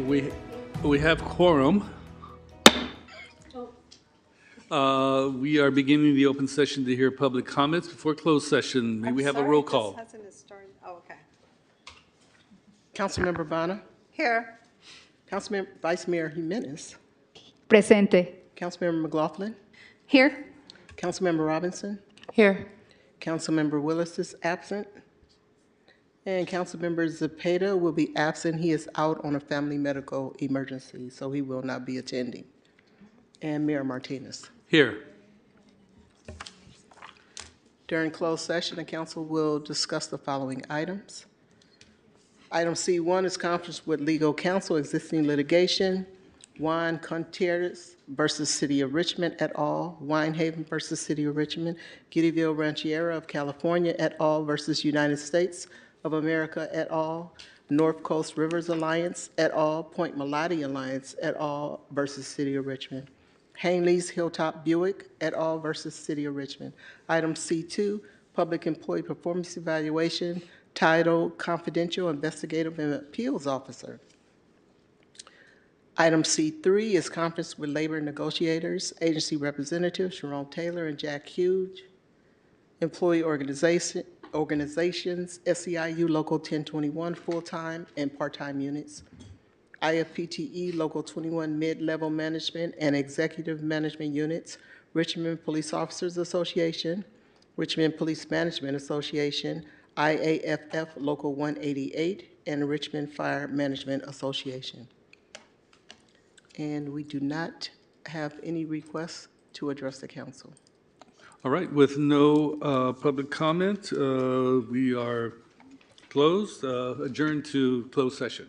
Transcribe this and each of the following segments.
We, we have quorum. We are beginning the open session to hear public comments. Before closed session, may we have a roll call? This hasn't started. Oh, okay. Councilmember Bonner, Here. Councilmember Vice Mayor Jimenez, Presente. Councilmember McLaughlin, Here. Councilmember Robinson, Here. Councilmember Willis is absent, and Councilmember Zepeda will be absent. He is out on a family medical emergency, so he will not be attending. And Mayor Martinez. Here. During closed session, the council will discuss the following items. Item C1 is conference with legal counsel, existing litigation, Juan Contreras versus City of Richmond et al., Winehaven versus City of Richmond, Giddyville Rancheria of California et al. Versus United States of America et al., North Coast Rivers Alliance et al., Point Melody Alliance et al. Versus City of Richmond, Hanley's Hilltop Buick et al. Versus City of Richmond. Item C2, Public Employee Performance Evaluation, Title Confidential Investigative and Appeals Officer. Item C3 is conference with labor negotiators, agency representatives, Jerome Taylor and Jack Hughes, employee organizations, SEIU Local 1021 full-time and part-time units, IFPTE Local 21 mid-level management and executive management units, Richmond Police Officers Association, Richmond Police Management Association, IAFF Local 188, and Richmond Fire Management Association. And we do not have any requests to address the council. All right, with no public comment, we are closed, adjourned to closed session.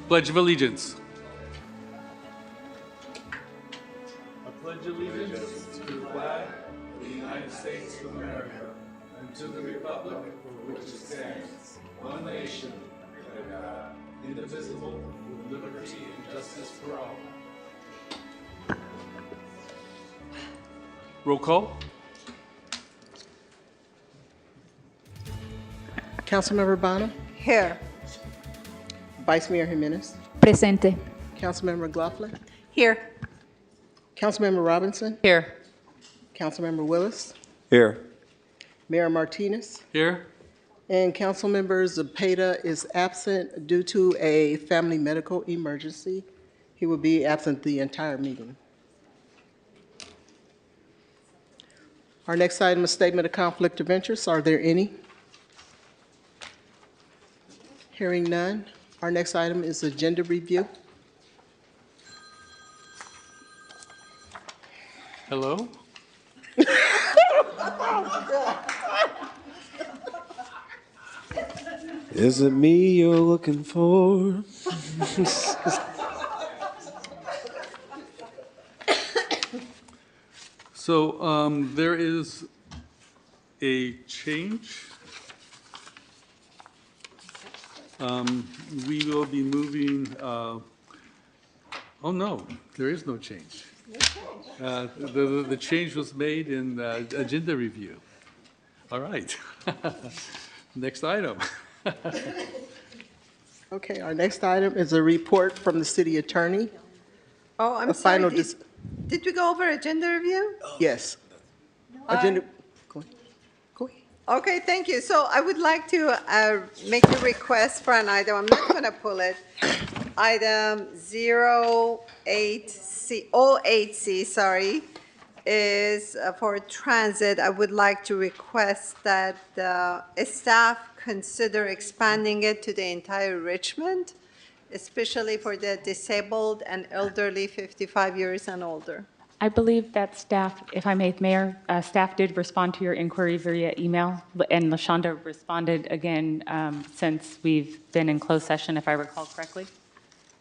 Pledge of Allegiance. I pledge allegiance to the flag of the United States of America and to the republic for which it stands, one nation, under God, indivisible, with liberty and justice for all. Roll call. Councilmember Bonner, Here. Vice Mayor Jimenez, Presente. Councilmember McLaughlin, Here. Councilmember Robinson, Here. Councilmember Willis, Here. Mayor Martinez, Here. and Councilmember Zepeda is absent due to a family medical emergency. He will be absent the entire meeting. Our next item is statement of conflict of interest. Are there any? Hearing none. Our next item is agenda review. Hello? Is it me you're looking for? So there is a change. We will be moving, oh no, there is no change. The change was made in agenda review. All right. Next item. Okay, our next item is a report from the city attorney. Oh, I'm A sorry. final Did we go over agenda review? Yes. Agenda, go ahead. Go ahead. Okay, thank you. So I would like to make a request for an item. I'm not going to pull it. Item 08C, sorry, is for transit. I would like to request that staff consider expanding it to the entire Richmond, especially for the disabled and elderly 55 years and older. I believe that staff, if I may, Mayor, staff did respond to your inquiry via email, and LaShonda responded again since we've been in closed session, if I recall correctly.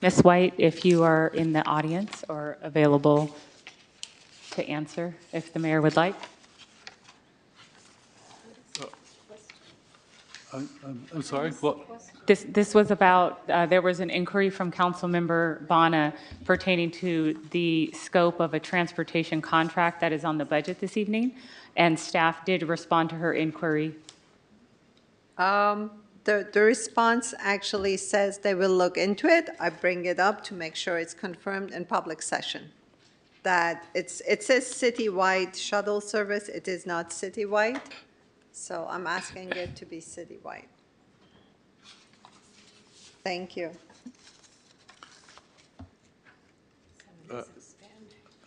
Ms. White, if you are in the audience or available to answer, if the mayor would like. I'm sorry, what? This was about, there was an inquiry from Councilmember Bonner pertaining to the scope of a transportation contract that is on the budget this evening, and staff did respond to her inquiry. The response actually says they will look into it. I bring it up to make sure it's confirmed in public session. That it says citywide shuttle service, it is not citywide. So I'm asking it to be citywide. Thank you.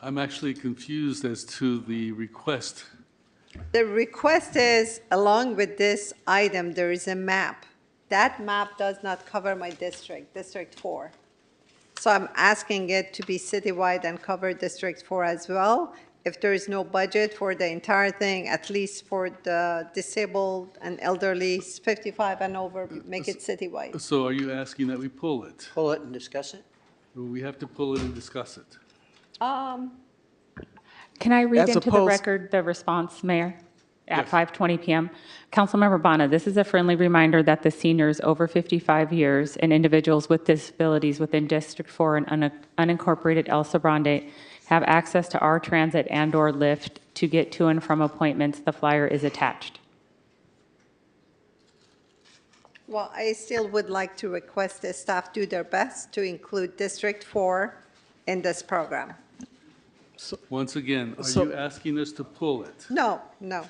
I'm actually confused as to the request. The request is, along with this item, there is a map. That map does not cover my district, District 4. So I'm asking it to be citywide and cover District 4 as well. If there is no budget for the entire thing, at least for the disabled and elderly, 55 and over, make it citywide. So are you asking that we pull it? Pull it and discuss it? We have to pull it and discuss it. Can I read As into the opposed- record the response, Mayor? At Yes. 5:20 PM. Councilmember Bonner, this is a friendly reminder that the seniors over 55 years and individuals with disabilities within District 4 and unincorporated El Sobrante have access to our transit and/or Lyft to get to and from appointments. The flyer is attached. Well, I still would like to request the staff do their best to include District 4 in this program. Once again, are So- you asking us to pull it? No, no.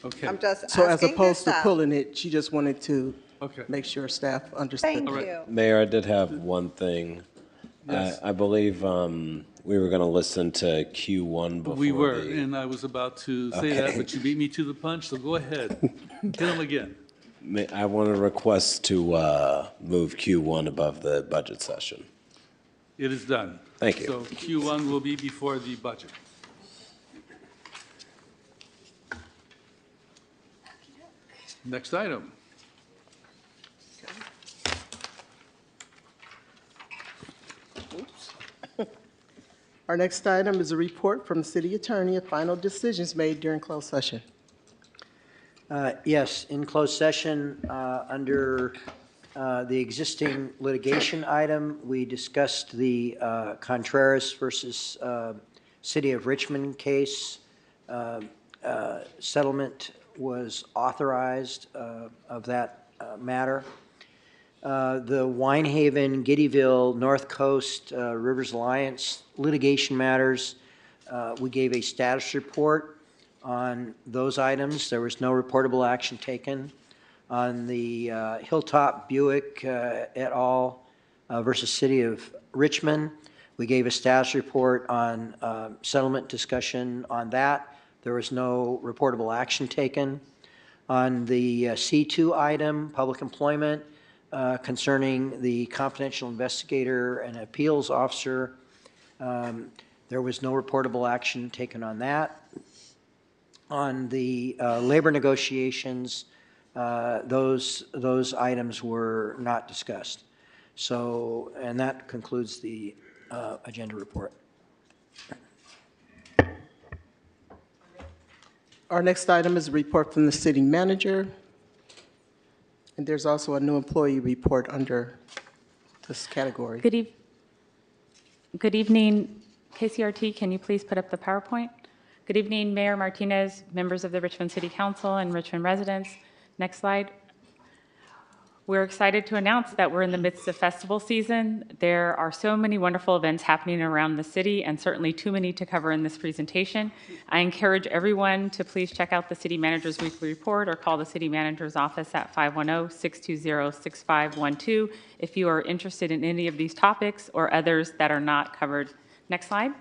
Okay. I'm just So as asking the opposed to staff. pulling it, she just wanted to Okay. make sure staff understood. Thank All right. you. Mayor, I did have one thing. Yes. I believe we were going to listen to Q1 before We were, the- and I was about to say that, Okay. but you beat me to the punch, so go ahead. Hit them again. I want to request to move Q1 above the budget session. It is done. Thank you. So Q1 will be before the budget. Next item. Our next item is a report from the city attorney of final decisions made during closed session. Yes, in closed session, under the existing litigation item, we discussed the Contreras versus City of Richmond case. Settlement was authorized of that matter. The Winehaven, Giddyville, North Coast, Rivers Alliance litigation matters, we gave a status report on those items. There was no reportable action taken. On the Hilltop Buick et al. Versus City of Richmond, we gave a status report on settlement discussion on that. There was no reportable action taken. On the C2 item, public employment, concerning the confidential investigator and appeals officer, there was no reportable action taken on that. On the labor negotiations, those items were not discussed. So, and that concludes the agenda report. Our next item is a report from the city manager. And there's also a new employee report under this category. Good evening, KCRT, can you please put up the PowerPoint? Good evening, Mayor Martinez, members of the Richmond City Council, and Richmond residents. Next slide. We're excited to announce that we're in the midst of festival season. There are so many wonderful events happening around the city, and certainly too many to cover in this presentation. I encourage everyone to please check out the city manager's weekly report or call the city manager's office at 510-620-6512 if you are interested in any of these topics or others that are not covered. Next slide.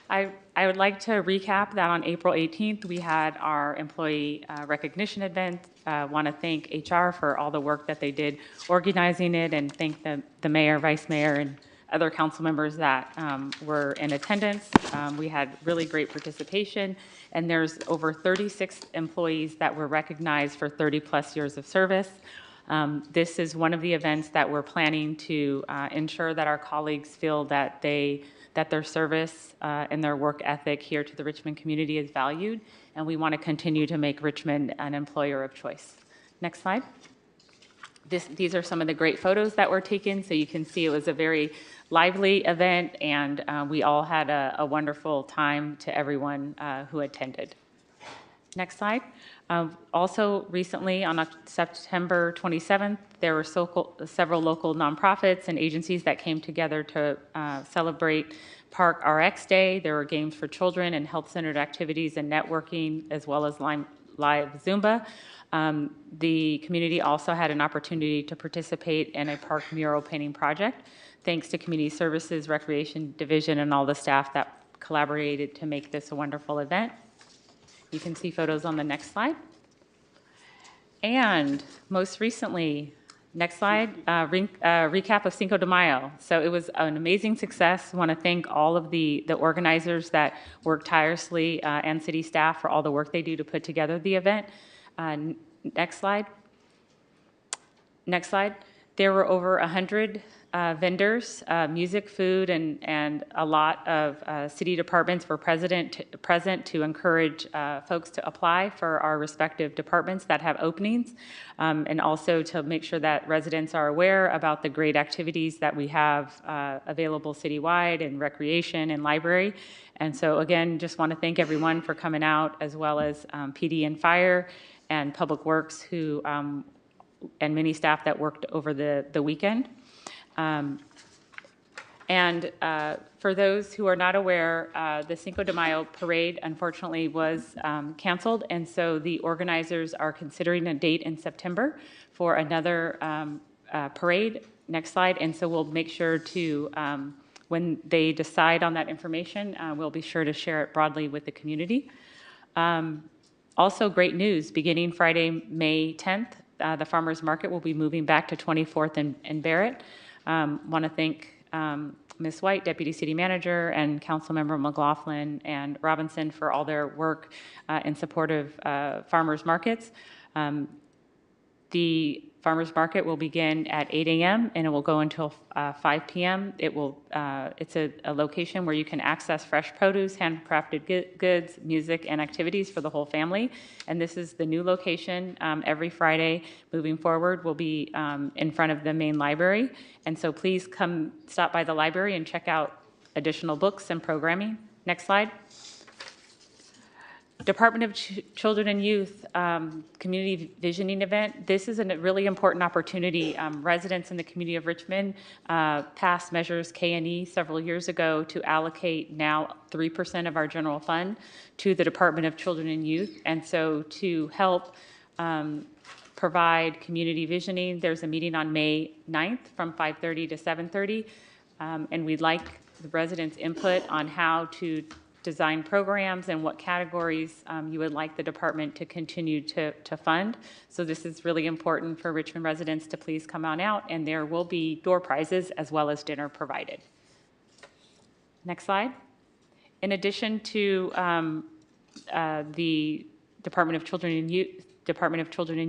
I would like to recap that on April 18th, we had our employee recognition event. Want to thank HR for all the work that they did organizing it, and thank the mayor, vice mayor, and other council members that were in attendance. We had really great participation, and there's over 36 employees that were recognized for 30-plus years of service. This is one of the events that we're planning to ensure that our colleagues feel that their service and their work ethic here to the Richmond community is valued, and we want to continue to make Richmond an employer of choice. Next slide. These are some of the great photos that were taken, so you can see it was a very lively event, and we all had a wonderful time to everyone who attended. Next slide. Also recently, on September 27th, there were several local nonprofits and agencies that came together to celebrate Park RX Day. There were games for children and health-centered activities and networking, as well as live Zumba. The community also had an opportunity to participate in a park mural painting project, thanks to Community Services, Recreation Division, and all the staff that collaborated to make this a wonderful event. You can see photos on the next slide. And most recently, next slide, recap of Cinco de Mayo. So it was an amazing success. I want to thank all of the organizers that worked tirelessly and city staff for all the work they do to put together the event. Next slide. Next slide. There were over 100 vendors, music, food, and a lot of city departments were present to encourage folks to apply for our respective departments that have openings, and also to make sure that residents are aware about the great activities that we have available citywide in recreation and library. And so again, just want to thank everyone for coming out, as well as PD and Fire and Public Works, who and many staff that worked over the weekend. For those who are not aware, the Cinco de Mayo parade unfortunately was canceled, and so the organizers are considering a date in September for another parade. Next slide. And so we'll make sure to, when they decide on that information, we'll be sure to share it broadly with the community. Also, great news, beginning Friday, May 10th, the farmers market will be moving back to 24th and Barrett. Want to thank Ms. White, Deputy City Manager, and Councilmember McLaughlin and Robinson for all their work in support of farmers markets. The Farmers Market will begin at 8 a.m. and it will go until 5 p.m. It's a location where you can access fresh produce, handcrafted goods, music, and activities for the whole family. And this is the new location. Every Friday moving forward will be in front of the main library. And so please come stop by the library and check out additional books and programming. Next slide. Department of Children and Youth Community Visioning Event. This is a really important opportunity. Residents in the community of Richmond passed measures K&E several years ago to allocate now 3% of our general fund to the Department of Children and Youth. And so to help provide community visioning, there's a meeting on May 9th from 5:30 to 7:30. And we'd like the residents' input on how to design programs and what categories you would like the department to continue to fund. So this is really important for Richmond residents to please come on out, and there will be door prizes as well as dinner provided. Next slide. In addition to the Department of Children and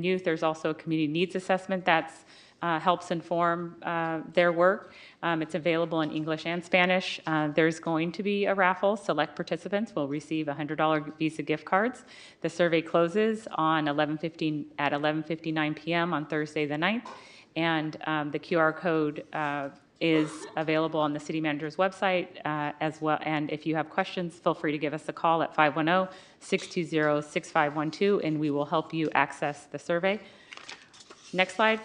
Youth, there's also a community needs assessment that's helps inform their work. It's available in English and Spanish. There's going to be a raffle. Select participants will receive $100 Visa gift cards. The survey closes on 11:59 p.m. on Thursday the 9th, and the QR code is available on the city manager's website as well. And if you have questions, feel free to give us a call at 510-620-6512, and we will help you access the survey. Next slide.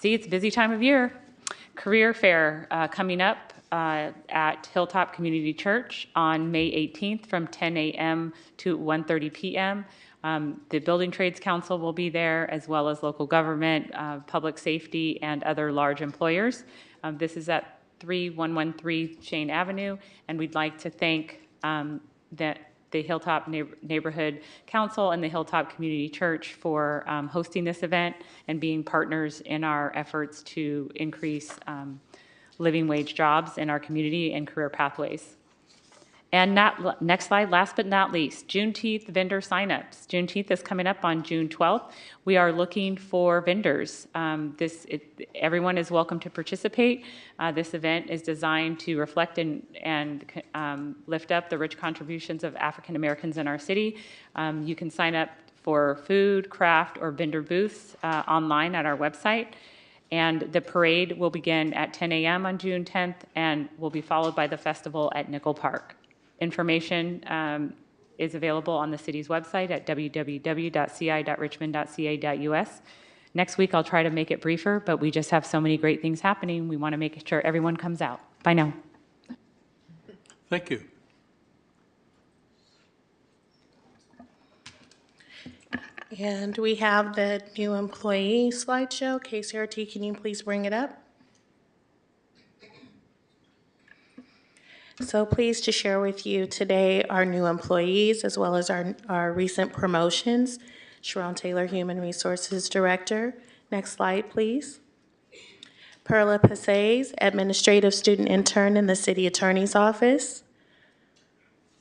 See, it's a busy time of year. Career fair coming up at Hilltop Community Church on May 18th from 10 a.m. to 1:30 p.m. The Building Trades Council will be there, as well as local government, public safety, and other large employers. This is at 3113 Shane Avenue, and we'd like to thank the Hilltop Neighborhood Council and the Hilltop Community Church for hosting this event and being partners in our efforts to increase living wage jobs in our community and career pathways. And next slide, last but not least, Juneteenth vendor signups. Juneteenth is coming up on June 12th. We are looking for vendors. Everyone is welcome to participate. This event is designed to reflect and lift up the rich contributions of African Americans in our city. You can sign up for food, craft, or vendor booths online at our website. And the parade will begin at 10 a.m. on June 10th and will be followed by the festival at Nickel Park. Information is available on the city's website at www.ci.richmond.ca.us. Next week, I'll try to make it briefer, but we just have so many great things happening. We want to make sure everyone comes out. Bye now. Thank you. And we have the new employee slideshow. KCRT, can you please bring it up? So pleased to share with you today our new employees as well as our recent promotions. Sharon Taylor, Human Resources Director. Next slide, please. Perla Paces, Administrative Student Intern in the City Attorney's Office.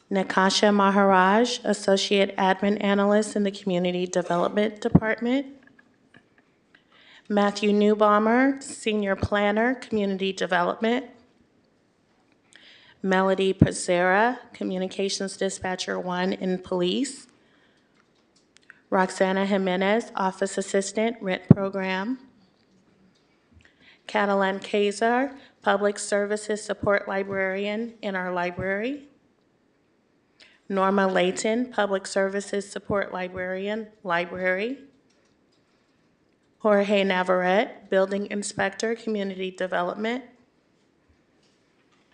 Nakasha Maharaj, Associate Admin Analyst in the Community Development Department. Matthew Newbomber, Senior Planner, Community Development. Melody Pacera, Communications Dispatcher 1 in Police. Roxana Jimenez, Office Assistant, Rent Program. Catalan Kazar, Public Services Support Librarian in our library. Norma Layton, Public Services Support Librarian, Library. Jorge Navarrete, Building Inspector, Community Development.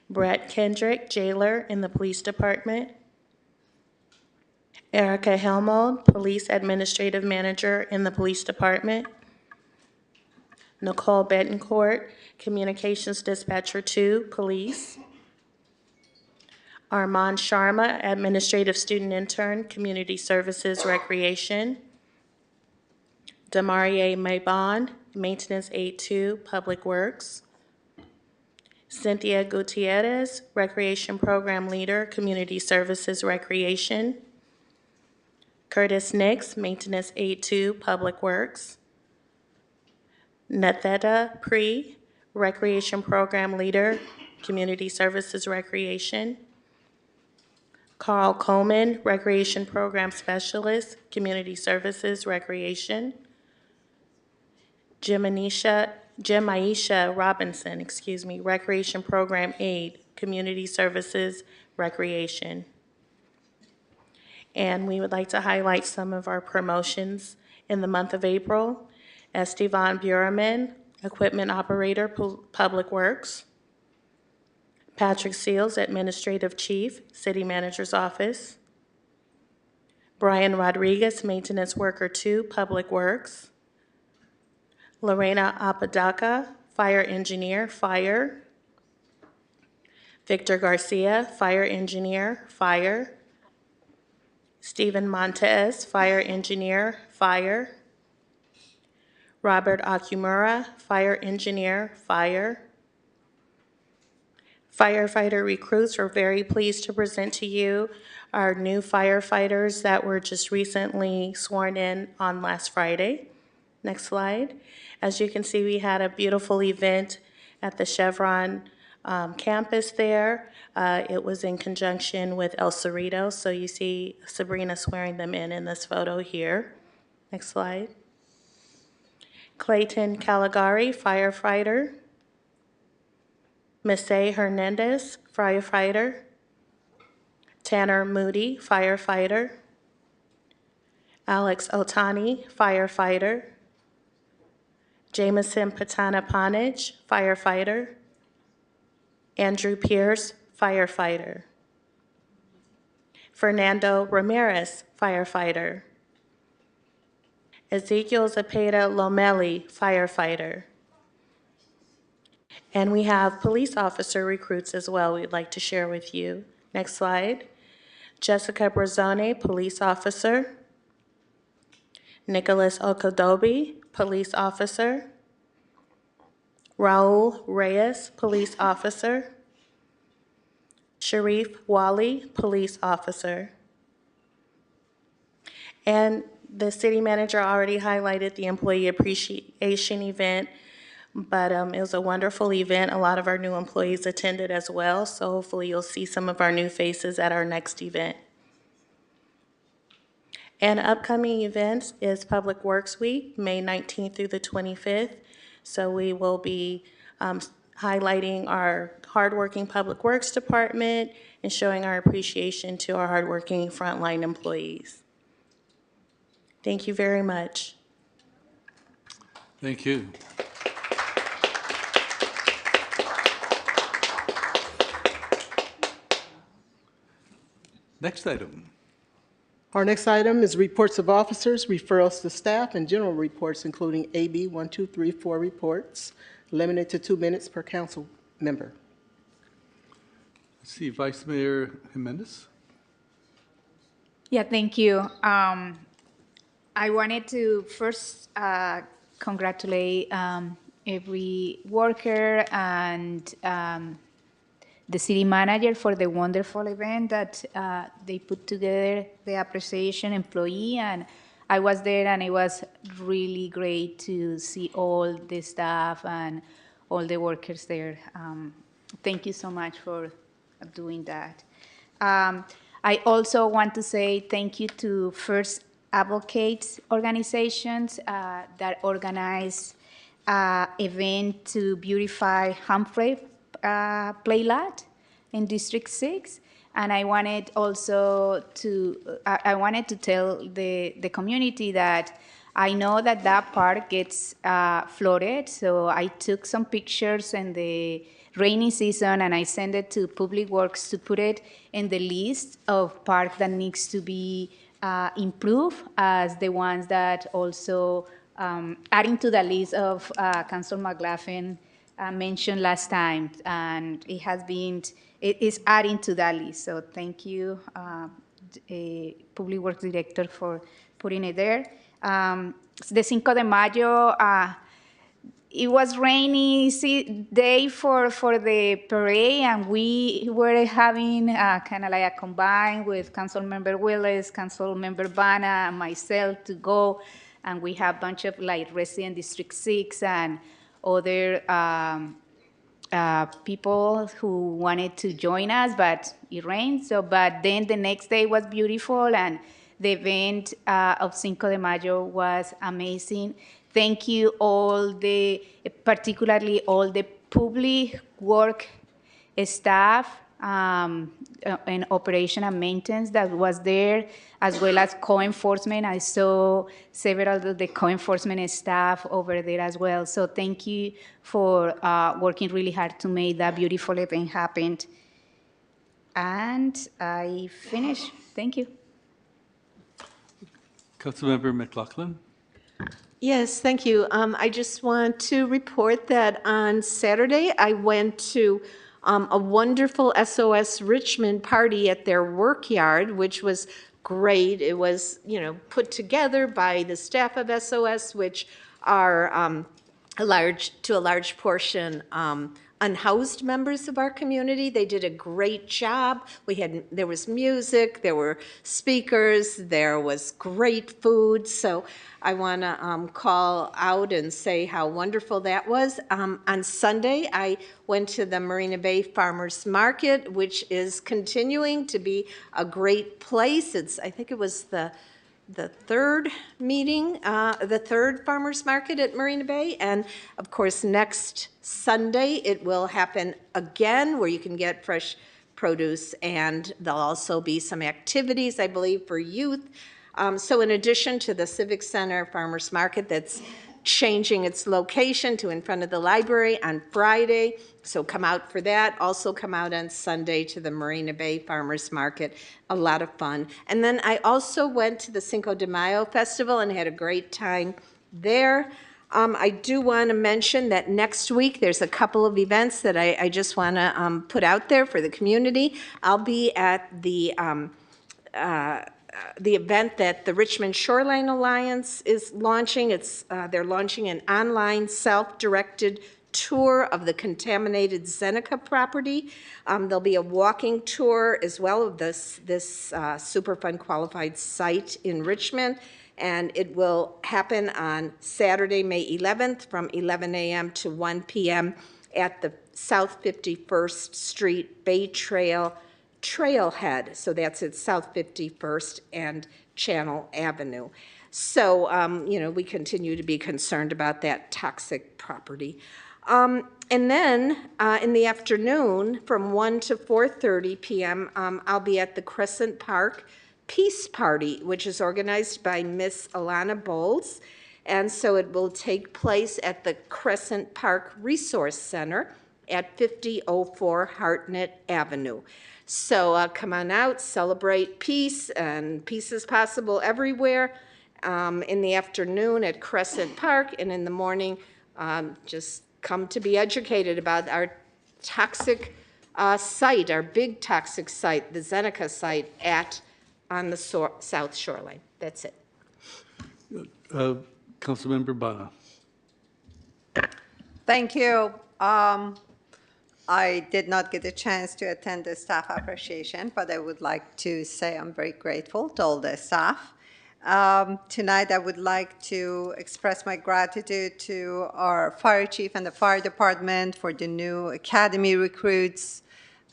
Brett Kendrick, Jailer in the Police Department. Erica Helmold, Police Administrative Manager in the Police Department. Nicole Betancourt, Communications Dispatcher 2, Police. Armand Sharma, Administrative Student Intern, Community Services, Recreation. Demarie Maybon, Maintenance Aide 2, Public Works. Cynthia Gutierrez, Recreation Program Leader, Community Services, Recreation. Curtis Nix, Maintenance Aide 2, Public Works. Netheta Pre, Recreation Program Leader, Community Services Recreation. Carl Coleman, Recreation Program Specialist, Community Services Recreation. Jim Aisha Robinson, Recreation Program Aide, Community Services Recreation. And we would like to highlight some of our promotions in the month of April. Estevan Bureman, Equipment Operator, Public Works. Patrick Seals, Administrative Chief, City Manager's Office. Brian Rodriguez, Maintenance Worker 2, Public Works. Lorena Apodaca, Fire Engineer, Fire. Victor Garcia, Fire Engineer, Fire. Stephen Montez, Fire Engineer, Fire. Robert Akumura, Fire Engineer, Fire. Firefighter recruits, we're very pleased to present to you our new firefighters that were just recently sworn in on last Friday. Next slide. As you can see, we had a beautiful event at the Chevron campus there. It was in conjunction with El Cerrito, so you see Sabrina swearing them in this photo here. Next slide. Clayton Caligari, firefighter. Missy Hernandez, firefighter. Tanner Moody, firefighter. Alex Otani, firefighter. Jameson Patana Panage, firefighter. Andrew Pierce, firefighter. Fernando Ramirez, firefighter. Ezekiel Zepeda Lomeli, firefighter. And we have police officer recruits as well we'd like to share with you. Next slide. Jessica Brazzone, police officer. Nicholas Okadobi, police officer. Raul Reyes, police officer. Sharif Wali, police officer. And the city manager already highlighted the employee appreciation event, but it was a wonderful event. A lot of our new employees attended as well, so hopefully you'll see some of our new faces at our next event. And upcoming events is Public Works Week, May 19th through the 25th. So we will be highlighting our hardworking Public Works Department and showing our appreciation to our hardworking frontline employees. Thank you very much. Thank you. Next item. Our next item is reports of officers, referrals to staff, and general reports, including AB 1234 reports, limited to 2 minutes per council member. I see Vice Mayor Jimenez. Yeah, thank you. I wanted to first congratulate every worker and the city manager for the wonderful event that they put together, the appreciation employee. And I was there, and it was really great to see all the staff and all the workers there. Thank you so much for doing that. I also want to say thank you to First Advocates organizations that organize event to beautify Humphrey Playlat in District 6. And I wanted also to, I wanted to tell the community that I know that that park gets flooded, so I took some pictures in the rainy season and I sent it to Public Works to put it in the list of parks that needs to be improved as the ones that also adding to the list of Council McLaughlin mentioned last time, and it is adding to that list. So thank you, Public Works Director, for putting it there. The Cinco de Mayo, it was rainy day for the parade, and we were having kind of like a combine with Councilmember Willis, Councilmember Bana, and myself to go and we have a bunch of like resident District 6 and other people who wanted to join us, but it rained. So, but then the next day was beautiful, and the event of Cinco de Mayo was amazing. Thank you particularly all the public work staff and operation and maintenance that was there, as well as co-enforcement. I saw several of the co-enforcement staff over there as well. So thank you for working really hard to make that beautiful event happen. And I finished. Thank you. Councilmember McLaughlin. Yes, thank you. I just want to report that on Saturday, I went to a wonderful SOS Richmond party at their work yard, which was great. It was, put together by the staff of SOS, which are to a large portion unhoused members of our community. They did a great job. There was music, there were speakers, there was great food. So I want to call out and say how wonderful that was. On Sunday, I went to the Marina Bay Farmers Market, which is continuing to be a great place. I think it was the third meeting, the third farmers market at Marina Bay. And of course, next Sunday, it will happen again where you can get fresh produce, and there'll also be some activities, I believe, for youth. So in addition to the Civic Center Farmers Market that's changing its location to in front of the library on Friday, so come out for that. Also come out on Sunday to the Marina Bay Farmers Market. A lot of fun. And then I also went to the Cinco de Mayo Festival and had a great time there. I do want to mention that next week there's a couple of events that I just want to put out there for the community. I'll be at the event that the Richmond Shoreline Alliance is launching. They're launching an online self-directed tour of the contaminated Seneca property. There'll be a walking tour as well of this Superfund qualified site in Richmond, and it will happen on Saturday, May 11th from 11 a.m. to 1 p.m. at the South 51st Street Bay Trail Trailhead. So that's at South 51st and Channel Avenue. So, we continue to be concerned about that toxic property. And then in the afternoon, from 1 to 4:30 p.m., I'll be at the Crescent Park Peace Party, which is organized by Miss Alana Bowles. And so it will take place at the Crescent Park Resource Center at 5004 Hartnett Avenue. So come on out, celebrate peace, and peace is possible everywhere. In the afternoon at Crescent Park, and in the morning, just come to be educated about our toxic site, our big toxic site, the Seneca site on the South Shoreline. That's it. Councilmember Bana. Thank you. I did not get a chance to attend the staff appreciation, but I would like to say I'm very grateful to all the staff. Tonight, I would like to express my gratitude to our fire chief and the fire department for the new academy recruits,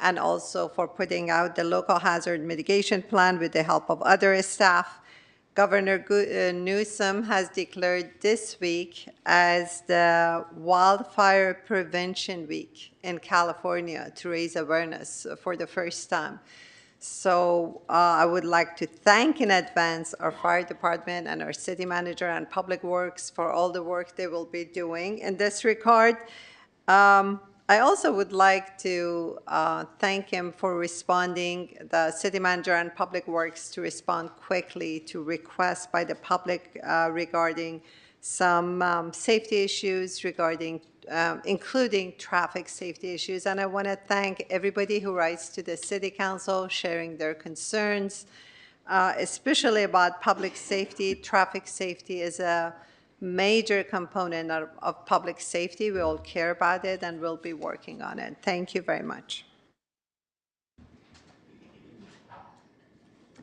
and also for putting out the local hazard mitigation plan with the help of other staff. Governor Newsom has declared this week as the Wildfire Prevention Week in California to raise awareness for the first time. So I would like to thank in advance our fire department and our city manager and public works for all the work they will be doing in this regard. I also would like to thank him for responding, the city manager and public works, to respond quickly to requests by the public regarding some safety issues regarding including traffic safety issues. And I want to thank everybody who writes to the City Council, sharing their concerns, especially about public safety. Traffic safety is a major component of public safety. We all care about it, and we'll be working on it. Thank you very much.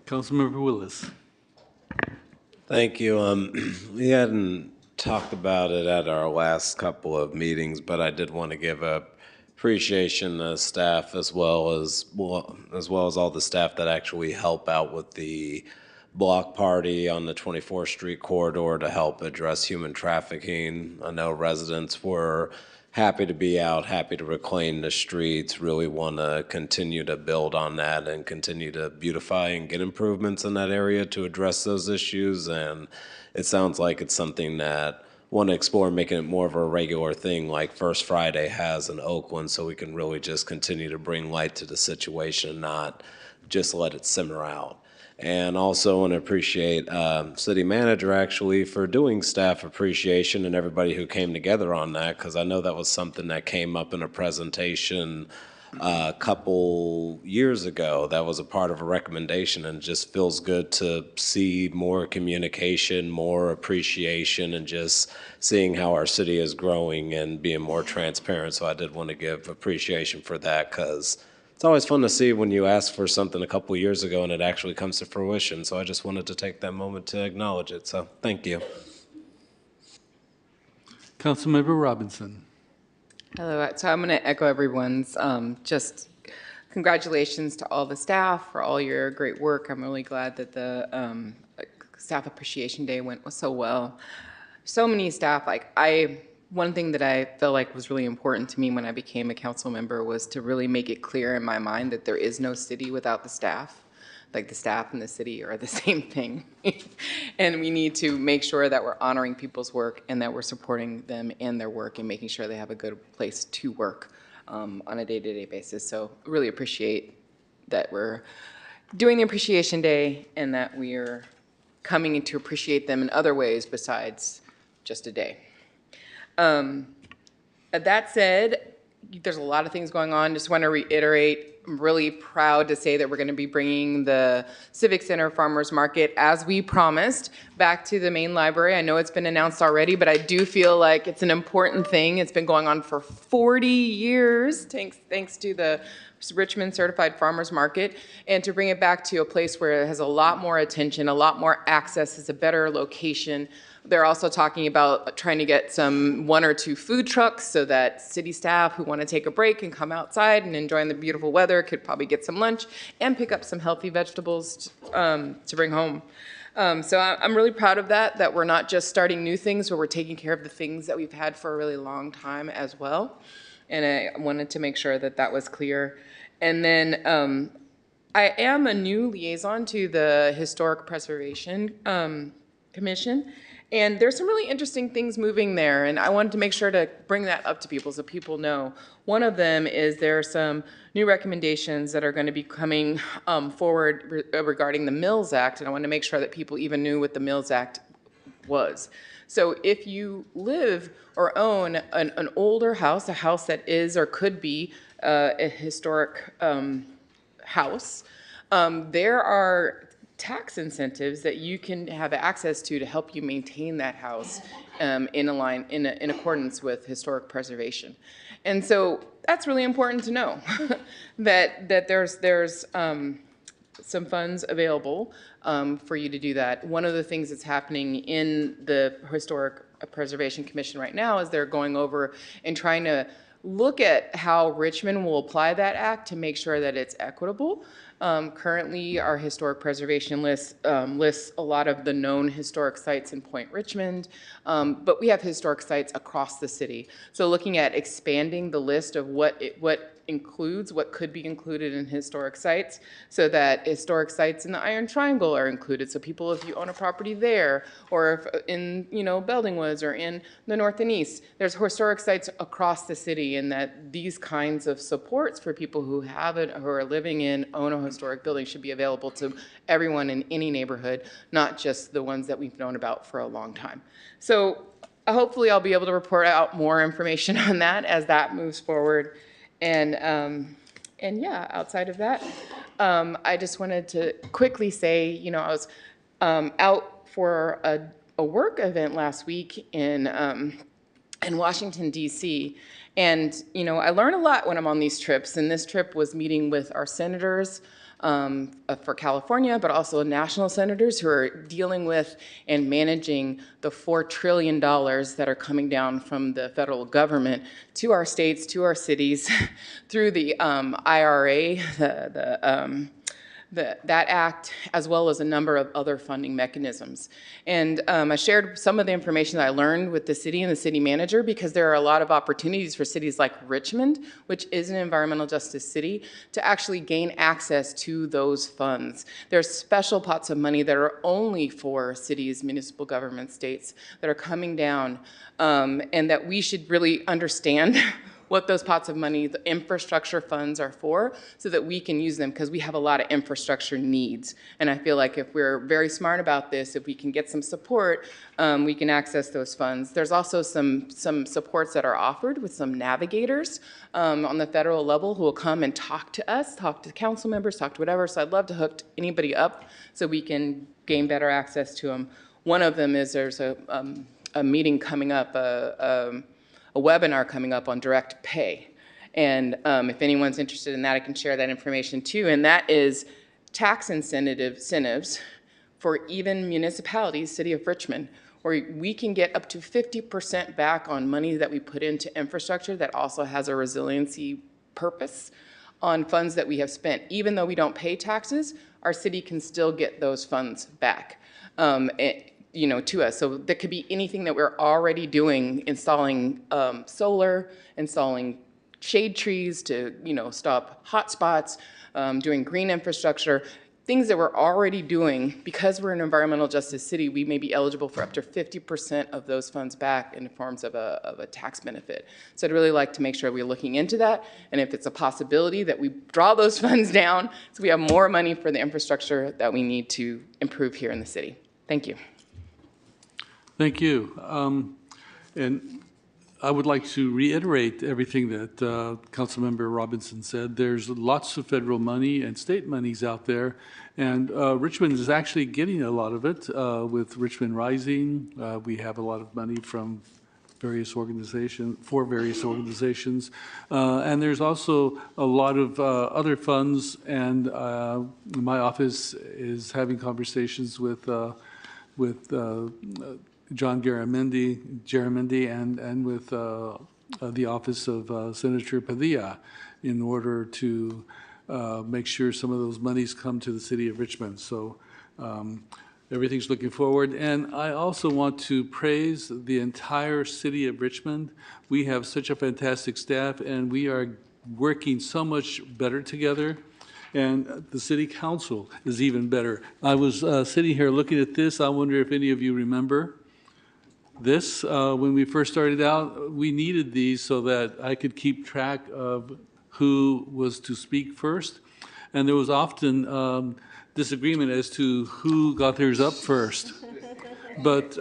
Councilmember Willis. Thank you. We hadn't talked about it at our last couple of meetings, but I did want to give a appreciation to staff as well as all the staff that actually help out with the block party on the 24th Street corridor to help address human trafficking. I know residents were happy to be out, happy to reclaim the streets, really want to continue to build on that and continue to beautify and get improvements in that area to address those issues. And it sounds like it's something that want to explore making it more of a regular thing like First Friday has in Oakland, so we can really just continue to bring light to the situation, not just let it simmer out. And also want to appreciate city manager actually for doing staff appreciation and everybody who came together on that, because I know that was something that came up in a presentation a couple years ago. That was a part of a recommendation, and just feels good to see more communication, more appreciation, and just seeing how our city is growing and being more transparent. So I did want to give appreciation for that, because it's always fun to see when you ask for something a couple years ago and it actually comes to fruition. So I just wanted to take that moment to acknowledge it. So thank you. Councilmember Robinson. Hello. So I'm going to echo everyone's just congratulations to all the staff for all your great work. I'm really glad that the Staff Appreciation Day went so well. So many staff, one thing that I felt like was really important to me when I became a council member was to really make it clear in my mind that there is no city without the staff. Like, the staff and the city are the same thing. And we need to make sure that we're honoring people's work and that we're supporting them and their work and making sure they have a good place to work on a day-to-day basis. So really appreciate that we're doing the Appreciation Day and that we are coming in to appreciate them in other ways besides just a day. That said, there's a lot of things going on. Just want to reiterate, I'm really proud to say that we're going to be bringing the Civic Center Farmers Market, as we promised, back to the main library. I know it's been announced already, but I do feel like it's an important thing. It's been going on for 40 years, thanks to the Richmond Certified Farmers Market, and to bring it back to a place where it has a lot more attention, a lot more access, it's a better location. They're also talking about trying to get one or two food trucks so that city staff who want to take a break and come outside and enjoy the beautiful weather could probably get some lunch and pick up some healthy vegetables to bring home. So I'm really proud of that we're not just starting new things, but we're taking care of the things that we've had for a really long time as well. And I wanted to make sure that that was clear. And then I am a new liaison to the Historic Preservation Commission. And there's some really interesting things moving there, and I wanted to make sure to bring that up to people so people know. One of them is there are some new recommendations that are going to be coming forward regarding the Mills Act, and I wanted to make sure that people even knew what the Mills Act was. So if you live or own an older house, a house that is or could be a historic house, there are tax incentives that you can have access to help you maintain that house in accordance with historic preservation. And so that's really important to know that there's some funds available for you to do that. One of the things that's happening in the Historic Preservation Commission right now is they're going over and trying to look at how Richmond will apply that act to make sure that it's equitable. Currently, our historic preservation list lists a lot of the known historic sites in Point Richmond, but we have historic sites across the city. So looking at expanding the list of what could be included in historic sites, so that historic sites in the Iron Triangle are included. So people, if you own a property there, or if in Belding Woods or in the North and East, there's historic sites across the city, and that these kinds of supports for people who are living in, own a historic building should be available to everyone in any neighborhood, not just the ones that we've known about for a long time. So hopefully I'll be able to report out more information on that as that moves forward. And yeah, outside of that, I just wanted to quickly say, I was out for a work event last week in Washington, D.C., and I learn a lot when I'm on these trips, and this trip was meeting with our senators, for California, but also national senators who are dealing with and managing the $4 trillion that are coming down from the federal government to our states, to our cities, through the IRA, that act, as well as a number of other funding mechanisms. And I shared some of the information that I learned with the city and the city manager, because there are a lot of opportunities for cities like Richmond, which is an environmental justice city, to actually gain access to those funds. There's special pots of money that are only for cities, municipal government, states, that are coming down, and that we should really understand what those pots of money, the infrastructure funds, are for, so that we can use them, because we have a lot of infrastructure needs. And I feel like if we're very smart about this, if we can get some support, we can access those funds. There's also some supports that are offered with some navigators on the federal level who will come and talk to us, talk to council members, talk to whatever. So I'd love to hook anybody up so we can gain better access to them. One of them is there's a meeting coming up, a webinar coming up on direct pay. And if anyone's interested in that, I can share that information too. And that is tax incentives for even municipalities, City of Richmond, where we can get up to 50% back on money that we put into infrastructure that also has a resiliency purpose on funds that we have spent. Even though we don't pay taxes, our city can still get those funds back. To us. So that could be anything that we're already doing, installing solar, installing shade trees to, stop hot spots, doing green infrastructure, things that we're already doing. Because we're an environmental justice city, we may be eligible for up to 50% of those funds back in the forms of a tax benefit. So I'd really like to make sure we're looking into that, and if it's a possibility that we draw those funds down so we have more money for the infrastructure that we need to improve here in the city. Thank you. Thank you. And I would like to reiterate everything that Councilmember Robinson said. There's lots of federal money and state monies out there, and Richmond is actually getting a lot of it with Richmond Rising. We have a lot of money from various organizations, and there's also a lot of other funds, and my office is having conversations with John Garamendi and with the office of Senator Padilla in order to make sure some of those monies come to the city of Richmond. So everything's looking forward. And I also want to praise the entire city of Richmond. We have such a fantastic staff, and we are working so much better together. And the city council is even better. I was sitting here looking at this. I wonder if any of you remember this. When we first started out, we needed these so that I could keep track of who was to speak first. And there was often disagreement as to who got theirs up first. But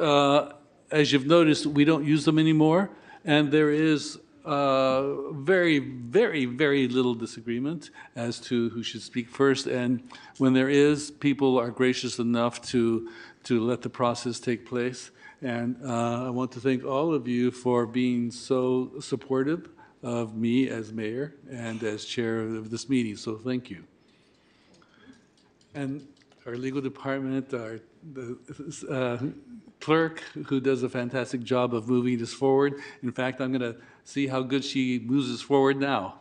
as you've noticed, we don't use them anymore. And there is very, very, very little disagreement as to who should speak first. And when there is, people are gracious enough to let the process take place. And I want to thank all of you for being so supportive of me as mayor and as chair of this meeting. So thank you. And our legal department, our clerk, who does a fantastic job of moving this forward. In fact, I'm going to see how good she moves us forward now.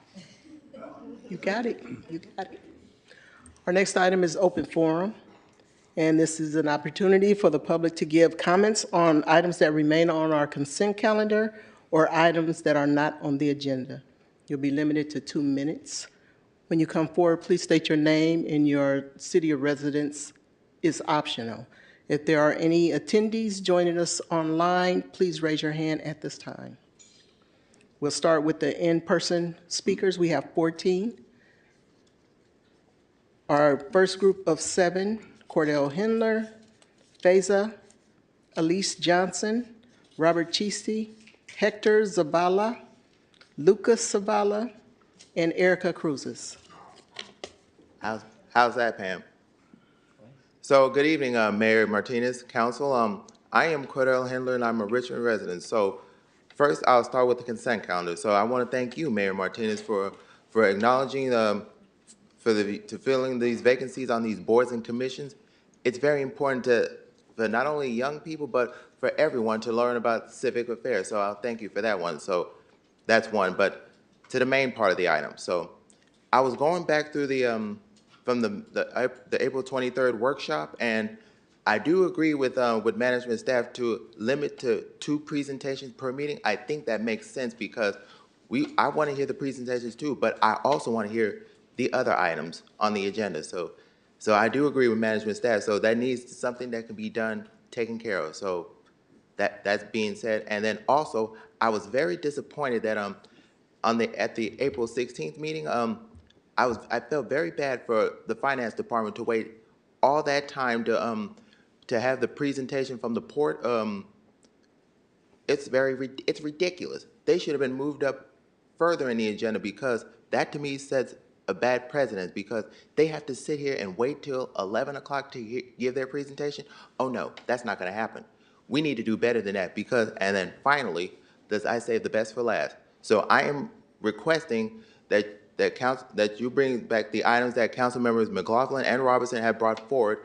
You got it. You got it. Our next item is open forum. And this is an opportunity for the public to give comments on items that remain on our consent calendar or items that are not on the agenda. You'll be limited to 2 minutes. When you come forward, please state your name, and your city of residence is optional. If there are any attendees joining us online, please raise your hand at this time. We'll start with the in-person speakers. We have 14. Our first group of 7, Cordell Hindler, Faiza, Elise Johnson, Robert Chiste, Hector Zavala, Lucas Zavala, and Erica Cruzes. How's that, Pam? So good evening, Mayor Martinez, Council. I am Cordell Hindler, and I'm a Richmond resident. So first, I'll start with the consent calendar. So I want to thank you, Mayor Martinez, for acknowledging to filling these vacancies on these boards and commissions. It's very important for not only young people, but for everyone to learn about civic affairs. So I'll thank you for that one. So that's one, but to the main part of the item. So I was going back through from the April 23rd workshop, and I do agree with management staff to limit to 2 presentations per meeting. I think that makes sense because I want to hear the presentations too, but I also want to hear the other items on the agenda. So I do agree with management staff. So that needs something that can be done, taken care of. So that's being said. And then also, I was very disappointed that at the April 16th meeting, I felt very bad for the finance department to wait all that time to have the presentation from the port. It's ridiculous. They should have been moved up further in the agenda because that to me sets a bad precedent because they have to sit here and wait till 11 o'clock to give their presentation. Oh no, that's not going to happen. We need to do better than that and then finally, I save the best for last. So I am requesting that you bring back the items that council members McLaughlin and Robertson had brought forward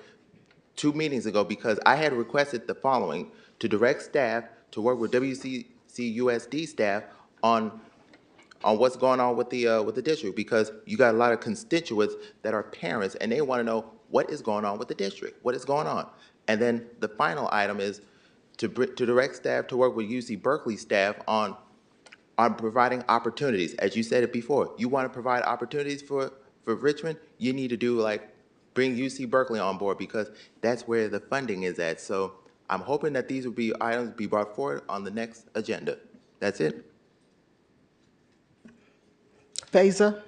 2 meetings ago because I had requested the following: to direct staff to work with WCCUSD staff on what's going on with the district, because you got a lot of constituents that are parents and they want to know what is going on with the district, what is going on. And then the final item is to direct staff to work with UC Berkeley staff on providing opportunities. As you said it before, you want to provide opportunities for Richmond, you need to bring UC Berkeley on board because that's where the funding is at. So I'm hoping that these will be items be brought forward on the next agenda. That's it. Faiza?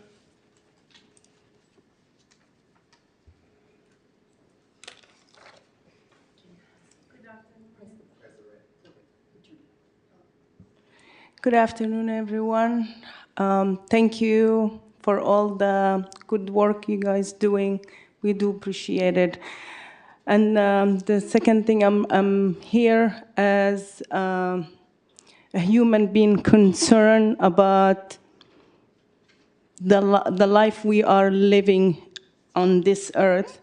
Good afternoon, everyone. Thank you for all the good work you guys doing. We do appreciate it. And the second thing, I'm here as a human being concerned about the life we are living on this earth.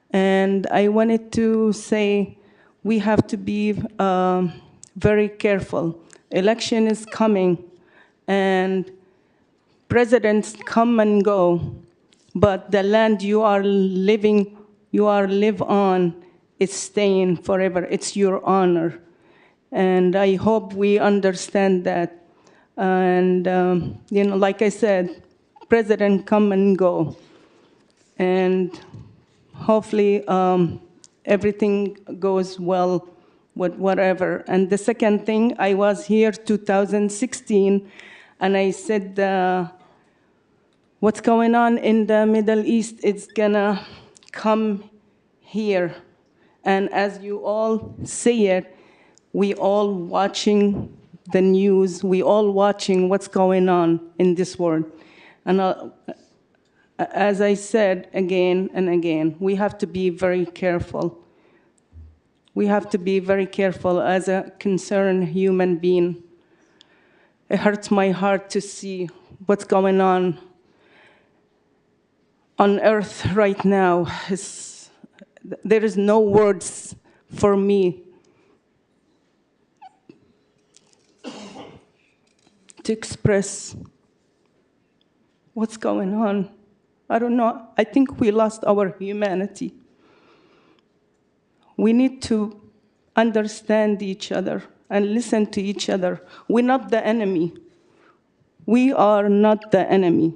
And I wanted to say we have to be very careful. Election is coming, and presidents come and go, but the land you live on is staying forever. It's your honor. And I hope we understand that. And, like I said, president come and go. And hopefully everything goes well with whatever. And the second thing, I was here 2016, and I said, what's going on in the Middle East, it's gonna come here. And as you all see it, we all watching the news, we all watching what's going on in this world. And as I said again and again, we have to be very careful. We have to be very careful as a concerned human being. It hurts my heart to see what's going on earth right now. There is no words for me to express what's going on. I don't know. I think we lost our humanity. We need to understand each other and listen to each other. We're not the enemy. We are not the enemy.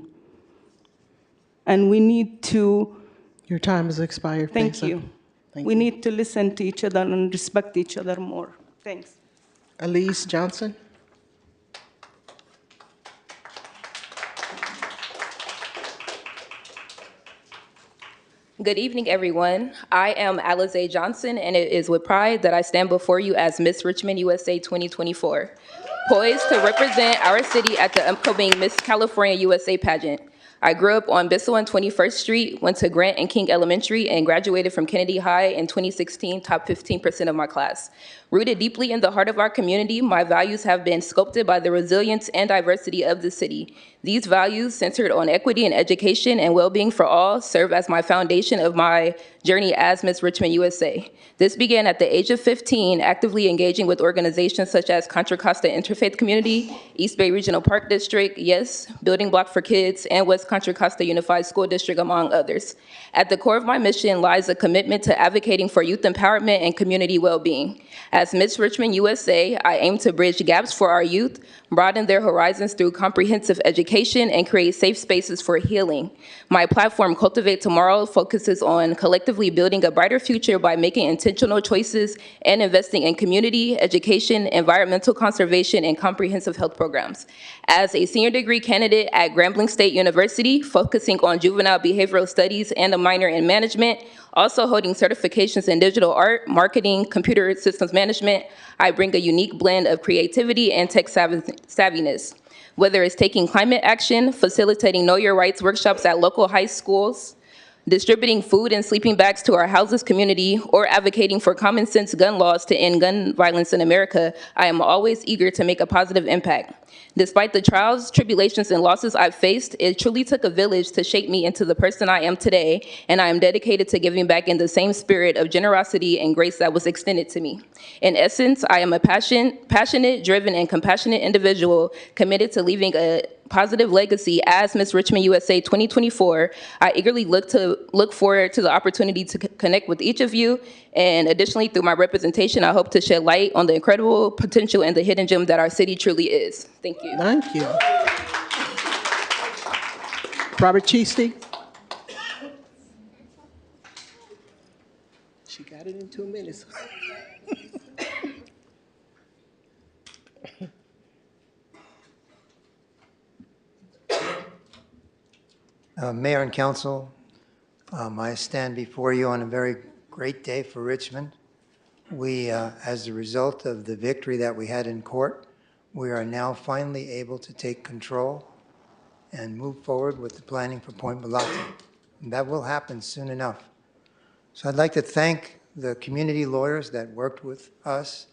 And we need to... Your time has expired. Thank you. We need to listen to each other and respect each other more. Thanks. Elise Johnson? Good evening, everyone. I am Alize Johnson, and it is with pride that I stand before you as Miss Richmond USA 2024, poised to represent our city at the upcoming Miss California USA pageant. I grew up on Bissell and 21st Street, went to Grant and King Elementary, and graduated from Kennedy High in 2016, top 15% of my class. Rooted deeply in the heart of our community, my values have been sculpted by the resilience and diversity of the city. These values, centered on equity and education and well-being for all, serve as my foundation of my journey as Miss Richmond, USA. This began at the age of 15, actively engaging with organizations such as Contra Costa Interfaith Community, East Bay Regional Park District, YES, Building Block for Kids, and West Contra Costa Unified School District, among others. At the core of my mission lies a commitment to advocating for youth empowerment and community well-being. As Miss Richmond, USA, I aim to bridge gaps for our youth, broaden their horizons through comprehensive education, and create safe spaces for healing. My platform, Cultivate Tomorrow, focuses on collectively building a brighter future by making intentional choices and investing in community, education, environmental conservation, and comprehensive health programs. As a senior degree candidate at Grambling State University, focusing on juvenile behavioral studies and a minor in management, also holding certifications in digital art, marketing, computer systems management, I bring a unique blend of creativity and tech savviness. Whether it's taking climate action, facilitating Know Your Rights workshops at local high schools, distributing food and sleeping bags to our houseless community, or advocating for common sense gun laws to end gun violence in America, I am always eager to make a positive impact. Despite the trials, tribulations, and losses I've faced, it truly took a village to shape me into the person I am today, and I am dedicated to giving back in the same spirit of generosity and grace that was extended to me. In essence, I am a passionate, driven, and compassionate individual committed to leaving a positive legacy as Miss Richmond USA 2024. I eagerly look forward to the opportunity to connect with each of you, and additionally, through my representation, I hope to shed light on the incredible potential and the hidden gem that our city truly is. Thank you. Thank you. Robert Cheesty. She got it in 2 minutes. Mayor and Council, I stand before you on a very great day for Richmond. We, as a result of the victory that we had in court, we are now finally able to take control and move forward with the planning for Point Bellotti. And that will happen soon enough. So I'd like to thank the community lawyers that worked with us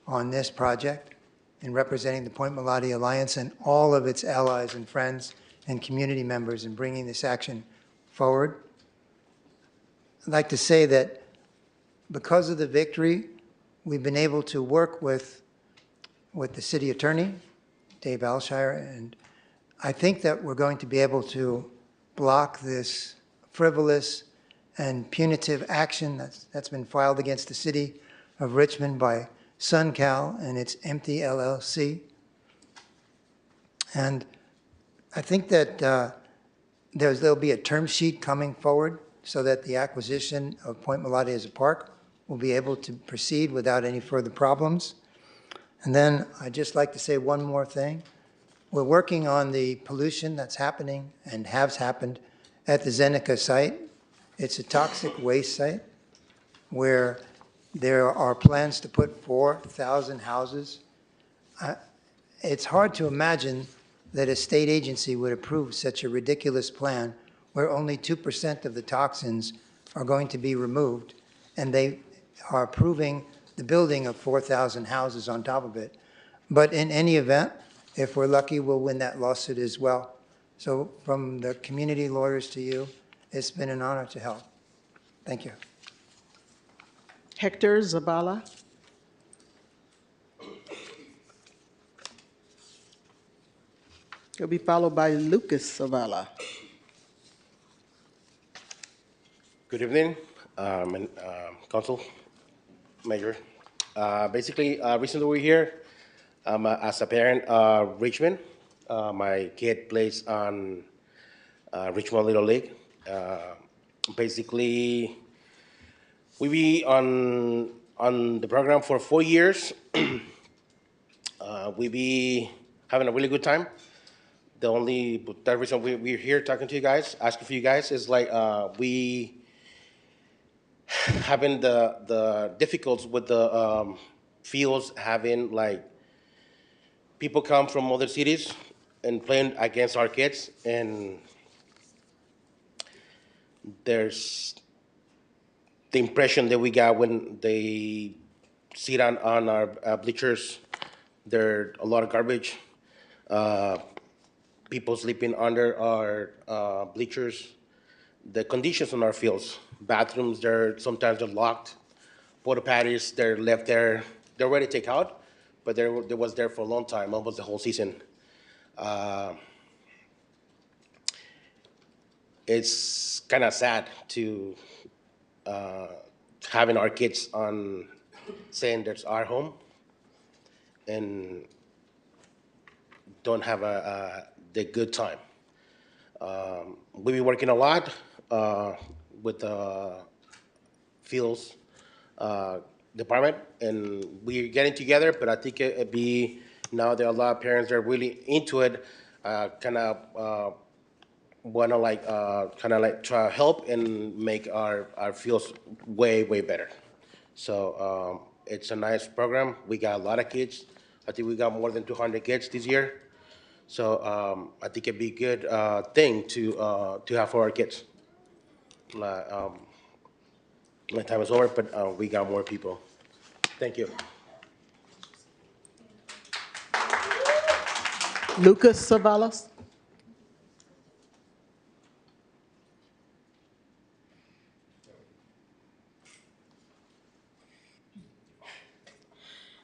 on this project in representing the Point Bellotti Alliance and all of its allies and friends and community members in bringing this action forward. I'd like to say that because of the victory, we've been able to work with the city attorney, Dave Alshire, and I think that we're going to be able to block this frivolous and punitive action that's been filed against the city of Richmond by SunCal and its empty LLC. And I think that there'll be a term sheet coming forward so that the acquisition of Point Bellotti as a park will be able to proceed without any further problems. And then I'd just like to say one more thing. We're working on the pollution that's happening and has happened at the Zeneca site. It's a toxic waste site where there are plans to put 4,000 houses. It's hard to imagine that a state agency would approve such a ridiculous plan where only 2% of the toxins are going to be removed, and they are approving the building of 4,000 houses on top of it. But in any event, if we're lucky, we'll win that lawsuit as well. So from the community lawyers to you, it's been an honor to help. Thank you. Hector Zavala. He'll be followed by Lucas Zavala. Good evening, Council, Mayor. Basically, recently we're here as a parent of Richmond. My kid plays on Richmond Little League. Basically, we be on the program for 4 years. We be having a really good time. The reason we're here talking to you guys, asking for you guys, is like we having the difficulties with the fields, having like people come from other cities and playing against our kids, and there's the impression that we got when they sit on our bleachers. There a lot of garbage. People sleeping under our bleachers. The conditions on our fields, bathrooms, sometimes they're locked. Porta potties, they're left there. They're ready to take out, but they was there for a long time, almost the whole season. It's kind of sad to having our kids on saying that's our home and don't have the good time. We've been working a lot with the fields department, and we're getting together, but I think it'd be, now there are a lot of parents that are really into it, kind of want to try to help and make our fields way, way better. So it's a nice program. We got a lot of kids. I think we got more than 200 kids this year. So I think it'd be a good thing to have for our kids. My time is over, but we got more people. Thank you. Lucas Savalas.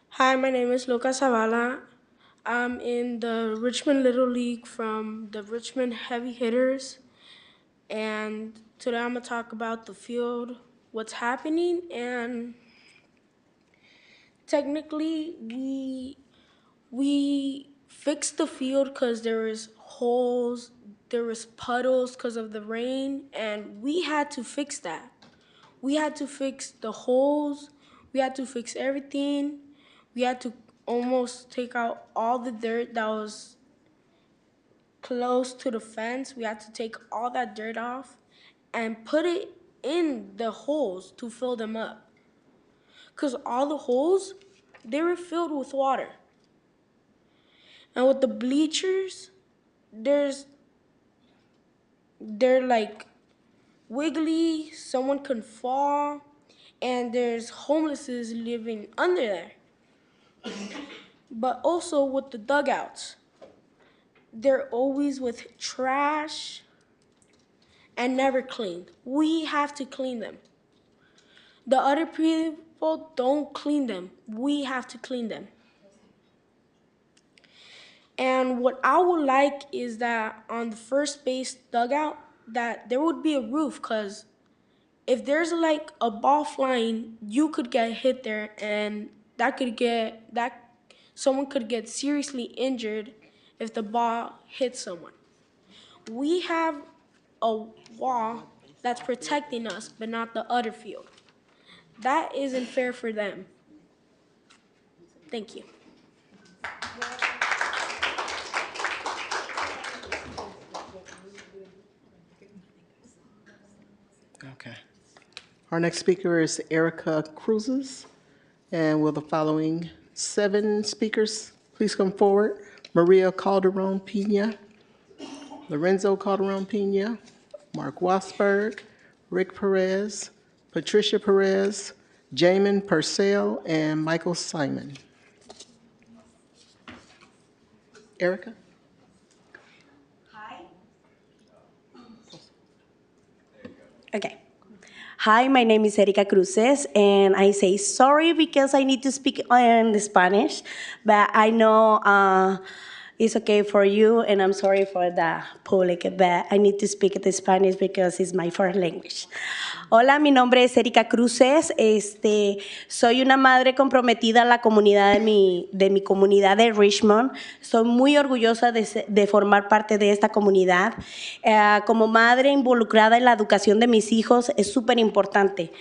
Hi, my name is Lucas Zavala. I'm in the Richmond Little League from the Richmond Heavy Hitters. And today I'm going to talk about the field, what's happening. And technically, we fixed the field because there was holes, there was puddles because of the rain. And we had to fix that. We had to fix the holes. We had to fix everything. We had to almost take out all the dirt that was close to the fence. We had to take all that dirt off and put it in the holes to fill them up. Because all the holes, they were filled with water. And with the bleachers, they're like wiggly, someone can fall, and there's homelesses living under there. But also with the dugouts, they're always with trash and never cleaned. We have to clean them. The other people don't clean them. We have to clean them. And what I would like is that on the first base dugout, that there would be a roof, because if there's like a ball flying, you could get hit there, and someone could get seriously injured if the ball hits someone. We have a wall that's protecting us, but not the other field. That isn't fair for them. Thank you. Okay. Our next speaker is Erica Cruzes, and will the following 7 speakers please come forward? Maria Calderon Pena, Lorenzo Calderon Pena, Mark Wasberg, Rick Perez, Patricia Perez, Jamin Purcell, and Michael Simon. Erica? Okay. Hi, my name is Erika Cruzes, and I say sorry because I need to speak in Spanish, but I know it's okay for you, and I'm sorry for the public, but I need to speak in Spanish because it's my first language. Hola, mi nombre es Erika Cruzes. Soy una madre comprometida en la comunidad de mi comunidad de Richmond. Estoy muy orgullosa de formar parte de esta comunidad. Como madre involucrada en la educación de mis hijos es súper importante.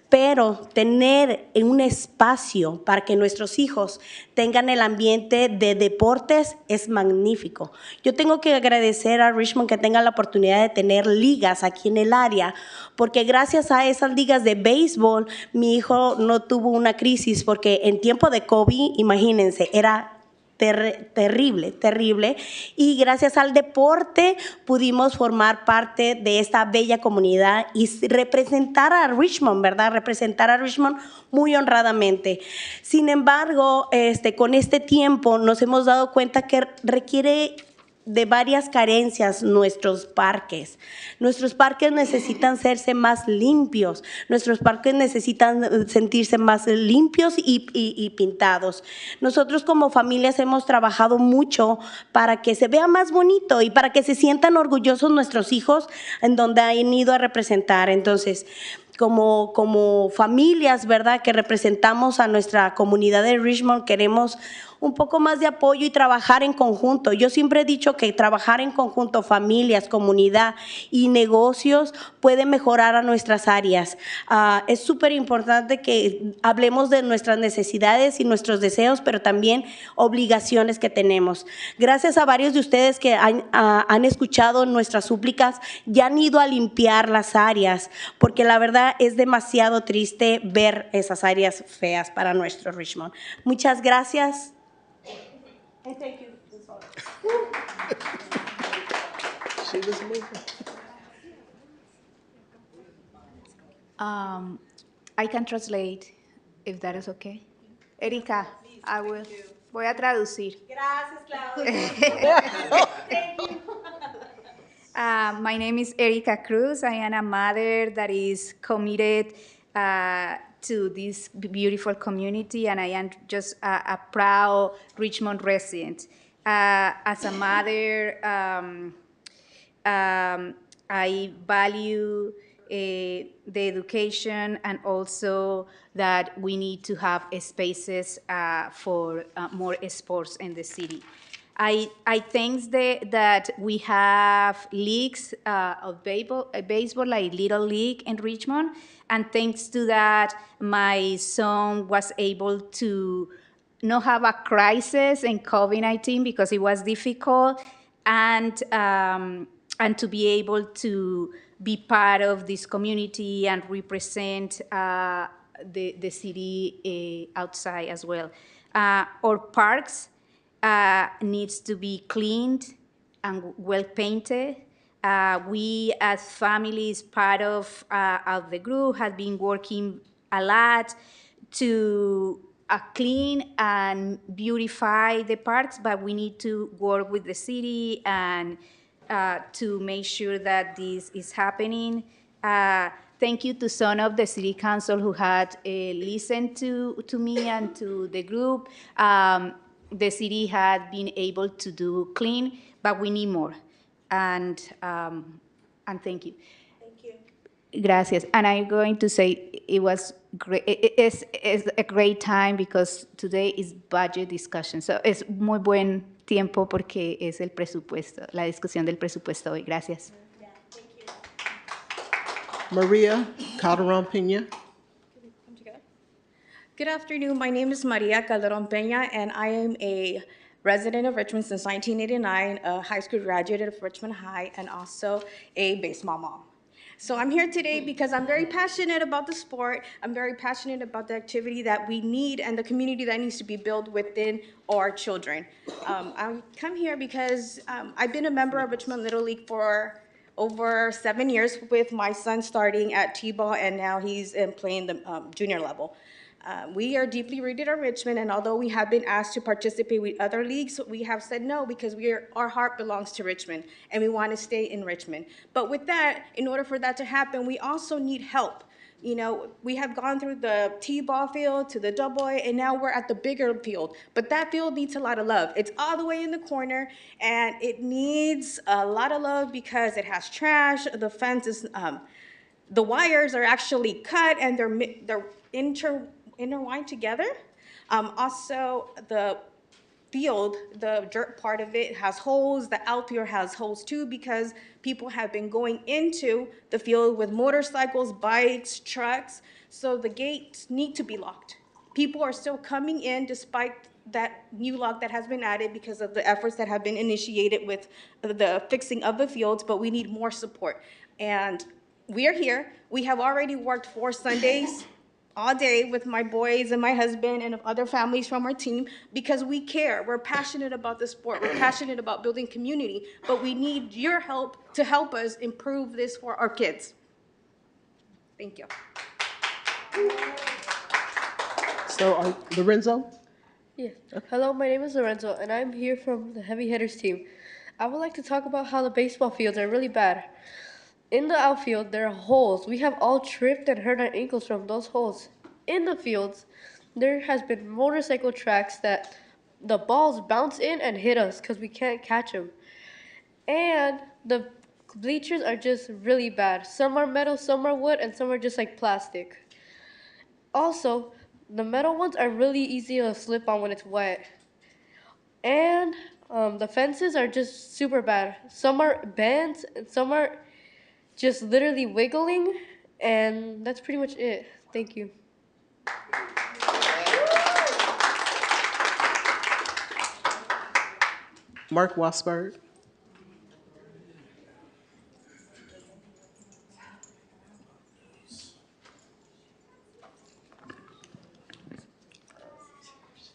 Pero tener un espacio para que nuestros hijos tengan el ambiente de deportes es magnífico. Yo tengo que agradecer a Richmond que tenga la oportunidad de tener ligas aquí en el área, porque gracias a esas ligas de béisbol, mi hijo no tuvo una crisis, porque en tiempo de COVID, imagínense, era terrible, terrible. Y gracias al deporte pudimos formar parte de esta bella comunidad y representar a Richmond, ¿verdad? Representar a Richmond muy honradamente. Sin embargo, con este tiempo nos hemos dado cuenta que requiere de varias carencias nuestros parques. Nuestros parques necesitan serse más limpios, nuestros parques necesitan sentirse más limpios y pintados. Nosotros como familias hemos trabajado mucho para que se vea más bonito y para que se sientan orgullosos nuestros hijos en donde han ido a representar. Entonces, como familias, ¿verdad?, que representamos a nuestra comunidad de Richmond, queremos un poco más de apoyo y trabajar en conjunto. Yo siempre he dicho que trabajar en conjunto, familias, comunidad y negocios puede mejorar a nuestras áreas. Es súper importante que hablemos de nuestras necesidades y nuestros deseos, pero también obligaciones que tenemos. Gracias a varios de ustedes que han escuchado nuestras súplicas, ya han ido a limpiar las áreas, porque la verdad es demasiado triste ver esas áreas feas para nuestro Richmond. Muchas gracias. And thank you. She was moving. I can translate, if that is okay. Erika, I will. Voy a traducir. Gracias, Claudia. Thank you. My name is Erika Cruz. I am a mother that is committed to this beautiful community, and I am just a proud Richmond resident. As a mother, I value the education and also that we need to have spaces for more sports in the city. I think that we have leagues of baseball, like Little League in Richmond, and thanks to that, my son was able to not have a crisis in COVID-19 because it was difficult, and to be able to be part of this community and represent the city outside as well. Our parks needs to be cleaned and well painted. We as families, part of the group, have been working a lot to clean and beautify the parks, but we need to work with the city and to make sure that this is happening. Thank you to some of the city council who had listened to me and to the group. The city had been able to do clean, but we need more. And thank you. Thank you. Gracias. And I'm going to say it was great. It's a great time because today is budget discussion. So es muy buen tiempo porque es el presupuesto, la discusión del presupuesto hoy. Gracias. Yeah, thank you. Maria Calderon Pena. Good afternoon. My name is Maria Calderon Peña, and I am a resident of Richmond since 1989, a high school graduate of Richmond High, and also a baseball mom. So I'm here today because I'm very passionate about the sport. I'm very passionate about the activity that we need and the community that needs to be built within our children. I come here because I've been a member of Richmond Little League for over 7 years, with my son starting at T-ball, and now he's playing the junior level. We are deeply rooted in Richmond, and although we have been asked to participate with other leagues, we have said no because our heart belongs to Richmond, and we want to stay in Richmond. But with that, in order for that to happen, we also need help. You know, we have gone through the T-ball field to the double A, and now we're at the bigger field. But that field needs a lot of love. It's all the way in the corner, and it needs a lot of love because it has trash. The fence is, the wires are actually cut, and they're intertwined together. Also, the field, the dirt part of it has holes. The outfield has holes too because people have been going into the field with motorcycles, bikes, trucks. So the gates need to be locked. People are still coming in despite that new lock that has been added because of the efforts that have been initiated with the fixing of the fields, but we need more support. And we are here. We have already worked 4 Sundays all day with my boys and my husband and other families from our team because we care. We're passionate about the sport. We're passionate about building community, but we need your help to help us improve this for our kids. Thank you. So, Lorenzo? Yes. Hello, my name is Lorenzo, and I'm here from the Heavy Hitters team. I would like to talk about how the baseball fields are really bad. In the outfield, there are holes. We have all tripped and hurt our ankles from those holes. In the fields, there has been motorcycle tracks that the balls bounce in and hit us because we can't catch them. And the bleachers are just really bad. Some are metal, some are wood, and some are just like plastic. Also, the metal ones are really easy to slip on when it's wet. And the fences are just super bad. Some are bent, and some are just literally wiggling, and that's pretty much it. Thank you. Mark Wasberg?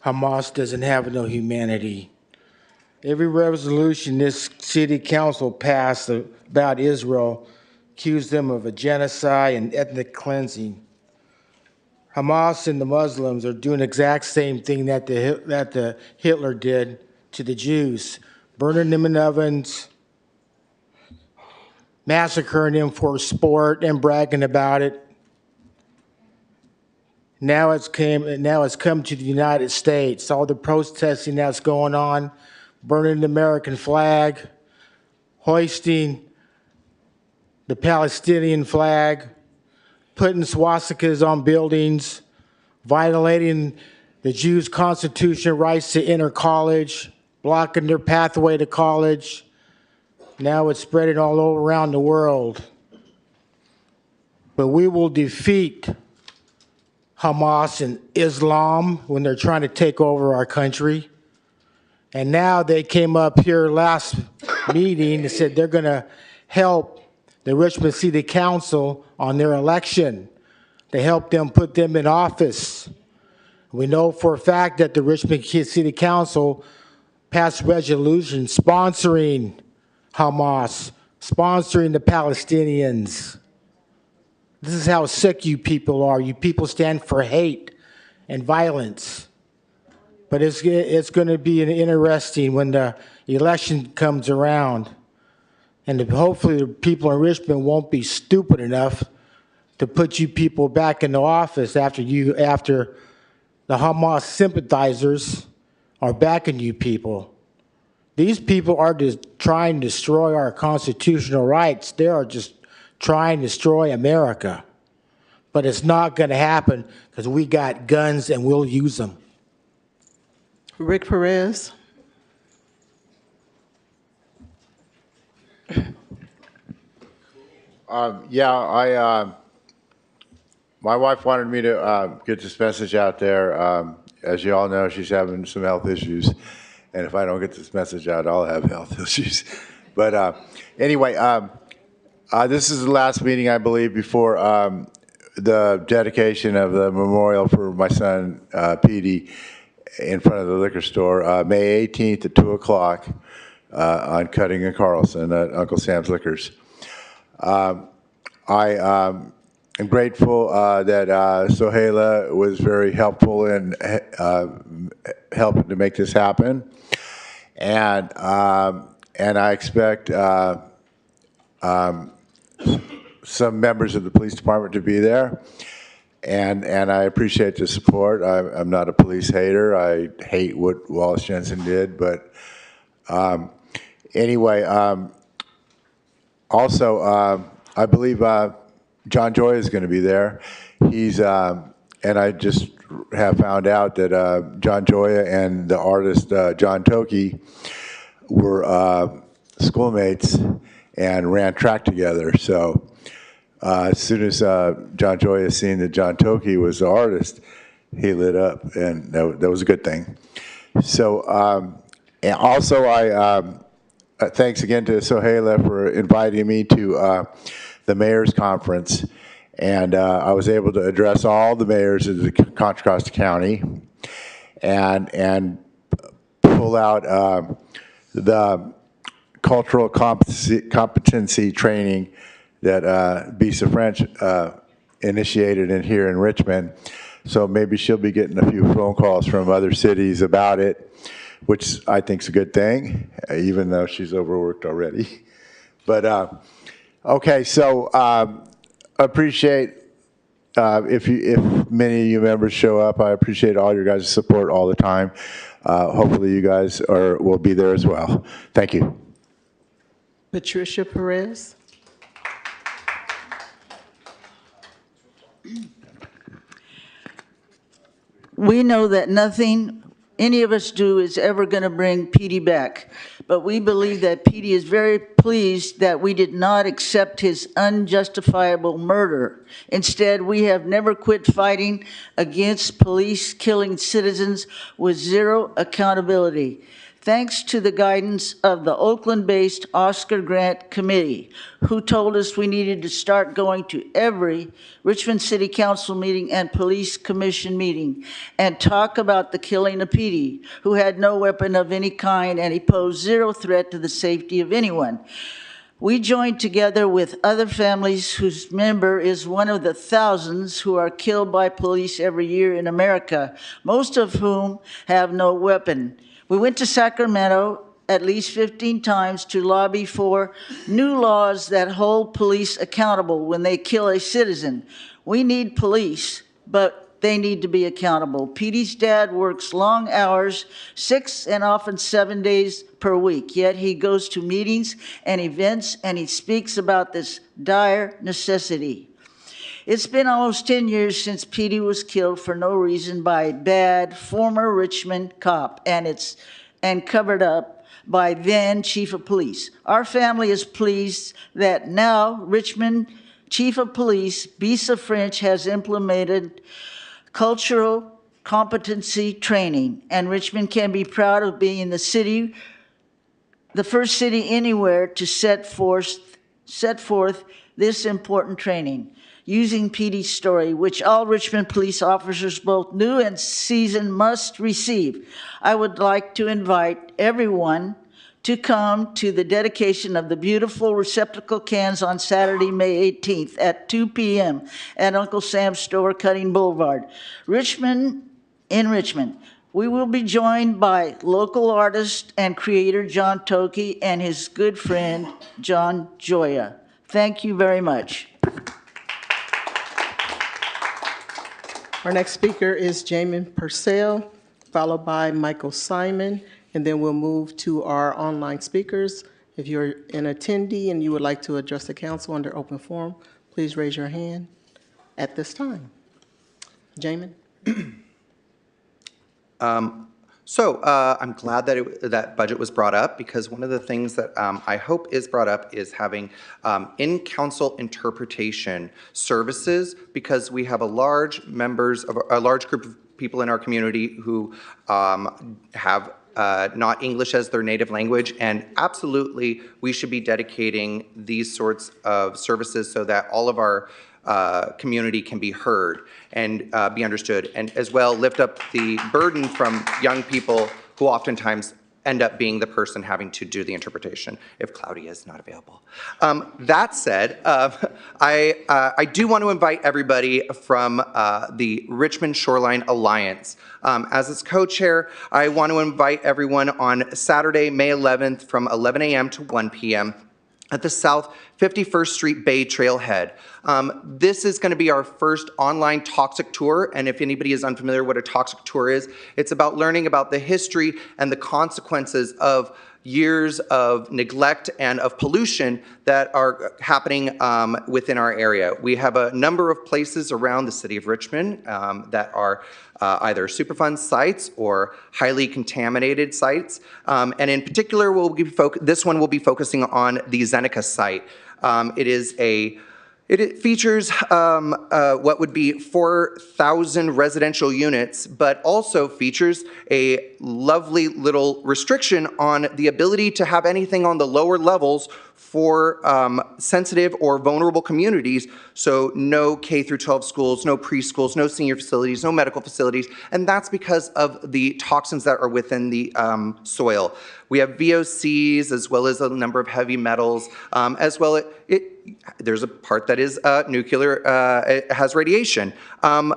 Hamas doesn't have no humanity. Every resolution this city council passed about Israel accused them of a genocide and ethnic cleansing. Hamas and the Muslims are doing the exact same thing that the Hitler did to the Jews, burning them in ovens, massacring them for sport and bragging about it. Now it's come to the United States. All the protesting that's going on, burning the American flag, hoisting the Palestinian flag, putting swastikas on buildings, violating the Jews' constitutional rights to enter college, blocking their pathway to college. Now it's spreading all over around the world. But we will defeat Hamas and Islam when they're trying to take over our country. And now they came up here last meeting and said they're going to help the Richmond City Council on their election. They help them put them in office. We know for a fact that the Richmond City Council passed resolutions sponsoring Hamas, sponsoring the Palestinians. This is how sick you people are. You people stand for hate and violence. But it's going to be interesting when the election comes around. And hopefully the people in Richmond won't be stupid enough to put you people back into office after the Hamas sympathizers are backing you people. These people are just trying to destroy our constitutional rights. They are just trying to destroy America. But it's not going to happen because we got guns and we'll use them. Rick Perez? My wife wanted me to get this message out there. As you all know, she's having some health issues. And if I don't get this message out, I'll have health issues. But anyway, this is the last meeting, I believe, before the dedication of the memorial for my son, Petey, in front of the liquor store, May 18th at 2 o'clock on Cutting and Carlson at Uncle Sam's Liquors. I am grateful that Sohaila was very helpful in helping to make this happen. And I expect some members of the police department to be there. And I appreciate the support. I'm not a police hater. I hate what Wallace Jensen did. But anyway, also, I believe John Joy is going to be there. He's, and I just have found out that John Joya and the artist John Toki were schoolmates and ran track together. So as soon as John Joya seen that John Toki was the artist, he lit up, and that was a good thing. So, and also thanks again to Sohaila for inviting me to the mayor's conference. And I was able to address all the mayors of the Contra Costa County and pull out the cultural competency training that Bisa French initiated in here in Richmond. So maybe she'll be getting a few phone calls from other cities about it, which I think is a good thing, even though she's overworked already. But okay, so appreciate if many of you members show up. I appreciate all your guys' support all the time. Hopefully you guys will be there as well. Thank you. Patricia Perez. We know that nothing any of us do is ever going to bring Petey back, but we believe that Petey is very pleased that we did not accept his unjustifiable murder. Instead, we have never quit fighting against police killing citizens with zero accountability. Thanks to the guidance of the Oakland-based Oscar Grant Committee, who told us we needed to start going to every Richmond City Council meeting and Police Commission meeting and talk about the killing of Petey, who had no weapon of any kind and he posed zero threat to the safety of anyone. We joined together with other families whose member is one of the thousands who are killed by police every year in America, most of whom have no weapon. We went to Sacramento at least 15 times to lobby for new laws that hold police accountable when they kill a citizen. We need police, but they need to be accountable. Petey's dad works long hours, 6 and often 7 days per week, yet he goes to meetings and events and he speaks about this dire necessity. It's been almost 10 years since Petey was killed for no reason by a bad former Richmond cop, and covered up by then Chief of Police. Our family is pleased that now Richmond Chief of Police, Bisa French, has implemented cultural competency training, and Richmond can be proud of being the first city anywhere to set forth this important training. Using Petey's story, which all Richmond police officers, both new and seasoned, must receive. I would like to invite everyone to come to the dedication of the beautiful receptacle cans on Saturday, May 18th at 2 p.m. at Uncle Sam's store, Cutting Boulevard, Richmond. We will be joined by local artist and creator John Toki and his good friend John Joya. Thank you very much. Our next speaker is Jamin Purcell, followed by Michael Simon, and then we'll move to our online speakers. If you're an attendee and you would like to address the council under open forum, please raise your hand at this time. Jamin? I'm glad that that budget was brought up, because one of the things that I hope is brought up is having in-council interpretation services, because we have a large group of people in our community who have not English as their native language, and absolutely we should be dedicating these sorts of services so that all of our community can be heard and be understood, and as well lift up the burden from young people who oftentimes end up being the person having to do the interpretation if Claudia is not available. That said, I do want to invite everybody from the Richmond Shoreline Alliance. As its co-chair, I want to invite everyone on Saturday, May 11th from 11 a.m. to 1 p.m. at the South 51st Street Bay Trailhead. This is going to be our first online toxic tour, and if anybody is unfamiliar what a toxic tour is, it's about learning about the history and the consequences of years of neglect and of pollution that are happening within our area. We have a number of places around the city of Richmond that are either Superfund sites or highly contaminated sites. And in particular, this one will be focusing on the Zeneca site. It is a It features what would be 4,000 residential units, but also features a lovely little restriction on the ability to have anything on the lower levels for sensitive or vulnerable communities. So no K through 12 schools, no preschools, no senior facilities, no medical facilities, and that's because of the toxins that are within the soil. We have VOCs as well as a number of heavy metals, as well there's a part that is nuclear, it has radiation.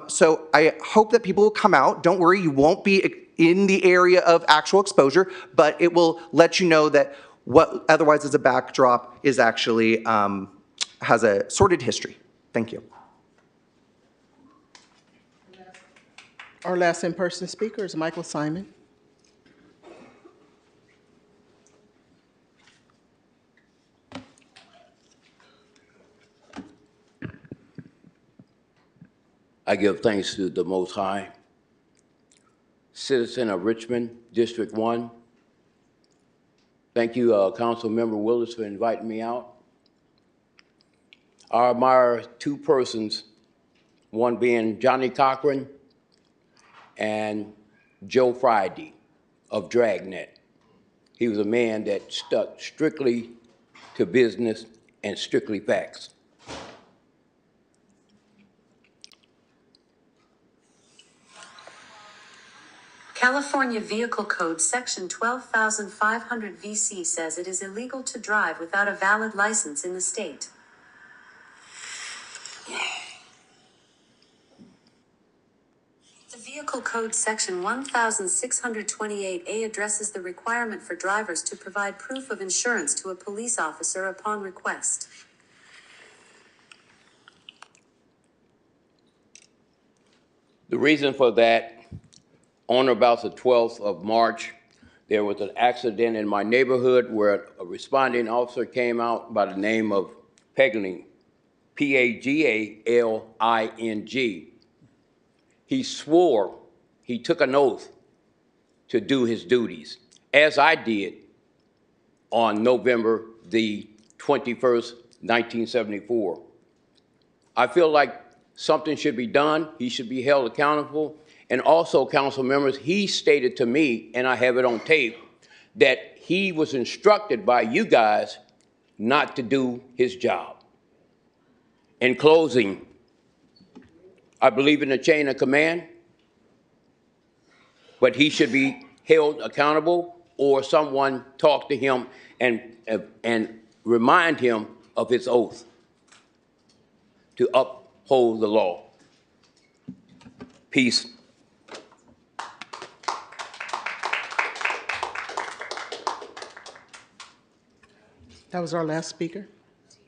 So I hope that people will come out. Don't worry, you won't be in the area of actual exposure, but it will let you know that what otherwise is a backdrop is actually has a sordid history. Thank you. Our last in-person speaker is Michael Simon. I give thanks to the Most High, citizen of Richmond, District 1. Thank you, Councilmember Willis, for inviting me out. I admire two persons, one being Johnny Cochran and Joe Friday of Dragnet. He was a man that stuck strictly to business and strictly facts. California Vehicle Code Section 12,500 VC says it is illegal to drive without a valid license in the state. The Vehicle Code Section 1628A addresses the requirement for drivers to provide proof of insurance to a police officer upon request. The reason for that, on or about the 12th of March, there was an accident in my neighborhood where a responding officer came out by the name of Pagling, P-A-G-A-L-I-N-G. He swore, he took an oath to do his duties, as I did on November the 21st, 1974. I feel like something should be done. He should be held accountable. And also, council members, he stated to me, and I have it on tape, that he was instructed by you guys not to do his job. In closing, I believe in the chain of command, but he should be held accountable, or someone talk to him and remind him of his oath to uphold the law. Peace. That was our last speaker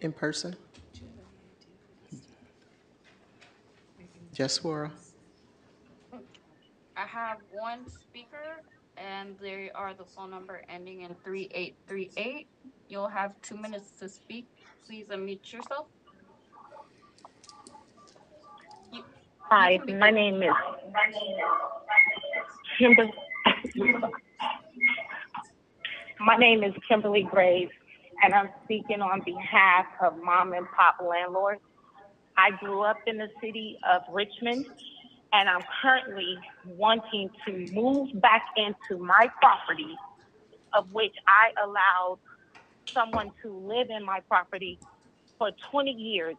in person. Jess Wara. I have one speaker, and they are the phone number ending in 3838. You'll have 2 minutes to speak. Please unmute yourself. Hi, my name is Kimberly. My name is Kimberly Graves, and I'm speaking on behalf of mom and pop landlords. I grew up in the city of Richmond, and I'm currently wanting to move back into my property, of which I allowed someone to live in my property for 20 years.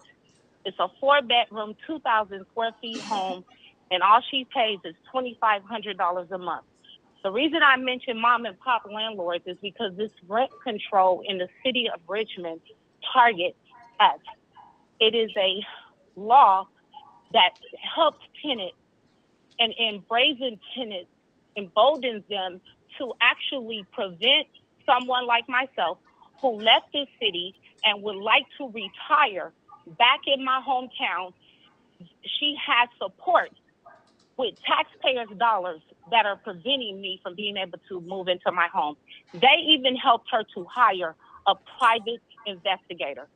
It's a 4-bedroom, 2,000 square feet home, and all she pays is $2,500 a month. The reason I mention mom and pop landlords is because this rent control in the city of Richmond targets us. It is a law that helps tenants and embrazen tenants, emboldens them to actually prevent someone like myself who left this city and would like to retire back in my hometown. She has support with taxpayers' dollars that are preventing me from being able to move into my home. They even helped her to hire a private investigator.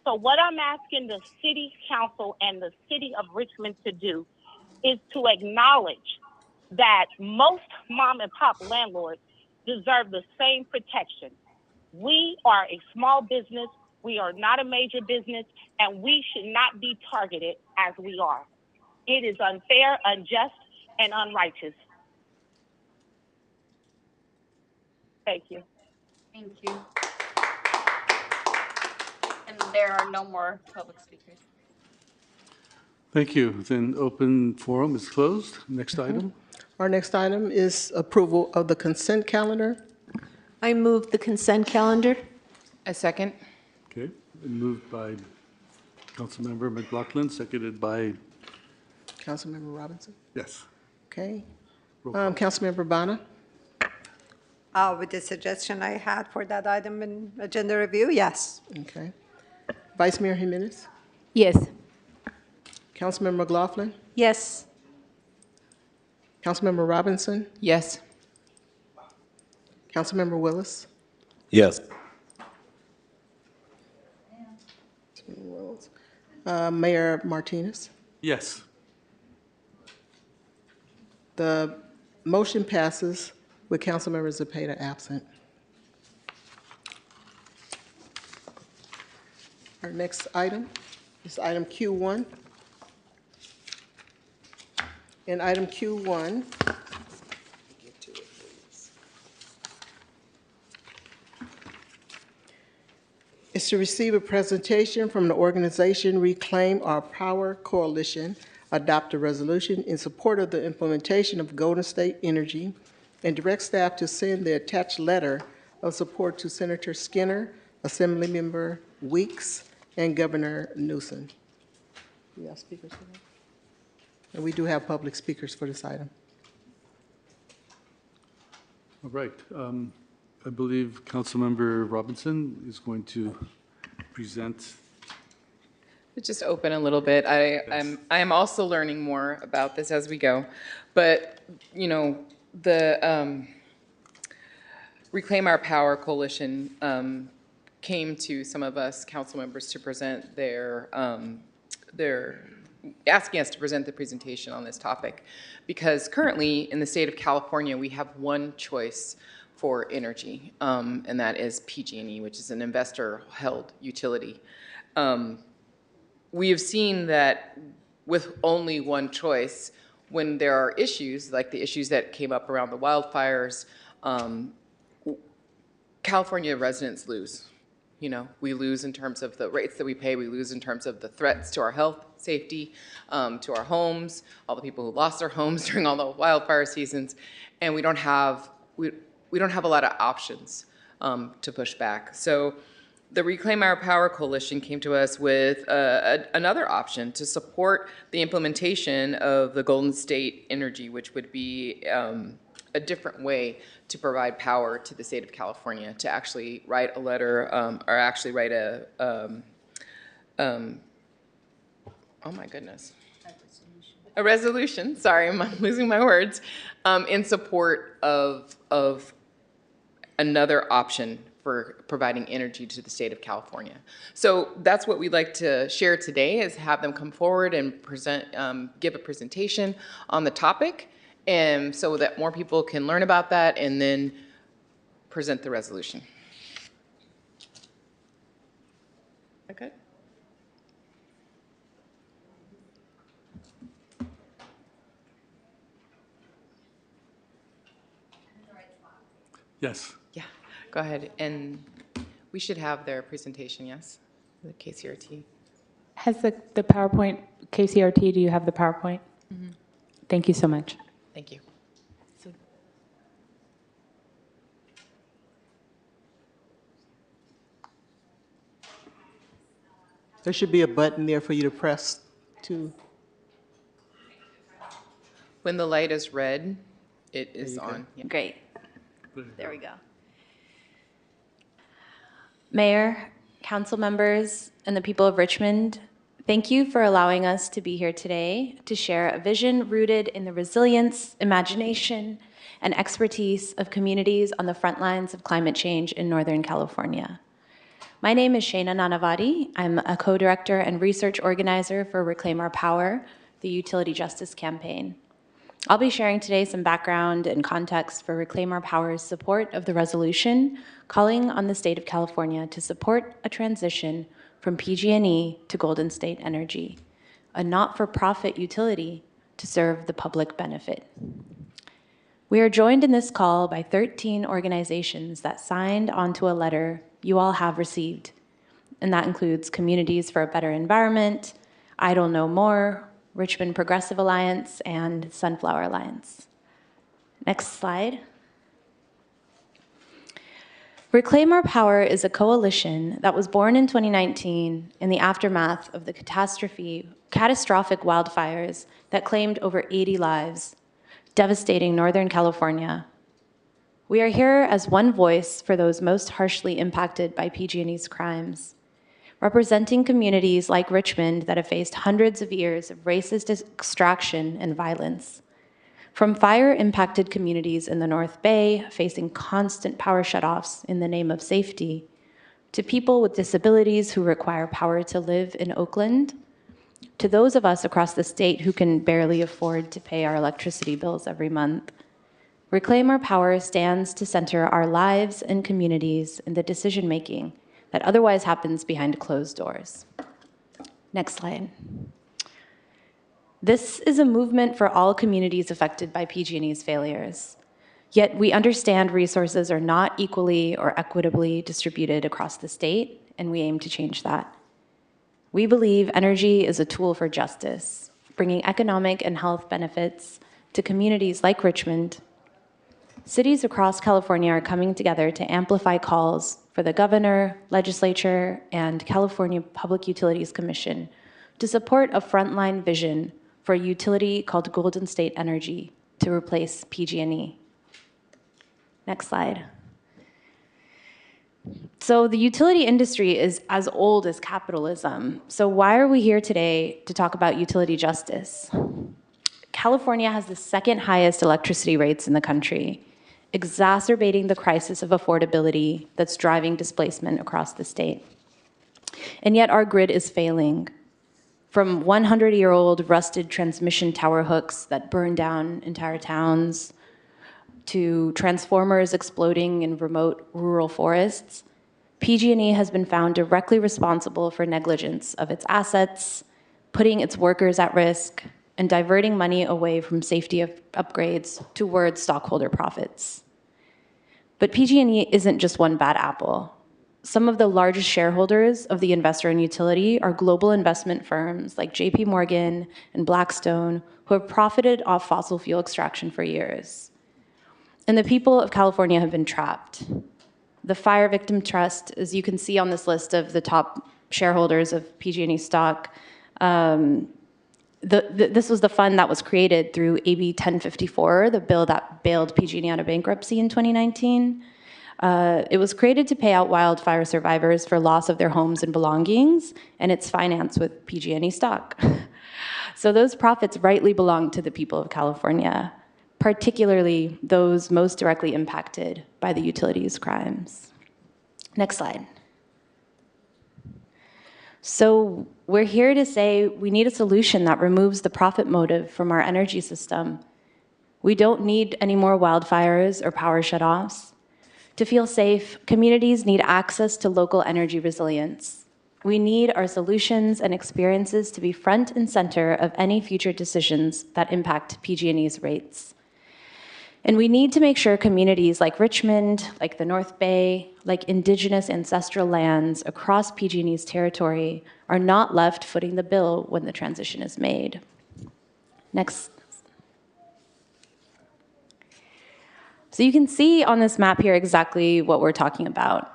So what I'm asking the city council and the city of Richmond to do is to acknowledge that most mom and pop landlords deserve the same protection. We are a small business. We are not a major business, and we should not be targeted as we are. It is unfair, unjust, and unrighteous. Thank you. Thank you. And there are no more public speakers. Thank you. Then open forum is closed. Next item. Our next item is approval of the consent calendar. I move the consent calendar. A second. Okay, moved by Councilmember McLaughlin, seconded by, Councilmember Robinson. yes. Okay. Roll call. Councilmember Bonner. With the suggestion I had for that item in agenda review, yes. Okay. Vice Mayor Jimenez. Yes. Councilmember McLaughlin. Yes. Councilmember Robinson. Yes. Councilmember Willis. Yes. Mayor Martinez. Yes. The motion passes with Councilmember Zepeda absent. Our next item is item Q1. And item Q1 is to receive a presentation from the organization Reclaim Our Power Coalition, adopt a resolution in support of the implementation of Golden State Energy, and direct staff to send the attached letter of support to Senator Skinner, Assemblymember Weeks, and Governor Newsom. We have speakers for that? And we do have public speakers for this item. All right. I believe Councilmember Robinson is going to present. Just open a little bit. I am also learning more about this as we go, but you know, the Reclaim Our Power Coalition came to some of us council members to present their asking us to present the presentation on this topic, because currently in the state of California we have one choice for energy, and that is PG&E, which is an investor-held utility. We have seen that with only one choice, when there are issues, like the issues that came up around the wildfires, California residents lose. You know, we lose in terms of the rates that we pay, we lose in terms of the threats to our health, safety, to our homes, all the people who lost their homes during all the wildfire seasons, and we don't have a lot of options to push back. So the Reclaim Our Power Coalition came to us with another option to support the implementation of the Golden State Energy, which would be a different way to provide power to the state of California, to actually write a letter, or actually write a, oh my goodness. A resolution, sorry, I'm losing my words, in support of another option for providing energy to the state of California. So that's what we'd like to share today, is have them come forward and present, give a presentation on the topic, and so that more people can learn about that and then present the resolution. Okay. Yes. Yeah, go ahead. And we should have their presentation, yes? The KCRT. Has the PowerPoint, KCRT, do you have the PowerPoint? Mm-hmm. Thank you so much. Thank you. There should be a button there for you to press to. When the light is red, it is on. Yeah. Great. There we go. Mayor, council members, and the people of Richmond, thank you for allowing us to be here today to share a vision rooted in the resilience, imagination, and expertise of communities on the front lines of climate change in Northern California. My name is Shana Nanavati. I'm a co-director and research organizer for Reclaim Our Power, the Utility Justice Campaign. I'll be sharing today some background and context for Reclaim Our Power's support of the resolution calling on the state of California to support a transition from PG&E to Golden State Energy, a not-for-profit utility to serve the public benefit. We are joined in this call by 13 organizations that signed onto a letter you all have received, and that includes Communities for a Better Environment, Idle No More, Richmond Progressive Alliance, and Sunflower Alliance. Next slide. Reclaim Our Power is a coalition that was born in 2019 in the aftermath of the catastrophic wildfires that claimed over 80 lives, devastating Northern California. We are here as one voice for those most harshly impacted by PG&E's crimes, representing communities like Richmond that have faced hundreds of years of racist extraction and violence. From fire-impacted communities in the North Bay facing constant power shutoffs in the name of safety, to people with disabilities who require power to live in Oakland, to those of us across the state who can barely afford to pay our electricity bills every month. Reclaim Our Power stands to center our lives and communities in the decision-making that otherwise happens behind closed doors. Next slide. This is a movement for all communities affected by PG&E's failures. Yet we understand resources are not equally or equitably distributed across the state, and we aim to change that. We believe energy is a tool for justice, bringing economic and health benefits to communities like Richmond. Cities across California are coming together to amplify calls for the governor, legislature, and California Public Utilities Commission to support a frontline vision for a utility called Golden State Energy to replace PG&E. Next slide. So the utility industry is as old as capitalism. So why are we here today to talk about utility justice? California has the second highest electricity rates in the country, exacerbating the crisis of affordability that's driving displacement across the state. And yet our grid is failing. From 100-year-old rusted transmission tower hooks that burn down entire towns, to transformers exploding in remote rural forests, PG&E has been found directly responsible for negligence of its assets, putting its workers at risk, and diverting money away from safety upgrades towards stockholder profits. But PG&E isn't just one bad apple. Some of the largest shareholders of the investor-owned utility are global investment firms like JP Morgan and Blackstone, who have profited off fossil fuel extraction for years. And the people of California have been trapped. The Fire Victim Trust, as you can see on this list of the top shareholders of PG&E stock, this was the fund that was created through AB 1054, the bill that bailed PG&E out of bankruptcy in 2019. It was created to pay out wildfire survivors for loss of their homes and belongings, and it's financed with PG&E stock. So those profits rightly belong to the people of California, particularly those most directly impacted by the utilities crimes. Next slide. So we're here to say we need a solution that removes the profit motive from our energy system. We don't need any more wildfires or power shutoffs. To feel safe, communities need access to local energy resilience. We need our solutions and experiences to be front and center of any future decisions that impact PG&E's rates. And we need to make sure communities like Richmond, like the North Bay, like indigenous ancestral lands across PG&E's territory are not left footing the bill when the transition is made. Next. So you can see on this map here exactly what we're talking about.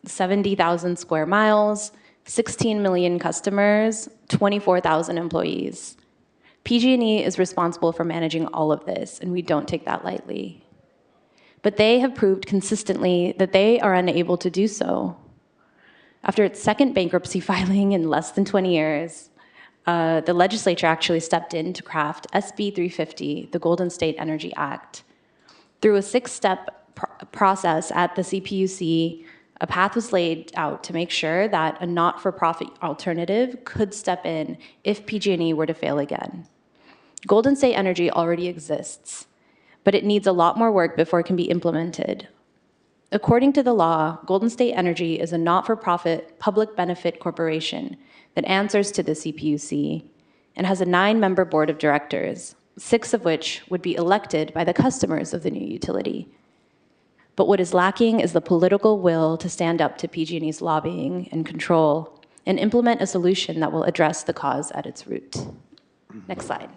70,000 square miles, 16 million customers, 24,000 employees. PG&E is responsible for managing all of this, and we don't take that lightly. But they have proved consistently that they are unable to do so. After its second bankruptcy filing in less than 20 years, the legislature actually stepped in to craft SB 350, the Golden State Energy Act. Through a 6-step process at the CPUC, a path was laid out to make sure that a not-for-profit alternative could step in if PG&E were to fail again. Golden State Energy already exists, but it needs a lot more work before it can be implemented. According to the law, Golden State Energy is a not-for-profit public benefit corporation that answers to the CPUC and has a 9-member board of directors, 6 of which would be elected by the customers of the new utility. But what is lacking is the political will to stand up to PG&E's lobbying and control and implement a solution that will address the cause at its root. Next slide.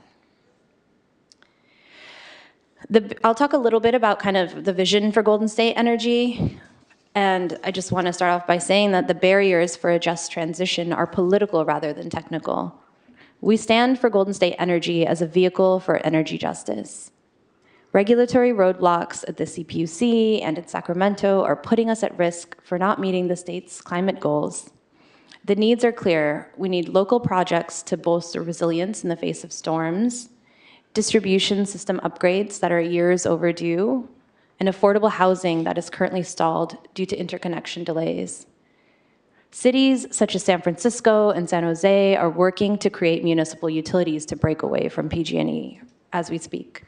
I'll talk a little bit about kind of the vision for Golden State Energy. And I just want to start off by saying that the barriers for a just transition are political rather than technical. We stand for Golden State Energy as a vehicle for energy justice. Regulatory roadblocks at the CPUC and in Sacramento are putting us at risk for not meeting the state's climate goals. The needs are clear. We need local projects to bolster resilience in the face of storms, distribution system upgrades that are years overdue, and affordable housing that is currently stalled due to interconnection delays. Cities such as San Francisco and San Jose are working to create municipal utilities to break away from PG&E as we speak.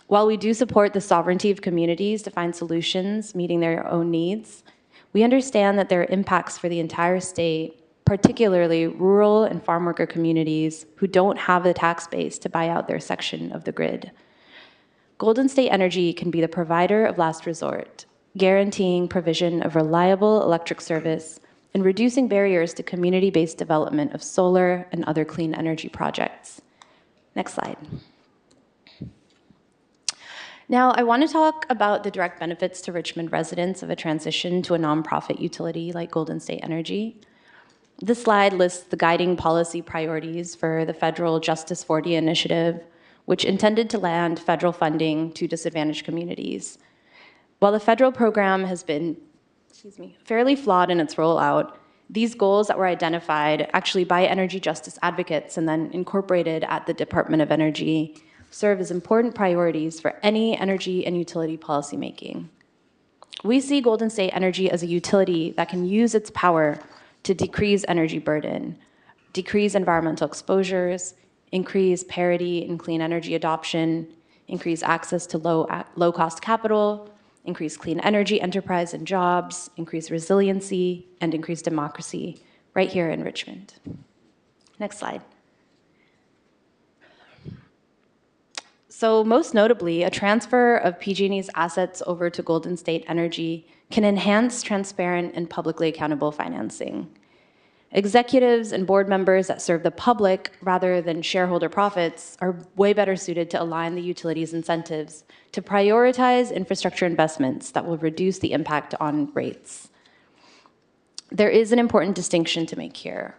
While we do support the sovereignty of communities to find solutions meeting their own needs, we understand that there are impacts for the entire state, particularly rural and farm worker communities who don't have the tax base to buy out their section of the grid. Golden State Energy can be the provider of last resort, guaranteeing provision of reliable electric service and reducing barriers to community-based development of solar and other clean energy projects. Next slide. Now, I want to talk about the direct benefits to Richmond residents of a transition to a nonprofit utility like Golden State Energy. This slide lists the guiding policy priorities for the federal Justice 40 initiative, which intended to land federal funding to disadvantaged communities. While the federal program has been, fairly flawed in its rollout, these goals that were identified actually by energy justice advocates and then incorporated at the Department of Energy serve as important priorities for any energy and utility policymaking. We see Golden State Energy as a utility that can use its power to decrease energy burden, decrease environmental exposures, increase parity in clean energy adoption, increase access to low-cost capital, increase clean energy enterprise and jobs, increase resiliency, and increase democracy right here in Richmond. Next slide. So most notably, a transfer of PG&E's assets over to Golden State Energy can enhance transparent and publicly accountable financing. Executives and board members that serve the public rather than shareholder profits are way better suited to align the utility's incentives to prioritize infrastructure investments that will reduce the impact on rates. There is an important distinction to make here.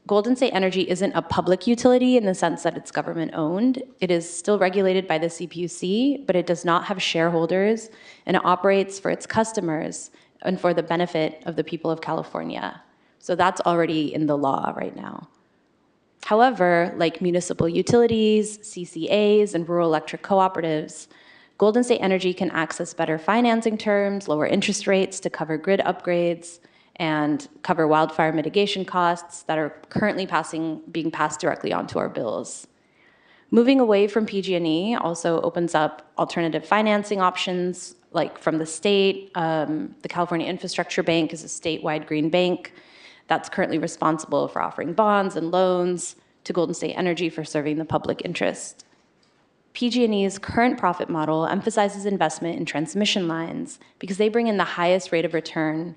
Golden State Energy isn't a public utility in the sense that it's government-owned. It is still regulated by the CPUC, but it does not have shareholders, and it operates for its customers and for the benefit of the people of California. So that's already in the law right now. However, like municipal utilities, CCAs, and rural electric cooperatives, Golden State Energy can access better financing terms, lower interest rates to cover grid upgrades, and cover wildfire mitigation costs that are currently being passed directly onto our bills. Moving away from PG&E also opens up alternative financing options, like from the state. The California Infrastructure Bank is a statewide green bank that's currently responsible for offering bonds and loans to Golden State Energy for serving the public interest. PG&E's current profit model emphasizes investment in transmission lines because they bring in the highest rate of return.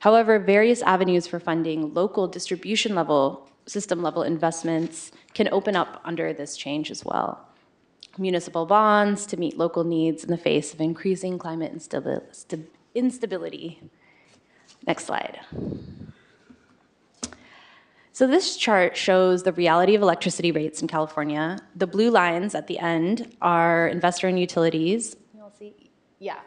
However, various avenues for funding local distribution level, system level investments can open up under this change as well. Municipal bonds to meet local needs in the face of increasing climate instability. Next slide. So this chart shows the reality of electricity rates in California. The blue lines at the end are investor-owned utilities. You'll see, yeah.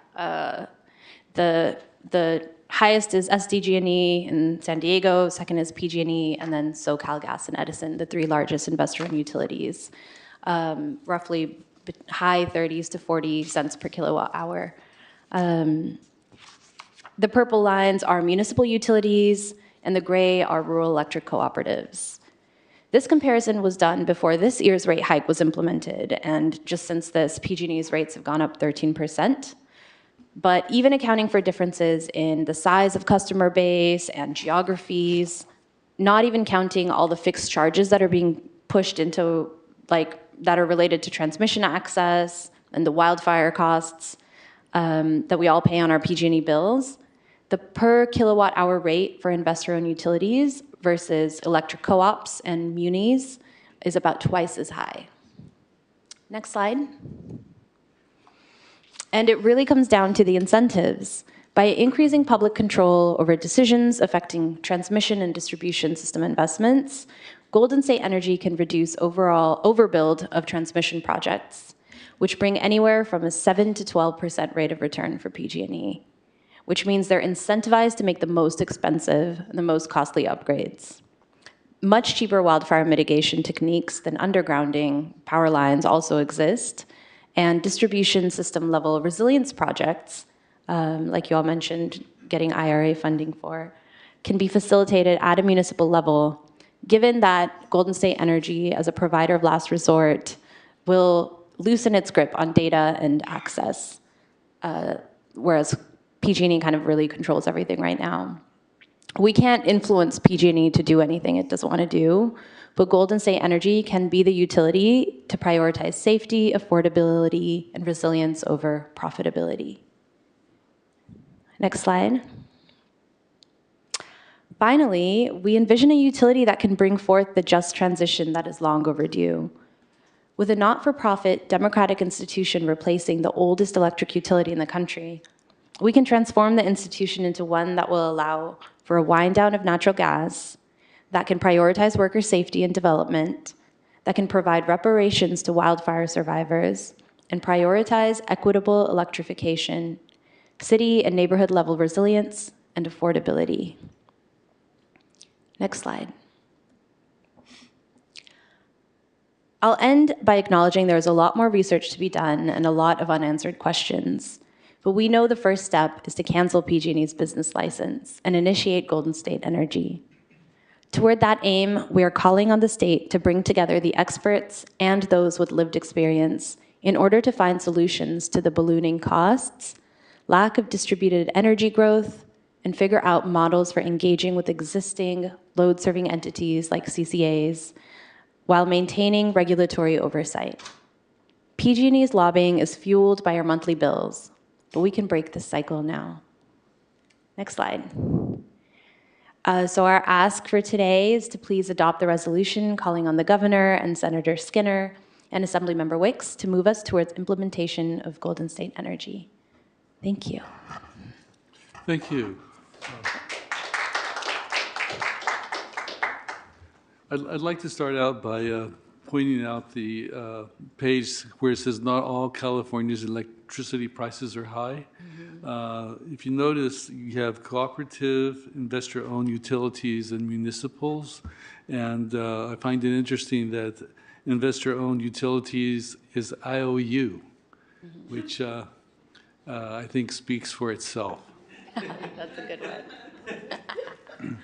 The highest is SDG&E in San Diego, second is PG&E, and then SoCalGas and Edison, the 3 largest investor-owned utilities, roughly high 30s to 40 cents per kilowatt hour. The purple lines are municipal utilities, and the gray are rural electric cooperatives. This comparison was done before this year's rate hike was implemented, and just since this, PG&E's rates have gone up 13%. But even accounting for differences in the size of customer base and geographies, not even counting all the fixed charges that are being pushed into, that are related to transmission access and the wildfire costs that we all pay on our PG&E bills, the per kilowatt hour rate for investor-owned utilities versus electric co-ops and munis is about twice as high. Next slide. And it really comes down to the incentives. By increasing public control over decisions affecting transmission and distribution system investments, Golden State Energy can reduce overall overbuild of transmission projects, which bring anywhere from a 7 to 12% rate of return for PG&E, which means they're incentivized to make the most expensive and the most costly upgrades. Much cheaper wildfire mitigation techniques than undergrounding power lines also exist, and distribution system level resilience projects, like you all mentioned, getting IRA funding for, can be facilitated at a municipal level, given that Golden State Energy, as a provider of last resort, will loosen its grip on data and access, whereas PG&E kind of really controls everything right now. We can't influence PG&E to do anything it doesn't want to do, but Golden State Energy can be the utility to prioritize safety, affordability, and resilience over profitability. Next slide. Finally, we envision a utility that can bring forth the just transition that is long overdue. With a not-for-profit democratic institution replacing the oldest electric utility in the country, we can transform the institution into one that will allow for a wind down of natural gas, that can prioritize worker safety and development, that can provide reparations to wildfire survivors, and prioritize equitable electrification, city and neighborhood level resilience, and affordability. Next slide. I'll end by acknowledging there is a lot more research to be done and a lot of unanswered questions. But we know the first step is to cancel PG&E's business license and initiate Golden State Energy. Toward that aim, we are calling on the state to bring together the experts and those with lived experience in order to find solutions to the ballooning costs, lack of distributed energy growth, and figure out models for engaging with existing load-serving entities like CCAs while maintaining regulatory oversight. PG&E's lobbying is fueled by our monthly bills, but we can break this cycle now. Next slide. So our ask for today is to please adopt the resolution calling on the governor and Senator Skinner and Assemblymember Wicks to move us towards implementation of Golden State Energy. Thank you. Thank you. I'd like to start out by pointing out the page where it says not all California's electricity prices are high. If you notice, you have cooperative, investor-owned utilities and municipals, and I find it interesting that investor-owned utilities is IOU, which I think speaks for itself. That's a good one.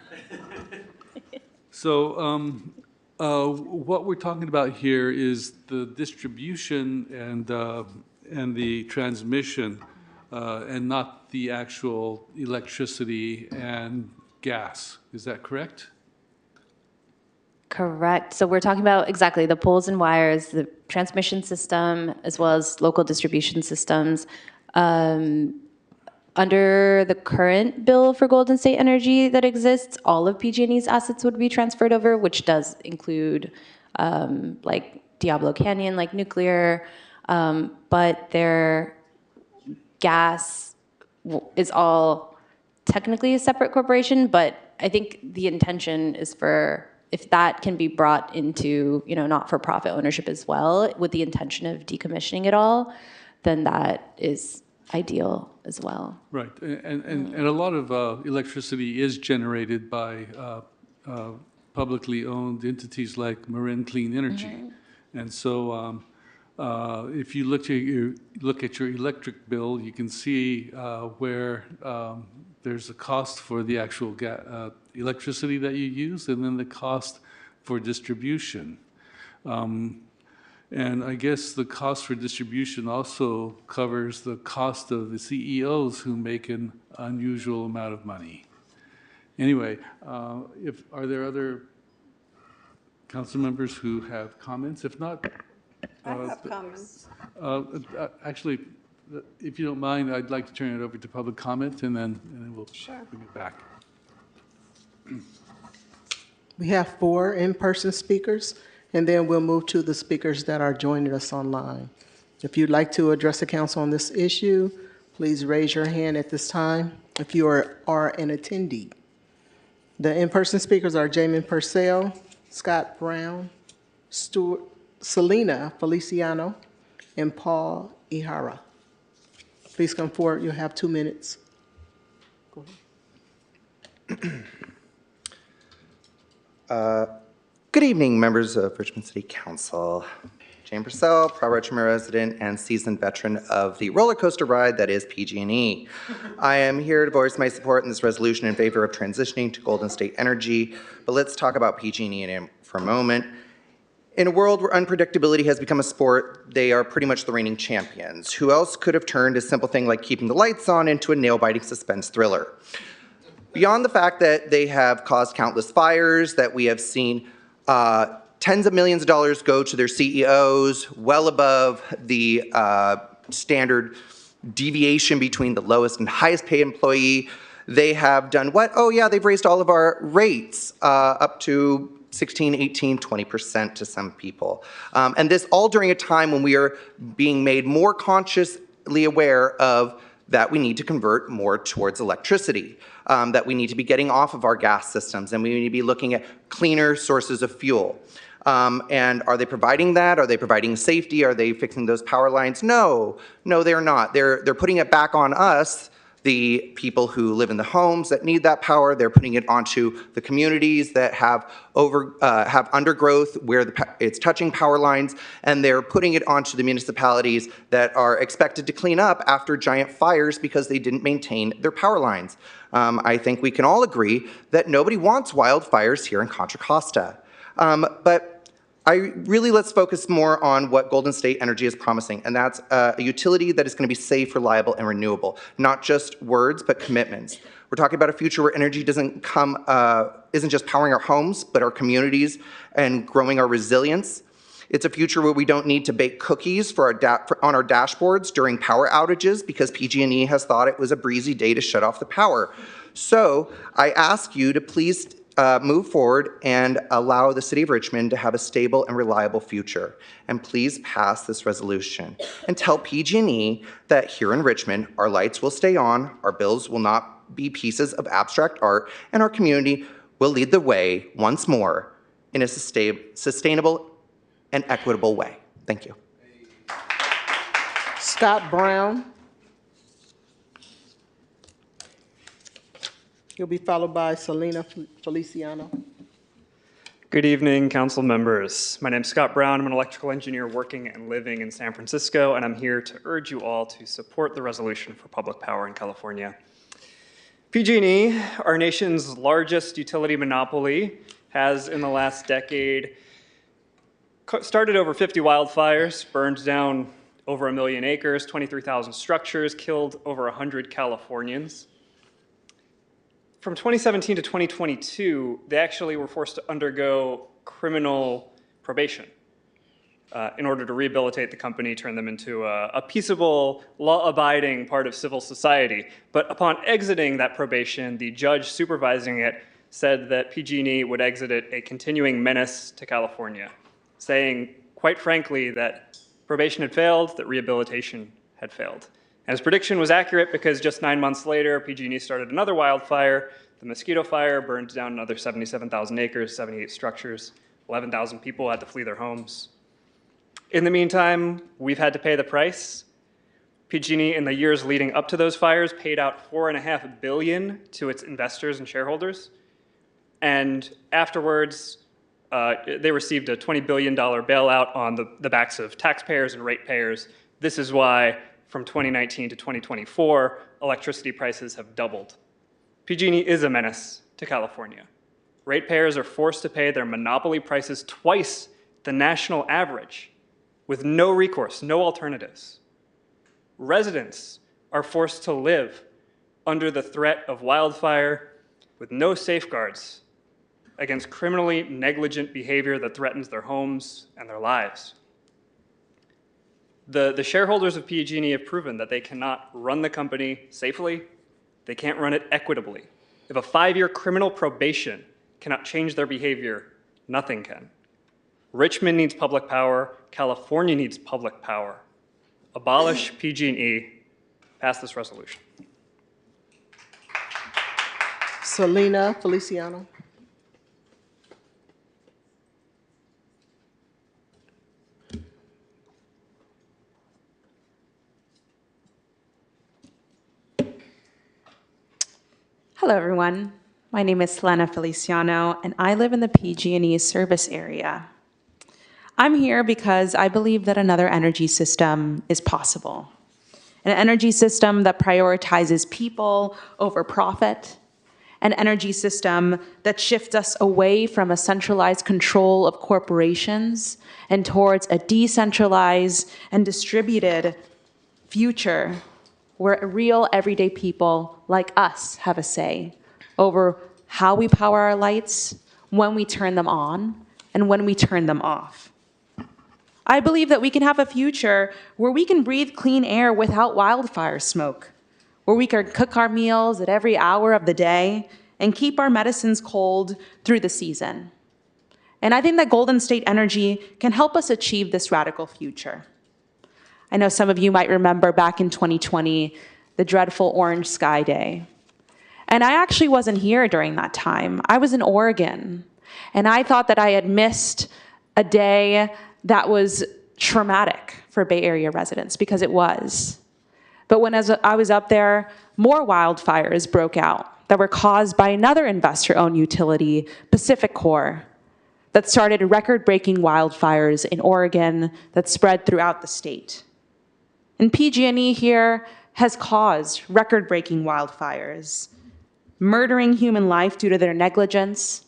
So what we're talking about here is the distribution and the transmission, and not the actual electricity and gas. Is that correct? Correct. So we're talking about exactly the poles and wires, the transmission system, as well as local distribution systems. Under the current bill for Golden State Energy that exists, all of PG&E's assets would be transferred over, which does include like Diablo Canyon, like nuclear, but their gas is all technically a separate corporation, but I think the intention is for, if that can be brought into, not-for-profit ownership as well, with the intention of decommissioning it all, then that is ideal as well. Right, and a lot of electricity is generated by publicly owned entities like Marin Clean Energy. And so if you look at your electric bill, you can see where there's a cost for the actual electricity that you use, and then the cost for distribution. And I guess the cost for distribution also covers the cost of the CEOs who make an unusual amount of money. Anyway, are there other council members who have comments? If not, I have comments. actually, if you don't mind, I'd like to turn it over to public comment, and then we'll bring it back. We have 4 in-person speakers, and then we'll move to the speakers that are joining us online. If you'd like to address the council on this issue, please raise your hand at this time if you are an attendee. The in-person speakers are Jamin Purcell, Scott Brown, Selena Feliciano, and Paul Ihara. Please come forward. You'll have 2 minutes. Go ahead. Good evening, members of Richmond City Council. Jane Purcell, proud Richmond resident and seasoned veteran of the roller coaster ride that is PG&E. I am here to voice my support in this resolution in favor of transitioning to Golden State Energy, but let's talk about PG&E for a moment. In a world where unpredictability has become a sport, they are pretty much the reigning champions. Who else could have turned a simple thing like keeping the lights on into a nail-biting suspense thriller? Beyond the fact that they have caused countless fires, that we have seen tens of millions of dollars go to their CEOs, well above the standard deviation between the lowest and highest paid employee. They have done what? Oh yeah, they've raised all of our rates up to 16, 18, 20% to some people. And this all during a time when we are being made more consciously aware of that we need to convert more towards electricity, that we need to be getting off of our gas systems, and we need to be looking at cleaner sources of fuel. And are they providing that? Are they providing safety? Are they fixing those power lines? No, they're not. They're putting it back on us, the people who live in the homes that need that power. They're putting it onto the communities that have undergrowth where it's touching power lines, and they're putting it onto the municipalities that are expected to clean up after giant fires because they didn't maintain their power lines. I think we can all agree that nobody wants wildfires here in Contra Costa. But let's focus more on what Golden State Energy is promising, and that's a utility that is going to be safe, reliable, and renewable. Not just words, but commitments. We're talking about a future where energy isn't just powering our homes, but our communities and growing our resilience. It's a future where we don't need to bake cookies on our dashboards during power outages because PG&E has thought it was a breezy day to shut off the power. So I ask you to please move forward and allow the City of Richmond to have a stable and reliable future. And please pass this resolution and tell PG&E that here in Richmond, our lights will stay on, our bills will not be pieces of abstract art, and our community will lead the way once more in a sustainable and equitable way. Thank you. Scott Brown. He'll be followed by Selena Feliciano. Good evening, council members. My name is Scott Brown. I'm an electrical engineer working and living in San Francisco, and I'm here to urge you all to support the resolution for public power in California. PG&E, our nation's largest utility monopoly, has in the last decade started over 50 wildfires, burned down over 1 million acres, 23,000 structures, killed over 100 Californians. From 2017 to 2022, they actually were forced to undergo criminal probation in order to rehabilitate the company, turn them into a peaceable, law-abiding part of civil society. But upon exiting that probation, the judge supervising it said that PG&E would exit it a continuing menace to California, saying, quite frankly, that probation had failed, that rehabilitation had failed. And his prediction was accurate because just 9 months later, PG&E started another wildfire. The Mosquito Fire burned down another 77,000 acres, 78 structures. 11,000 people had to flee their homes. In the meantime, we've had to pay the price. PG&E, in the years leading up to those fires, paid out $4.5 billion to its investors and shareholders. And afterwards, they received a $20 billion bailout on the backs of taxpayers and ratepayers. This is why, from 2019 to 2024, electricity prices have doubled. PG&E is a menace to California. Ratepayers are forced to pay their monopoly prices twice the national average with no recourse, no alternatives. Residents are forced to live under the threat of wildfire with no safeguards against criminally negligent behavior that threatens their homes and their lives. The shareholders of PG&E have proven that they cannot run the company safely, they can't run it equitably. If a 5-year criminal probation cannot change their behavior, nothing can. Richmond needs public power, California needs public power. Abolish PG&E, pass this resolution. Selena Feliciano. Hello, everyone. My name is Selena Feliciano, and I live in the PG&E service area. I'm here because I believe that another energy system is possible. An energy system that prioritizes people over profit, an energy system that shifts us away from a centralized control of corporations and towards a decentralized and distributed future where real everyday people like us have a say over how we power our lights, when we turn them on, and when we turn them off. I believe that we can have a future where we can breathe clean air without wildfire smoke, where we can cook our meals at every hour of the day and keep our medicines cold through the season. And I think that Golden State Energy can help us achieve this radical future. I know some of you might remember back in 2020, the dreadful orange sky day. And I actually wasn't here during that time. I was in Oregon. And I thought that I had missed a day that was traumatic for Bay Area residents, because it was. But when I was up there, more wildfires broke out that were caused by another investor-owned utility, PacifiCorp, that started record-breaking wildfires in Oregon that spread throughout the state. And PG&E here has caused record-breaking wildfires, murdering human life due to their negligence,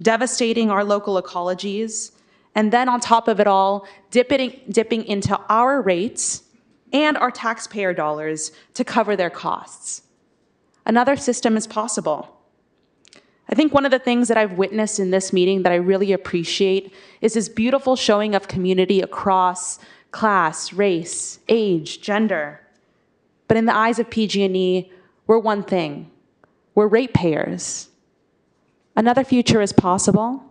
devastating our local ecologies, and then on top of it all, dipping into our rates and our taxpayer dollars to cover their costs. Another system is possible. I think one of the things that I've witnessed in this meeting that I really appreciate is this beautiful showing of community across class, race, age, gender. But in the eyes of PG&E, we're one thing. We're ratepayers. Another future is possible.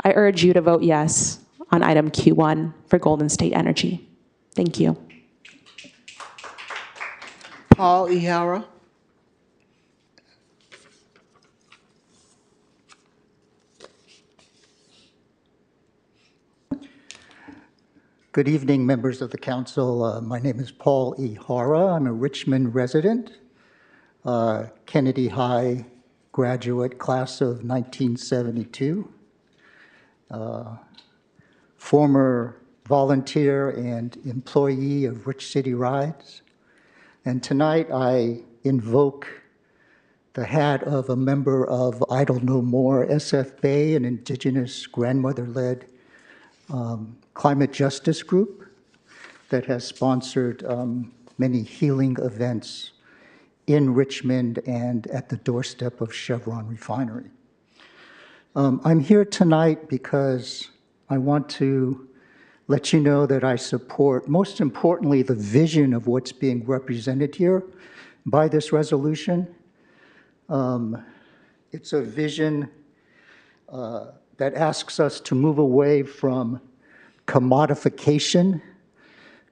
I urge you to vote yes on item Q1 for Golden State Energy. Thank you. Paul Ihara. Good evening, members of the council. My name is Paul E. Hara. I'm a Richmond resident, Kennedy High graduate, class of 1972, former volunteer and employee of Rich City Rides. And tonight I invoke the hat of a member of Idle No More SF Bay, an indigenous grandmother-led climate justice group that has sponsored many healing events in Richmond and at the doorstep of Chevron Refinery. I'm here tonight because I want to let you know that I support, most importantly, the vision of what's being represented here by this resolution. It's a vision that asks us to move away from commodification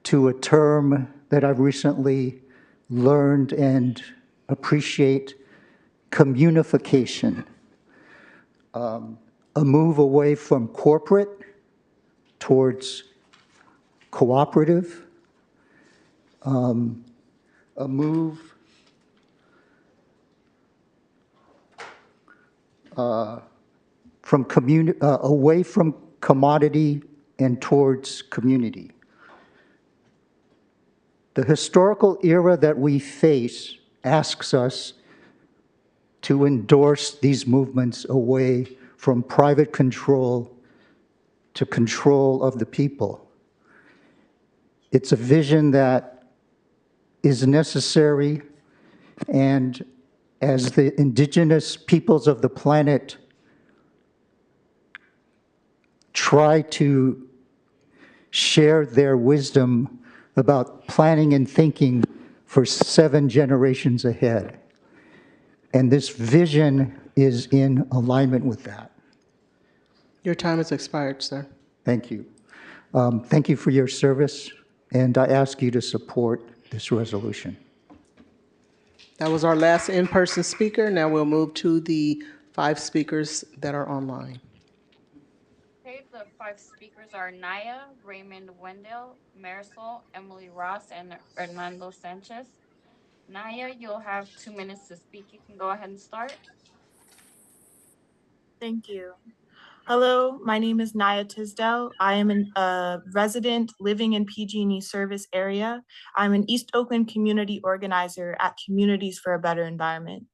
to a term that I've recently learned and appreciate, communification. A move away from corporate towards cooperative, a move from away from commodity and towards community. The historical era that we face asks us to endorse these movements away from private control to control of the people. It's a vision that is necessary, and as the indigenous peoples of the planet try to share their wisdom about planning and thinking for 7 generations ahead. And this vision is in alignment with that. Your time has expired, sir. Thank you. Thank you for your service, and I ask you to support this resolution. That was our last in-person speaker. Now we'll move to the 5 speakers that are online. Okay, the 5 speakers are Naya, Raymond Wendell, Marisol, Emily Ross, and Hernando Sanchez. Naya, you'll have 2 minutes to speak. You can go ahead and start. Thank you. Hello, my name is Naya Tisdale. I am a resident living in PG&E service area. I'm an East Oakland community organizer at Communities for a Better Environment.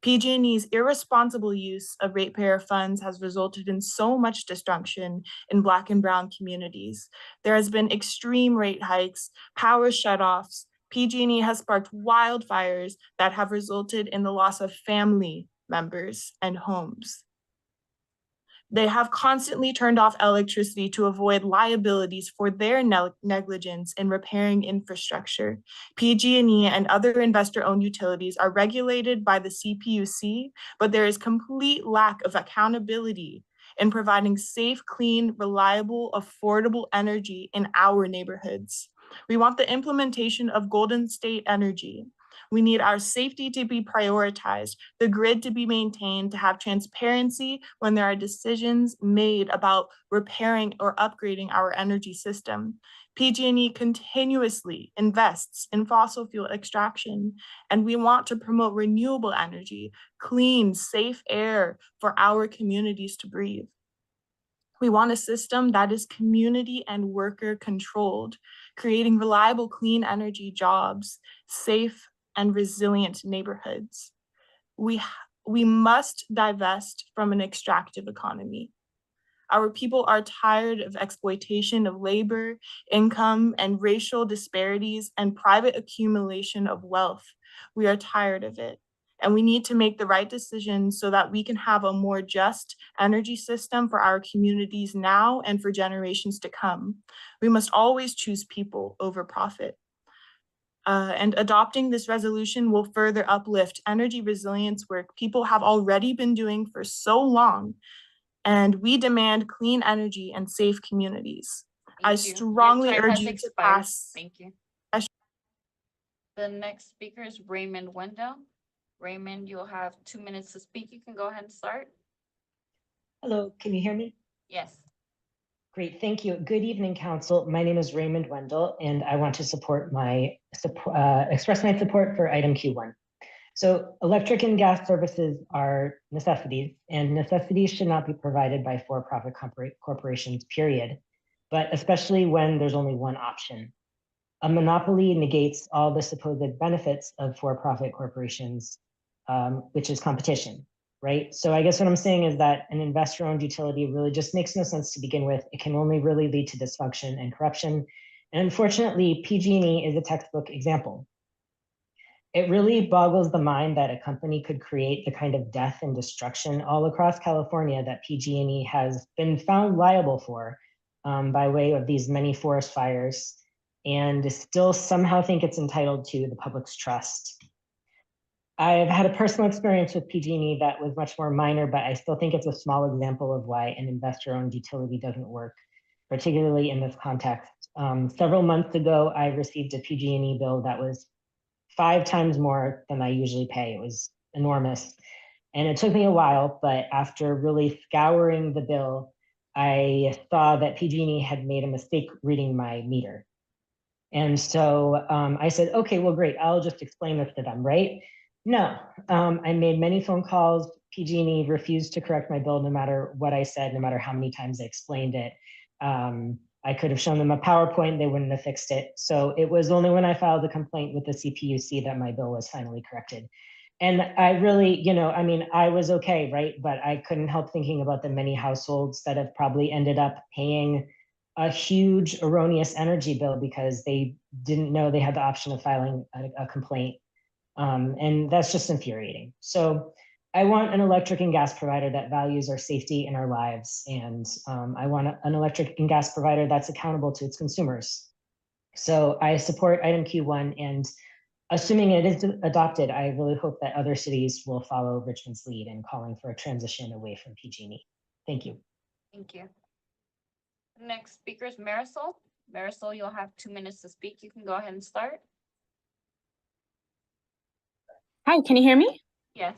PG&E's irresponsible use of ratepayer funds has resulted in so much destruction in Black and Brown communities. There has been extreme rate hikes, power shutoffs. PG&E has sparked wildfires that have resulted in the loss of family members and homes. They have constantly turned off electricity to avoid liabilities for their negligence in repairing infrastructure. PG&E and other investor-owned utilities are regulated by the CPUC, but there is complete lack of accountability in providing safe, clean, reliable, affordable energy in our neighborhoods. We want the implementation of Golden State Energy. We need our safety to be prioritized, the grid to be maintained, to have transparency when there are decisions made about repairing or upgrading our energy system. PG&E continuously invests in fossil fuel extraction, and we want to promote renewable energy, clean, safe air for our communities to breathe. We want a system that is community and worker controlled, creating reliable, clean energy jobs, safe and resilient neighborhoods. We must divest from an extractive economy. Our people are tired of exploitation of labor, income, and racial disparities and private accumulation of wealth. We are tired of it. And we need to make the right decisions so that we can have a more just energy system for our communities now and for generations to come. We must always choose people over profit. And adopting this resolution will further uplift energy resilience work people have already been doing for so long. And we demand clean energy and safe communities. I strongly urge you to pass. Thank you. The next speaker is Raymond Wendell. Raymond, you'll have 2 minutes to speak. You can go ahead and start. Hello, can you hear me? Yes. Great, thank you. Good evening, Council. My name is Raymond Wendell, and I want to express my support for item Q1. So electric and gas services are necessities, and necessities should not be provided by for-profit corporations, period, but especially when there's only one option. A monopoly negates all the supposed benefits of for-profit corporations, which is competition, right? So I guess what I'm saying is that an investor-owned utility really just makes no sense to begin with. It can only really lead to dysfunction and corruption. And unfortunately, PG&E is a textbook example. It really boggles the mind that a company could create the kind of death and destruction all across California that PG&E has been found liable for by way of these many forest fires, and still somehow think it's entitled to the public's trust. I've had a personal experience with PG&E that was much more minor, but I still think it's a small example of why an investor-owned utility doesn't work, particularly in this context. Several months ago, I received a PG&E bill that was 5 times more than I usually pay. It was enormous. And it took me a while, but after really scouring the bill, I saw that PG&E had made a mistake reading my meter. And so I said, okay, well, great. I'll just explain this to them, right? No, I made many phone calls. PG&E refused to correct my bill no matter what I said, no matter how many times I explained it. I could have shown them a PowerPoint, they wouldn't have fixed it. So it was only when I filed a complaint with the CPUC that my bill was finally corrected. And I really, I mean, I was okay, right? But I couldn't help thinking about the many households that have probably ended up paying a huge erroneous energy bill because they didn't know they had the option of filing a complaint. And that's just infuriating. So I want an electric and gas provider that values our safety and our lives. And I want an electric and gas provider that's accountable to its consumers. So I support item Q1, and assuming it is adopted, I really hope that other cities will follow Richmond's lead in calling for a transition away from PG&E. Thank you. Thank you. Next speaker is Marisol. Marisol, you'll have 2 minutes to speak. You can go ahead and start. Hi, can you hear me? Yes.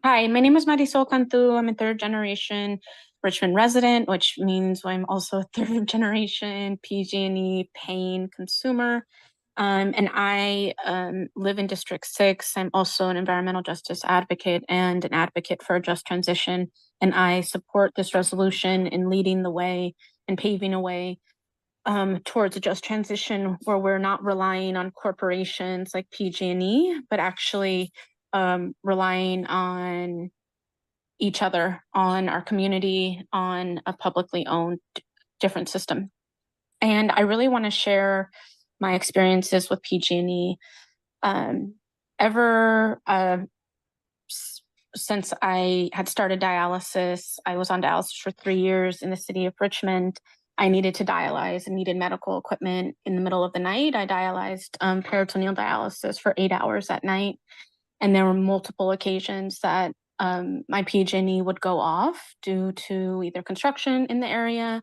Hi, my name is Marisol Cantu. I'm a third generation Richmond resident, which means I'm also a third generation PG&E paying consumer. And I live in District 6. I'm also an environmental justice advocate and an advocate for a just transition. And I support this resolution in leading the way and paving a way towards a just transition where we're not relying on corporations like PG&E, but actually relying on each other, on our community, on a publicly owned different system. And I really want to share my experiences with PG&E. Since I had started dialysis, I was on dialysis for 3 years in the city of Richmond. I needed to dialyze and needed medical equipment in the middle of the night. I dialyzed peritoneal dialysis for 8 hours at night. And there were multiple occasions that my PG&E would go off due to either construction in the area,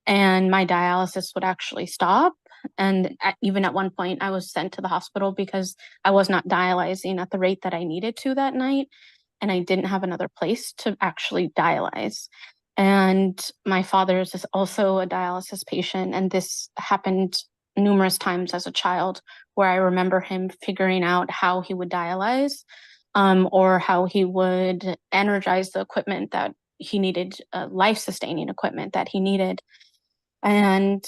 and my dialysis would actually stop. And even at one point, I was sent to the hospital because I was not dialyzing at the rate that I needed to that night, and I didn't have another place to actually dialyze. And my father is also a dialysis patient, and this happened numerous times as a child, where I remember him figuring out how he would dialyze, or how he would energize the equipment that he needed, life-sustaining equipment that he needed. And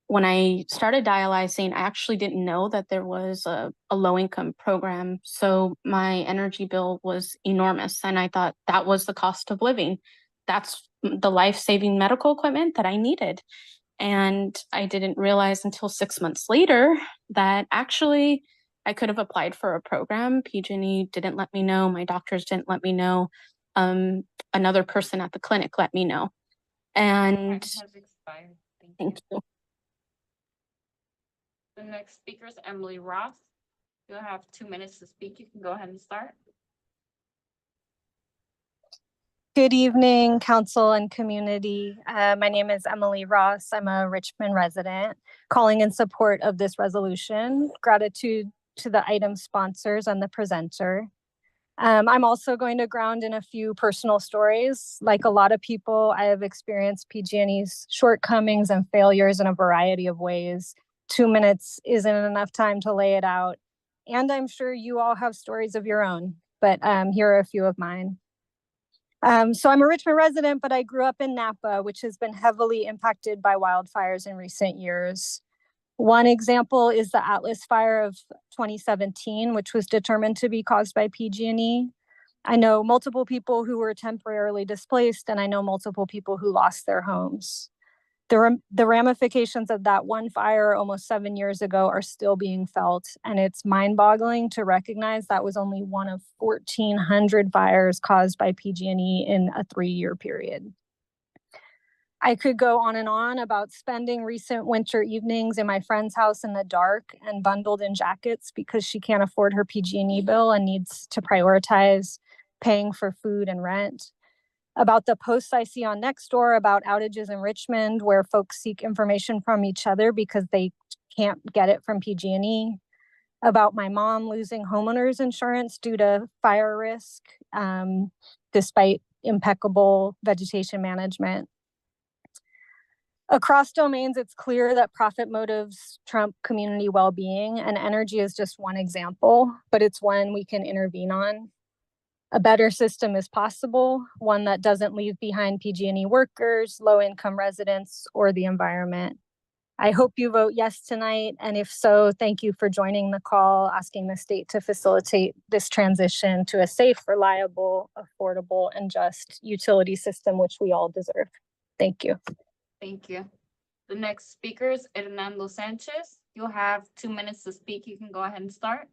when I started dialyzing, I actually didn't know that there was a low-income program. So my energy bill was enormous. And I thought that was the cost of living. That's the life-saving medical equipment that I needed. And I didn't realize until 6 months later that actually I could have applied for a program. PG&E didn't let me know. My doctors didn't let me know. Another person at the clinic let me know. And Time has expired. thank you. The next speaker is Emily Ross. You'll have 2 minutes to speak. You can go ahead and start. Good evening, council and community. My name is Emily Ross. I'm a Richmond resident calling in support of this resolution. Gratitude to the item sponsors and the presenter. I'm also going to ground in a few personal stories. Like a lot of people, I have experienced PG&E's shortcomings and failures in a variety of ways. 2 minutes isn't enough time to lay it out. And I'm sure you all have stories of your own, but here are a few of mine. So I'm a Richmond resident, but I grew up in Napa, which has been heavily impacted by wildfires in recent years. One example is the Atlas Fire of 2017, which was determined to be caused by PG&E. I know multiple people who were temporarily displaced, and I know multiple people who lost their homes. The ramifications of that one fire almost 7 years ago are still being felt, and it's mind-boggling to recognize that was only one of 1,400 fires caused by PG&E in a 3-year period. I could go on and on about spending recent winter evenings in my friend's house in the dark and bundled in jackets because she can't afford her PG&E bill and needs to prioritize paying for food and rent. About the posts I see on Nextdoor about outages in Richmond where folks seek information from each other because they can't get it from PG&E. About my mom losing homeowners insurance due to fire risk, despite impeccable vegetation management. Across domains, it's clear that profit motives trump community well-being, and energy is just one example, but it's one we can intervene on. A better system is possible, one that doesn't leave behind PG&E workers, low-income residents, or the environment. I hope you vote yes tonight, and if so, thank you for joining the call, asking the state to facilitate this transition to a safe, reliable, affordable, and just utility system, which we all deserve. Thank you. Thank you. The next speaker is Hernando Sanchez. You'll have 2 minutes to speak. You can go ahead and start.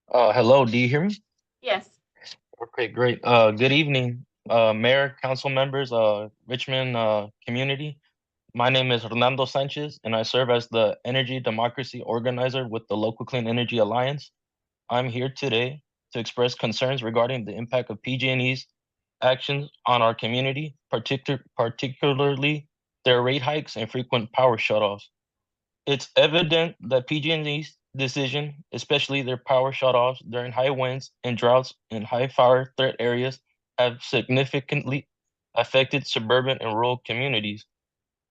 Hello, do you hear me? Yes. Okay, great. Good evening, Mayor, council members, Richmond community. My name is Hernando Sanchez, and I serve as the Energy Democracy Organizer with the Local Clean Energy Alliance. I'm here today to express concerns regarding the impact of PG&E's actions on our community, particularly their rate hikes and frequent power shutoffs. It's evident that PG&E's decision, especially their power shutoffs during high winds and droughts in high fire threat areas, have significantly affected suburban and rural communities.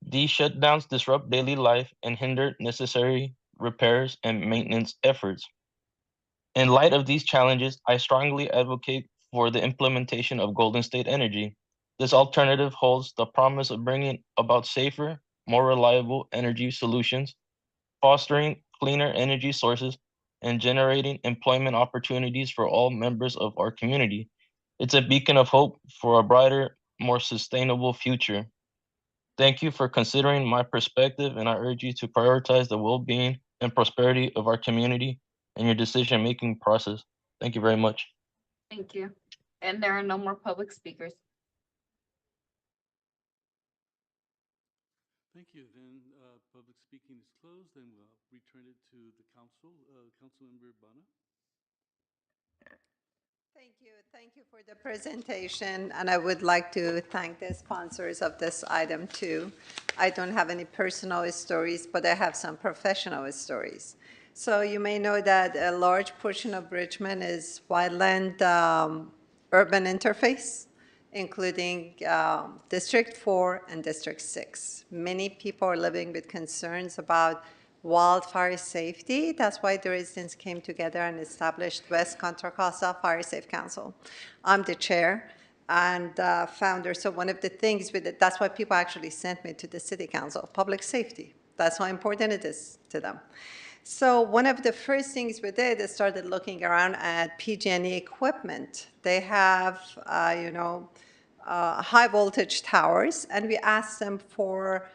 These shutdowns disrupt daily life and hinder necessary repairs and maintenance efforts. In light of these challenges, I strongly advocate for the implementation of Golden State Energy. This alternative holds the promise of bringing about safer, more reliable energy solutions, fostering cleaner energy sources, and generating employment opportunities for all members of our community. It's a beacon of hope for a brighter, more sustainable future. Thank you for considering my perspective, and I urge you to prioritize the well-being and prosperity of our community in your decision-making process. Thank you very much. Thank you. And there are no more public speakers. Thank you. Then public speaking is closed, and we'll return it to the council. Councilmember Bana. Thank you for the presentation, and I would like to thank the sponsors of this item too. I don't have any personal stories, but I have some professional stories. So you may know that a large portion of Richmond is wildland urban interface, including District 4 and District 6. Many people are living with concerns about wildfire safety. That's why the residents came together and established West Contra Costa Fire Safe Council. I'm the chair and founder. So one of the things with it, that's why people actually sent me to the city council, public safety. That's how important it is to them. So one of the first things we did is started looking around at PG&E equipment. They have, high voltage towers, and we asked them for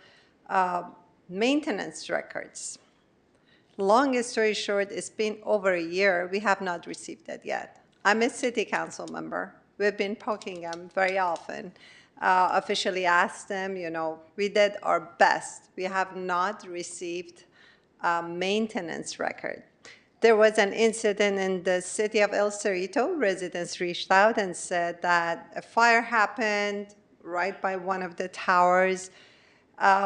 maintenance records. Long story short, it's been over a year. We have not received that yet. I'm a city council member. We've been poking them very often. Officially asked them, we did our best. We have not received a maintenance record. There was an incident in the city of El Cerrito. Residents reached out and said that a fire happened right by one of the towers.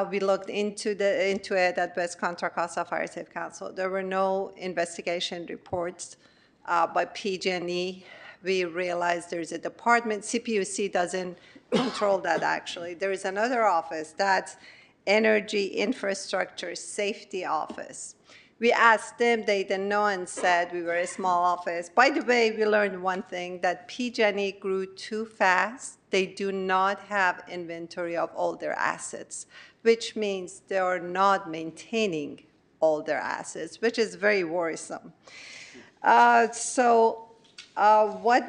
We looked into it at West Contra Costa Fire Safe Council. There were no investigation reports by PG&E. We realized there's a department. CPUC doesn't control that, actually. There is another office, that's Energy Infrastructure Safety Office. We asked them, they didn't know, and said we were a small office. By the way, we learned one thing, that PG&E grew too fast. They do not have inventory of all their assets, which means they are not maintaining all their assets, which is very worrisome. What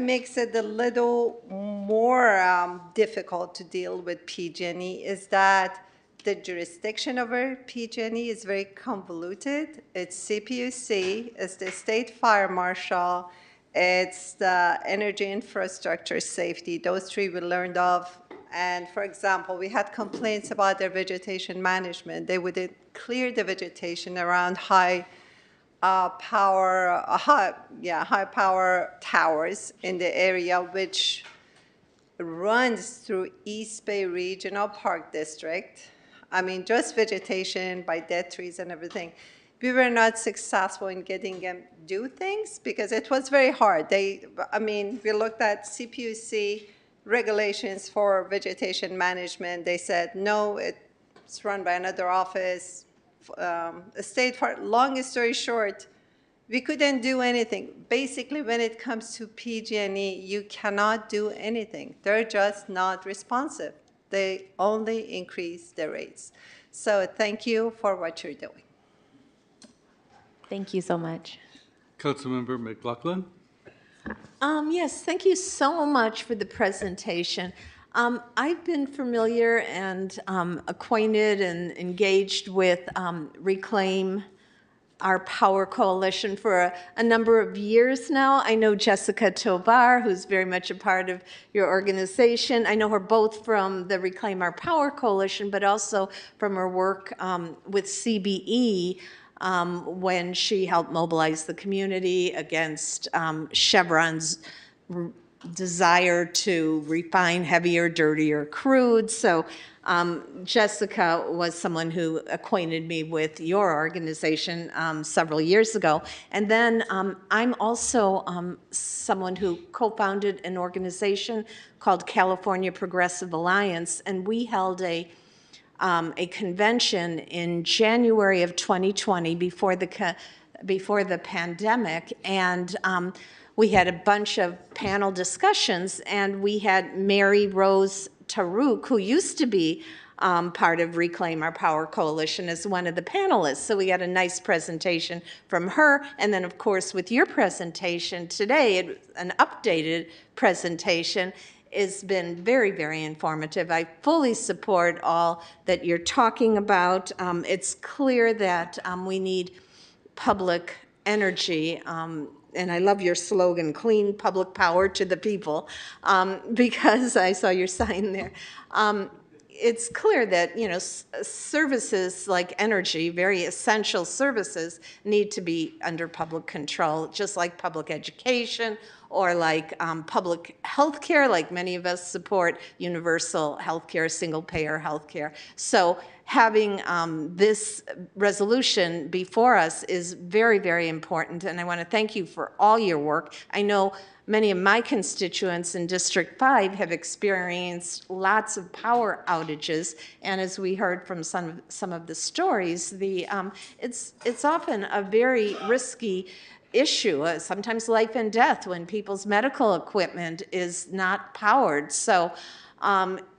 makes it a little more difficult to deal with PG&E is that the jurisdiction over PG&E is very convoluted. It's CPUC, it's the state fire marshal, it's the energy infrastructure safety. Those three we learned of. And for example, we had complaints about their vegetation management. They wouldn't clear the vegetation around high power towers in the area, which runs through East Bay Regional Park District. I mean, just vegetation by dead trees and everything. We were not successful in getting them do things because it was very hard. We looked at CPUC regulations for vegetation management. They said, no, it's run by another office. Long story short, we couldn't do anything. Basically, when it comes to PG&E, you cannot do anything. They're just not responsive. They only increase the rates. So thank you for what you're doing. Thank you so much. Councilmember McLaughlin. Yes, thank you so much for the presentation. I've been familiar and acquainted and engaged with Reclaim Our Power Coalition for a number of years now. I know Jessica Tovar, who's very much a part of your organization. I know her both from the Reclaim Our Power Coalition, but also from her work with CBE when she helped mobilize the community against Chevron's desire to refine heavier, dirtier crude. So Jessica was someone who acquainted me with your organization several years ago. And then I'm also someone who co-founded an organization called California Progressive Alliance, and we held a convention in January of 2020 before the pandemic, and we had a bunch of panel discussions, and we had Mary Rose Tarouk, who used to be part of Reclaim Our Power Coalition, as one of the panelists. So we had a nice presentation from her, and then of course with your presentation today, an updated presentation, has been very, very informative. I fully support all that you're talking about. It's clear that we need public energy, and I love your slogan, clean public power to the people, because I saw your sign there. It's clear that, you know, services like energy, very essential services, need to be under public control, just like public education or like public health care, like many of us support universal health care, single-payer health care. So having this resolution before us is very, very important, and I want to thank you for all your work. I know many of my constituents in District 5 have experienced lots of power outages, and as we heard from some of the stories, it's often a very risky issue, sometimes life and death, when people's medical equipment is not powered. So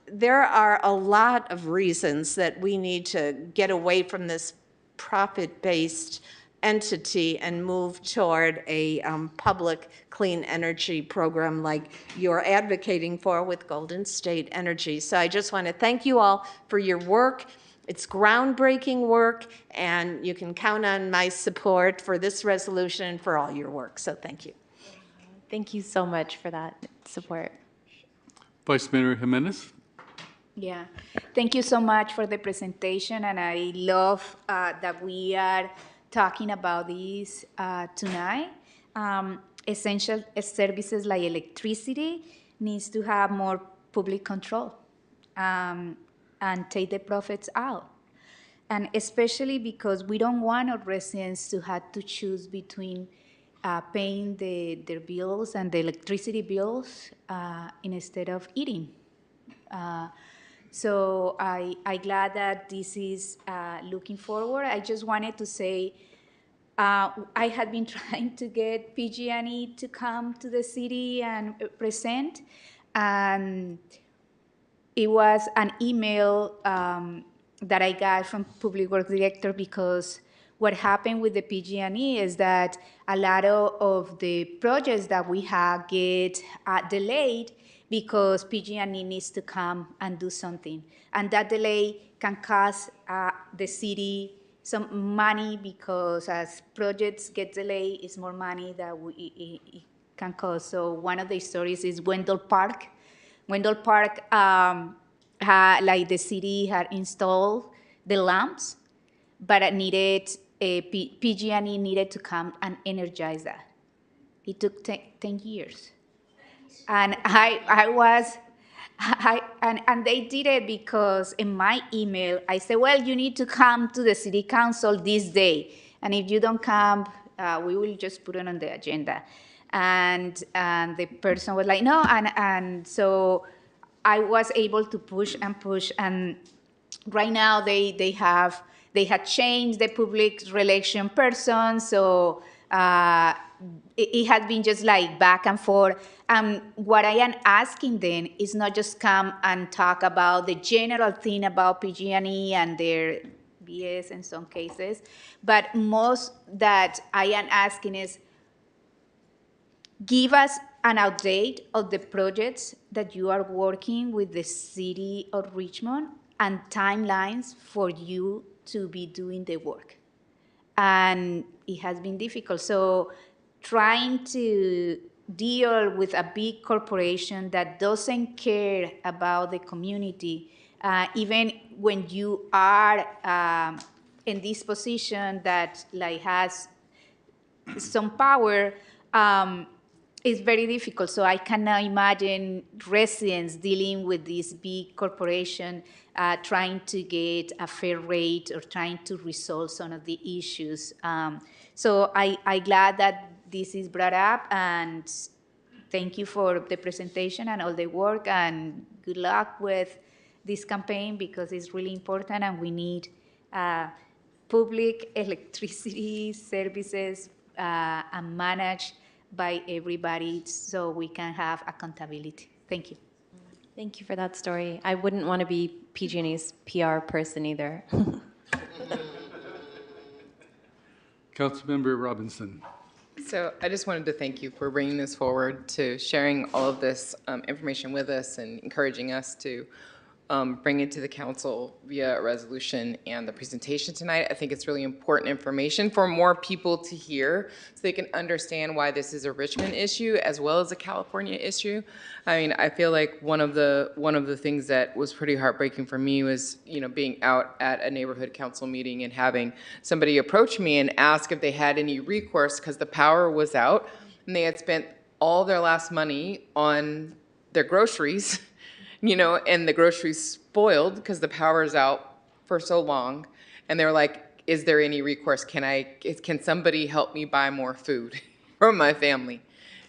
there are a lot of reasons that we need to get away from this profit-based entity and move toward a public clean energy program like you're advocating for with Golden State Energy. So I just want to thank you all for your work. It's groundbreaking work, and you can count on my support for this resolution and for all your work. So thank you. Thank you so much for that support. Vice Mayor Jimenez. Yeah, thank you so much for the presentation, and I love that we are talking about this tonight. Essential services like electricity needs to have more public control and take the profits out. And especially because we don't want our residents to have to choose between paying their bills and the electricity bills instead of eating. So I'm glad that this is looking forward. I just wanted to say I had been trying to get PG&E to come to the city and present, and it was an email that I got from Public Works Director, because what happened with the PG&E is that a lot of the projects that we have get delayed because PG&E needs to come and do something. And that delay can cost the city some money, because as projects get delayed, it's more money that it can cost. So one of the stories is Wendell Park. Wendell Park, like the city had installed the lamps, but it needed PG&E needed to come and energize that. It took 10 years. And and they did it because in my email, I said, well, you need to come to the city council this day. And if you don't come, we will just put it on the agenda. And the person was like, no. And so I was able to push and push. And right now they had changed the public relation person. So it has been just like back and forth. What I am asking then is not just come and talk about the general thing about PG&E and their BS in some cases, but most that I am asking is give us an update of the projects that you are working with the city of Richmond and timelines for you to be doing the work. And it has been difficult. So trying to deal with a big corporation that doesn't care about the community, even when you are in this position that like has some power, is very difficult. So I cannot imagine residents dealing with this big corporation trying to get a fair rate or trying to resolve some of the issues. So I'm glad that this is brought up, and thank you for the presentation and all the work, and good luck with this campaign because it's really important and we need public electricity services and managed by everybody so we can have accountability. Thank you. Thank you for that story. I wouldn't want to be PG&E's PR person either. Councilmember Robinson. So I just wanted to thank you for bringing this forward, to sharing all of this information with us and encouraging us to bring it to the council via a resolution and the presentation tonight. I think it's really important information for more people to hear so they can understand why this is a Richmond issue as well as a California issue. I mean, I feel like one of the things that was pretty heartbreaking for me was, being out at a neighborhood council meeting and having somebody approach me and ask if they had any recourse because the power was out and they had spent all their last money on their groceries. And the groceries spoiled because the power is out for so long. And they were like, is there any recourse? Can somebody help me buy more food for my family?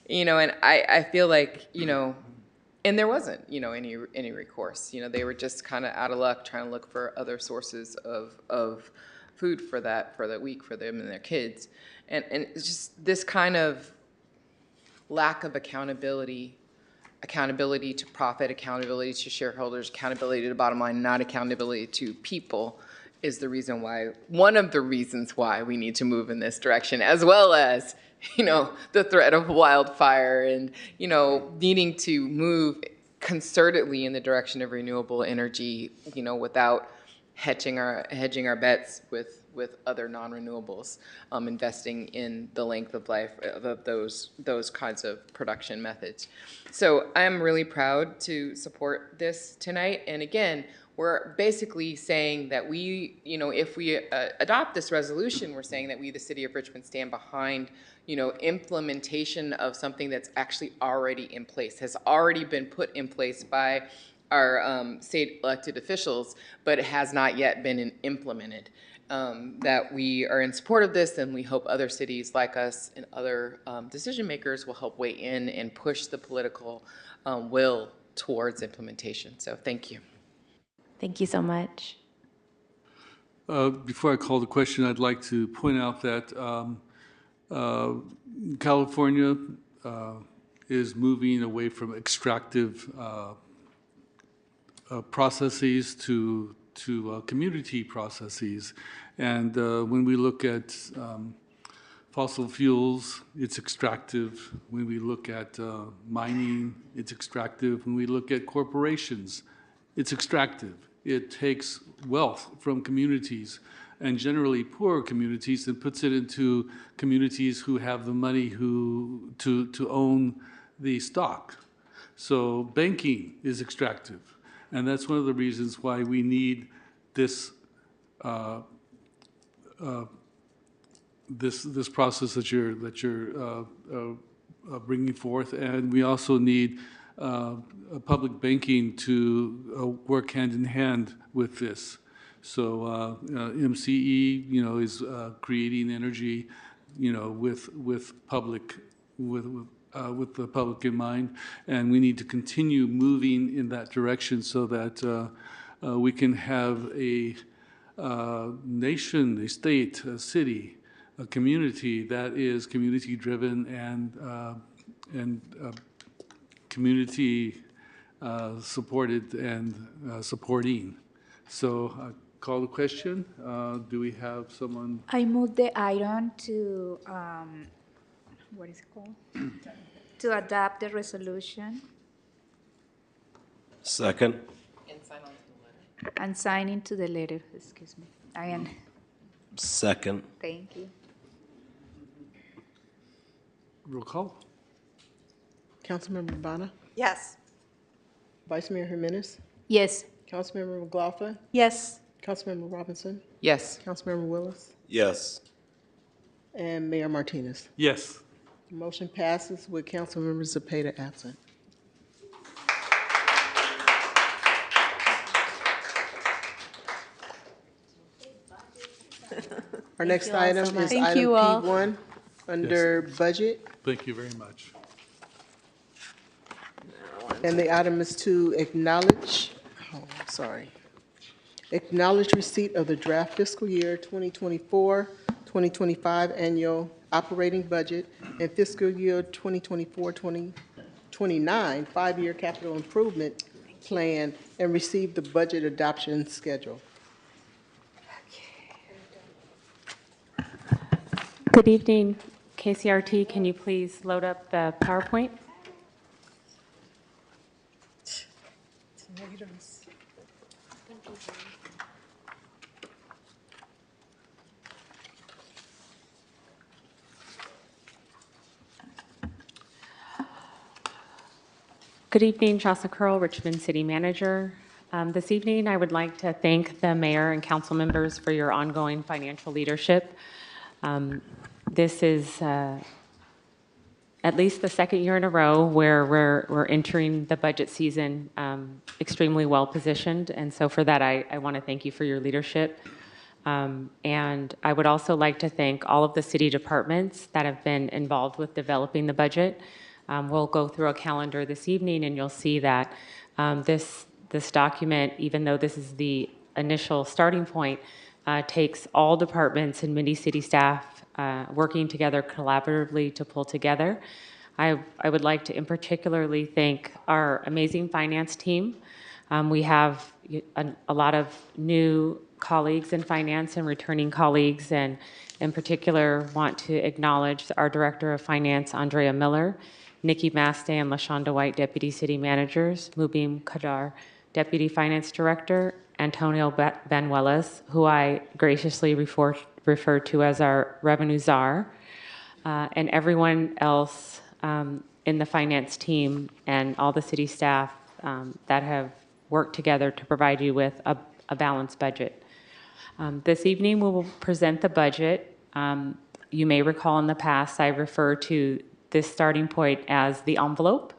And I feel like, and there wasn't, any recourse. They were just kind of out of luck trying to look for other sources of food for that week for them and their kids. And it's just this kind of lack of accountability to profit, accountability to shareholders, accountability to the bottom line, not accountability to people is one of the reasons why we need to move in this direction, as well as, the threat of wildfire and, needing to move concertedly in the direction of renewable energy, without hedging our bets with other non-renewables, investing in the length of life of those kinds of production methods. So I'm really proud to support this tonight. And again, we're basically saying that we, if we adopt this resolution, we're saying that we, the city of Richmond, stand behind, implementation of something that's actually already in place, has already been put in place by our state elected officials, but it has not yet been implemented. That we are in support of this, and we hope other cities like us and other decision makers will help weigh in and push the political will towards implementation. So thank you. Thank you so much. Before I call the question, I'd like to point out that California is moving away from extractive processes to community processes. And when we look at fossil fuels, it's extractive. When we look at mining, it's extractive. When we look at corporations, it's extractive. It takes wealth from communities, and generally poor communities, and puts it into communities who have the money to own the stock. So banking is extractive. And that's one of the reasons why we need this this process that you're bringing forth, and we also need public banking to work hand in hand with this. So MCE, is creating energy, with public with the public in mind, and we need to continue moving in that direction so that we can have a nation, a state, a city a community that is community-driven and community supported and supporting. So call the question. Do we have someone? I move the item to, what is it called? To adopt the resolution Second. and sign into the letter, excuse me. Second. Thank you. Roll call. Councilmember Bonner? Yes. Vice Mayor Jimenez? Yes. Councilmember McLaughlin? Yes. Councilmember Robinson? Yes. Councilmember Willis? Yes. And Mayor Martinez. Yes. The motion passes with Councilmember Zepeda absent. Our next you all so item much. is Thank item you all. P1 under budget. Thank you very much. And the item is to acknowledge, acknowledge receipt of the draft fiscal year 2024-2025 annual operating budget and fiscal year 2024-2029 five-year capital improvement plan and receive the budget adoption schedule. Good evening, KCRT. Can you please load up the PowerPoint? Good evening, Shasta Curl, Richmond City Manager. This evening, I would like to thank the mayor and council members for your ongoing financial leadership. This is at least the second year in a row where we're entering the budget season extremely well positioned. And so for that, I want to thank you for your leadership. And I would also like to thank all of the city departments that have been involved with developing the budget. We'll go through a calendar this evening and you'll see that this document, even though this is the initial starting point, takes all departments and many city staff working together collaboratively to pull together. I would like to in particularly thank our amazing finance team. We have a lot of new colleagues in finance and returning colleagues, and in particular want to acknowledge our Director of Finance, Andrea Miller, Nikki Maste and LaShonda White, Deputy City Managers, Mubin Kadar, Deputy Finance Director, Antonio Banuelas, who I graciously refer to as our revenue czar, and everyone else in the finance team and all the city staff that have worked together to provide you with a balanced budget. This evening, we will present the budget. You may recall in the past, I refer to this starting point as the envelope.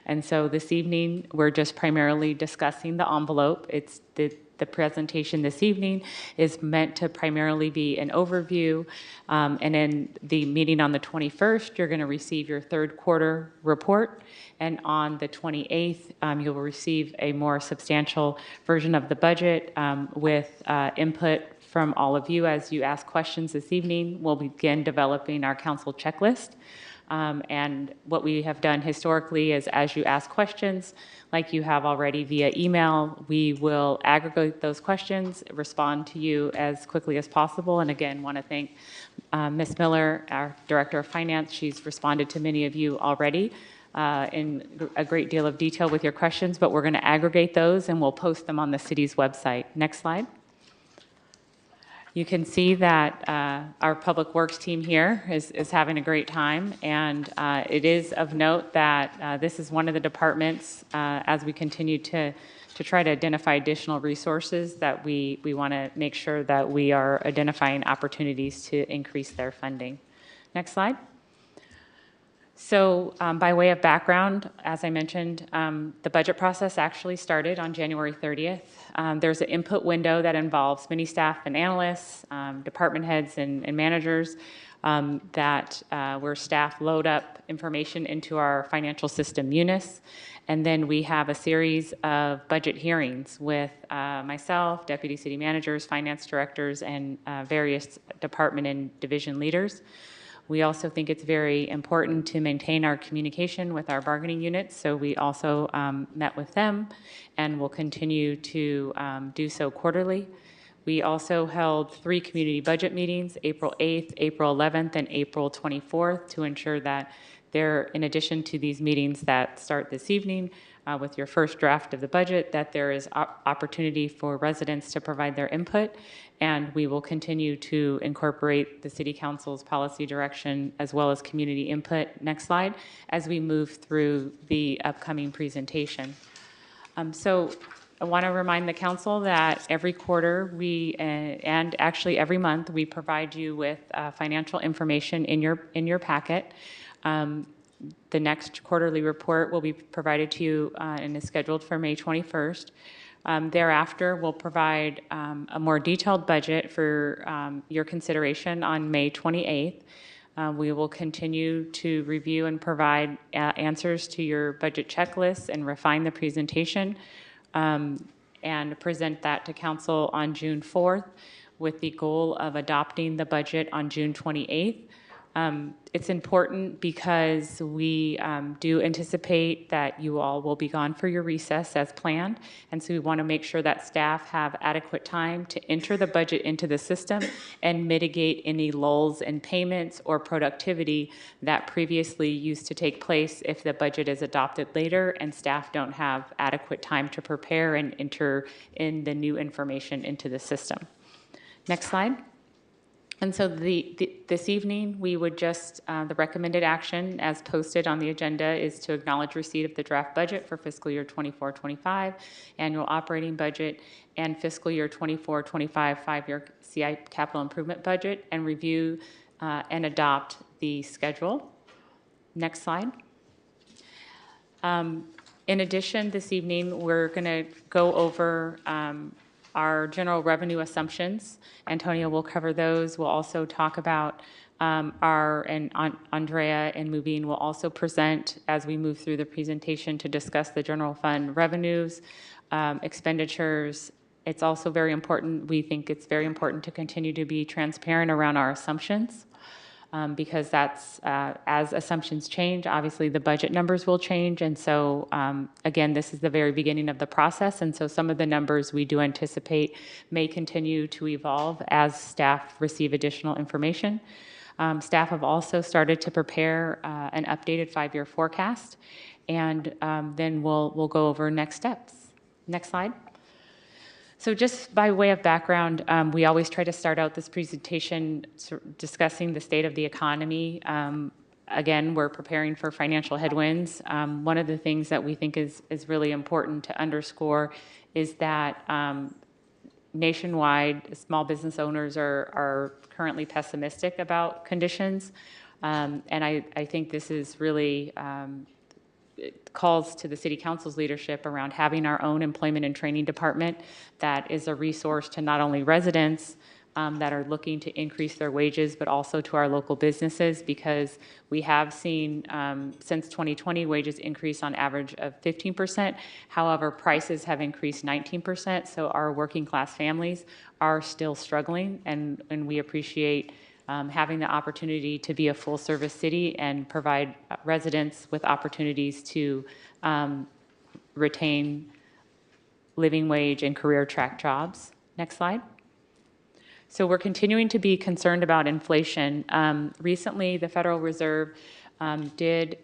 And so this evening, we're just primarily discussing the envelope. It's the presentation this evening is meant to primarily be an overview. And in the meeting on the 21st, you're going to receive your third quarter report. And on the 28th, you'll receive a more substantial version of the budget with input from all of you as you ask questions this evening. We'll begin developing our council checklist. And what we have done historically is as you ask questions, like you have already via email, we will aggregate those questions, respond to you as quickly as possible. And again, want to thank Ms. Miller, our Director of Finance. She's responded to many of you already in a great deal of detail with your questions, but we're going to aggregate those and we'll post them on the city's website. Next slide. You can see that our Public Works team here is having a great time, and it is of note that this is one of the departments, as we continue to try to identify additional resources, that we want to make sure that we are identifying opportunities to increase their funding. Next slide. So by way of background, as I mentioned, the budget process actually started on January 30th. There's an input window that involves many staff and analysts, department heads and managers where staff load up information into our financial system, Munis. And then we have a series of budget hearings with myself, deputy city managers, finance directors, and various department and division leaders. We also think it's very important to maintain our communication with our bargaining units, so we also met with them and will continue to do so quarterly. We also held 3 community budget meetings, April 8th, April 11th, and April 24th, to ensure that there, in addition to these meetings that start this evening with your first draft of the budget, that there is opportunity for residents to provide their input, and we will continue to incorporate the City Council's policy direction as well as community input, next slide, as we move through the upcoming presentation. So I want to remind the council that every quarter and actually every month, we provide you with financial information in your packet. The next quarterly report will be provided to you and is scheduled for May 21st. Thereafter, we'll provide a more detailed budget for your consideration on May 28th. We will continue to review and provide answers to your budget checklists and refine the presentation and present that to council on June 4th with the goal of adopting the budget on June 28th. It's important because we do anticipate that you all will be gone for your recess as planned, and so we want to make sure that staff have adequate time to enter the budget into the system and mitigate any lulls in payments or productivity that previously used to take place if the budget is adopted later and staff don't have adequate time to prepare and enter in the new information into the system. Next slide. And so this evening, we would just, the recommended action as posted on the agenda is to acknowledge receipt of the draft budget for fiscal year 24-25, annual operating budget, and fiscal year 24-25 5-year CI capital improvement budget, and review and adopt the schedule. Next slide. In addition, this evening, we're going to go over our general revenue assumptions. Antonio will cover those. We'll also talk about and Andrea and Mubin will also present as we move through the presentation to discuss the general fund revenues, expenditures. It's also very important, we think it's very important to continue to be transparent around our assumptions. Because that's, as assumptions change, obviously the budget numbers will change. And so, again, this is the very beginning of the process. And so some of the numbers we do anticipate may continue to evolve as staff receive additional information. Staff have also started to prepare an updated 5-year forecast. And then we'll go over next steps. Next slide. So just by way of background, we always try to start out this presentation discussing the state of the economy. Again, we're preparing for financial headwinds. One of the things that we think is really important to underscore is that nationwide, small business owners are currently pessimistic about conditions. And I think this is really calls to the City Council's leadership around having our own employment and training department that is a resource to not only residents that are looking to increase their wages, but also to our local businesses, because we have seen since 2020 wages increase on average of 15%. However, prices have increased 19%. So our working class families are still struggling, and we appreciate having the opportunity to be a full service city and provide residents with opportunities to retain living wage and career track jobs. Next slide. So we're continuing to be concerned about inflation. Recently, the Federal Reserve did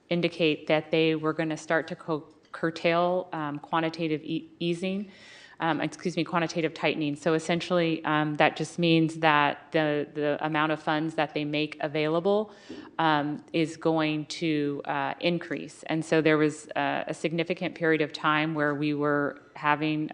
indicate that they were going to start to curtail quantitative easing. Quantitative tightening. So essentially, that just means that the amount of funds that they make available is going to increase. And so there was a significant period of time where we were having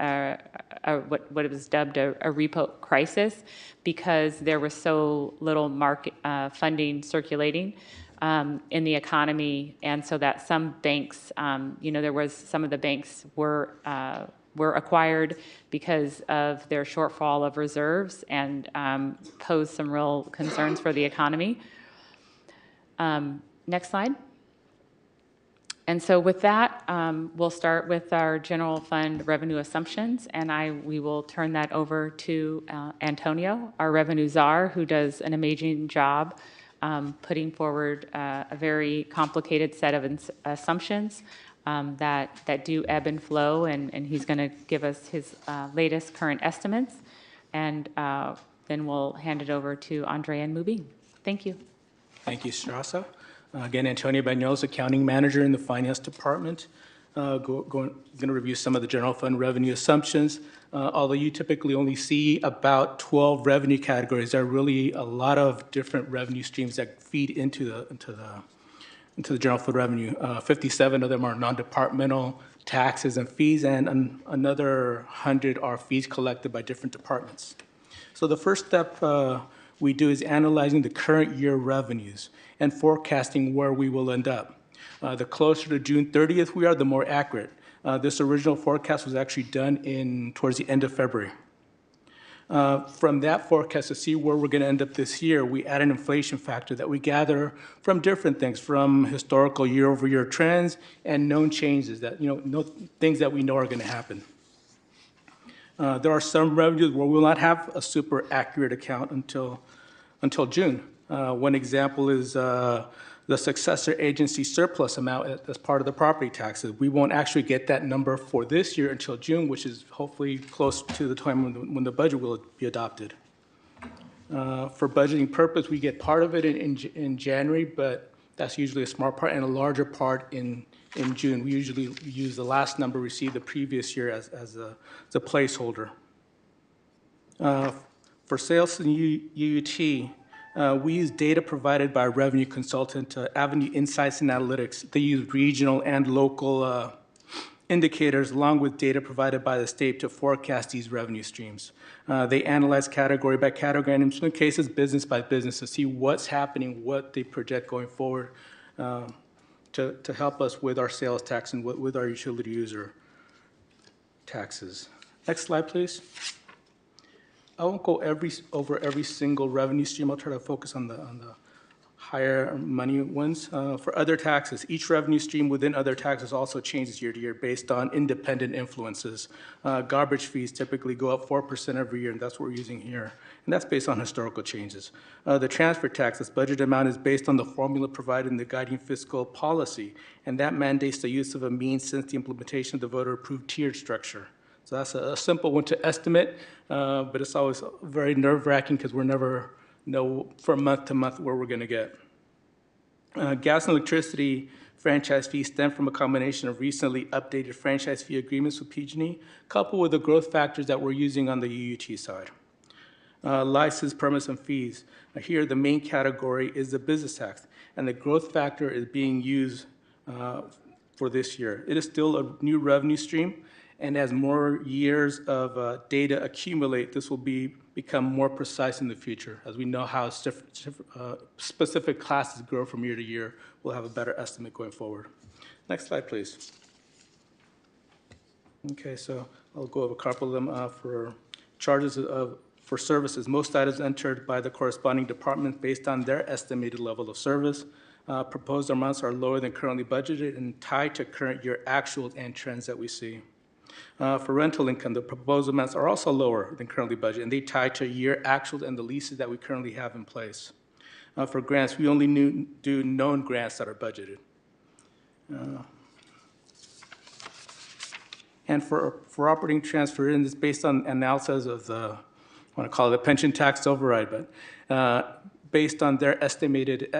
what was dubbed a repo crisis because there was so little market funding circulating in the economy, and so that some banks, there was some of the banks were were acquired because of their shortfall of reserves and pose some real concerns for the economy. Next slide. And so with that, we'll start with our general fund revenue assumptions, and we will turn that over to Antonio, our revenue czar, who does an amazing job putting forward a very complicated set of assumptions that do ebb and flow, and he's going to give us his latest current estimates, and then we'll hand it over to Andre and Mubin. Thank you. Thank you, Strasa. Again, Antonio Bañuelos, Accounting Manager in the Finance Department. Going to review some of the general fund revenue assumptions. Although you typically only see about 12 revenue categories, there are really a lot of different revenue streams that feed into the general fund revenue. 57 of them are non-departmental taxes and fees, and another 100 are fees collected by different departments. So the first step we do is analyzing the current year revenues and forecasting where we will end up. The closer to June 30th we are, the more accurate. This original forecast was actually done towards the end of February. From that forecast to see where we're going to end up this year, we add an inflation factor that we gather from different things, from historical year-over-year trends and known changes that, things that we know are going to happen. There are some revenues where we will not have a super accurate account until June. One example is the successor agency surplus amount as part of the property taxes. We won't actually get that number for this year until June, which is hopefully close to the time when the budget will be adopted. For budgeting purpose, we get part of it in January, but that's usually a small part, and a larger part in June. We usually use the last number received the previous year as a placeholder. For sales and UUT, we use data provided by a revenue consultant, Avenue Insights and Analytics. They use regional and local indicators along with data provided by the state to forecast these revenue streams. They analyze category by category, and in some cases business by business, to see what's happening, what they project going forward, to help us with our sales tax and with our utility user taxes. Next slide, please. I won't go over every single revenue stream. I'll try to focus on the higher money ones. For other taxes, each revenue stream within other taxes also changes year to year based on independent influences. Garbage fees typically go up 4% every year, and that's what we're using here. And that's based on historical changes. The transfer tax, this budget amount, is based on the formula provided in the guiding fiscal policy, and that mandates the use of a mean since the implementation of the voter-approved tiered structure. So that's a simple one to estimate, but it's always very nerve-wracking because we're never know from month to month where we're going to get. Gas and electricity franchise fees stem from a combination of recently updated franchise fee agreements with PG&E, coupled with the growth factors that we're using on the UUT side. License, permits, and fees. Here, the main category is the business tax, and the growth factor is being used for this year. It is still a new revenue stream, and as more years of data accumulate, this will become more precise in the future. As we know how specific classes grow from year to year, we'll have a better estimate going forward. Next slide, please. Okay, so I'll go over a couple of them for charges for services. Most items entered by the corresponding department based on their estimated level of service. Proposed amounts are lower than currently budgeted and tied to current year actuals and trends that we see. For rental income, the proposed amounts are also lower than currently budgeted, and they tie to year actuals and the leases that we currently have in place. For grants, we only do known grants that are budgeted. And for operating transfer, and it's based on analysis of the, I want to call it a pension tax override, but based on their estimated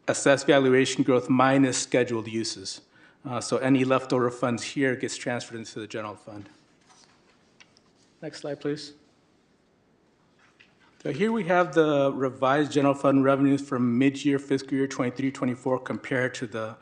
assessed valuation growth minus scheduled uses. So any leftover funds here gets transferred into the general fund. Next slide, please. So here we have the revised general fund revenues from mid-year fiscal year 23-24 compared to the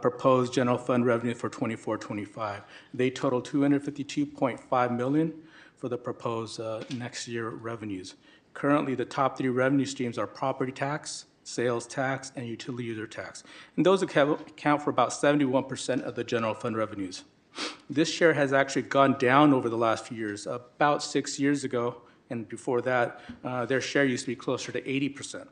proposed general fund revenue for 24-25. They total $252.5 million for the proposed next year revenues. Currently, the top three revenue streams are property tax, sales tax, and utility user tax. And those account for about 71% of the general fund revenues. This share has actually gone down over the last few years. About 6 years ago, and before that, their share used to be closer to 80%.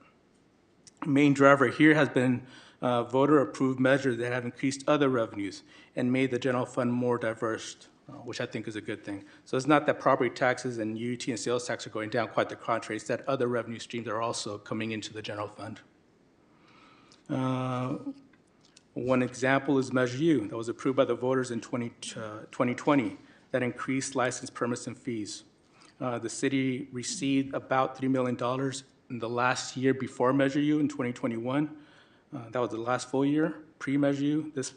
Main driver here has been voter-approved measures that have increased other revenues and made the general fund more diverse, which I think is a good thing. So it's not that property taxes and UUT and sales tax are going down, quite the contrary. It's that other revenue streams are also coming into the general fund. One example is Measure U that was approved by the voters in 2020 that increased license permits and fees. The city received about $3 million in the last year before Measure U in 2021. That was the last full year, pre-Measure U. This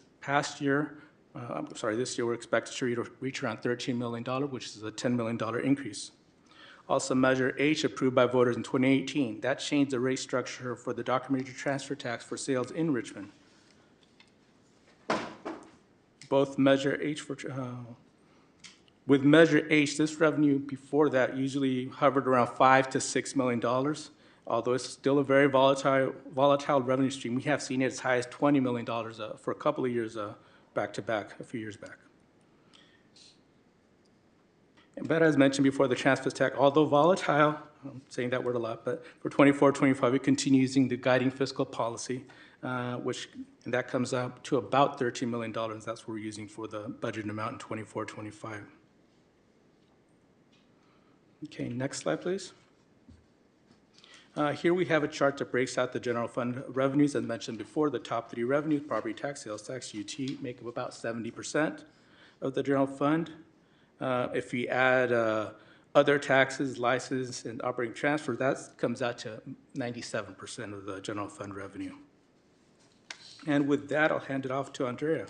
year we're expected to reach around $13 million, which is a $10 million increase. Also, Measure H, approved by voters in 2018, that changed the rate structure for the documentary transfer tax for sales in Richmond. Both Measure H with Measure H, this revenue before that usually hovered around $5 to $6 million. Although it's still a very volatile revenue stream, we have seen it as high as $20 million for a couple of years back to back, a few years back. But as mentioned before, the transfer tax, although volatile, I'm saying that word a lot, but for 24-25, we continue using the guiding fiscal policy, and that comes up to about $13 million. That's what we're using for the budget amount in 24-25. Okay, next slide, please. Here we have a chart that breaks out the general fund revenues. As mentioned before, the top three revenues, property tax, sales tax, UT, make up about 70% of the general fund. If we add other taxes, license, and operating transfer, that comes out to 97% of the general fund revenue. And with that, I'll hand it off to Andrea.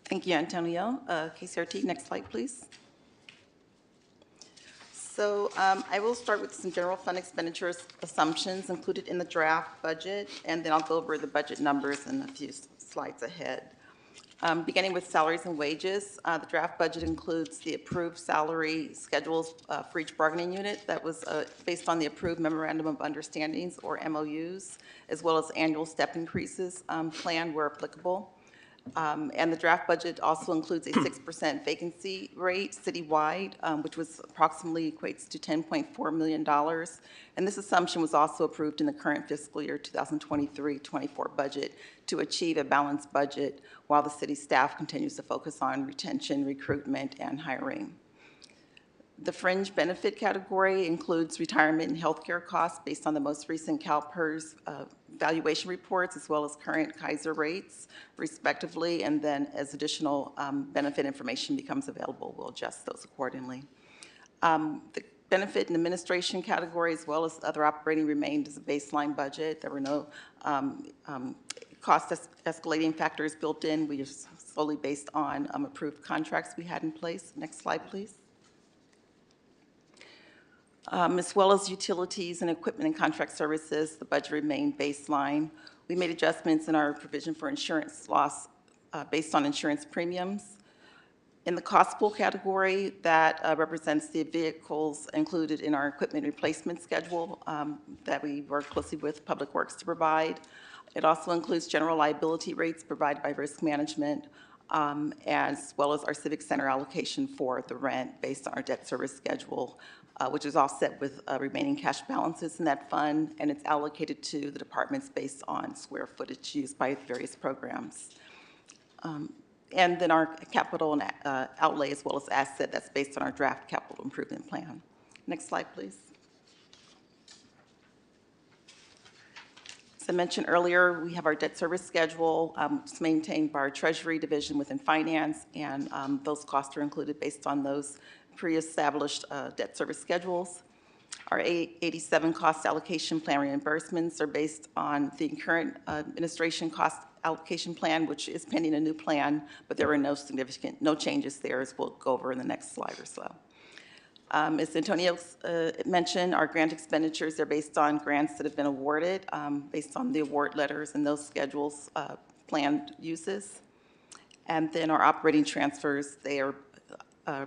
Thank you, Antonio. KCRT, next slide, please. So I will start with some general fund expenditures assumptions included in the draft budget, and then I'll go over the budget numbers in a few slides ahead. Beginning with salaries and wages, the draft budget includes the approved salary schedules for each bargaining unit that was based on the approved Memorandum of Understandings, or MOUs, as well as annual step increases planned where applicable. And the draft budget also includes a 6% vacancy rate citywide, which was approximately equates to $10.4 million. And this assumption was also approved in the current fiscal year 2023-24 budget to achieve a balanced budget while the city staff continues to focus on retention, recruitment, and hiring. The fringe benefit category includes retirement and healthcare costs based on the most recent CalPERS valuation reports, as well as current Kaiser rates, respectively, and then as additional benefit information becomes available, we'll adjust those accordingly. The benefit and administration category, as well as other operating, remained as a baseline budget. There were no cost escalating factors built in. We are solely based on approved contracts we had in place. Next slide, please. As well as utilities and equipment and contract services, the budget remained baseline. We made adjustments in our provision for insurance loss based on insurance premiums. In the cost pool category, that represents the vehicles included in our equipment replacement schedule that we work closely with Public Works to provide. It also includes general liability rates provided by risk management, as well as our civic center allocation for the rent based on our debt service schedule, which is offset with remaining cash balances in that fund, and it's allocated to the departments based on square footage used by various programs. And then our capital and outlay, as well as asset, that's based on our draft capital improvement plan. Next slide, please. As I mentioned earlier, we have our debt service schedule. It's maintained by our Treasury Division within Finance, and those costs are included based on those pre-established debt service schedules. Our 87 cost allocation plan reimbursements are based on the current administration cost allocation plan, which is pending a new plan, but there were no changes there, as we'll go over in the next slide or so. As Antonio mentioned, our grant expenditures are based on grants that have been awarded, based on the award letters and those schedules, planned uses. And then our operating transfers, they are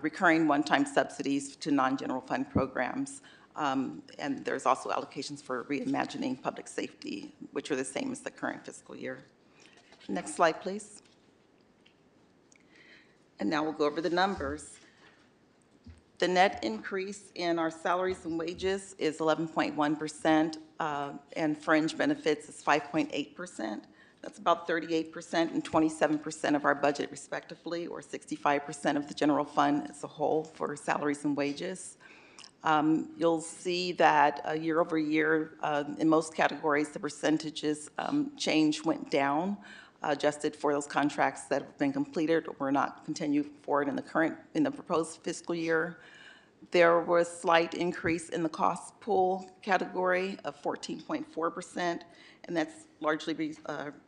recurring one-time subsidies to non-general fund programs. And there's also allocations for reimagining public safety, which are the same as the current fiscal year. Next slide, please. And now we'll go over the numbers. The net increase in our salaries and wages is 11.1%, and fringe benefits is 5.8%. That's about 38% and 27% of our budget respectively, or 65% of the general fund as a whole for salaries and wages. You'll see that year over year, in most categories, the percentages change went down, adjusted for those contracts that have been completed or not continued forward in the proposed fiscal year. There was slight increase in the cost pool category of 14.4%, and that's largely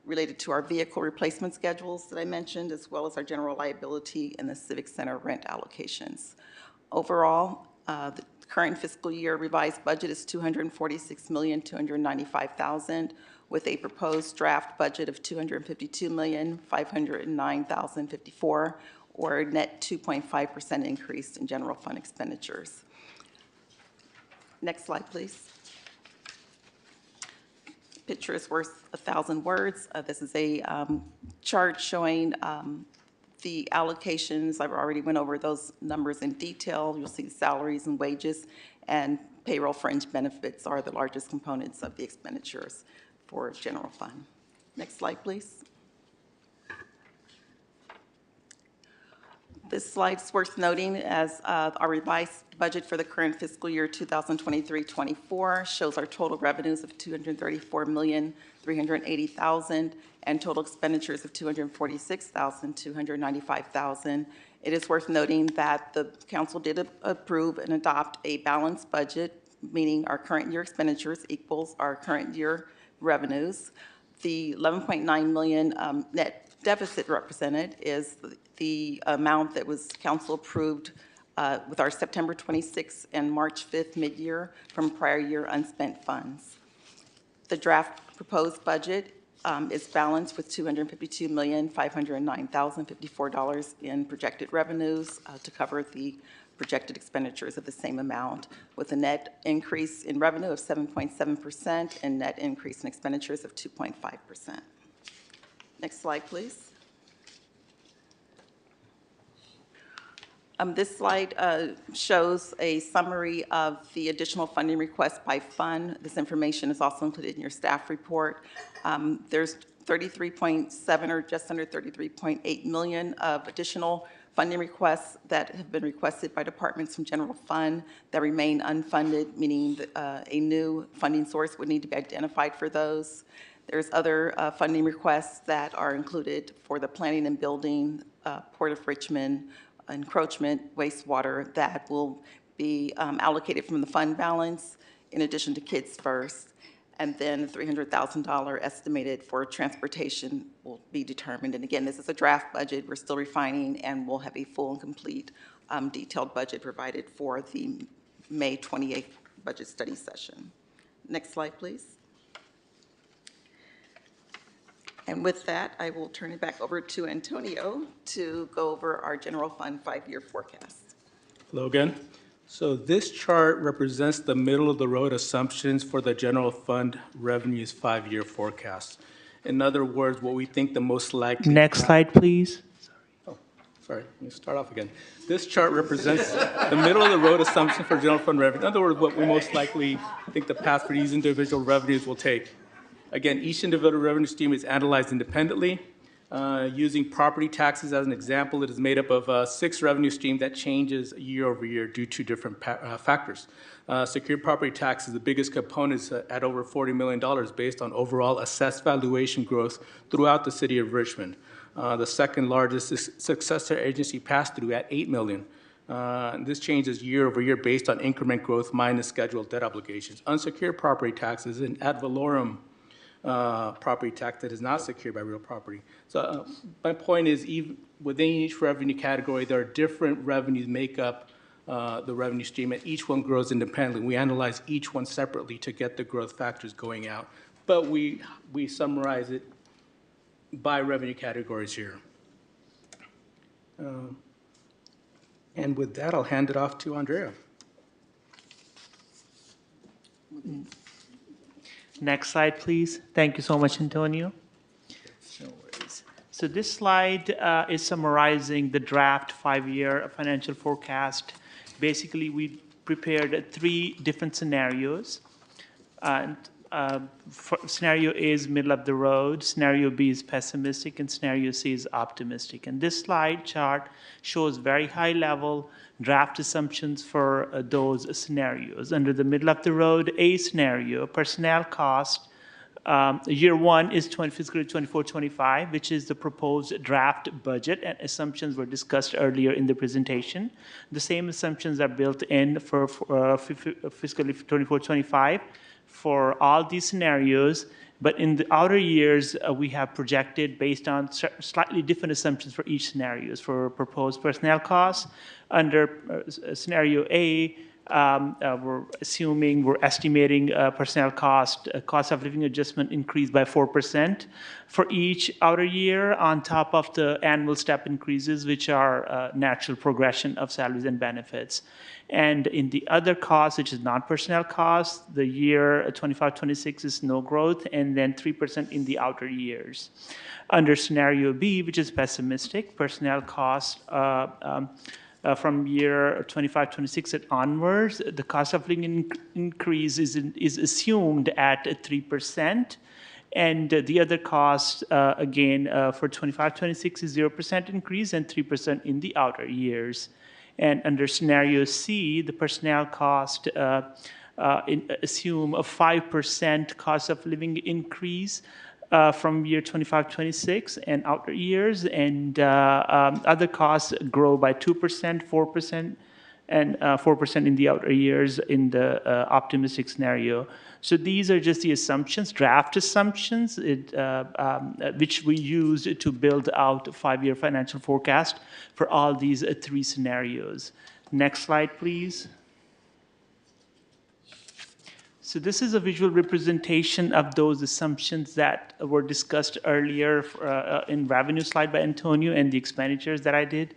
related to our vehicle replacement schedules that I mentioned, as well as our general liability and the Civic Center rent allocations. Overall, the current fiscal year revised budget is $246,295,000, with a proposed draft budget of $252,509,054, or a net 2.5% increase in general fund expenditures. Next slide, please. Picture is worth 1,000 words. This is a chart showing the allocations. I've already went over those numbers in detail. You'll see salaries and wages, and payroll fringe benefits are the largest components of the expenditures for general fund. Next slide, please. This slide is worth noting as our revised budget for the current fiscal year 2023-24 shows our total revenues of $234,380,000 and total expenditures of $246,295,000. It is worth noting that the council did approve and adopt a balanced budget, meaning our current year expenditures equals our current year revenues. The 11.9 million net deficit represented is the amount that was council approved with our September 26th and March 5th mid-year from prior year unspent funds. The draft proposed budget is balanced with $252,509,054 in projected revenues to cover the projected expenditures of the same amount, with a net increase in revenue of 7.7% and net increase in expenditures of 2.5%. Next slide, please. This slide shows a summary of the additional funding requests by fund. This information is also included in your staff report. There's 33.7 or just under 33.8 million of additional funding requests that have been requested by departments from general fund that remain unfunded, meaning that a new funding source would need to be identified for those. There's other funding requests that are included for the planning and building, Port of Richmond, encroachment, wastewater, that will be allocated from the fund balance in addition to Kids First. And then $300,000 estimated for transportation will be determined. And again, this is a draft budget. We're still refining, and we'll have a full and complete detailed budget provided for the May 28th budget study session. Next slide, please. And with that, I will turn it back over to Antonio to go over our general fund 5-year forecast. Hello again. So this chart represents the middle of the road assumptions for the general fund revenues 5-year forecast. In other words, what we think the most likely. Next slide, please. Sorry, let me start off again. This chart represents the middle of the road assumption for general fund revenue. In other words, what we most likely think the path for these individual revenues will take. Again, each individual revenue stream is analyzed independently. Using property taxes as an example, it is made up of 6 revenue streams that changes year over year due to different factors. Secured property tax is the biggest component at over $40 million based on overall assessed valuation growth throughout the city of Richmond. The second largest is successor agency pass-through at $8 million. This changes year over year based on increment growth minus scheduled debt obligations. Unsecured property taxes and ad valorem property tax that is not secured by real property. So my point is, even within each revenue category, there are different revenues make up the revenue stream, and each one grows independently. We analyze each one separately to get the growth factors going out, but we summarize it by revenue categories here. And with that, I'll hand it off to Andrea. Next slide, please. Thank you so much, Antonio. No worries. So this slide is summarizing the draft 5-year financial forecast. Basically, we prepared 3 different scenarios. And scenario A is middle of the road, scenario B is pessimistic, and scenario C is optimistic. And this slide chart shows very high level draft assumptions for those scenarios. Under the middle of the road A scenario, personnel cost, year 1 is fiscal year 24-25, which is the proposed draft budget, and assumptions were discussed earlier in the presentation. The same assumptions are built in for fiscal year 24-25 for all these scenarios, but in the outer years, we have projected based on slightly different assumptions for each scenarios. For proposed personnel costs, under scenario A, we're estimating personnel cost of living adjustment increase by 4% for each outer year on top of the annual step increases, which are natural progression of salaries and benefits. And in the other costs, which is non-personnel costs, the year 25-26 is no growth, and then 3% in the outer years. Under scenario B, which is pessimistic, personnel costs from year 25-26 and onwards, the cost of living increase is assumed at 3%. And the other cost, again, for 25-26 is 0% increase and 3% in the outer years. And under scenario C, the personnel cost assume a 5% cost of living increase from year 25-26 and outer years, and other costs grow by 2%, 4%, and 4% in the outer years in the optimistic scenario. So these are just the assumptions, draft assumptions, which we use to build out a 5-year financial forecast for all these 3 scenarios. Next slide, please. So this is a visual representation of those assumptions that were discussed earlier in revenue slide by Antonio and the expenditures that I did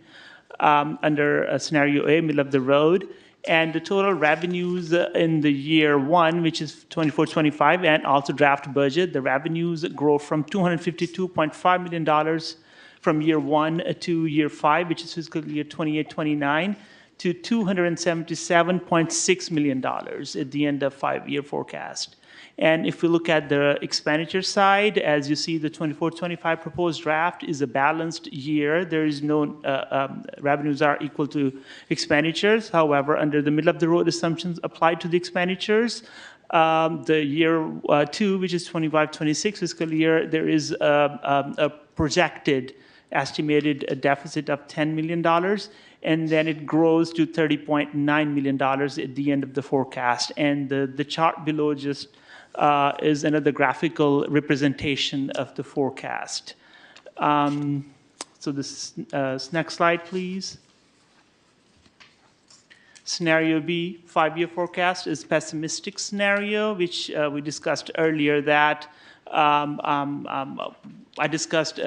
under scenario A, middle of the road. And the total revenues in the year 1, which is 24-25, and also draft budget, the revenues grow from $252.5 million from year 1 to year 5, which is fiscal year 28-29, to $277.6 million at the end of 5-year forecast. And if we look at the expenditure side, as you see, the 24-25 proposed draft is a balanced year. There is no revenues are equal to expenditures. However, under the middle of the road assumptions applied to the expenditures, the year 2, which is 25-26 fiscal year, there is a projected estimated deficit of $10 million. And then it grows to $30.9 million at the end of the forecast. And the chart below just is another graphical representation of the forecast. So this next slide, please. Scenario B, 5-year forecast, is pessimistic scenario, which we discussed earlier that I discussed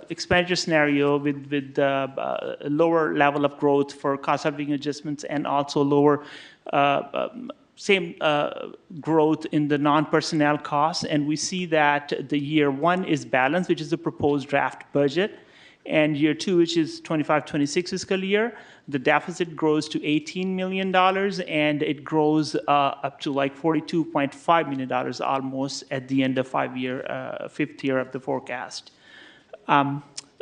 expenditure scenario with a lower level of growth for cost of living adjustments and also lower same growth in the non-personnel costs. And we see that the year 1 is balanced, which is the proposed draft budget. And year 2, which is 25-26 fiscal year, the deficit grows to $18 million, and it grows up to like $42.5 million almost at the end of 5th year of the forecast.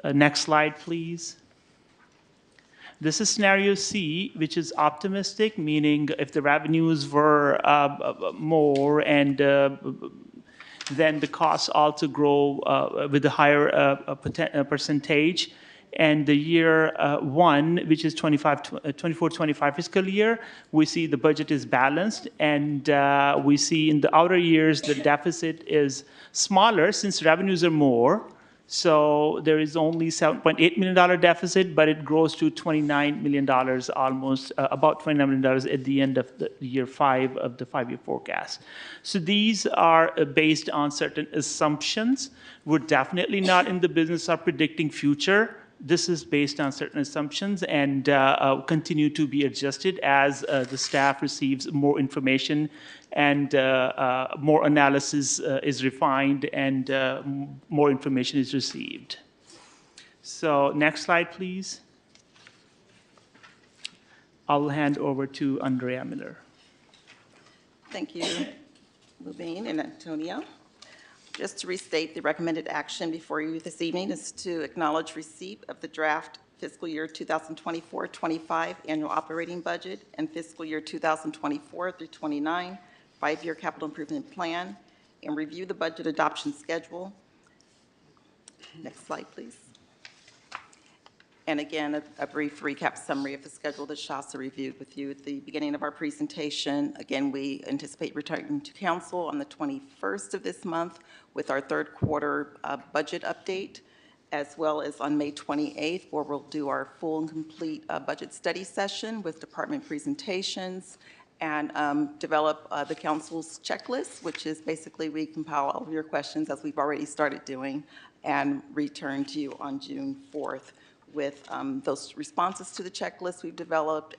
Next slide, please. This is scenario C, which is optimistic, meaning if the revenues were more and then the costs also grow with a higher percentage. And the year 1, which is 24-25 fiscal year, we see the budget is balanced. And we see in the outer years, the deficit is smaller since revenues are more. So there is only $7.8 million deficit, but it grows to $29 million, almost about $29 million at the end of the year 5 of the 5-year forecast. So these are based on certain assumptions. We're definitely not in the business of predicting future. This is based on certain assumptions and continue to be adjusted as the staff receives more information and more analysis is refined and more information is received. So next slide, please. I'll hand over to Andrea Miller. Thank you, Lubine and Antonio. Just to restate, the recommended action before you this evening is to acknowledge receipt of the draft fiscal year 2024-25 annual operating budget and fiscal year 2024 through 29 5-year capital improvement plan, and review the budget adoption schedule. Next slide, please. And again, a brief recap summary of the schedule that Shasta reviewed with you at the beginning of our presentation. Again, we anticipate returning to council on the 21st of this month with our third quarter budget update, as well as on May 28th, where we'll do our full and complete budget study session with department presentations and develop the council's checklist, which is basically we compile all of your questions, as we've already started doing, and return to you on June 4th with those responses to the checklist we've developed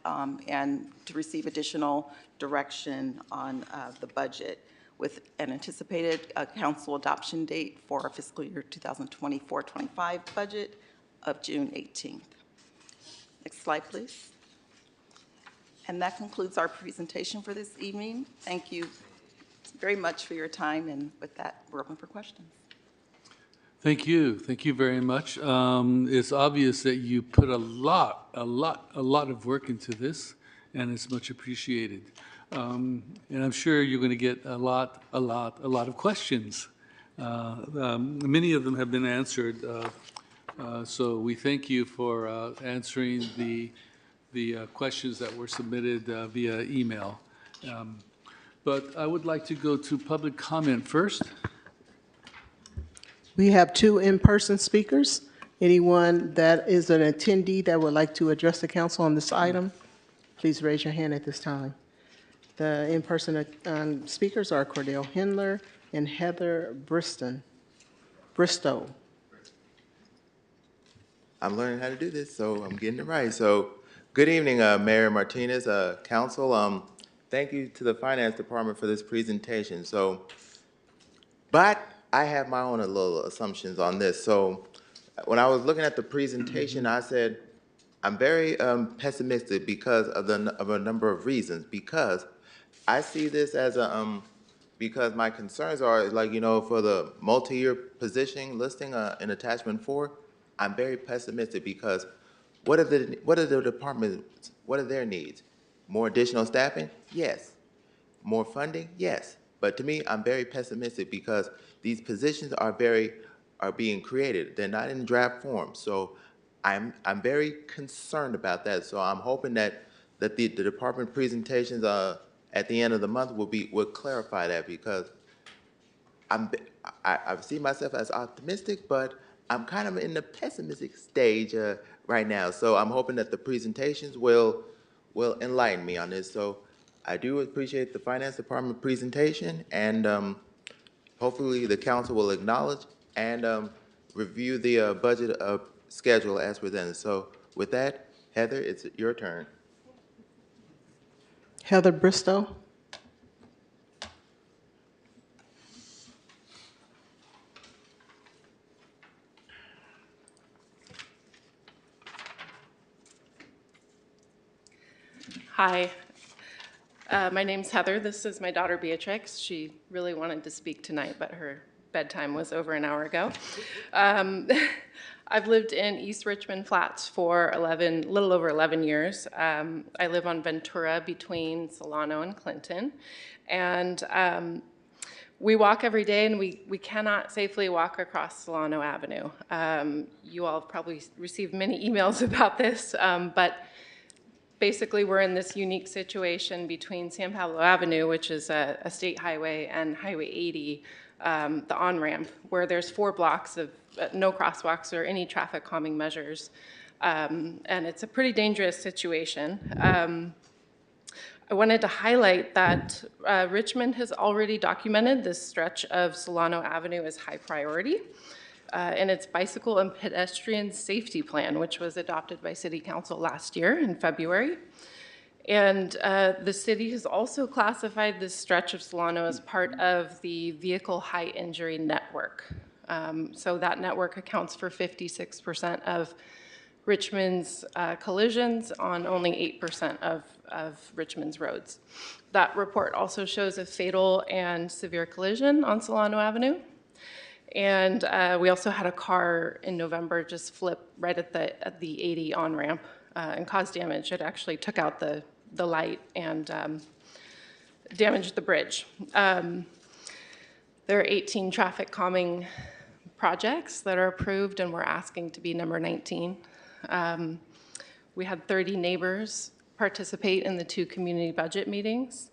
and to receive additional direction on the budget with an anticipated council adoption date for our fiscal year 2024-25 budget of June 18th. Next slide, please. And that concludes our presentation for this evening. Thank you very much for your time, and with that, we're open for questions. Thank you very much. It's obvious that you put a lot of work into this, and it's much appreciated. And I'm sure you're going to get a lot of questions. Many of them have been answered, so we thank you for answering the questions that were submitted via email. But I would like to go to public comment first. We have 2 in-person speakers. Anyone that is an attendee that would like to address the council on this item, please raise your hand at this time. The in-person speakers are Cordell Hindler and Heather Bristow. I'm learning how to do this, so I'm getting it right. So, good evening, Mayor Martinez, council. Thank you to the Finance Department for this presentation. But I have my own little assumptions on this. So when I was looking at the presentation, I said, I'm very pessimistic because of a number of reasons. Because I see this as because my concerns are for the multi-year positioning listing in attachment 4, I'm very pessimistic because what are the departments, what are their needs? More additional staffing? Yes. More funding? Yes. But to me, I'm very pessimistic because these positions are being created. They're not in draft form. So I'm very concerned about that. So I'm hoping that the department presentations at the end of the month will clarify that, because I see myself as optimistic, but I'm kind of in the pessimistic stage right now. So I'm hoping that the presentations will enlighten me on this. So I do appreciate the Finance Department presentation, and hopefully the council will acknowledge and review the budget schedule as presented. So with that, Heather, it's your turn. Heather Bristow. Hi, my name's Heather. This is my daughter Beatrix. She really wanted to speak tonight, but her bedtime was over an hour ago. I've lived in East Richmond Flats for a little over 11 years. I live on Ventura between Solano and Clinton. And we walk every day, and we cannot safely walk across Solano Avenue. You all have probably received many emails about this, but basically, we're in this unique situation between San Pablo Avenue, which is a state highway, and Highway 80, the on-ramp, where there's 4 blocks of no crosswalks or any traffic calming measures. And it's a pretty dangerous situation. I wanted to highlight that Richmond has already documented this stretch of Solano Avenue as high priority in its bicycle and pedestrian safety plan, which was adopted by City Council last year in February. And the city has also classified this stretch of Solano as part of the vehicle high injury network. So that network accounts for 56% of Richmond's collisions on only 8% of Richmond's roads. That report also shows a fatal and severe collision on Solano Avenue. And we also had a car in November just flip right at the 80 on-ramp and cause damage. It actually took out the light and damaged the bridge. There are 18 traffic calming projects that are approved, and we're asking to be number 19. We had 30 neighbors participate in the 2 community budget meetings.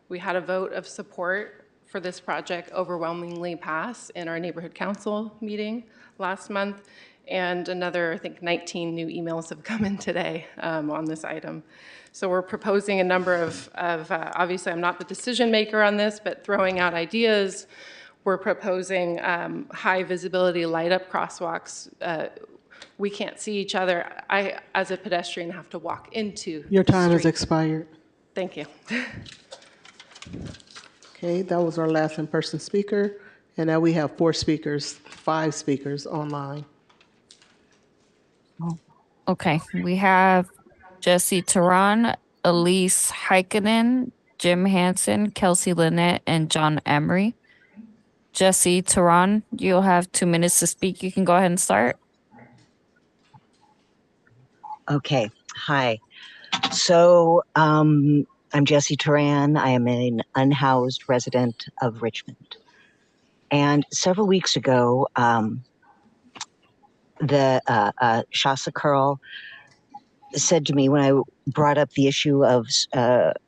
We had a vote of support for this project overwhelmingly pass in our neighborhood council meeting last month, and another, I think, 19 new emails have come in today on this item. So we're proposing a number of obviously I'm not the decision maker on this, but throwing out ideas. We're proposing high visibility light up crosswalks. We can't see each other. I, as a pedestrian, have to walk into Your the time has street. expired. Thank you. Okay, that was our last in-person speaker. And now we have 5 speakers online. Okay, we have Jesse Tehran, Elise Heikkinen, Jim Hansen, Kelsey Lynette, and John Emery. Jesse Tehran, you'll have 2 minutes to speak. You can go ahead and start. Okay, hi. So I'm Jessie Tehran. I am an unhoused resident of Richmond. And several weeks ago, Shasa Curl said to me when I brought up the issue of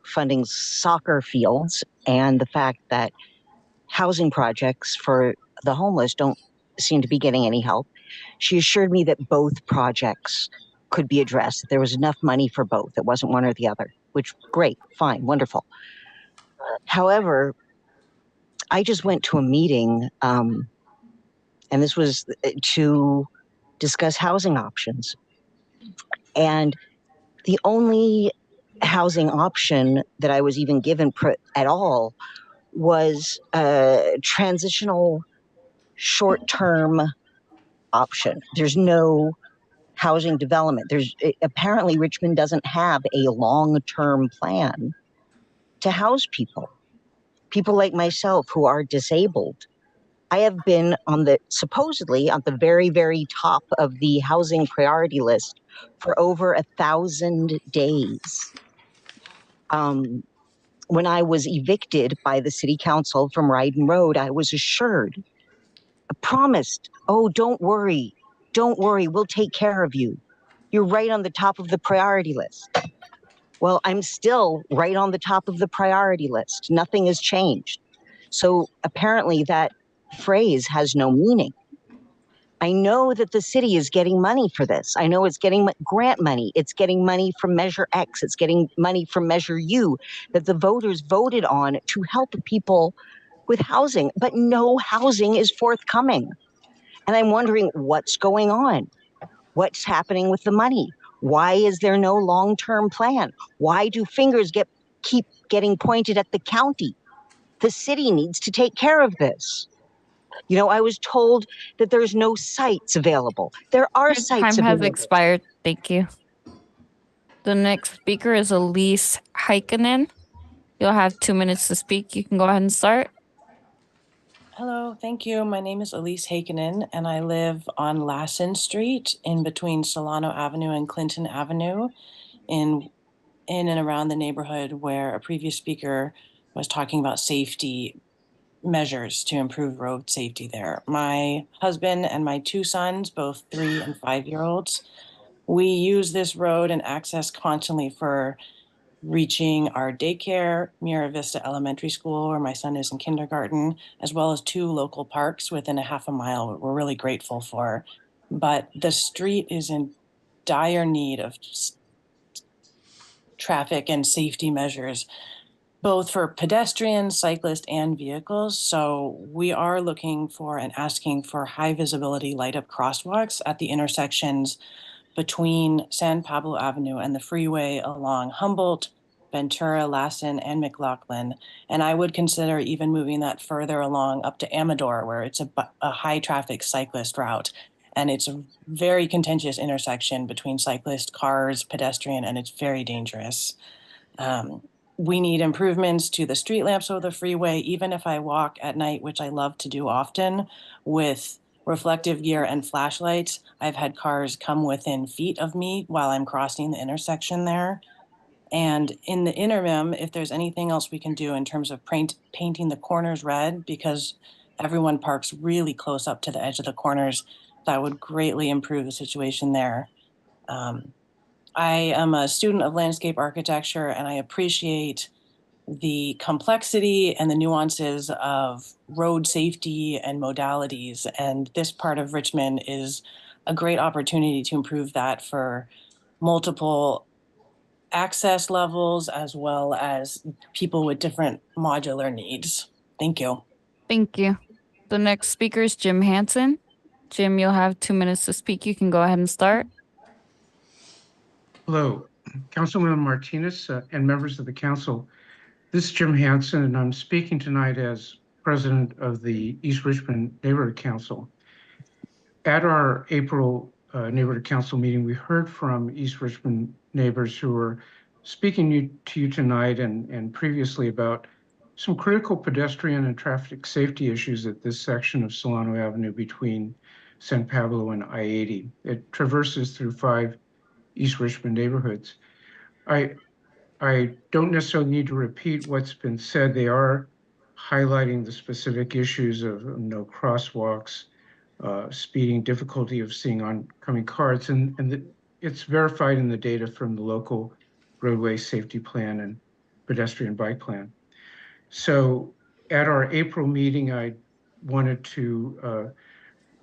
funding soccer fields and the fact that housing projects for the homeless don't seem to be getting any help, she assured me that both projects could be addressed. There was enough money for both. It wasn't one or the other, which great, fine, wonderful. However, I just went to a meeting, and this was to discuss housing options. And the only housing option that I was even given at all was a transitional short-term option. There's no housing development. Apparently Richmond doesn't have a long-term plan to house people like myself who are disabled. I have been supposedly on the very, very top of the housing priority list for over 1,000 days. When I was evicted by the city council from Ryden Road, I was promised, oh, don't worry, we'll take care of you. You're right on the top of the priority list. Well, I'm still right on the top of the priority list. Nothing has changed. So apparently that phrase has no meaning. I know that the city is getting money for this. I know it's getting grant money. It's getting money from Measure X. It's getting money from Measure U that the voters voted on to help people with housing, but no housing is forthcoming. And I'm wondering what's going on? What's happening with the money? Why is there no long-term plan? Why do fingers keep getting pointed at the county? The city needs to take care of this. You know, I was told that there's no sites available. There are sites Time has available. expired. Thank you. The next speaker is Elise Heikkinen. You'll have 2 minutes to speak. You can go ahead and start. Hello, thank you. My name is Elise Heikkinen, and I live on Lassen Street in between Solano Avenue and Clinton Avenue in and around the neighborhood where a previous speaker was talking about safety measures to improve road safety there. My husband and my 2 sons, both 3 and 5-year-olds, we use this road and access constantly for reaching our daycare, Mira Vista Elementary School, where my son is in kindergarten, as well as 2 local parks within a half a mile we're really grateful for. But the street is in dire need of traffic and safety measures, both for pedestrians, cyclists, and vehicles. So we are looking for and asking for high visibility light up crosswalks at the intersections between San Pablo Avenue and the freeway along Humboldt, Ventura, Lassen, and McLaughlin. And I would consider even moving that further along up to Amador, where it's a high traffic cyclist route. And it's a very contentious intersection between cyclists, cars, pedestrian, and it's very dangerous. We need improvements to the street lamps over the freeway, even if I walk at night, which I love to do often, with reflective gear and flashlights. I've had cars come within feet of me while I'm crossing the intersection there. And in the interim, if there's anything else we can do in terms of painting the corners red, because everyone parks really close up to the edge of the corners, that would greatly improve the situation there. I am a student of landscape architecture, and I appreciate the complexity and the nuances of road safety and modalities. And this part of Richmond is a great opportunity to improve that for multiple access levels as well as people with different modular needs. Thank you. Thank you. The next speaker is Jim Hansen. Jim, you'll have 2 minutes to speak. You can go ahead and start. Hello, Councilman Martinez and members of the council. This is Jim Hansen, and I'm speaking tonight as president of the East Richmond Neighborhood Council. At our April Neighborhood Council meeting, we heard from East Richmond neighbors who were speaking to you tonight and previously about some critical pedestrian and traffic safety issues at this section of Solano Avenue between San Pablo and I-80. It traverses through 5 East Richmond neighborhoods. I don't necessarily need to repeat what's been said. They are highlighting the specific issues of no crosswalks, speeding, difficulty of seeing oncoming cars, and it's verified in the data from the local roadway safety plan and pedestrian bike plan. So at our April meeting, I wanted to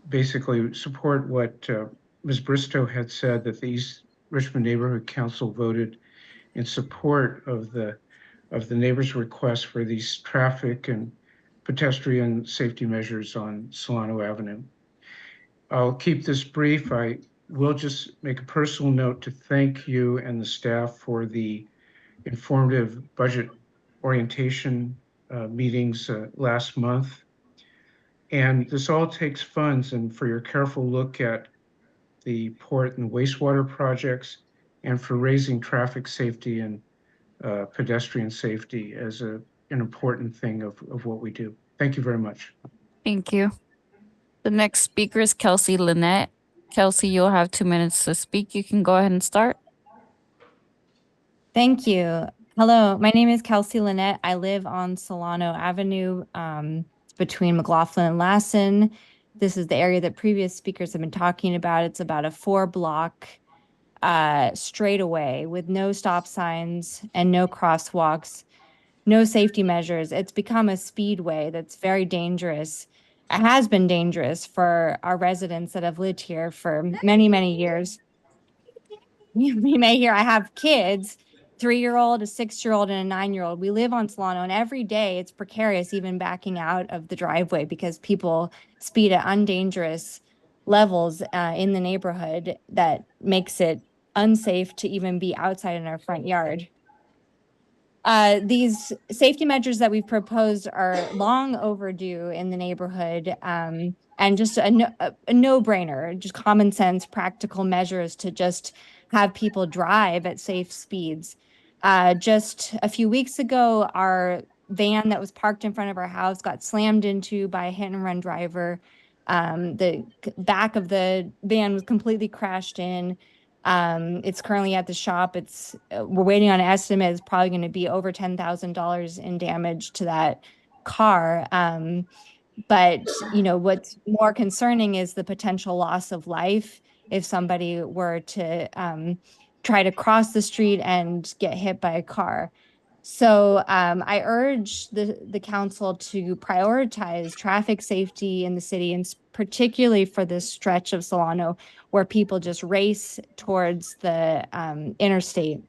basically support what Ms. Bristow had said, that the East Richmond Neighborhood Council voted in support of the neighbors' request for these traffic and pedestrian safety measures on Solano Avenue. I'll keep this brief. I will just make a personal note to thank you and the staff for the informative budget orientation meetings last month. And this all takes funds, and for your careful look at the port and wastewater projects, and for raising traffic safety and pedestrian safety as an important thing of what we do. Thank you very much. Thank you. The next speaker is Kelsey Lynette. Kelsey, you'll have 2 minutes to speak. You can go ahead and start. Thank you. Hello, my name is Kelsey Lynette. I live on Solano Avenue between McLaughlin and Lassen. This is the area that previous speakers have been talking about. It's about a 4-block straightaway with no stop signs and no crosswalks, no safety measures. It's become a speedway that's very dangerous. It has been dangerous for our residents that have lived here for many, many years. You may hear I have kids, 3-year-old, a 6-year-old, and a 9-year-old. We live on Solano, and every day it's precarious even backing out of the driveway because people speed at undangerous levels in the neighborhood that makes it unsafe to even be outside in our front yard. These safety measures that we've proposed are long overdue in the neighborhood, and just a no-brainer, just common sense, practical measures to just have people drive at safe speeds. Just a few weeks ago, our van that was parked in front of our house got slammed into by a hit-and-run driver. The back of the van was completely crashed in. It's currently at the shop. We're waiting on an estimate. It's probably going to be over $10,000 in damage to that car. But what's more concerning is the potential loss of life if somebody were to try to cross the street and get hit by a car. So I urge the council to prioritize traffic safety in the city, and particularly for this stretch of Solano where people just race towards the interstate.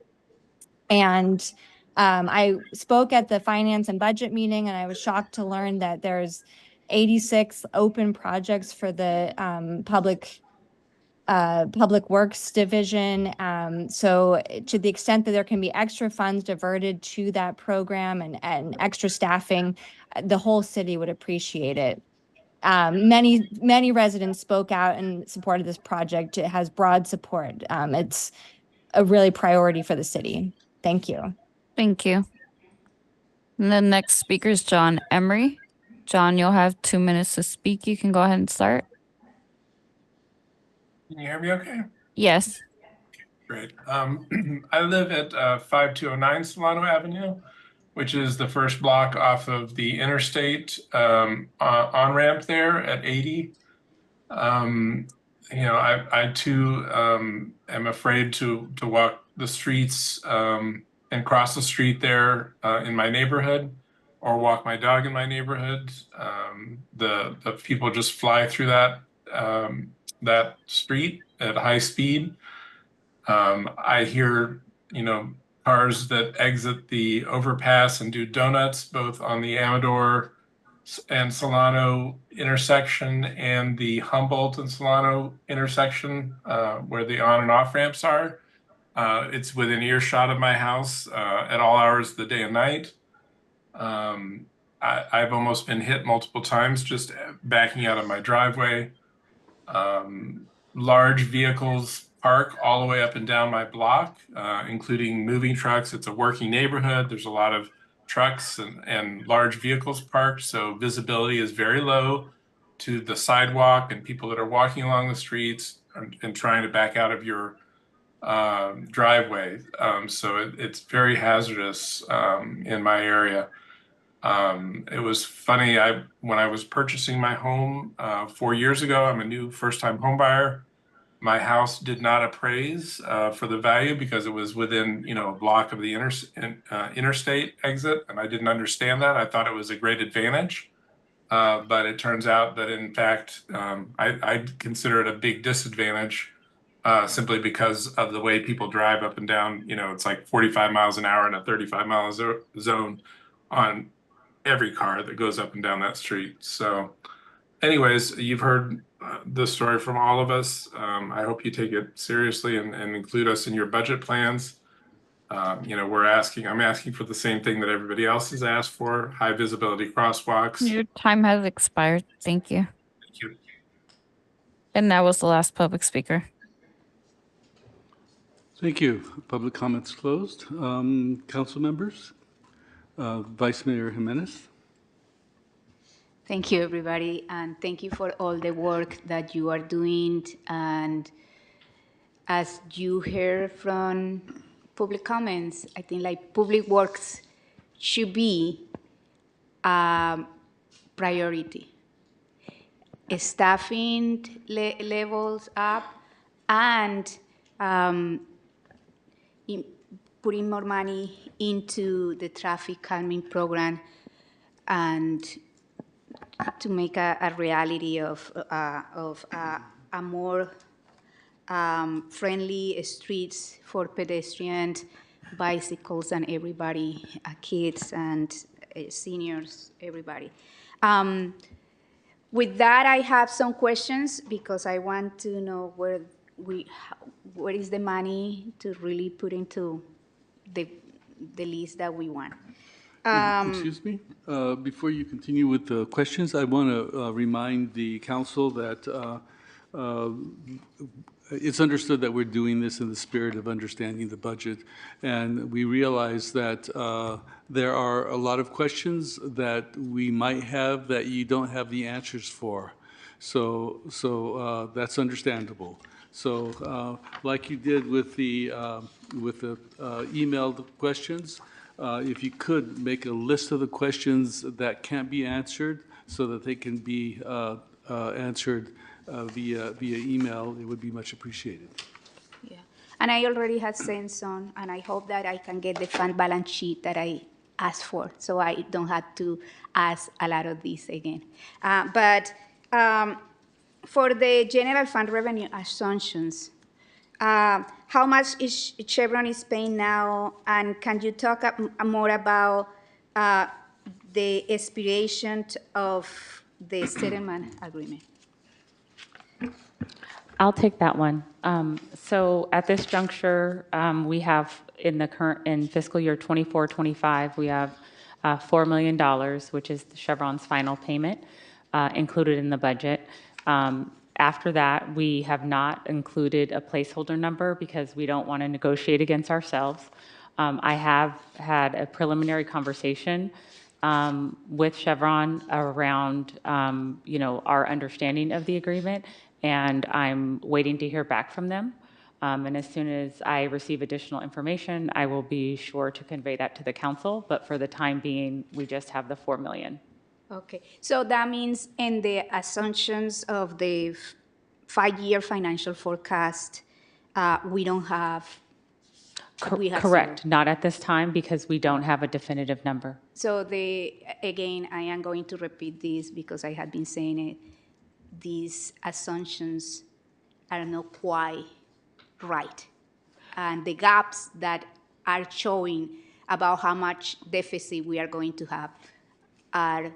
And I spoke at the finance and budget meeting, and I was shocked to learn that there's 86 open projects for the public Public Works Division. So to the extent that there can be extra funds diverted to that program and extra staffing, the whole city would appreciate it. Many residents spoke out in support of this project. It has broad support. It's a really priority for the city. Thank you. Thank you. And the next speaker is John Emery. John, you'll have 2 minutes to speak. You can go ahead and start. Can you hear me okay? Yes. Great. I live at 5209 Solano Avenue, which is the first block off of the interstate on-ramp there at 80. I too am afraid to walk the streets and cross the street there in my neighborhood or walk my dog in my neighborhood. The people just fly through that street at high speed. I hear, cars that exit the overpass and do donuts both on the Amador and Solano intersection and the Humboldt and Solano intersection where the on and off ramps are. It's within earshot of my house at all hours of the day and night. I've almost been hit multiple times just backing out of my driveway. Large vehicles park all the way up and down my block, including moving trucks. It's a working neighborhood. There's a lot of trucks and large vehicles parked, so visibility is very low to the sidewalk and people that are walking along the streets and trying to back out of your driveway. So it's very hazardous in my area. It was funny, when I was purchasing my home 4 years ago, I'm a new first-time home buyer. My house did not appraise for the value because it was within, a block of the interstate exit, and I didn't understand that. I thought it was a great advantage, but it turns out that in fact, I consider it a big disadvantage simply because of the way people drive up and down. It's like 45 miles an hour in a 35-mile zone on every car that goes up and down that street. So anyways, you've heard the story from all of us. I hope you take it seriously and include us in your budget plans. I'm asking for the same thing that everybody else has asked for, high visibility crosswalks. Your time has expired. Thank you. Thank you. And that was the last public speaker. Thank you. Public comments closed. Council members, Vice Mayor Jimenez. Thank you, everybody, and thank you for all the work that you are doing. And as you heard from public comments, I think public works should be a priority. Staffing levels up and putting more money into the traffic calming program and to make a reality of a more friendly streets for pedestrians, bicycles, and everybody, kids and seniors, everybody. With that, I have some questions because I want to know where is the money to really put into the list that we want. Excuse me? Before you continue with the questions, I want to remind the council that it's understood that we're doing this in the spirit of understanding the budget, and we realize that there are a lot of questions that we might have that you don't have the answers for. So that's understandable. So like you did with the emailed questions, if you could make a list of the questions that can't be answered so that they can be answered via email, it would be much appreciated. Yeah, and I already have sent some, and I hope that I can get the fund balance sheet that I asked for, so I don't have to ask a lot of these again. But for the general fund revenue assumptions, how much Chevron is paying now, and can you talk more about the expiration of the settlement agreement? I'll take that one. So at this juncture, we have in fiscal year 24-25, we have $4 million, which is Chevron's final payment, included in the budget. After that, we have not included a placeholder number because we don't want to negotiate against ourselves. I have had a preliminary conversation with Chevron around, our understanding of the agreement, and I'm waiting to hear back from them. And as soon as I receive additional information, I will be sure to convey that to the council. But for the time being, we just have the $4 million. Okay, so that means in the assumptions of the 5-year financial forecast, we don't have. Correct. Zero. Not at this time because we don't have a definitive number. So again, I am going to repeat this because I have been saying it. These assumptions are not quite right. And the gaps that are showing about how much deficit we are going to have are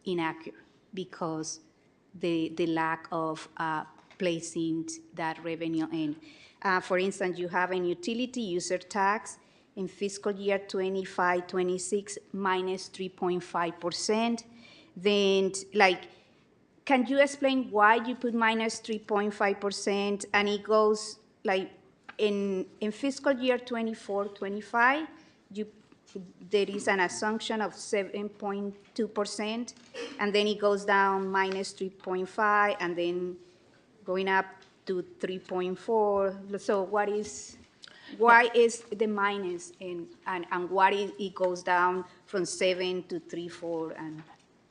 inaccurate because the lack of placing that revenue in. For instance, you have an utility user tax in fiscal year 25-26 minus 3.5%. Then, can you explain why you put minus 3.5% and it goes in fiscal year 24-25, there is an assumption of 7.2%, and then it goes down minus 3.5, and then going up to 3.4. So why is the minus and what it goes down from 7 to 3.4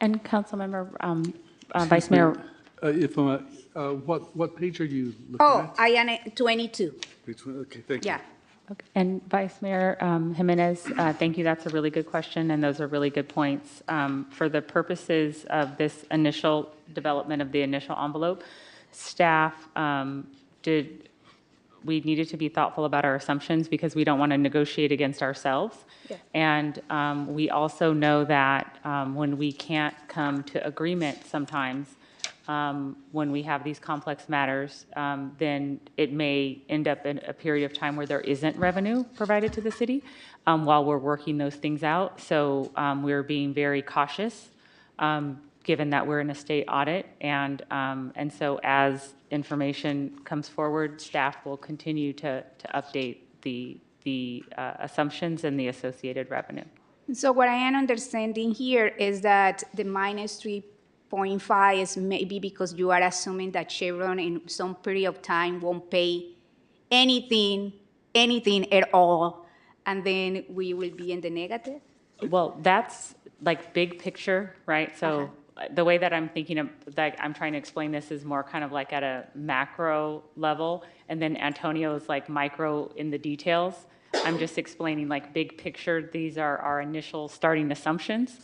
And Councilmember, Vice Mayor. What page are you looking at? Oh, I am at 22. Okay, thank you. Yeah. Okay. And Vice Mayor Jimenez, thank you. That's a really good question, and those are really good points. For the purposes of this initial development of the initial envelope, staff we needed to be thoughtful about our assumptions because we don't want to negotiate against ourselves. Yeah. And we also know that when we can't come to agreement sometimes, when we have these complex matters, then it may end up in a period of time where there isn't revenue provided to the city while we're working those things out. So we're being very cautious, given that we're in a state audit. And so as information comes forward, staff will continue to update the assumptions and the associated revenue. So what I am understanding here is that the minus 3.5 is maybe because you are assuming that Chevron in some period of time won't pay anything at all, and then we will be in the negative? Well, that's big picture, right? So the way that I'm thinking of, I'm trying to explain this is more kind of at a macro level, and then Antonio is micro in the details. I'm just explaining big picture. These are our initial starting assumptions.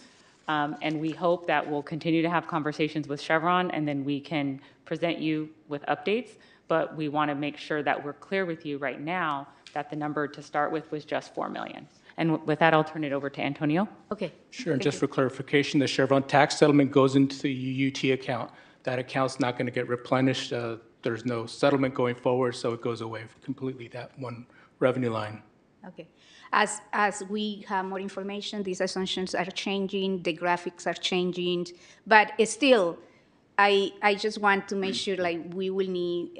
And we hope that we'll continue to have conversations with Chevron, and then we can present you with updates. But we want to make sure that we're clear with you right now that the number to start with was just $4 million. And with that, I'll turn it over to Antonio. Okay. Sure, and just for clarification, the Chevron tax settlement goes into the UUT account. That account's not going to get replenished. There's no settlement going forward, so it goes away completely, that one revenue line. Okay. As we have more information, these assumptions are changing, the graphics are changing, but still, I just want to make sure we will need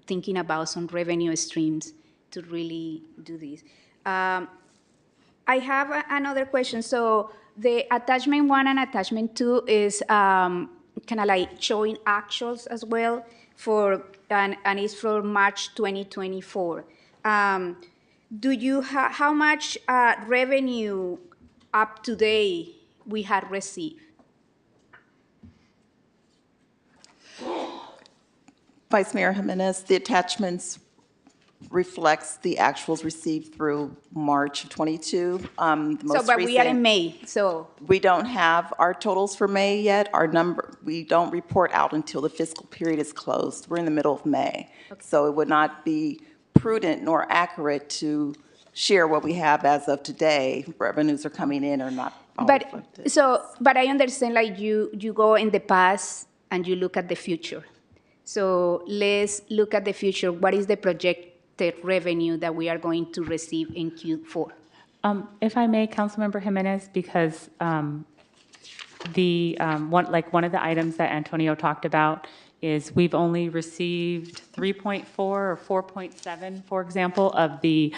thinking about some revenue streams to really do this. I have another question. So the attachment 1 and attachment 2 is kind of showing actuals as well and it's for March 2024. Do you how much revenue up to date we had received? Vice Mayor Jimenez, the attachments reflects the actuals received through March of 22. But we are in May, so. We don't have our totals for May yet. We don't report out until the fiscal period is closed. We're in the middle of May. Okay. So it would not be prudent nor accurate to share what we have as of today. Revenues are coming in or not. But I understand you go in the past and you look at the future. So let's look at the future. What is the projected revenue that we are going to receive in Q4? If I may, Councilmember Jimenez, because one of the items that Antonio talked about is we've only received 3.4 or 4.7, for example, of the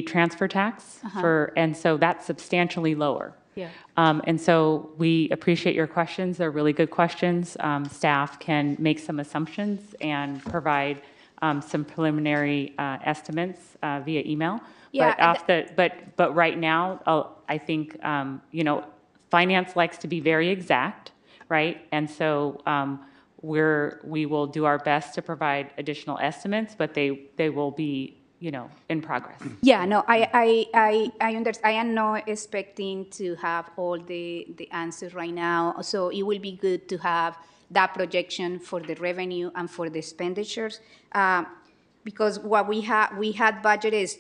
transfer tax and so that's substantially lower. Yeah. And so we appreciate your questions. They're really good questions. Staff can make some assumptions and provide some preliminary estimates via email. Yeah, But right now, I think, finance likes to be very exact, right? And so we will do our best to provide additional estimates, but they will be, in progress. Yeah, no, I understand. I am not expecting to have all the answers right now. So it will be good to have that projection for the revenue and for the expenditures. Because what we had budgeted is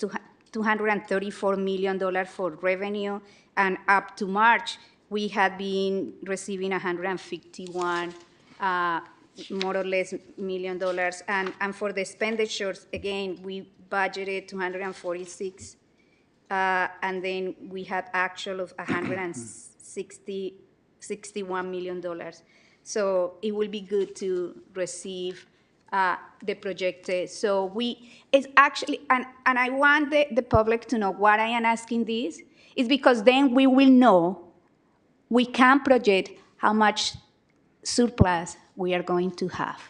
$234 million for revenue, and up to March, we had been receiving 151 more or less $1 million. And for the expenditures, again, we budgeted 246, and then we had actual of 61 million dollars. So it will be good to receive the projected. So it's actually, and I want the public to know why I am asking this, is because then we will know, we can project how much surplus we are going to have.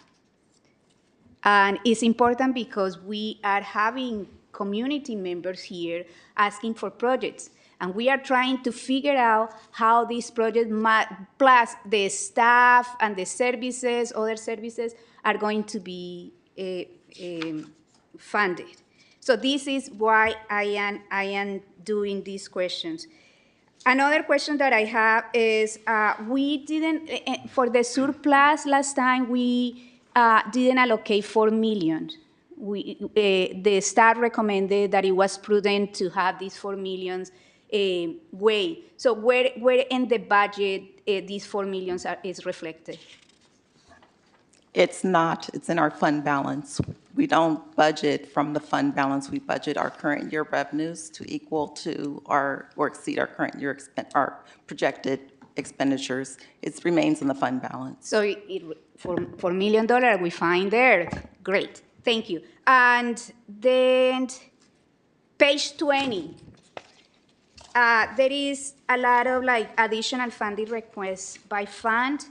And it's important because we are having community members here asking for projects. And we are trying to figure out how these projects, plus the staff and the services, other services, are going to be funded. So this is why I am doing these questions. Another question that I have is, we didn't, for the surplus last time, we didn't allocate $4 million. The staff recommended that it was prudent to have these $4 million way. So where in the budget these $4 million is reflected? It's not, it's in our fund balance. We don't budget from the fund balance. We budget our current year revenues to equal to or exceed our current year, our projected expenditures. It remains in the fund balance. So for $4 million, we find there. Great, thank you. And then page 20, there is a lot of additional funding requests by fund.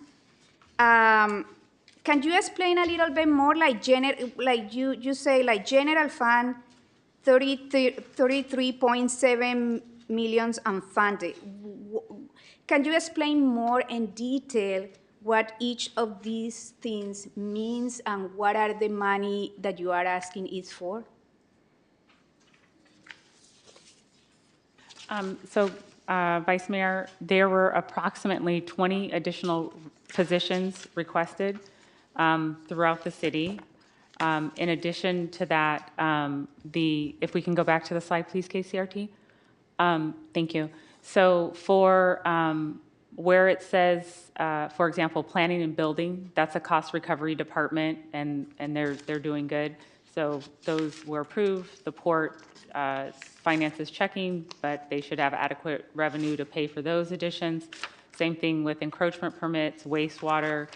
Can you explain a little bit more, you say general fund, 33.7 million unfunded. Can you explain more in detail what each of these things means and what are the money that you are asking is for? Vice Mayor, there were approximately 20 additional positions requested throughout the city. In addition to that, if we can go back to the slide, please, KCRT. Thank you. So for where it says, for example, planning and building, that's a cost recovery department, and they're doing good. So those were approved. The port finance is checking, but they should have adequate revenue to pay for those additions. Same thing with encroachment permits, wastewater,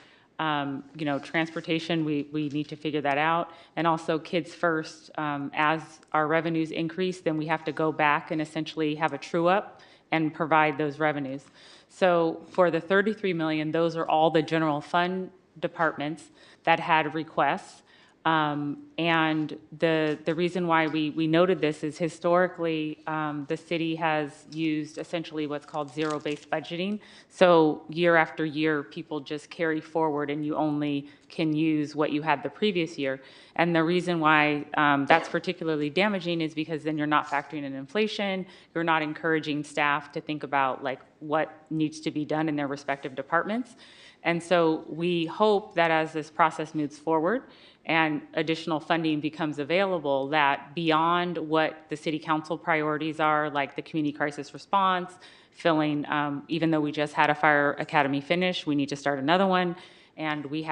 transportation, we need to figure that out. And also Kids First, as our revenues increase, then we have to go back and essentially have a true up and provide those revenues. So for the 33 million, those are all the general fund departments that had requests. And the reason why we noted this is historically, the city has used essentially what's called zero-based budgeting. So year after year, people just carry forward and you only can use what you had the previous year. And the reason why that's particularly damaging is because then you're not factoring in inflation, you're not encouraging staff to think about what needs to be done in their respective departments. And so we hope that as this process moves forward and additional funding becomes available, that beyond what the city council priorities are, like the community crisis response, filling, even though we just had a fire academy finish, we need to start another one, and we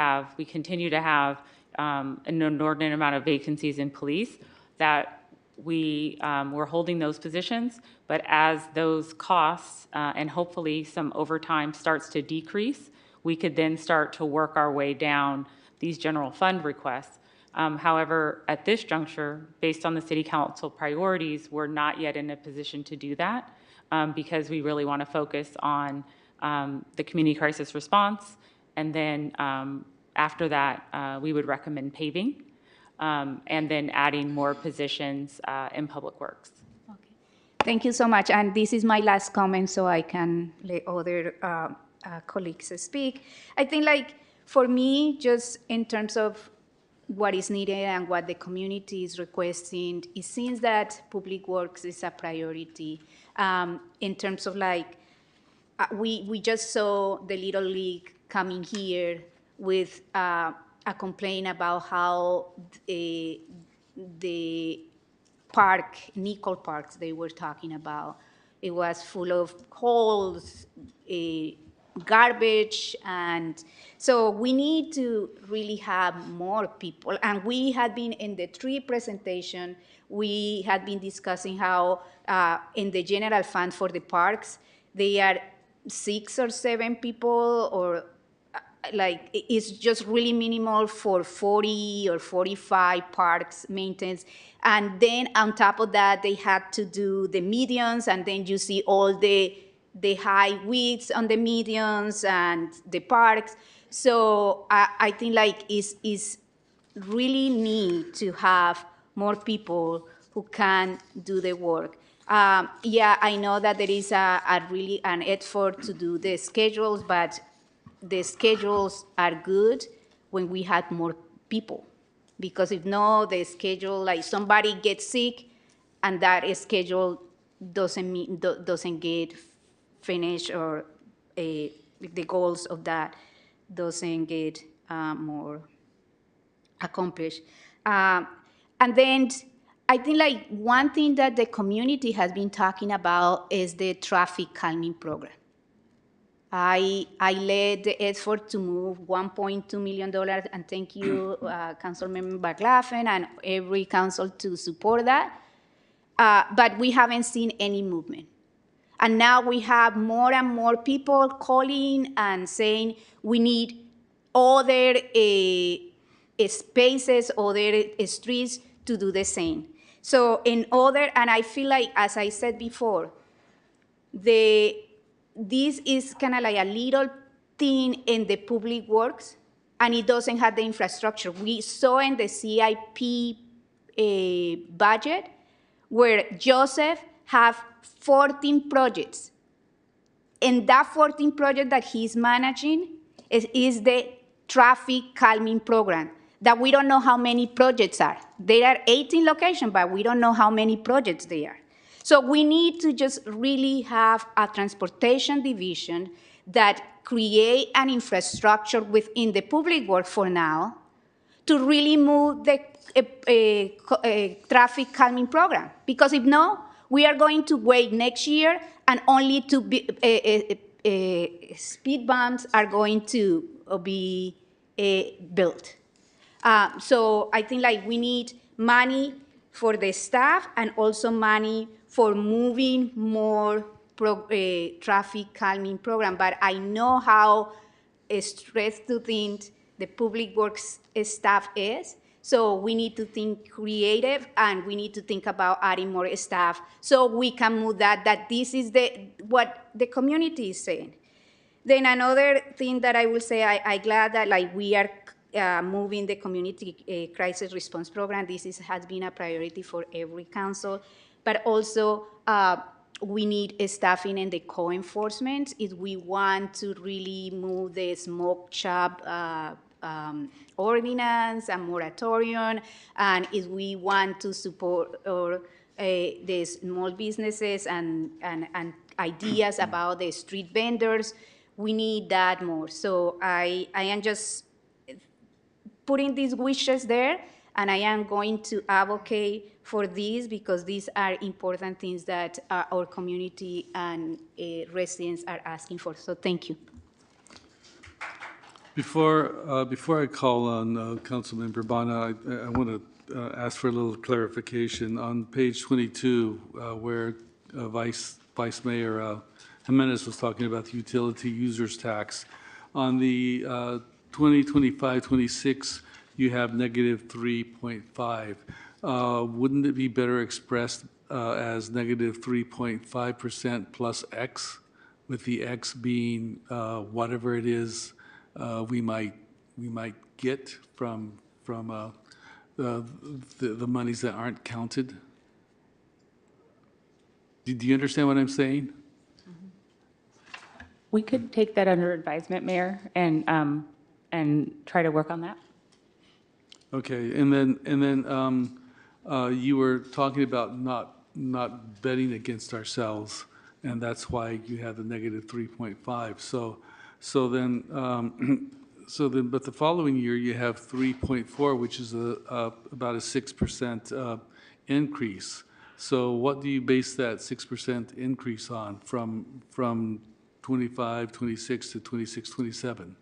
continue to have an inordinate amount of vacancies in police, that we're holding those positions, but as those costs and hopefully some overtime starts to decrease, we could then start to work our way down these general fund requests. However, at this juncture, based on the city council priorities, we're not yet in a position to do that because we really want to focus on the community crisis response. And then after that, we would recommend paving and then adding more positions in public works. Thank you so much. And this is my last comment so I can let other colleagues speak. I think like for me, just in terms of what is needed and what the community is requesting, it seems that public works is a priority in terms of like, we just saw the Little League coming here with a complaint about how the park, Nickel Parks they were talking about, it was full of holes, garbage, and so we need to really have more people. And we had been in the tree presentation, we had been discussing how in the general fund for the parks, they are 6 or 7 people, or like it's just really minimal for 40 or 45 parks maintenance. And then on top of that, they had to do the medians, and then you see all the high widths on the medians and the parks. So I think like it's really need to have more people who can do the work. Yeah, I know that there is really an effort to do the schedules, but the schedules are good when we had more people. Because if no, the schedule, like somebody gets sick and that schedule doesn't get finished, or the goals of that doesn't get more accomplished. And then I think like one thing that the community has been talking about is the traffic calming program. I led the effort to move $1.2 million, and thank you, Councilmember McLaughlin and every council to support that. But we haven't seen any movement. And now we have more and more people calling and saying we need other spaces, other streets to do the same. So and I feel like, as I said before, this is kind of like a little thing in the public works, and it doesn't have the infrastructure. We saw in the CIP budget where Joseph have 14 projects. And that 14 project that he's managing is the traffic calming program, that we don't know how many projects are. There are 18 locations, but we don't know how many projects there are. So we need to just really have a transportation division that create an infrastructure within the public work for now to really move the traffic calming program. Because if no, we are going to wait next year and only to be, speed bumps are going to be built. So I think like we need money for the staff and also money for moving more traffic calming program. But I know how stressed to think the public works staff is. So we need to think creative, and we need to think about adding more staff so we can move that this is what the community is saying. Then another thing that I will say, I'm glad that like we are moving the community crisis response program. This has been a priority for every council, but also we need staffing in the co-enforcement if we want to really move the smoke shop ordinance and moratorium, and if we want to support the small businesses and ideas about the street vendors, we need that more. So I am just putting these wishes there, and I am going to advocate for these because these are important things that our community and residents are asking for. So thank you. Before I call on Councilmember Bana, I want to ask for a little clarification. On page 22, where Vice Mayor Jimenez was talking about the utility users tax, on the 2025-26, you have negative 3.5. Wouldn't it be better expressed as negative 3.5% plus X, with the X being whatever it is we might get from the monies that aren't counted? Do you understand what I'm saying? We could take that under advisement, Mayor, and try to work on that. Okay, and then you were talking about not betting against ourselves, and that's why you have the negative 3.5. So then, but the following year you have 3.4, which is about a 6% increase. So what do you base that 6% increase on from 25, 26 to 26, 27?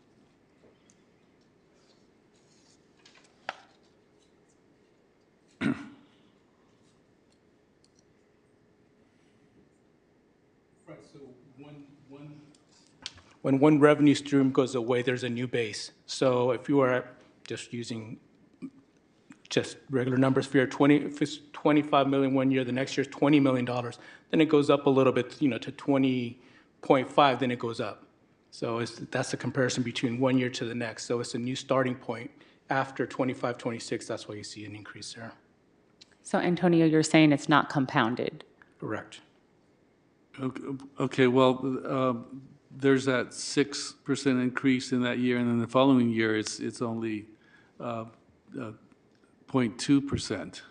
When one revenue stream goes away, there's a new base. So if you are just using just regular numbers, if it's 25 million one year, the next year's $20 million, then it goes up a little bit, to 20.5, then it goes up. So that's the comparison between one year to the next. So it's a new starting point after 25, 26. That's why you see an increase there. So Antonio, you're saying it's not compounded? Correct. Okay, well, there's that 6% increase in that year, and then the following year, it's only 0.2%.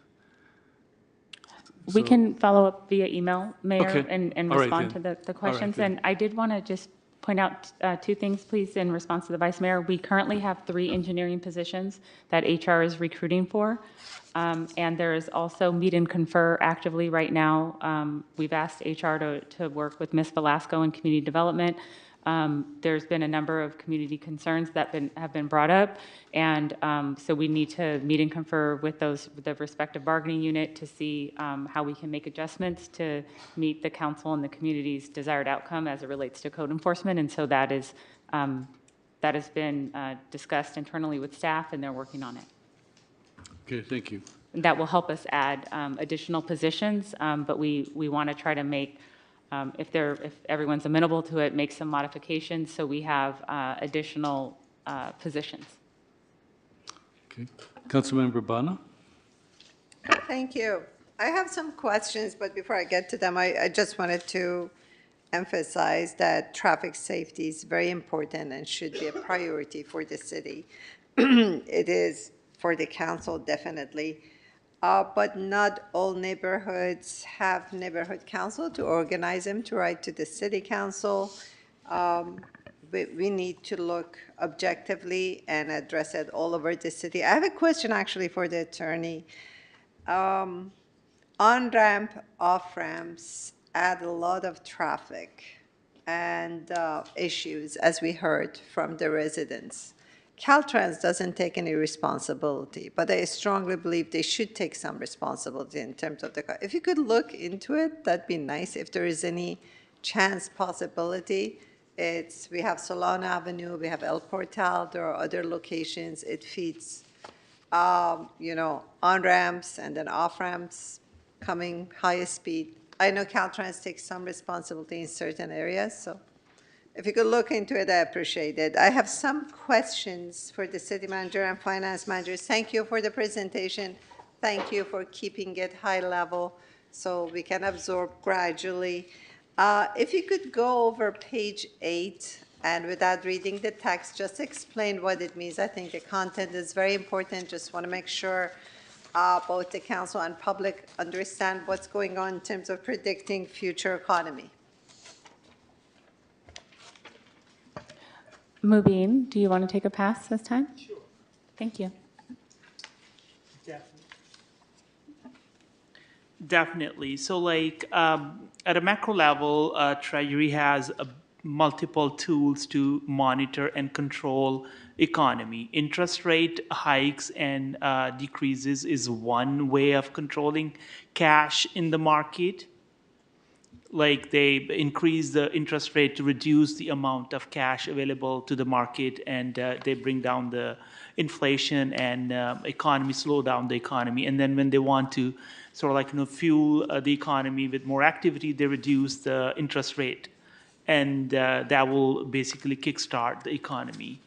We can follow up via email, Mayor, Okay. and All right respond to then. the questions. then. And I did want to just point out two things, please, in response to the Vice Mayor. We currently have 3 engineering positions that HR is recruiting for. And there is also meet and confer actively right now. We've asked HR to work with Ms. Velasco in community development. There's been a number of community concerns that have been brought up, and so we need to meet and confer with the respective bargaining unit to see how we can make adjustments to meet the council and the community's desired outcome as it relates to code enforcement. And so that has been discussed internally with staff, and they're working on it. Okay, thank you. That will help us add additional positions, but we want to try to make, if everyone's amenable to it, make some modifications so we have additional positions. Okay. Councilmember Bana? Thank you. I have some questions, but before I get to them, I just wanted to emphasize that traffic safety is very important and should be a priority for the city. It is for the council, definitely. But not all neighborhoods have neighborhood council to organize them to write to the city council. We need to look objectively and address it all over the city. I have a question actually for the attorney. On-ramp, off-ramps add a lot of traffic and issues, as we heard from the residents. Caltrans doesn't take any responsibility, but I strongly believe they should take some responsibility in terms of the car. If you could look into it, that'd be nice. If there is any chance, possibility, we have Solano Avenue, we have El Portal, there are other locations. It feeds, on-ramps and then off-ramps coming highest speed. I know Caltrans takes some responsibility in certain areas, so if you could look into it, I appreciate it. I have some questions for the city manager and finance managers. Thank you for the presentation. Thank you for keeping it high level so we can absorb gradually. If you could go over page 8 and without reading the text, just explain what it means. I think the content is very important. Just want to make sure both the council and public understand what's going on in terms of predicting future economy. Mubin, do you want to take a pass this time? Sure. Thank you. Definitely. So at a macro level, Treasury has multiple tools to monitor and control economy. Interest rate hikes and decreases is one way of controlling cash in the market. Like they increase the interest rate to reduce the amount of cash available to the market, and they bring down the inflation and economy, slow down the economy. And then when they want to sort of like fuel the economy with more activity, they reduce the interest rate, and that will basically kickstart the economy.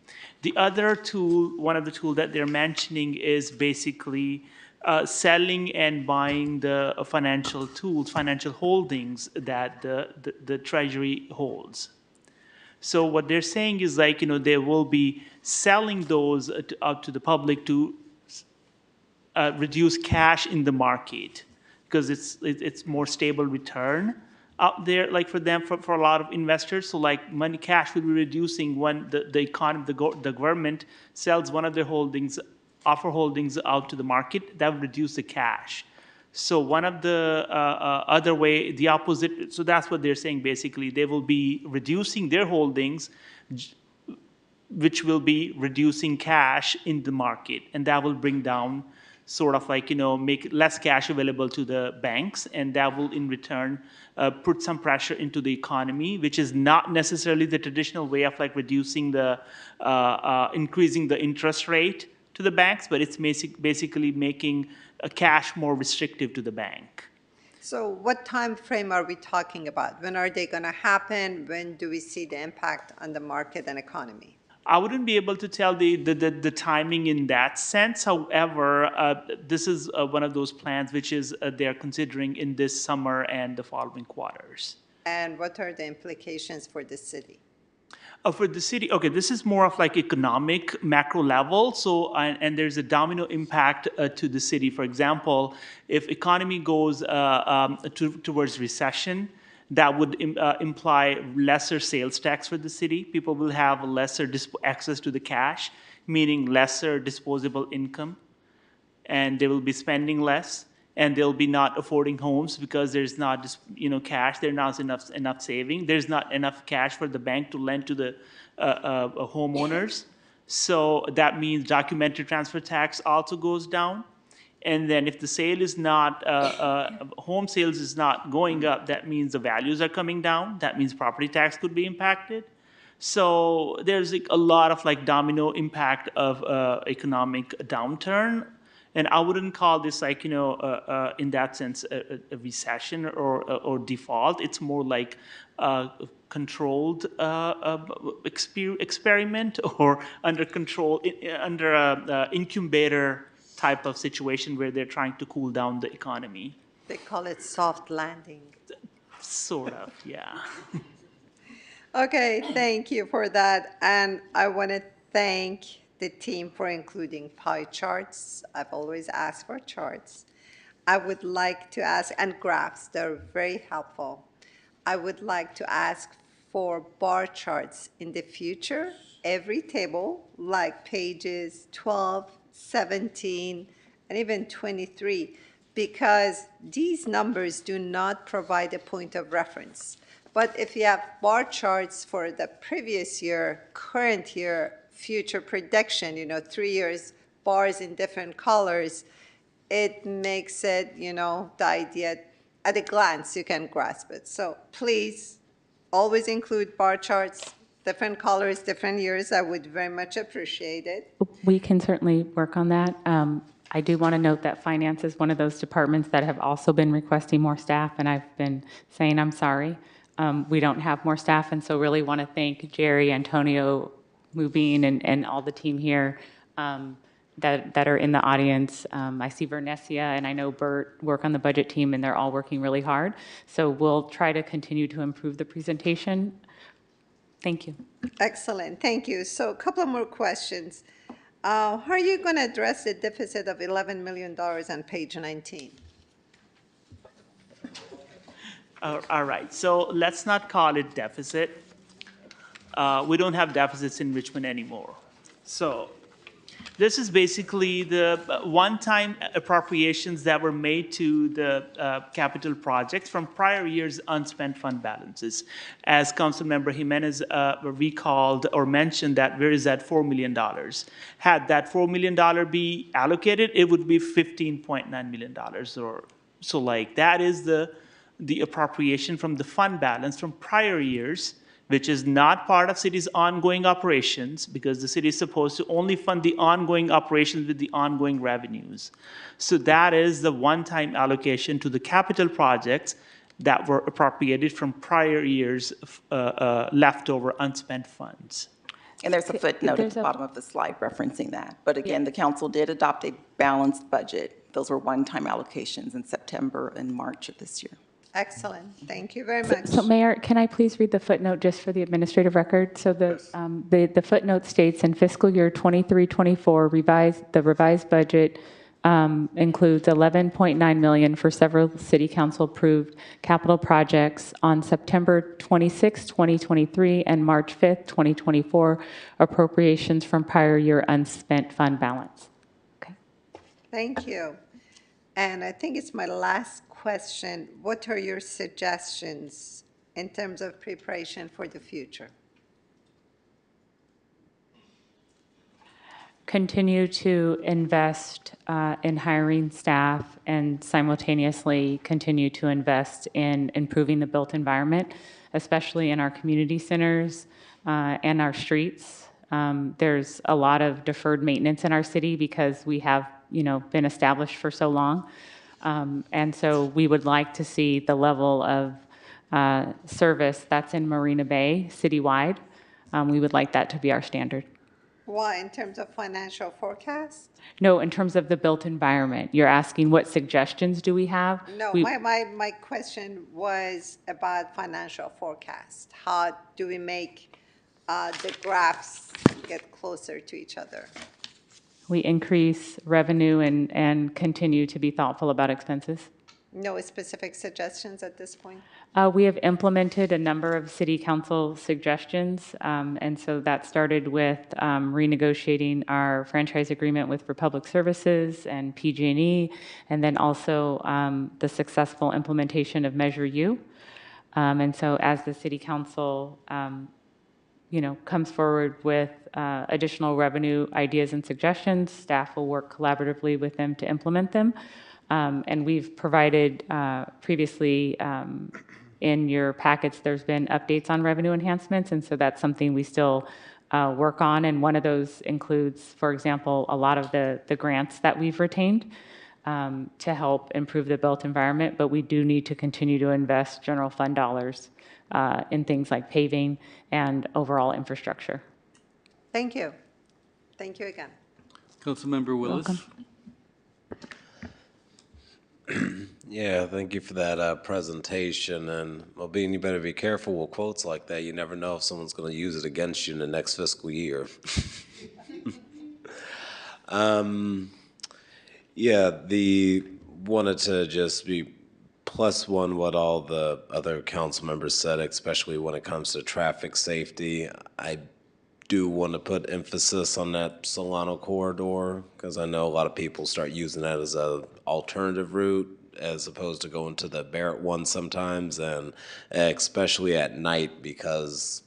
The other tool, one of the tools that they're mentioning, is basically selling and buying the financial tools, financial holdings that the Treasury holds. So what they're saying is like, they will be selling those out to the public to reduce cash in the market, because it's more stable return out there, like for them, for a lot of investors. So like money, cash will be reducing when the economy, the government sells one of their holdings, offer holdings out to the market. That will reduce the cash. So one of the other way, the opposite, so that's what they're saying basically. They will be reducing their holdings, which will be reducing cash in the market, and that will bring down sort of like, make less cash available to the banks, and that will in return put some pressure into the economy, which is not necessarily the traditional way of like reducing the, increasing the interest rate to the banks, but it's basically making cash more restrictive to the bank. So what time frame are we talking about? When are they going to happen? When do we see the impact on the market and economy? I wouldn't be able to tell the timing in that sense. However, this is one of those plans which is they're considering in this summer and the following quarters. And what are the implications for the city? For the city, okay, this is more of like economic macro level. So, and there's a domino impact to the city. For example, if economy goes towards recession, that would imply lesser sales tax for the city. People will have lesser access to the cash, meaning lesser disposable income, and they will be spending less, and they'll be not affording homes because there's not cash. There's not enough saving. There's not enough cash for the bank to lend to the homeowners. So that means documentary transfer tax also goes down. And then if the sale is not, home sales is not going up, that means the values are coming down. That means property tax could be impacted. So there's like a lot of like domino impact of economic downturn. And I wouldn't call this like, in that sense, a recession or default. It's more like a controlled experiment, or under control, under a incubator type of situation where they're trying to cool down the economy. They call it soft landing. Sort of, yeah. Okay, thank you for that. And I want to thank the team for including pie charts. I've always asked for charts. I would like to ask, and graphs, they're very helpful. I would like to ask for bar charts in the future, every table, like pages 12, 17, and even 23, because these numbers do not provide a point of reference. But if you have bar charts for the previous year, current year, future prediction, 3 years, bars in different colors, it makes it, the idea, at a glance, you can grasp it. So please, always include bar charts, different colors, different years. I would very much appreciate it. We can certainly work on that. I do want to note that finance is one of those departments that have also been requesting more staff, and I've been saying I'm sorry. We don't have more staff, and so really want to thank Jerry, Antonio, Mubin, and all the team here that are in the audience. I see Vernesia and I know Bert work on the budget team, and they're all working really hard. So we'll try to continue to improve the presentation. Thank you. Excellent, thank you. So a couple of more questions. How are you going to address the deficit of $11 million on page 19? All right, so let's not call it deficit. We don't have deficits in Richmond anymore. So This is basically the one-time appropriations that were made to the capital projects from prior years' unspent fund balances. As Councilmember Jimenez recalled or mentioned, that where is that $4 million? Had that $4 million be allocated, it would be $15.9 million. Or so, like that is the appropriation from the fund balance from prior years, which is not part of city's ongoing operations, because the city is supposed to only fund the ongoing operations with the ongoing revenues. So that is the one-time allocation to the capital projects that were appropriated from prior years' leftover unspent funds. And there's a footnote at the bottom of the slide referencing that. But again, the council did adopt a balanced budget. Those were one-time allocations in September and March of this year. Excellent. Thank you very much. So Mayor, can I please read the footnote just for the administrative record? So the footnote states in fiscal year 23-24, the revised budget includes $11.9 million for several city council approved capital projects on September 26, 2023 and March 5th, 2024 appropriations from prior year unspent fund balance. Okay. Thank you. And I think it's my last question. What are your suggestions in terms of preparation for the future? Continue to invest in hiring staff and simultaneously continue to invest in improving the built environment, especially in our community centers and our streets. There's a lot of deferred maintenance in our city because we have, been established for so long. And so we would like to see the level of service that's in Marina Bay citywide. We would like that to be our standard. Why, in terms of financial forecast? No, in terms of the built environment. You're asking what suggestions do we have? No, my question was about financial forecast. How do we make the graphs get closer to each other? We increase revenue and continue to be thoughtful about expenses. No specific suggestions at this point? We have implemented a number of city council suggestions, and so that started with renegotiating our franchise agreement with Republic Services and PG&E, and then also the successful implementation of Measure U. And so as the city council comes forward with additional revenue ideas and suggestions, staff will work collaboratively with them to implement them. And we've provided previously in your packets, there's been updates on revenue enhancements, and so that's something we still work on. And one of those includes, for example, a lot of the grants that we've retained to help improve the built environment, but we do need to continue to invest general fund dollars in things like paving and overall infrastructure. Thank you. Thank you again. Councilmember Willis. Welcome. Yeah, thank you for that presentation. And, well, Bean, you better be careful with quotes like that. You never know if someone's going to use it against you in the next fiscal year. Wanted to just be +1 what all the other council members said, especially when it comes to traffic safety. I do want to put emphasis on that Solano corridor because I know a lot of people start using that as an alternative route as opposed to going to the Barrett one sometimes, and especially at night, because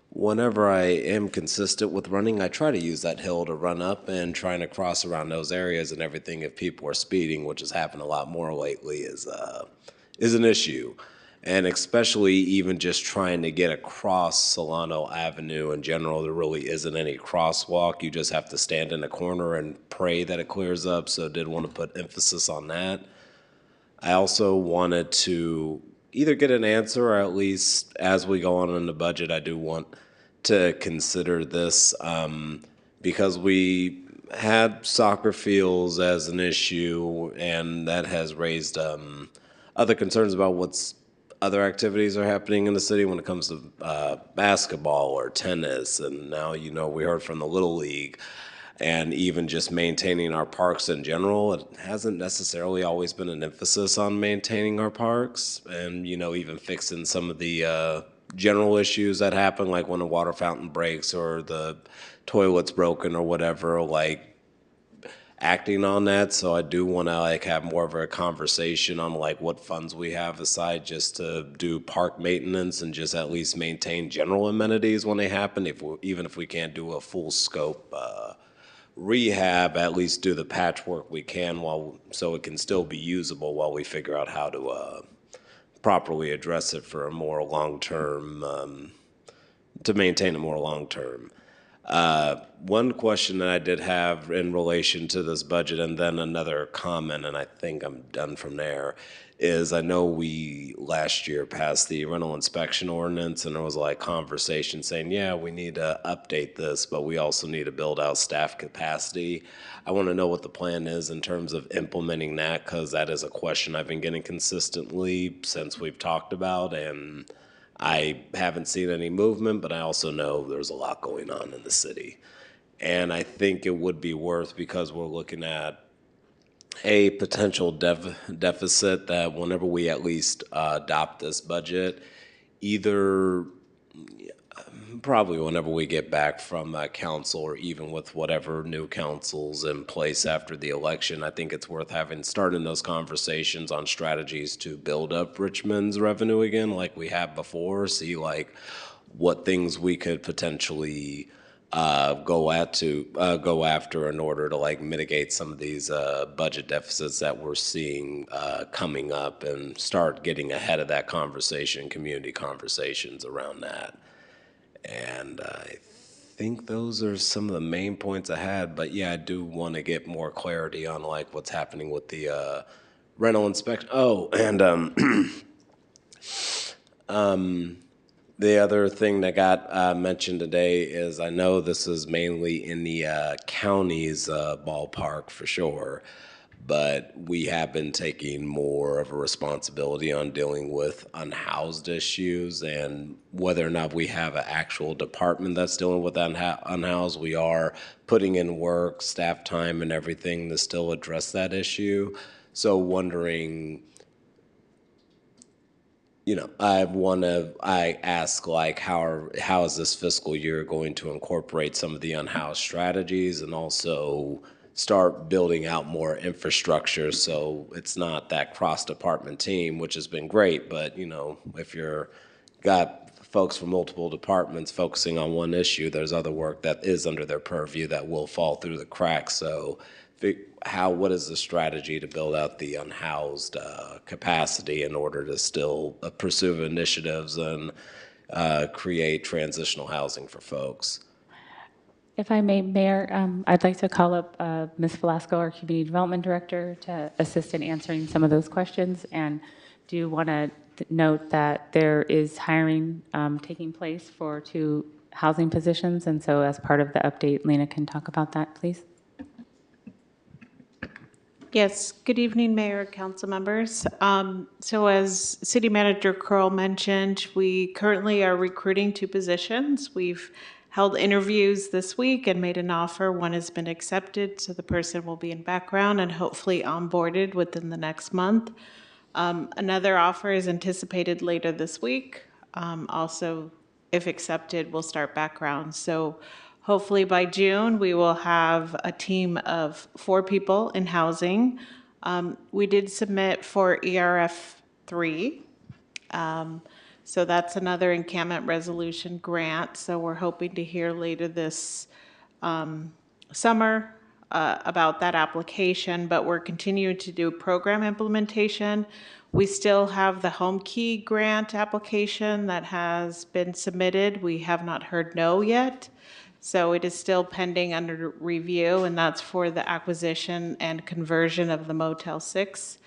whenever I am consistent with running, I try to use that hill to run up, and trying to cross around those areas and everything if people are speeding, which has happened a lot more lately, is an issue. And especially even just trying to get across Solano Avenue in general, there really isn't any crosswalk. You just have to stand in a corner and pray that it clears up, so I did want to put emphasis on that. I also wanted to either get an answer, or at least as we go on in the budget, I do want to consider this because we had soccer fields as an issue, and that has raised other concerns about what's other activities are happening in the city when it comes to basketball or tennis. And now, we heard from the Little League, and even just maintaining our parks in general. It hasn't necessarily always been an emphasis on maintaining our parks, and, even fixing some of the general issues that happen, like when a water fountain breaks or the toilet's broken or whatever. Like, acting on that, so I do want to like have more of a conversation on like what funds we have aside just to do park maintenance and just at least maintain general amenities when they happen. Even if we can't do a full scope rehab, at least do the patchwork we can so it can still be usable while we figure out how to properly address it for a more long-term, to maintain it more long-term. One question that I did have in relation to this budget, and then another comment, and I think I'm done from there, is I know we last year passed the rental inspection ordinance, and there was like conversation saying, yeah, we need to update this, but we also need to build out staff capacity. I want to know what the plan is in terms of implementing that, because that is a question I've been getting consistently since we've talked about, and I haven't seen any movement, but I also know there's a lot going on in the city. And I think it would be worth, because we're looking at a potential deficit, that whenever we at least adopt this budget, either probably whenever we get back from council, or even with whatever new council's in place after the election, I think it's worth starting those conversations on strategies to build up Richmond's revenue again, like we have before. See like what things we could potentially go after in order to like mitigate some of these budget deficits that we're seeing coming up, and start getting ahead of that conversation, community conversations around that. And I think those are some of the main points I had. But yeah, I do want to get more clarity on like what's happening with the rental inspection. Oh, and the other thing that got mentioned today is, I know this is mainly in the county's ballpark for sure, but we have been taking more of a responsibility on dealing with unhoused issues, and whether or not we have an actual department that's dealing with unhoused, we are putting in work, staff time, and everything to still address that issue. So wondering, I ask like, how is this fiscal year going to incorporate some of the unhoused strategies, and also start building out more infrastructure so it's not that cross-department team, which has been great, but if you're got folks from multiple departments focusing on one issue, there's other work that is under their purview that will fall through the cracks. So what is the strategy to build out the unhoused capacity in order to still pursue initiatives and create transitional housing for folks? If I may, Mayor, I'd like to call up Ms. Velasco, our Community Development Director, to assist in answering some of those questions. And do want to note that there is hiring taking place for 2 housing positions. And so as part of the update, Lena can talk about that, please. Yes, good evening, Mayor, Council members. So as City Manager Curl mentioned, we currently are recruiting 2 positions. We've held interviews this week and made an offer. One has been accepted, so the person will be in background and hopefully onboarded within the next month. Another offer is anticipated later this week. Also, if accepted, we'll start background. So hopefully by June, we will have a team of 4 people in housing. We did submit for ERF 3. So that's another encampment resolution grant. So we're hoping to hear later this summer about that application, but we're continuing to do program implementation. We still have the Home Key grant application that has been submitted. We have not heard no yet. So it is still pending under review, and that's for the acquisition and conversion of the Motel 6.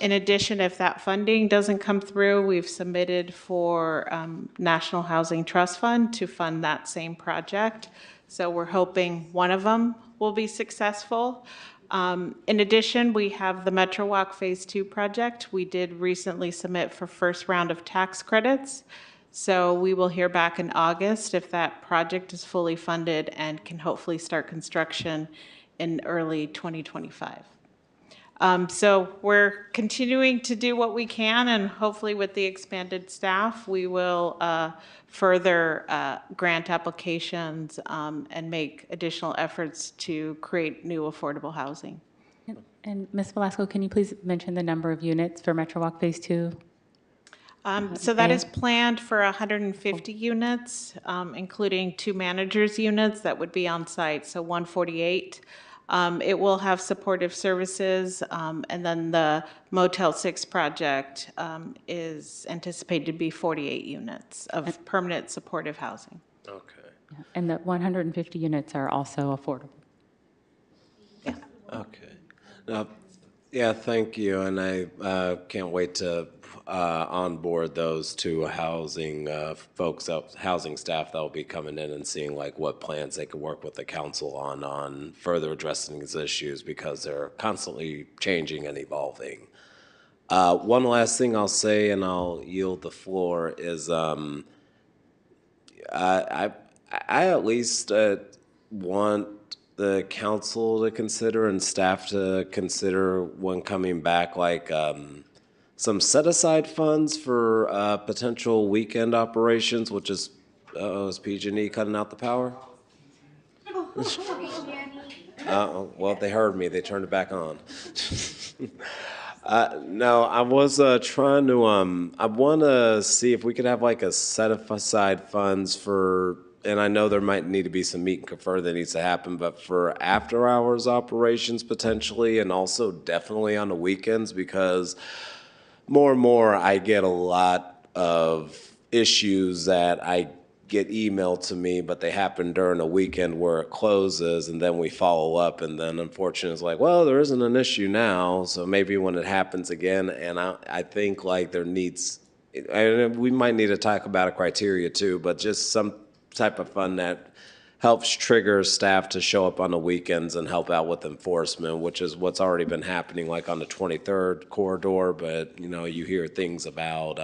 In addition, if that funding doesn't come through, we've submitted for National Housing Trust Fund to fund that same project. So we're hoping one of them will be successful. In addition, we have the Metro Walk Phase 2 project. We did recently submit for first round of tax credits. So we will hear back in August if that project is fully funded and can hopefully start construction in early 2025. So we're continuing to do what we can, and hopefully with the expanded staff, we will further grant applications and make additional efforts to create new affordable housing. And Ms. Velasco, can you please mention the number of units for Metro Walk Phase 2? So that is planned for 150 units, including 2 managers' units that would be on site, so 148. It will have supportive services, and then the Motel 6 project is anticipated to be 48 units of permanent supportive housing. Okay. And the 150 units are also affordable. Okay. Now, yeah, thank you, and I can't wait to onboard those 2 housing folks, housing staff that will be coming in and seeing like what plans they could work with the council on further addressing these issues because they're constantly changing and evolving. One last thing I'll say, and I'll yield the floor, is I at least want the council to consider and staff to consider when coming back, like some set-aside funds for potential weekend operations, which is, is PG&E cutting out the power? Well, they heard me. They turned it back on. No, I was trying to, I want to see if we could have like a set aside funds for, and I know there might need to be some meet and confer that needs to happen, but for after hours operations potentially, and also definitely on the weekends, because more and more I get a lot of issues that I get emailed to me, but they happen during a weekend where it closes, and then we follow up, and then unfortunately it's like, well, there isn't an issue now, so maybe when it happens again, and I think like there needs, and we might need to talk about a criteria too, but just some type of fund that helps trigger staff to show up on the weekends and help out with enforcement, which is what's already been happening like on the 23rd corridor, but you know, you hear things about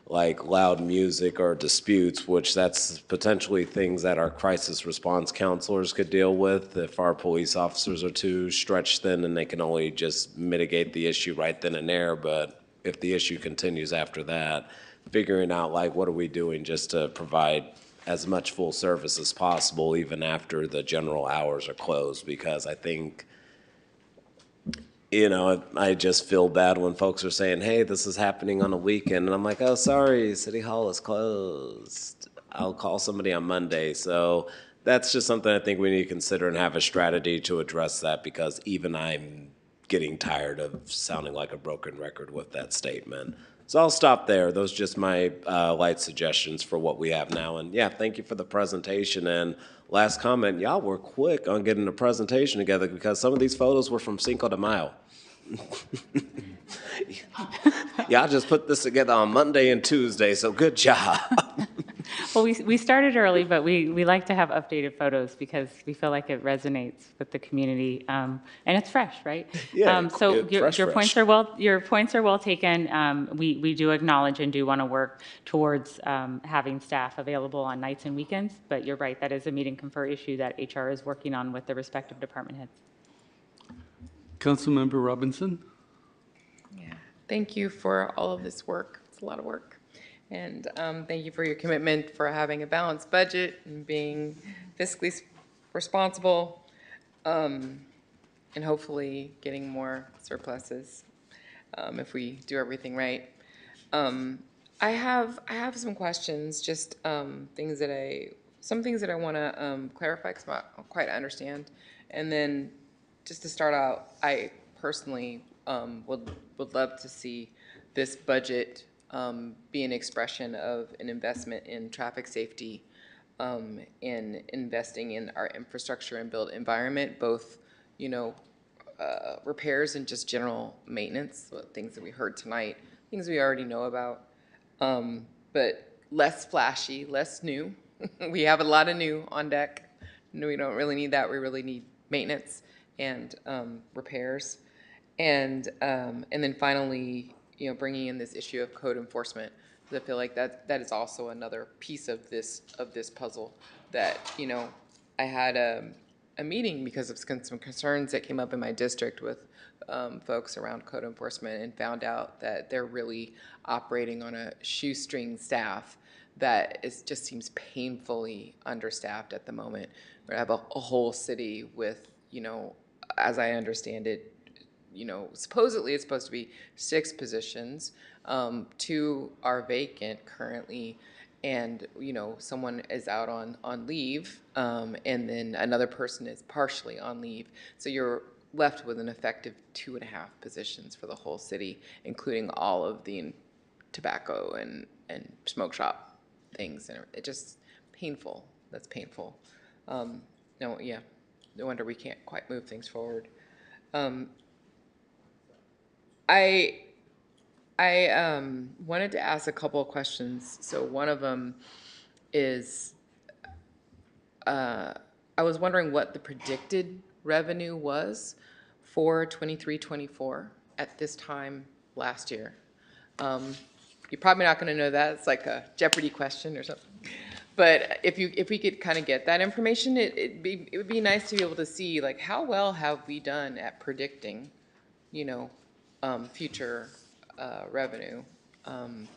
like loud music or disputes, which that's potentially things that our crisis response counselors could deal with if our police officers are too stretched thin and they can only just mitigate the issue right then and there. But if the issue continues after that, figuring out like what are we doing just to provide as much full service as possible even after the general hours are closed, because I think, you know, I just feel bad when folks are saying, hey, this is happening on a weekend. And I'm like, oh, sorry, City Hall is closed. I'll call somebody on Monday. So that's just something I think we need to consider and have a strategy to address that, because even I'm getting tired of sounding like a broken record with that statement. So I'll stop there. Those are just my light suggestions for what we have now. And yeah, thank you for the presentation. And last comment, y'all were quick on getting the presentation together because some of these photos were from Cinco de Mayo. Y'all just put this together on Monday and Tuesday, so good job. Well, we started early, but we like to have updated photos because we feel like it resonates with the community, and it's fresh, right? Yeah, so your fresh. points are well taken. We do acknowledge and do want to work towards having staff available on nights and weekends, but you're right, that is a meet and confer issue that HR is working on with the respective department heads. Councilmember Robinson. Yeah, thank you for all of this work. It's a lot of work. And thank you for your commitment for having a balanced budget and being fiscally responsible, and hopefully getting more surpluses if we do everything right. I have some questions, just things that I want to clarify because I don't quite understand. And then just to start out, I personally would love to see this budget be an expression of an investment in traffic safety, in investing in our infrastructure and built environment, both, you know, repairs and just general maintenance, things that we heard tonight, things we already know about, but less flashy, less new. We have a lot of new on deck. No, we don't really need that. We really need maintenance and repairs, and then finally, you know, bringing in this issue of code enforcement. I feel like that is also another piece of this puzzle that, you know, I had a meeting because of some concerns that came up in my district with folks around code enforcement, and found out that they're really operating on a shoestring staff that just seems painfully understaffed at the moment. We have a whole city with, as I understand it, supposedly it's supposed to be 6 positions. 2 are vacant currently, and someone is out on leave, and then another person is partially on leave. So you're left with an effective 2.5 positions for the whole city, including all of the tobacco and smoke shop things, and it just painful. That's painful. No wonder we can't quite move things forward. I wanted to ask a couple of questions. So one of them is, I was wondering what the predicted revenue was for 23-24 at this time last year. You're probably not going to know that. It's like a Jeopardy question or something. But if we could kind of get that information, it would be nice to be able to see, like, how well have we done at predicting, future revenue. And,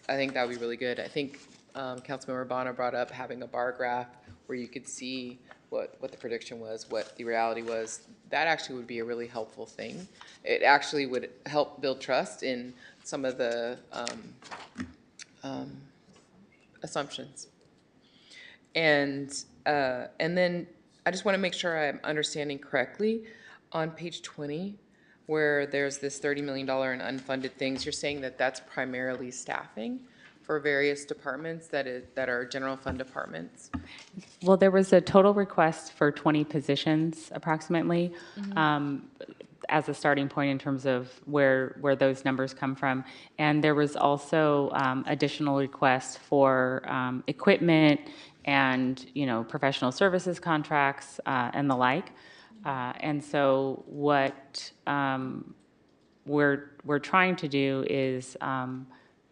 I think that would be really good. I think Councilmember Bonner brought up having a bar graph where you could see what the prediction was, what the reality was. That actually would be a really helpful thing. It actually would help build trust in some of the assumptions. And then I just want to make sure I'm understanding correctly. On page 20, where there's this $30 million in unfunded things, you're saying that that's primarily staffing for various departments that are general fund departments? Well, there was a total request for 20 positions approximately. As a starting point in terms of where those numbers come from. And there was also additional requests for equipment and, professional services contracts and the like. And so what we're trying to do is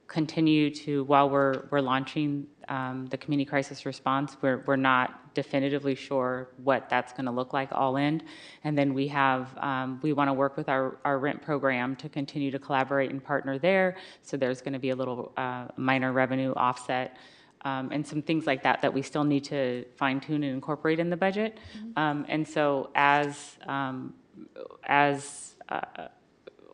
continue to, while we're launching the community crisis response, we're not definitively sure what that's going to look like all in. And then we want to work with our rent program to continue to collaborate and partner there. So there's going to be a little minor revenue offset and some things like that we still need to fine tune and incorporate in the budget. And so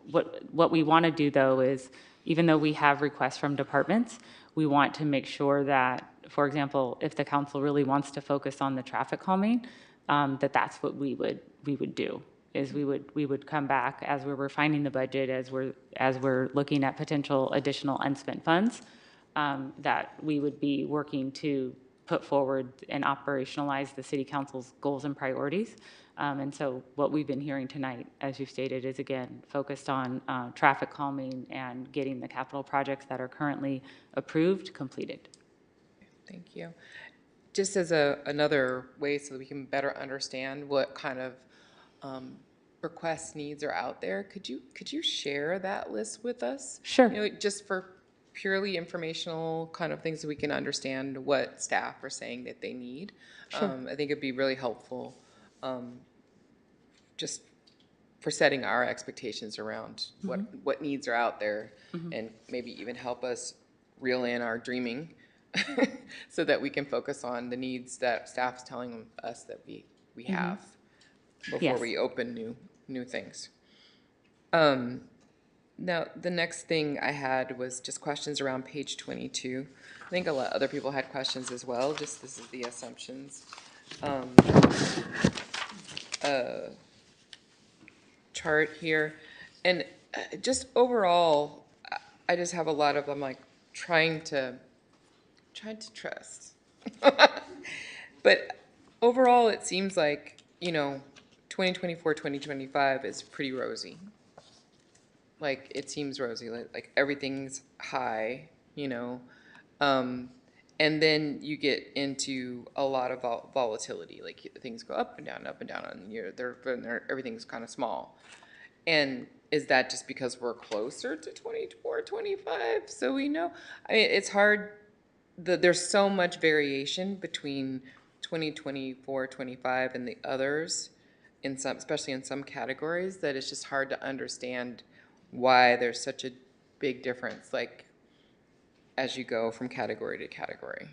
what we want to do though is, even though we have requests from departments, we want to make sure that, for example, if the council really wants to focus on the traffic calming, that's what we would do. Is we would come back as we're refining the budget, as we're looking at potential additional unspent funds, that we would be working to put forward and operationalize the city council's goals and priorities. And so what we've been hearing tonight, as you stated, is again focused on traffic calming and getting the capital projects that are currently approved completed. Thank you. Just as another way so that we can better understand what kind of requests, needs are out there, could you share that list with us? Sure. Just for purely informational kind of things, so we can understand what staff are saying that they need. Sure. I think it'd be really helpful, just for setting our expectations around what needs are out there, and maybe even help us reel in our dreaming so that we can focus on the needs that staff's telling us that we have before we open new things. Now, the next thing I had was just questions around page 22. I think a lot other people had questions as well. Just this is the assumptions chart here, and just overall, I just have a lot of, I'm like trying to trust, but overall, it seems like 2024, 2025 is pretty rosy. Like, it seems rosy, like everything's high, and then you get into a lot of volatility, like things go up and down, and everything's kind of small. And is that just because we're closer to 24, 25? So we know, I mean, it's hard, there's so much variation between 2024, 25, and the others, in some, especially in some categories, that it's just hard to understand why there's such a big difference, like as you go from category to category.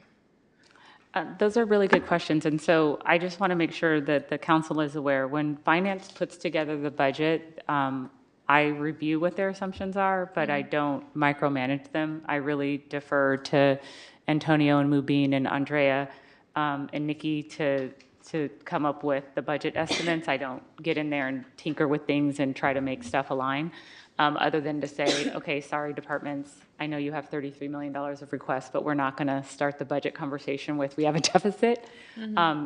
Those are really good questions. And so I just want to make sure that the council is aware. When finance puts together the budget, I review what their assumptions are, but I don't micromanage them. I really defer to Antonio and Mubin and Andrea and Nikki to come up with the budget estimates. I don't get in there and tinker with things and try to make stuff align, other than to say, okay, sorry, departments, I know you have $33 million of requests, but we're not going to start the budget conversation with, we have a deficit.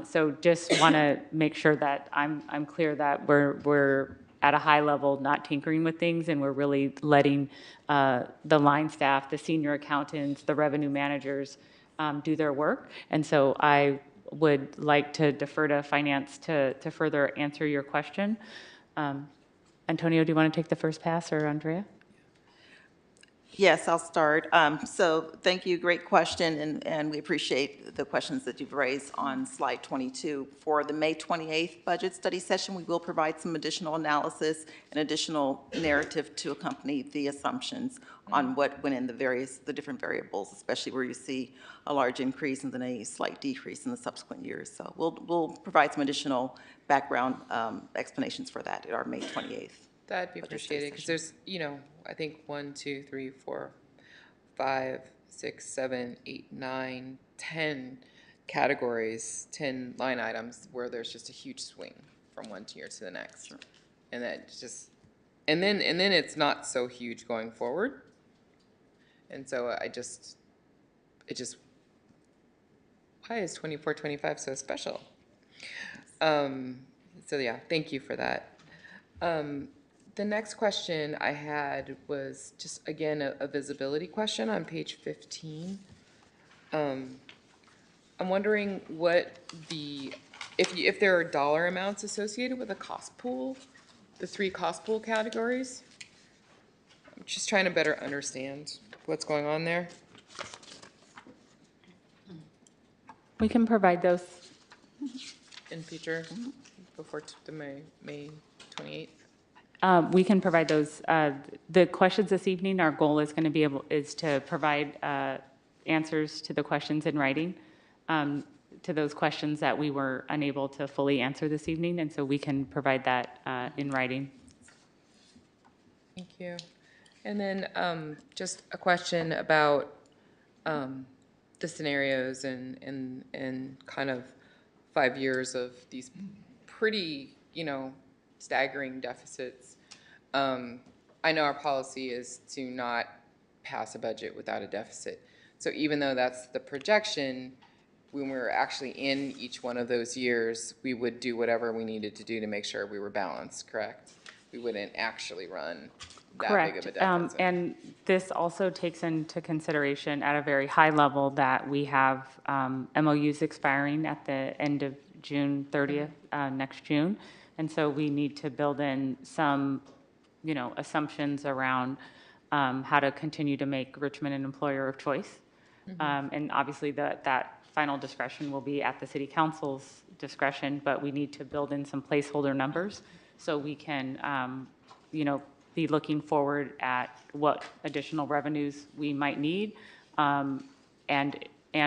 So just want to make sure that I'm clear that we're at a high level, not tinkering with things, and we're really letting the line staff, the senior accountants, the revenue managers do their work. And so I would like to defer to finance to further answer your question. Antonio, do you want to take the first pass, or Andrea? Yes, I'll start. So thank you, great question, and we appreciate the questions that you've raised on slide 22. For the May 28th budget study session, we will provide some additional analysis and additional narrative to accompany the assumptions on what went in the different variables, especially where you see a large increase and then a slight decrease in the subsequent years. So we'll provide some additional background explanations for that at our May 28th. That'd be appreciated, because there's, I think 1, 2, 3, 4, 5, 6, 7, 8, 9, 10 categories, 10 line items where there's just a huge swing from one year to the next. Sure. And that just, and then it's not so huge going forward. And so why is 24, 25 so special? So yeah, thank you for that. The next question I had was just, again, a visibility question on page 15. I'm wondering what if there are dollar amounts associated with a cost pool, the 3 cost pool categories. I'm just trying to better understand what's going on there. We can provide those In future, before the May 28th. We can provide those. The questions this evening, our goal is going to is to provide answers to the questions in writing, to those questions that we were unable to fully answer this evening, and so we can provide that in writing. Thank you. And then just a question about the scenarios and kind of 5 years of these pretty, staggering deficits. I know our policy is to not pass a budget without a deficit. So even though that's the projection, when we were actually in each one of those years, we would do whatever we needed to do to make sure we were balanced, correct? We wouldn't actually run that big of a deficit. And this also takes into consideration at a very high level that we have MOUs expiring at the end of June 30th, next June. And so we need to build in some, assumptions around how to continue to make Richmond an employer of choice. And obviously that final discretion will be at the city council's discretion, but we need to build in some placeholder numbers so we can, be looking forward at what additional revenues we might need, and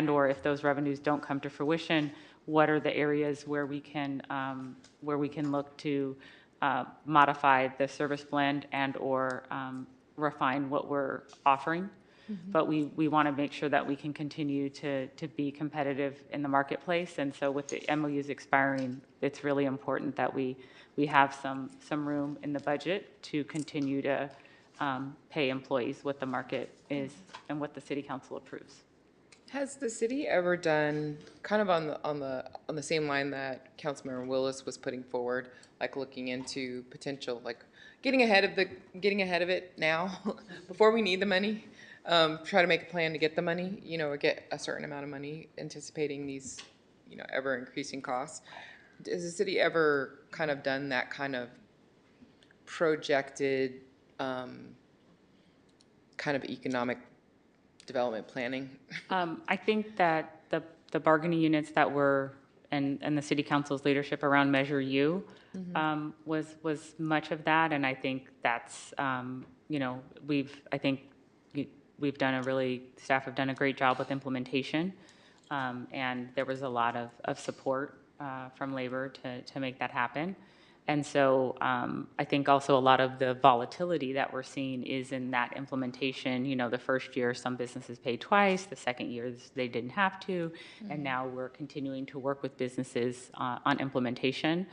or if those revenues don't come to fruition, what are the areas where we can look to modify the service blend and or refine what we're offering. But we want to make sure that we can continue to be competitive in the marketplace. And so with the MOUs expiring, it's really important that we have some room in the budget to continue to pay employees what the market is and what the city council approves. Has the city ever done, kind of on the same line that Councilmember Willis was putting forward, like looking into potential, like getting ahead of it now before we need the money? Try to make a plan to get the money, or get a certain amount of money, anticipating these, ever increasing costs. Has the city ever kind of done that kind of projected kind of economic development planning? I think that the bargaining units that were and the city council's leadership around Measure U was much of that. And I think that's, we've done staff have done a great job with implementation. And there was a lot of support from labor to make that happen. And so I think also a lot of the volatility that we're seeing is in that implementation. The first year, some businesses paid twice. The second year, they didn't have to. And now we're continuing to work with businesses on implementation.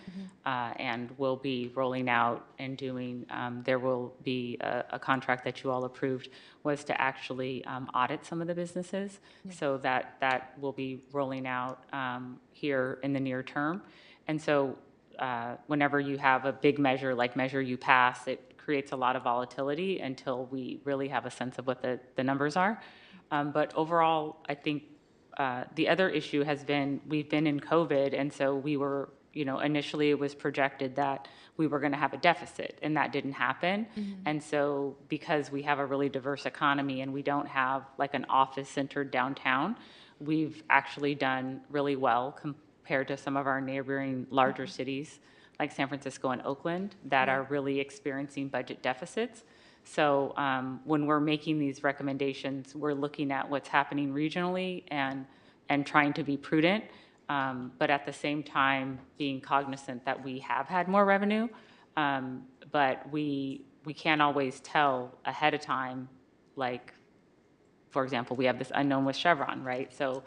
And we'll be rolling out and doing, there will be a contract that you all approved was to actually audit some of the businesses. So that will be rolling out here in the near term. And so whenever you have a big measure like Measure U pass, it creates a lot of volatility until we really have a sense of what the numbers are. But overall, I think the other issue has been, we've been in COVID, and so we were, initially it was projected that we were going to have a deficit, and that didn't happen. And so because we have a really diverse economy and we don't have like an office-centered downtown, we've actually done really well compared to some of our neighboring larger cities like San Francisco and Oakland that are really experiencing budget deficits. So when we're making these recommendations, we're looking at what's happening regionally and trying to be prudent, but at the same time being cognizant that we have had more revenue, but we can't always tell ahead of time. Like, for example, we have this unknown with Chevron, right? So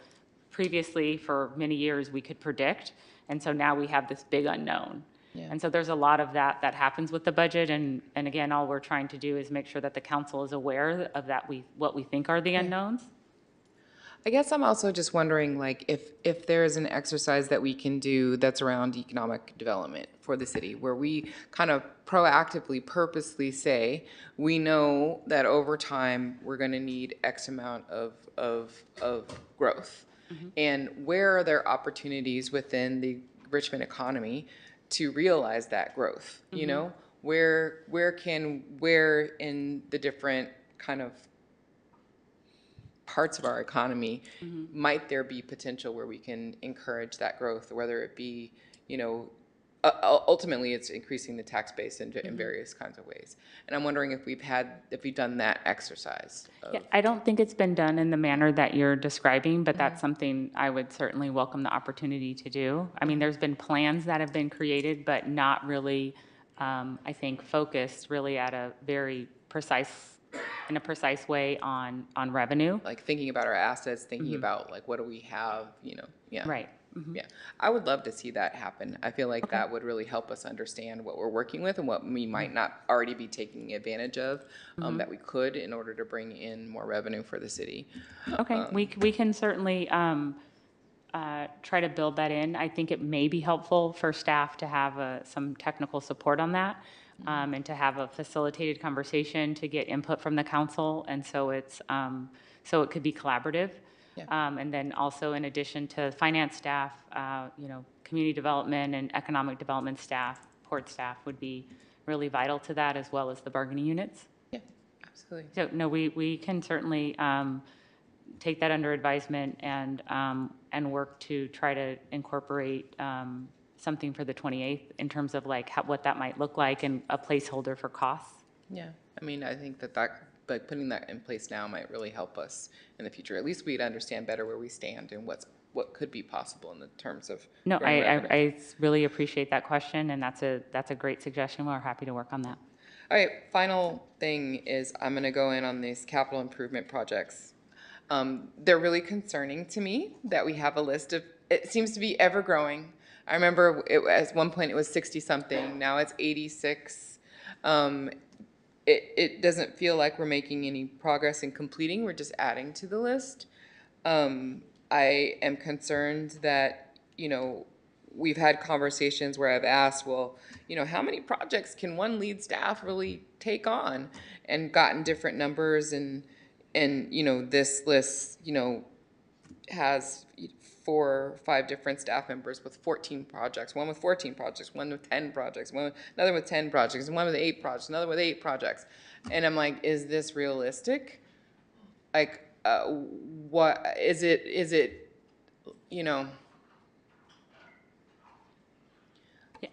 previously, for many years, we could predict, and so now we have this big unknown. And so there's a lot of that happens with the budget, and again, all we're trying to do is make sure that the council is aware of that, what we think are the unknowns. I guess I'm also just wondering, like, if there is an exercise that we can do that's around economic development for the city, where we kind of proactively, purposely say, we know that over time, we're going to need X amount of growth. And where are there opportunities within the Richmond economy to realize that growth? Where in the different kind of parts of our economy might there be potential where we can encourage that growth, whether it be, ultimately it's increasing the tax base in various kinds of ways. And I'm wondering if we've done that exercise. Yeah, I don't think it's been done in the manner that you're describing, but that's something I would certainly welcome the opportunity to do. I mean, there's been plans that have been created, but not really, I think, focused really at a very precise way on revenue. Like thinking about our assets, thinking about like, what do we have, yeah. Right. Yeah, I would love to see that happen. I feel like that would really help us understand what we're working with and what we might not already be taking advantage of, that we could in order to bring in more revenue for the city. Okay, we can certainly try to build that in. I think it may be helpful for staff to have some technical support on that, and to have a facilitated conversation to get input from the council, and so it's so it could be collaborative. And then also, in addition to finance staff, community development and economic development staff, port staff would be really vital to that, as well as the bargaining units. Yeah, absolutely. So no, we can certainly take that under advisement and work to try to incorporate something for the 28th in terms of like what that might look like and a placeholder for costs. Yeah, I mean, I think that like putting that in place now might really help us in the future. At least we'd understand better where we stand and what could be possible in the terms of. No, I really appreciate that question, and that's a great suggestion. We're happy to work on that. All right, final thing is I'm going to go in on these capital improvement projects. They're really concerning to me that we have a list of. It seems to be ever growing. I remember at one point it was 60 something. Now it's 86. It doesn't feel like we're making any progress in completing. We're just adding to the list. I am concerned that, we've had conversations where I've asked, well, how many projects can one lead staff really take on, and gotten different numbers, and this list, has 4 or 5 different staff members with 14 projects, one with 14 projects, one with 10 projects, another with 10 projects, and one with 8 projects, another with 8 projects. And I'm like, is this realistic? Like, what is it,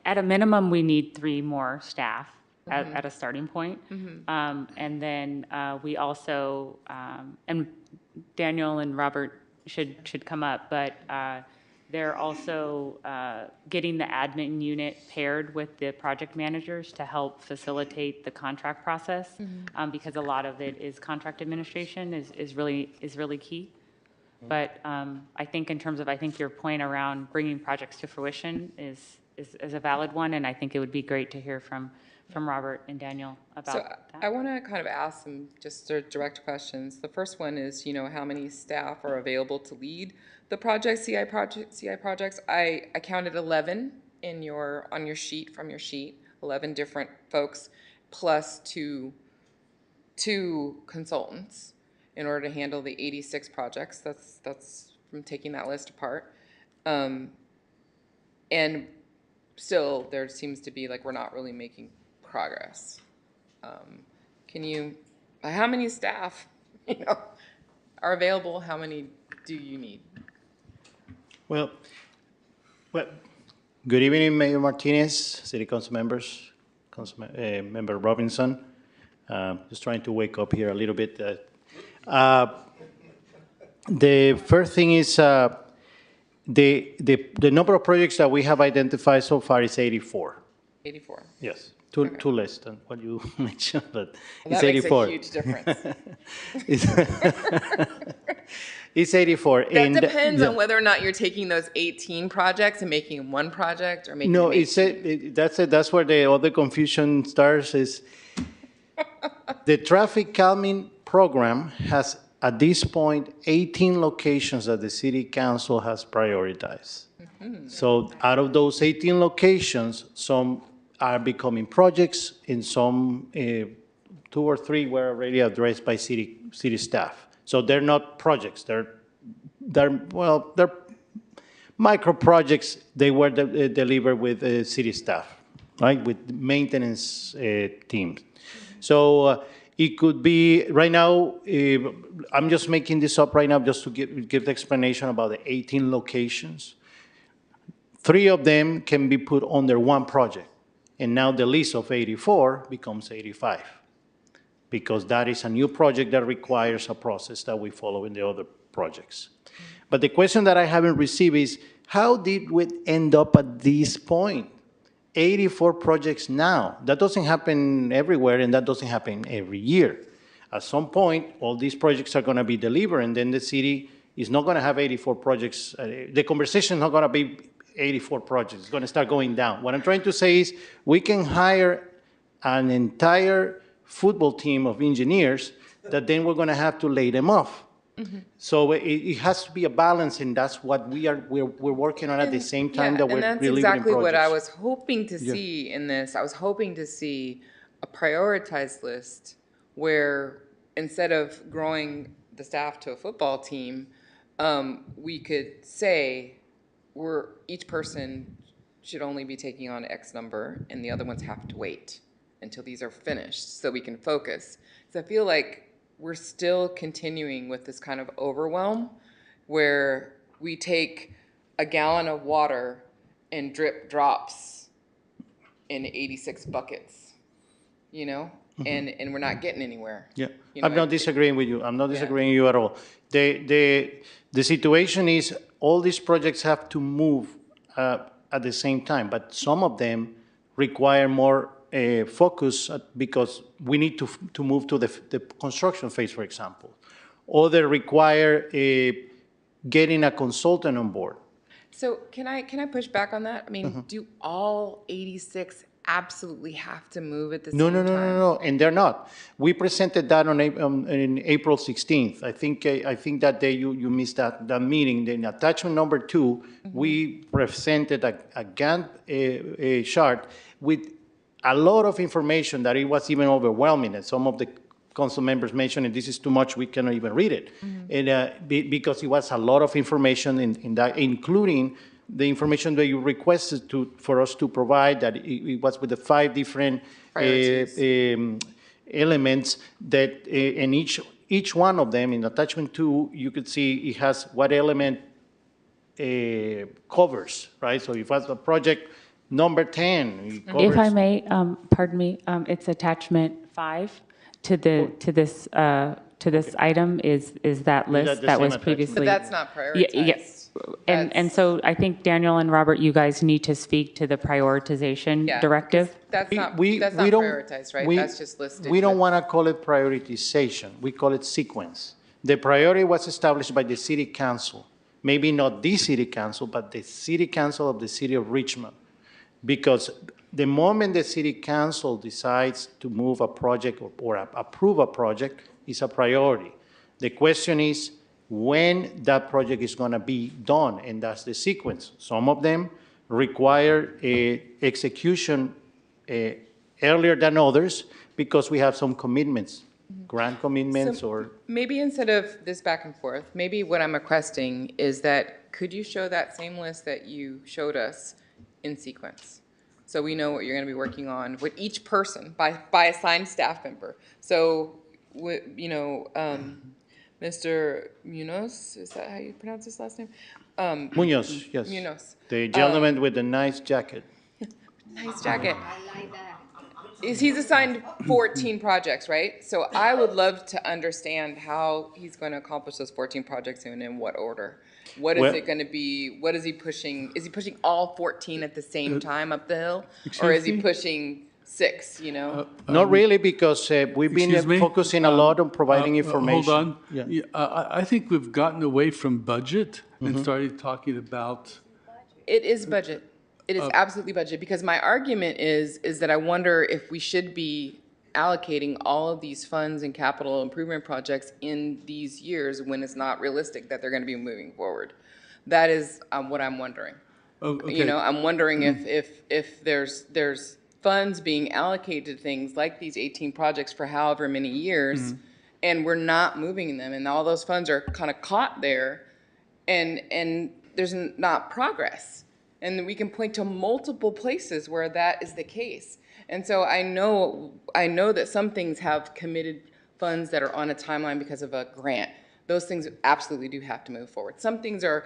At a minimum, we need 3 more staff at a starting point. And then we also, and Daniel and Robert should come up, but they're also getting the admin unit paired with the project managers to help facilitate the contract process, because a lot of it is contract administration is really key. But I think in terms of, I think your point around bringing projects to fruition is a valid one, and I think it would be great to hear from Robert and Daniel about So that. I want to kind of ask some just sort of direct questions. The first one is, how many staff are available to lead the CI projects? I counted 11 on your sheet, 11 different folks, plus two consultants in order to handle the 86 projects. That's from taking that list apart. And still, there seems to be like we're not really making progress. How many staff, are available? How many do you need? Well, good evening, Mayor Martinez, City Council members, Member Robinson. Just trying to wake up here a little bit. The first thing is the number of projects that we have identified so far is 84. 84. Yes, two less than what you mentioned, but Well, it's 84. That makes a huge difference. It's 84. That depends on whether or not you're taking those 18 projects and making them one project or making No, them that's where the other confusion starts is the traffic calming program has, at this point, 18 locations that the city council has prioritized. So out of those 18 locations, some are becoming projects and some, 2 or 3 were already addressed by city staff. So they're not projects, they're micro projects. They were delivered with city staff, right, with maintenance teams. So it could be, right now, I'm just making this up right now just to give the explanation about the 18 locations. 3 of them can be put under one project. And now the list of 84 becomes 85, because that is a new project that requires a process that we follow in the other projects. But the question that I haven't received is, how did we end up at this point? 84 projects now. That doesn't happen everywhere, and that doesn't happen every year. At some point, all these projects are going to be delivered, and then the city is not going to have 84 projects. The conversation is not going to be 84 projects. It's going to start going down. What I'm trying to say is we can hire an entire football team of engineers that then we're going to have to lay them off. So it has to be a balance, and that's what we're working on at the same time that we're and that's delivering exactly projects. what I was hoping to see in this. I was hoping to see a prioritized list where instead of growing the staff to a football team, we could say each person should only be taking on X number, and the other ones have to wait until these are finished so we can focus. So I feel like we're still continuing with this kind of overwhelm where we take a gallon of water and drip drops in 86 buckets, and we're not getting anywhere. Yeah, I'm not disagreeing with you. I'm not disagreeing with you at all. The situation is all these projects have to move at the same time, but some of them require more focus because we need to move to the construction phase, for example. Or they require getting a consultant on board. So can I push back on that? I mean, do all 86 absolutely have to move at the same time? No, and they're not. We presented that on April 16th. I think that day you missed that meeting. In attachment number 2, we presented a Gantt chart with a lot of information that it was even overwhelming, and some of the council members mentioned, and this is too much, we cannot even read it. And because it was a lot of information in that, including the information that you requested for us to provide, that it was with the 5 different elements that, and each one of them in attachment 2, you could see it has what element covers, right? So if it's a project Number 10. It If I covers- may, pardon me, it's attachment 5 to this item is that list the that same was attachment? previously. But that's not prioritized. Yes. And so I think Daniel and Robert, you guys need to speak to the prioritization Yeah, directive. That's not we don't- prioritized, right? we- That's just listed. We don't with- want to call it prioritization. We call it sequence. The priority was established by the city council. Maybe not the city council, but the city council of the city of Richmond. Because the moment the city council decides to move a project or approve a project is a priority. The question is when that project is going to be done, and that's the sequence. Some of them require execution earlier than others because we have some commitments, grant commitments or. Maybe instead of this back and forth, maybe what I'm requesting is that, could you show that same list that you showed us in sequence? So we know what you're going to be working on with each person by assigned staff member. So, Mr. Munoz, is that how you pronounce his last name? Munoz, yes. Munoz. The gentleman with the nice jacket. Nice jacket. He's assigned 14 projects, right? So I would love to understand how he's going to accomplish those 14 projects and in what order. What is Well- it going to be? What is he pushing? Is he pushing all 14 at the same time up the hill? Or excuse is he me? pushing 6, you know? Not really, because we've been Excuse me? focusing a lot on providing information. Hold on. Yeah. Yeah, I think we've gotten away from budget Mm-hmm. and started talking about, It is budget. It is absolutely budget, because my argument is that I wonder if we should be allocating all of these funds and capital improvement projects in these years when it's not realistic that they're going to be moving forward. That is what I'm wondering. okay. You know, I'm wondering if there's funds being allocated to things like these 18 projects for however many years, and we're not moving them, and all those funds are kind of caught there, and there's not progress. And we can point to multiple places where that is the case. And so I know that some things have committed funds that are on a timeline because of a grant. Those things absolutely do have to move forward. Some things are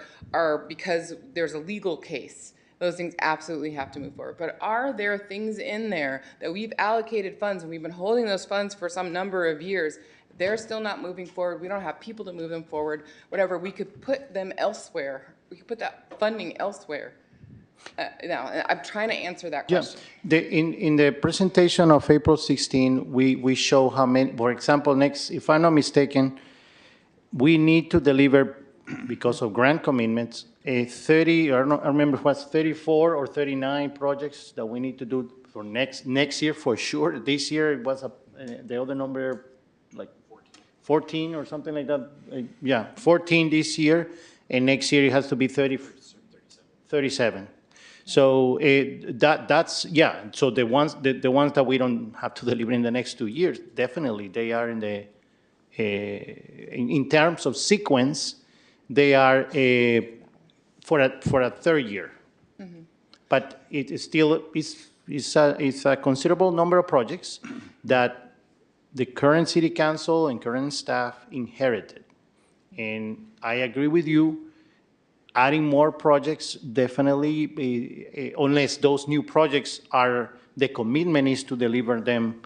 because there's a legal case. Those things absolutely have to move forward. But are there things in there that we've allocated funds and we've been holding those funds for some number of years? They're still not moving forward. We don't have people to move them forward. Whatever, we could put them elsewhere. We could put that funding elsewhere. Now, I'm trying to answer that question. In the presentation of April 16, we show how many, for example, if I'm not mistaken, we need to deliver, because of grant commitments, 30, I remember it was 34 or 39 projects that we need to do for next year for sure. This year it was the other number, like 14 or something like that. Yeah, 14 this year, and next year it has to be 37. So that's yeah. So the ones that we don't have to deliver in the next 2 years, definitely they are in the in terms of sequence, they are for a third year. But it is still it's a considerable number of projects that the current city council and current staff inherited, and I agree with you. Adding more projects, definitely, unless those new projects are, the commitment is to deliver them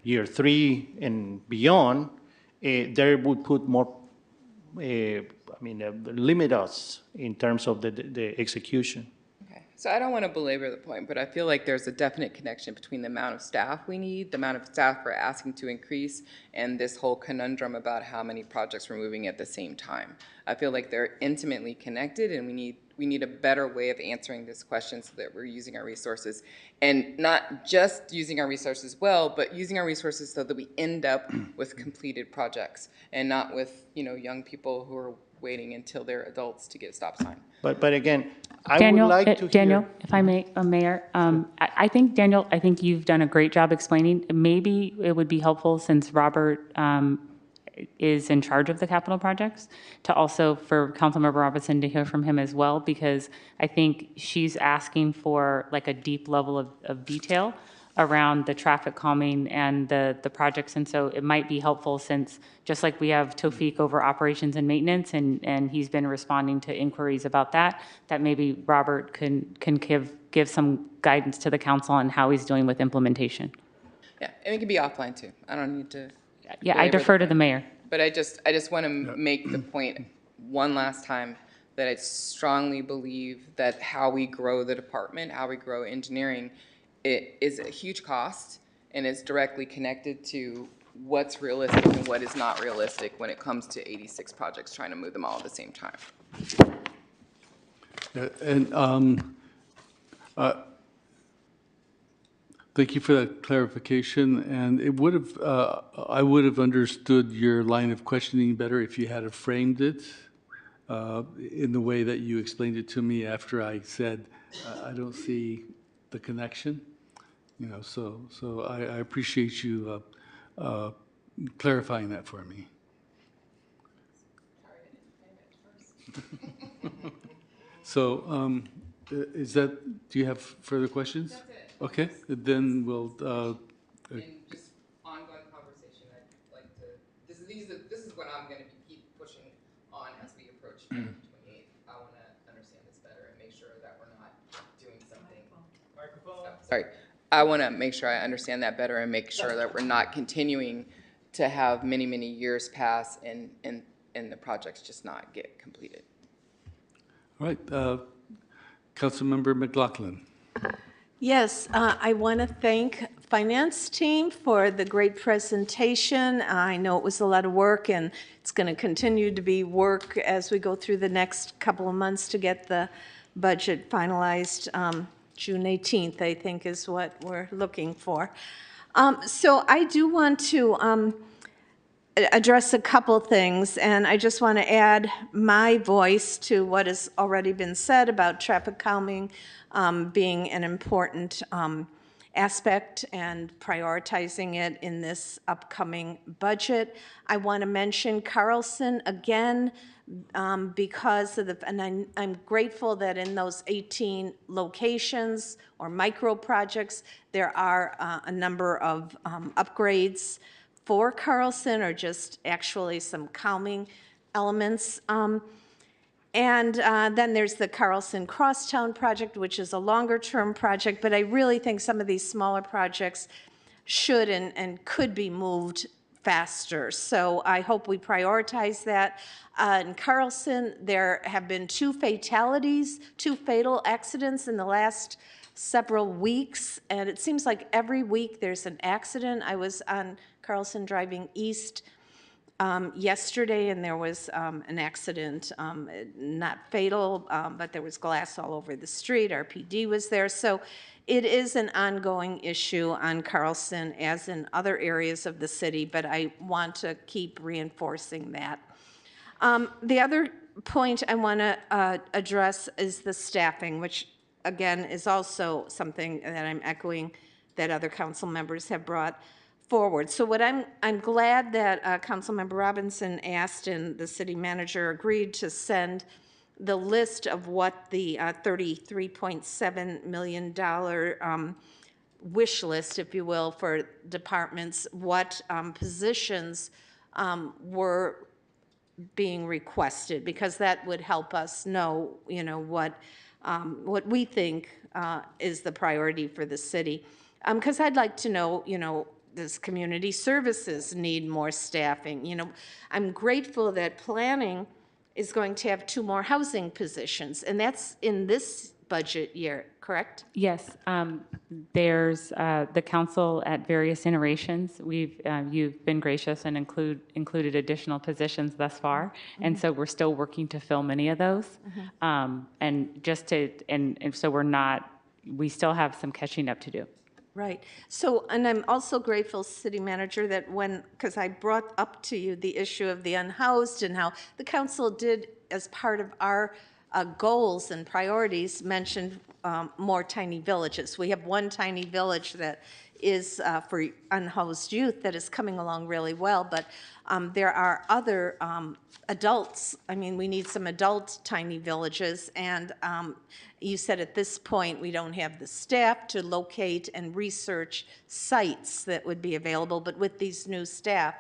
year 3 and beyond, there would put more, limit us in terms of the execution. Okay, so I don't want to belabor the point, but I feel like there's a definite connection between the amount of staff we need, the amount of staff we're asking to increase, and this whole conundrum about how many projects we're moving at the same time. I feel like they're intimately connected, and we need a better way of answering this question so that we're using our resources, and not just using our resources well, but using our resources so that we end up with completed projects and not with, young people who are waiting until they're adults to get a stop sign. But again, I Daniel, would like to Daniel, hear. if I may, Mayor, I think, Daniel, I think you've done a great job explaining. Maybe it would be helpful, since Robert is in charge of the capital projects, to also, for Councilmember Robinson, to hear from him as well, because I think she's asking for like a deep level of detail around the traffic calming and the projects. And so it might be helpful, since just like we have Tofik over operations and maintenance, and he's been responding to inquiries about that, that maybe Robert can give some guidance to the council on how he's doing with implementation. Yeah, and it can be offline too. I don't need to. Yeah, I defer to the mayor. But I just want to make the point one last time that I strongly believe that how we grow the department, how we grow engineering, it is a huge cost and is directly connected to what's realistic and what is not realistic when it comes to 86 projects, trying to move them all at the same time. Thank you for that clarification. And it would have, I would have understood your line of questioning better if you had framed it in the way that you explained it to me after I said, I don't see the connection. You know, so I appreciate you clarifying that for me. So is that, do you have further questions? That's it. Okay, then we'll. And just ongoing conversation, I'd like to, this is what I'm going to keep pushing on as we approach 2028. I want to understand this better and make sure that we're not doing something. Microphone. Sorry. I want to make sure I understand that better and make sure that we're not continuing to have many, many years pass and the projects just not get completed. All right, Councilmember McLaughlin. Yes, I want to thank finance team for the great presentation. I know it was a lot of work, and it's going to continue to be work as we go through the next couple of months to get the budget finalized. June 18th, I think, is what we're looking for. So I do want to address a couple things, and I just want to add my voice to what has already been said about traffic calming being an important aspect and prioritizing it in this upcoming budget. I want to mention Carlson again because of the, and I'm grateful that in those 18 locations or micro projects, there are a number of upgrades for Carlson, or just actually some calming elements. And then there's the Carlson Crosstown project, which is a longer-term project, but I really think some of these smaller projects should and could be moved faster. So I hope we prioritize that. In Carlson, there have been 2 fatalities, 2 fatal accidents in the last several weeks, and it seems like every week there's an accident. I was on Carlson driving east yesterday, and there was an accident, not fatal, but there was glass all over the street. Our PD was there. So it is an ongoing issue on Carlson, as in other areas of the city, but I want to keep reinforcing that. The other point I want to address is the staffing, which again is also something that I'm echoing that other council members have brought forward. So what I'm glad that Councilmember Robinson asked and the city manager agreed to send the list of what the $33.7 million wish list, if you will, for departments, what positions were being requested, because that would help us know, you know, what we think is the priority for the city. Because I'd like to know, you know, does community services need more staffing? You know, I'm grateful that planning is going to have 2 more housing positions, and that's in this budget year, correct? Yes, there's the council at various iterations. You've been gracious and included additional positions thus far, and so we're still working to fill many of those. And just to and so we still have some catching up to do. Right. So, and I'm also grateful, City Manager, that because I brought up to you the issue of the unhoused and how the council did, as part of our goals and priorities, mentioned more tiny villages. We have one tiny village that is for unhoused youth that is coming along really well, but there are other adults. I mean, we need some adult tiny villages, and you said at this point we don't have the staff to locate and research sites that would be available, but with these new staff,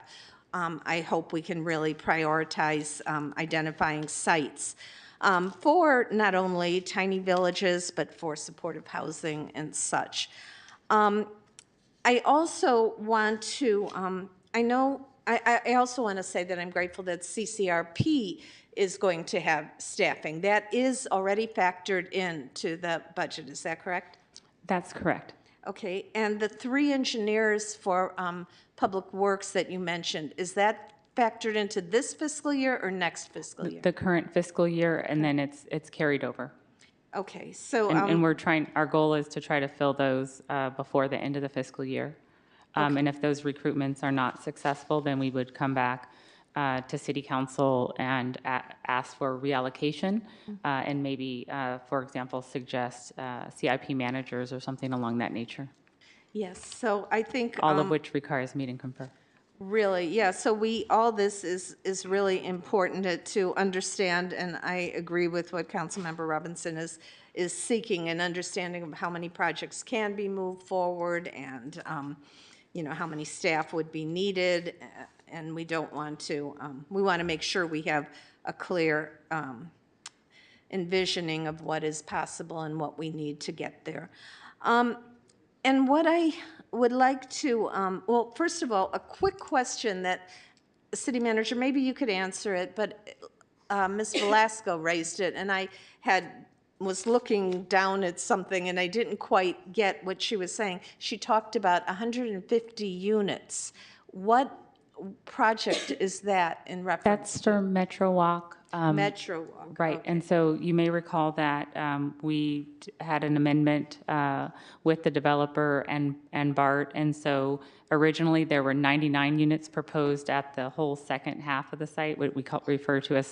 I hope we can really prioritize identifying sites for not only tiny villages, but for supportive housing and such. I also want to, I also want to say that I'm grateful that CCRP is going to have staffing. That is already factored into the budget, is that correct? That's correct. Okay, and the 3 engineers for Public Works that you mentioned, is that factored into this fiscal year or next fiscal year? The current fiscal year, and then it's carried over. Okay, so. And we're trying, our goal is to try to fill those before the end of the fiscal year. And if those recruitments are not successful, then we would come back to City Council and ask for reallocation and maybe, for example, suggest CIP managers or something along that nature. Yes, so I think. All of which requires meet and confer. Really, yeah, so all this is really important to understand, and I agree with what Councilmember Robinson is seeking, an understanding of how many projects can be moved forward and, how many staff would be needed, and we don't want to, we want to make sure we have a clear envisioning of what is possible and what we need to get there. And what I would like to, well, first of all, a quick question that, City Manager, maybe you could answer it, but Ms. Velasco raised it, and I was looking down at something, and I didn't quite get what she was saying. She talked about 150 units. What project is that in reference That's for Metro Walk. Metro Walk? Right, okay. and so you may recall that we had an amendment with the developer and BART, and so originally there were 99 units proposed at the whole second half of the site, what we refer to as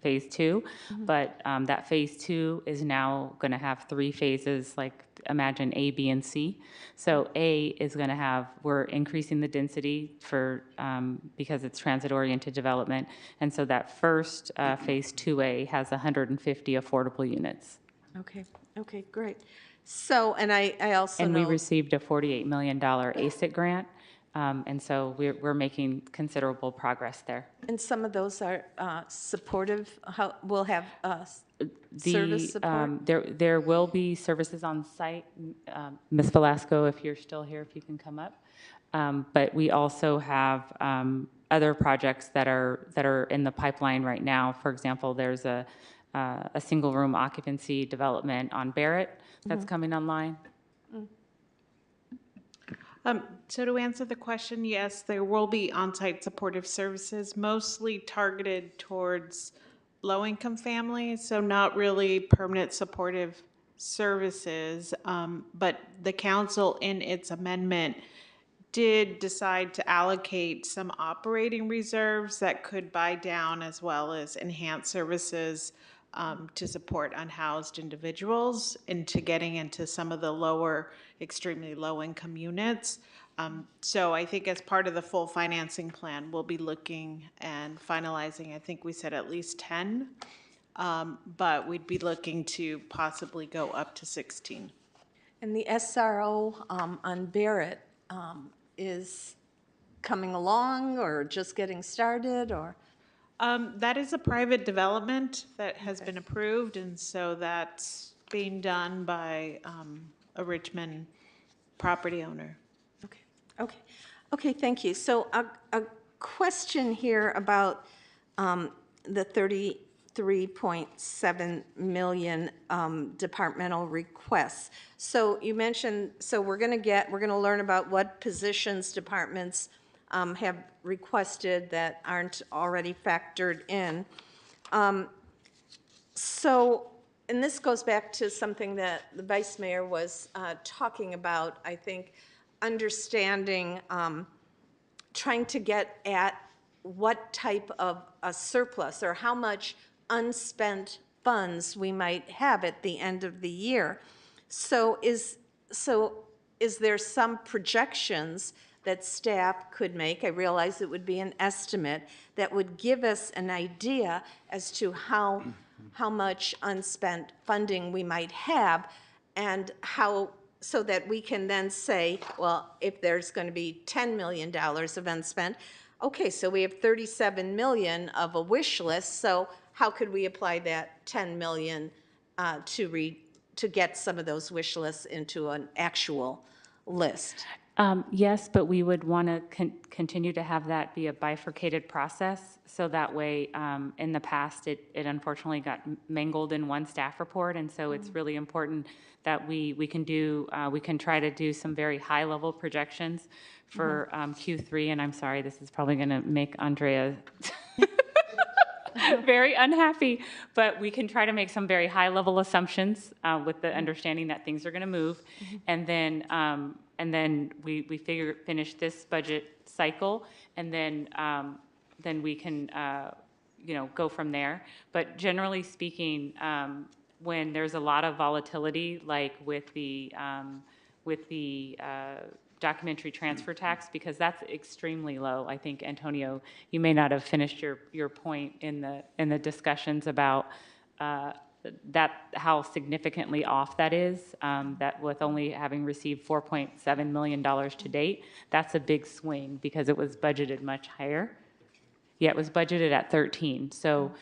phase 2, but that phase 2 is now going to have 3 phases, like imagine A, B, and C. So A is going to have, we're increasing the density for because it's transit-oriented development, and so that first phase 2A has 150 affordable units. Okay, great. So, and I also And know. we received a $48 million ASIC grant, and so we're making considerable progress there. And some of those are supportive, will have service support? There will be services on site. Ms. Velasco, if you're still here, if you can come up. But we also have other projects that are in the pipeline right now. For example, there's a single room occupancy development on Barrett that's coming online. So to answer the question, yes, there will be on-site supportive services, mostly targeted towards low-income families, so not really permanent supportive services. But the council, in its amendment, did decide to allocate some operating reserves that could buy down as well as enhance services to support unhoused individuals into getting into some of the lower, extremely low-income units. So I think as part of the full financing plan, we'll be looking and finalizing, I think we said at least 10, but we'd be looking to possibly go up to 16. And the SRO on Barrett is coming along or just getting started, or? That is a private development that has been approved, and so that's being done by a Richmond property owner. Okay, thank you. So a question here about the 33.7 million departmental requests. So you mentioned, so we're going to learn about what positions departments have requested that aren't already factored in. So, and this goes back to something that the Vice Mayor was talking about, I think, understanding, trying to get at what type of a surplus or how much unspent funds we might have at the end of the year. So is there some projections that staff could make? I realize it would be an estimate that would give us an idea as to how much unspent funding we might have, and how, so that we can then say, well, if there's going to be $10 million of unspent, okay, so we have 37 million of a wish list, so how could we apply that 10 million to get some of those wish lists into an actual list? Yes, but we would want to continue to have that be a bifurcated process, so that way, in the past, it unfortunately got mangled in one staff report, and so it's really important that we can try to do some very high-level projections for Q3, and I'm sorry, this is probably going to make Andrea very unhappy, but we can try to make some very high-level assumptions with the understanding that things are going to move, and then we finish this budget cycle, and then we can go from there. But generally speaking, when there's a lot of volatility, like with the documentary transfer tax, because that's extremely low. I think, Antonio, you may not have finished your point in the discussions about that, how significantly off that is, that with only having received $4.7 million to date, that's a big swing because it was budgeted much higher. Yeah, it was budgeted at 13. So,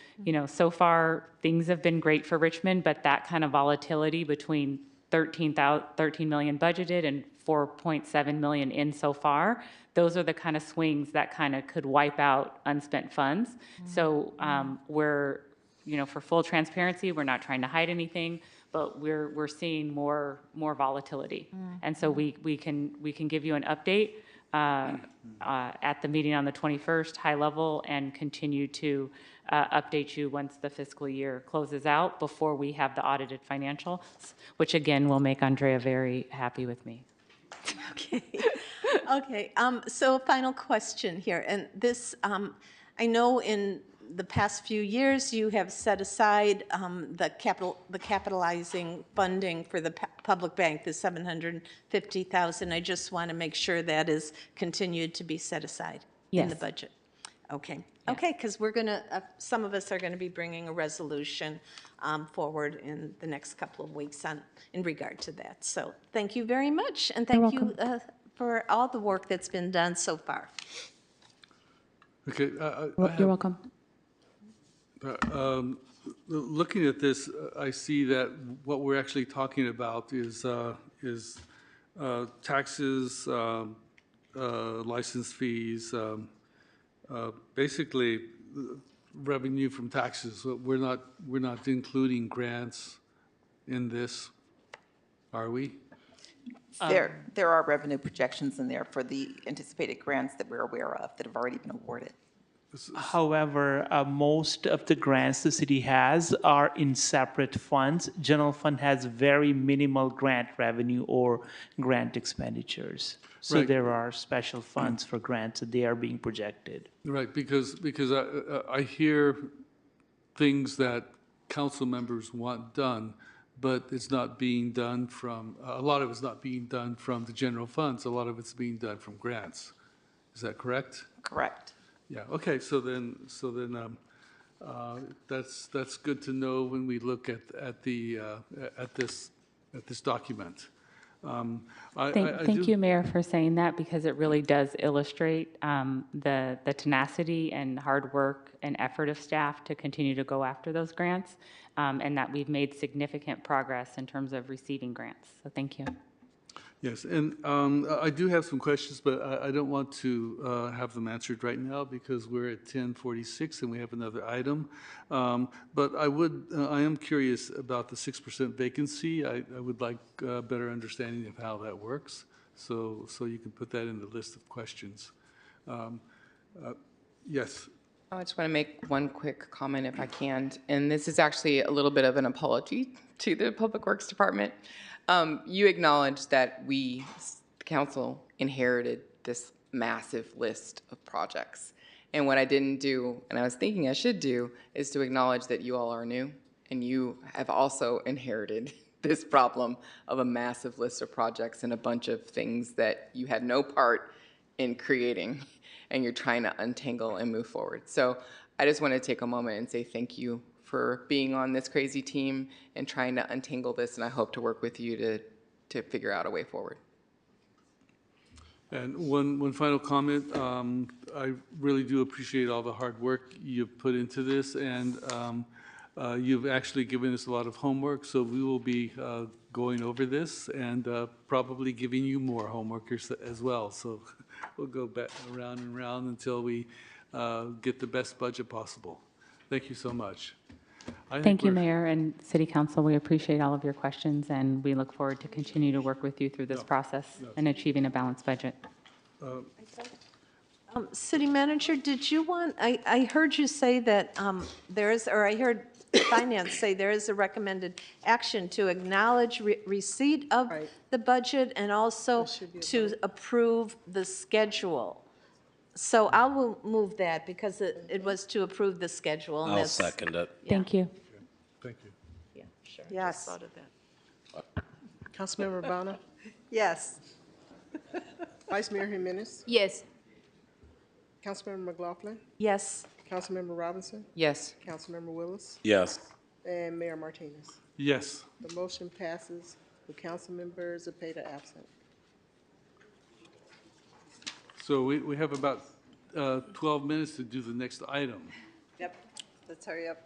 so far things have been great for Richmond, but that kind of volatility between 13 million budgeted and 4.7 million in so far, those are the kind of swings that kind of could wipe out unspent funds. So we're, for full transparency, we're not trying to hide anything, but we're seeing more volatility. And so we can give you an update at the meeting on the 21st, high level, and continue to update you once the fiscal year closes out before we have the audited financials, which again will make Andrea very happy with me. Okay. Okay. So final question here, and this, I know in the past few years you have set aside the capitalizing funding for the public bank, the $750,000. I just want to make sure that is continued to be set aside in the budget. Okay. Okay, because we're going to, some of us are going to be bringing a resolution forward in the next couple of weeks in regard to that. So thank you very much, and thank you for all the work that's been done so far. Okay. You're welcome. Looking at this, I see that what we're actually talking about is taxes, license fees, basically revenue from taxes. We're not including grants in this, are we? There are revenue projections in there for the anticipated grants that we're aware of that have already been awarded. However, most of the grants the city has are in separate funds. General fund has very minimal grant revenue or grant expenditures. So there are special funds for grants that they are being projected. Right, because I hear things that council members want done, but it's not being done from, a lot of it's not being done from the general funds. A lot of it's being done from grants. Is that correct? Correct. Yeah, okay, so then that's good to know when we look at this document. Thank you, Mayor, for saying that, because it really does illustrate the tenacity and hard work and effort of staff to continue to go after those grants, and that we've made significant progress in terms of receiving grants. So thank you. Yes, and I do have some questions, but I don't want to have them answered right now because we're at 10:46 and we have another item. But I am curious about the 6% vacancy. I would like a better understanding of how that works. So you can put that in the list of questions. Yes. I just want to make one quick comment if I can, and this is actually a little bit of an apology to the Public Works Department. You acknowledged that we, the council, inherited this massive list of projects. And what I didn't do, and I was thinking I should do, is to acknowledge that you all are new, and you have also inherited this problem of a massive list of projects and a bunch of things that you had no part in creating, and you're trying to untangle and move forward. So I just want to take a moment and say thank you for being on this crazy team and trying to untangle this, and I hope to work with you to figure out a way forward. And one final comment. I really do appreciate all the hard work you've put into this, and you've actually given us a lot of homework, so we will be going over this and probably giving you more homework as well. So we'll go back around and around until we get the best budget possible. Thank you so much. Thank you, Mayor and City Council. We appreciate all of your questions, and we look forward to continue to work with you through this process and achieving a balanced budget. City Manager, did you want, I heard you say that there is, or I heard Finance say there is a recommended action to acknowledge receipt of the budget and also to approve the schedule. So I will move that because it was to approve the schedule. And I'll second it. Thank you. Thank you. Yeah, sure. Yes. Thought of that. Councilmember Bonner? Yes. Vice Mayor Jimenez? Yes. Councilmember McLaughlin? Yes. Councilmember Robinson? Yes. Councilmember Willis? Yes. And Mayor Martinez. Yes. The motion passes with Councilmember Zepeda absent. So we have about 12 minutes to do the next item. Yep. Let's hurry up.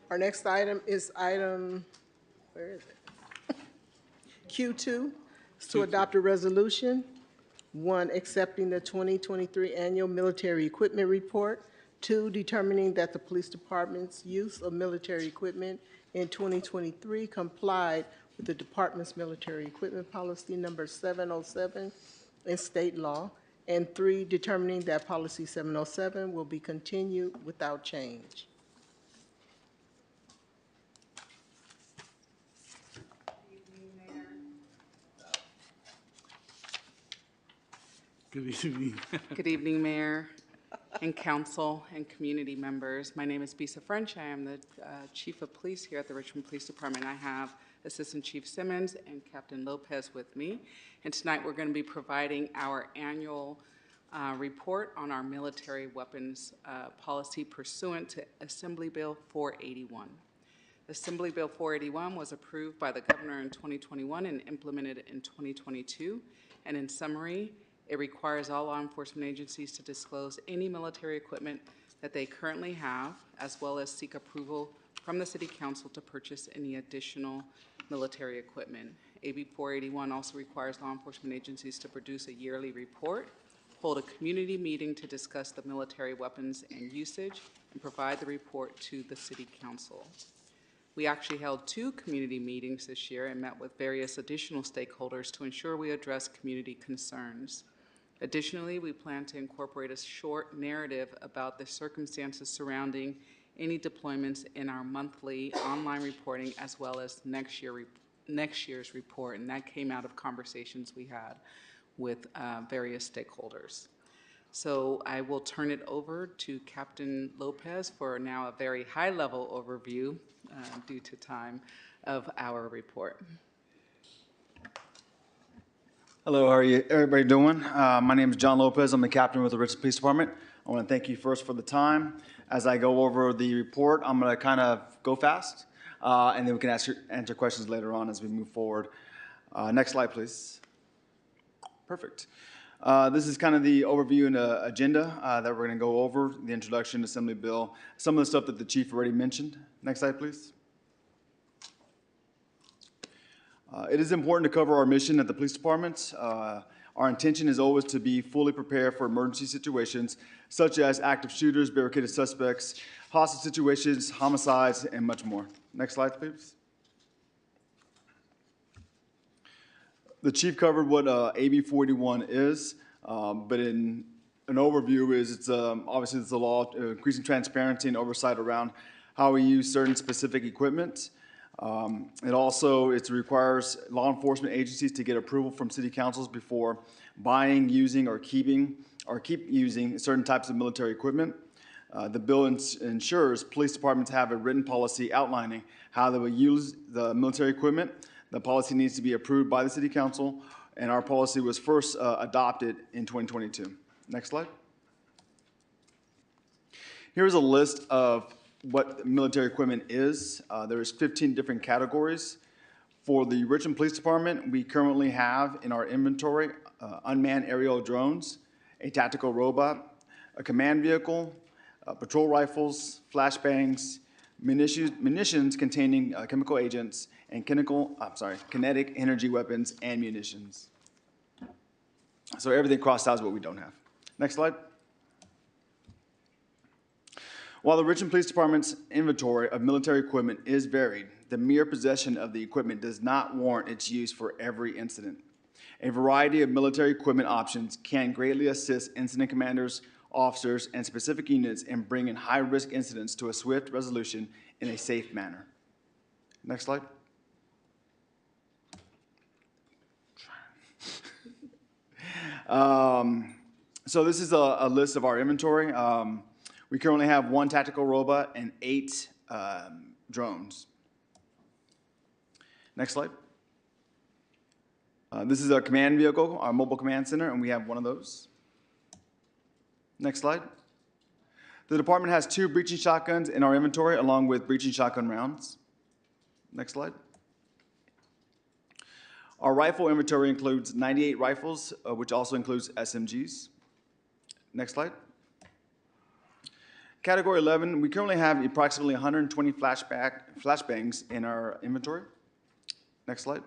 Our next item is item, where is it? Q2, is to adopt a resolution. 1, accepting the 2023 annual military equipment report. 2, determining that the police department's use of military equipment in 2023 complied with the department's military equipment policy number 707 and state law. And 3, determining that policy 707 will be continued without change. Good evening. Good evening, Mayor and Council and community members. My name is Bisa French. I am the Chief of Police here at the Richmond Police Department. I have Assistant Chief Simmons and Captain Lopez with me. And tonight we're going to be providing our annual report on our military weapons policy pursuant to Assembly Bill 481. Assembly Bill 481 was approved by the Governor in 2021 and implemented in 2022. And in summary, it requires all law enforcement agencies to disclose any military equipment that they currently have, as well as seek approval from the City Council to purchase any additional military equipment. AB 481 also requires law enforcement agencies to produce a yearly report, hold a community meeting to discuss the military weapons and usage, and provide the report to the City Council. We actually held 2 community meetings this year and met with various additional stakeholders to ensure we address community concerns. Additionally, we plan to incorporate a short narrative about the circumstances surrounding any deployments in our monthly online reporting, as well as next year's report, and that came out of conversations we had with various stakeholders. So I will turn it over to Captain Lopez for now a very high-level overview, due to time, of our report. Hello, how are you, everybody doing? My name is John Lopez. I'm the captain with the Richmond Police Department. I want to thank you first for the time. As I go over the report, I'm going to kind of go fast, and then we can answer questions later on as we move forward. Next slide, please. Perfect. This is kind of the overview and agenda that we're going to go over, the introduction, Assembly Bill, some of the stuff that the chief already mentioned. Next slide, please. It is important to cover our mission at the police department. Our intention is always to be fully prepared for emergency situations, such as active shooters, barricaded suspects, hostage situations, homicides, and much more. Next slide, please. The chief covered what AB 481 is, but in an overview is it's obviously it's a law increasing transparency and oversight around how we use certain specific equipment. It requires law enforcement agencies to get approval from city councils before buying, using, or keep using certain types of military equipment. The bill ensures police departments have a written policy outlining how they will use the military equipment. The policy needs to be approved by the City Council, and our policy was first adopted in 2022. Next slide. Here's a list of what military equipment is. There's 15 different categories. For the Richmond Police Department, we currently have in our inventory unmanned aerial drones, a tactical robot, a command vehicle, patrol rifles, flashbangs, munitions containing chemical agents, and kinetic energy weapons and munitions. So everything crossed out is what we don't have. Next slide. While the Richmond Police Department's inventory of military equipment is varied, the mere possession of the equipment does not warrant its use for every incident. A variety of military equipment options can greatly assist incident commanders, officers, and specific units in bringing high-risk incidents to a swift resolution in a safe manner. Next slide. So this is a list of our inventory. We currently have 1 tactical robot and 8 drones. Next slide. This is our command vehicle, our mobile command center, and we have 1 of those. Next slide. The department has 2 breaching shotguns in our inventory, along with breaching shotgun rounds. Next slide. Our rifle inventory includes 98 rifles, which also includes SMGs. Next slide. Category 11, we currently have approximately 120 flashbangs in our inventory. Next slide.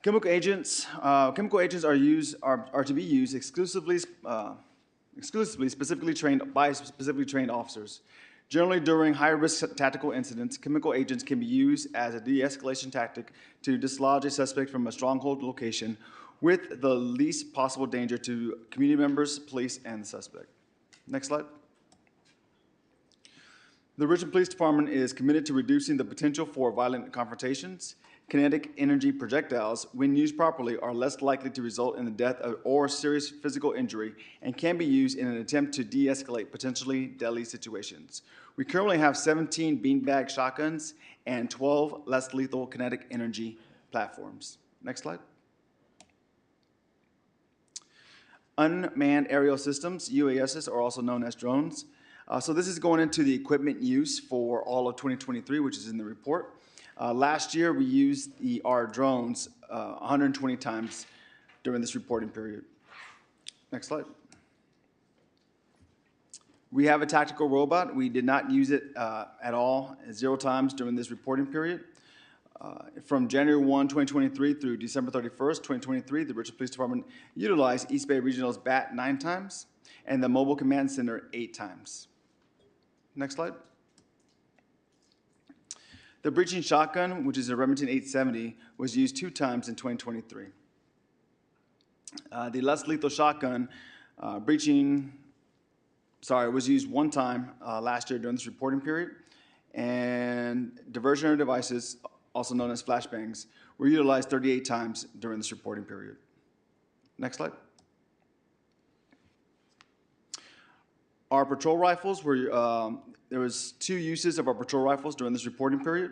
Chemical agents are to be used exclusively specifically trained by specifically trained officers. Generally, during high-risk tactical incidents, chemical agents can be used as a de-escalation tactic to dislodge a suspect from a stronghold location with the least possible danger to community members, police, and the suspect. Next slide. The Richmond Police Department is committed to reducing the potential for violent confrontations. Kinetic energy projectiles, when used properly, are less likely to result in the death or serious physical injury and can be used in an attempt to de-escalate potentially deadly situations. We currently have 17 beanbag shotguns and 12 less lethal kinetic energy platforms. Next slide. Unmanned aerial systems, UASs, are also known as drones. So this is going into the equipment use for all of 2023, which is in the report. Last year, we used our drones 120 times during this reporting period. Next slide. We have a tactical robot. We did not use it at all, 0 times during this reporting period. From January 1, 2023 through December 31st, 2023, the Richmond Police Department utilized East Bay Regional's BAT 9 times and the Mobile Command Center 8 times. Next slide. The breaching shotgun, which is a Remington 870, was used 2 times in 2023. The less lethal shotgun was used 1 time last year during this reporting period. And diversionary devices, also known as flashbangs, were utilized 38 times during this reporting period. Next slide. Our patrol rifles were, there was 2 uses of our patrol rifles during this reporting period.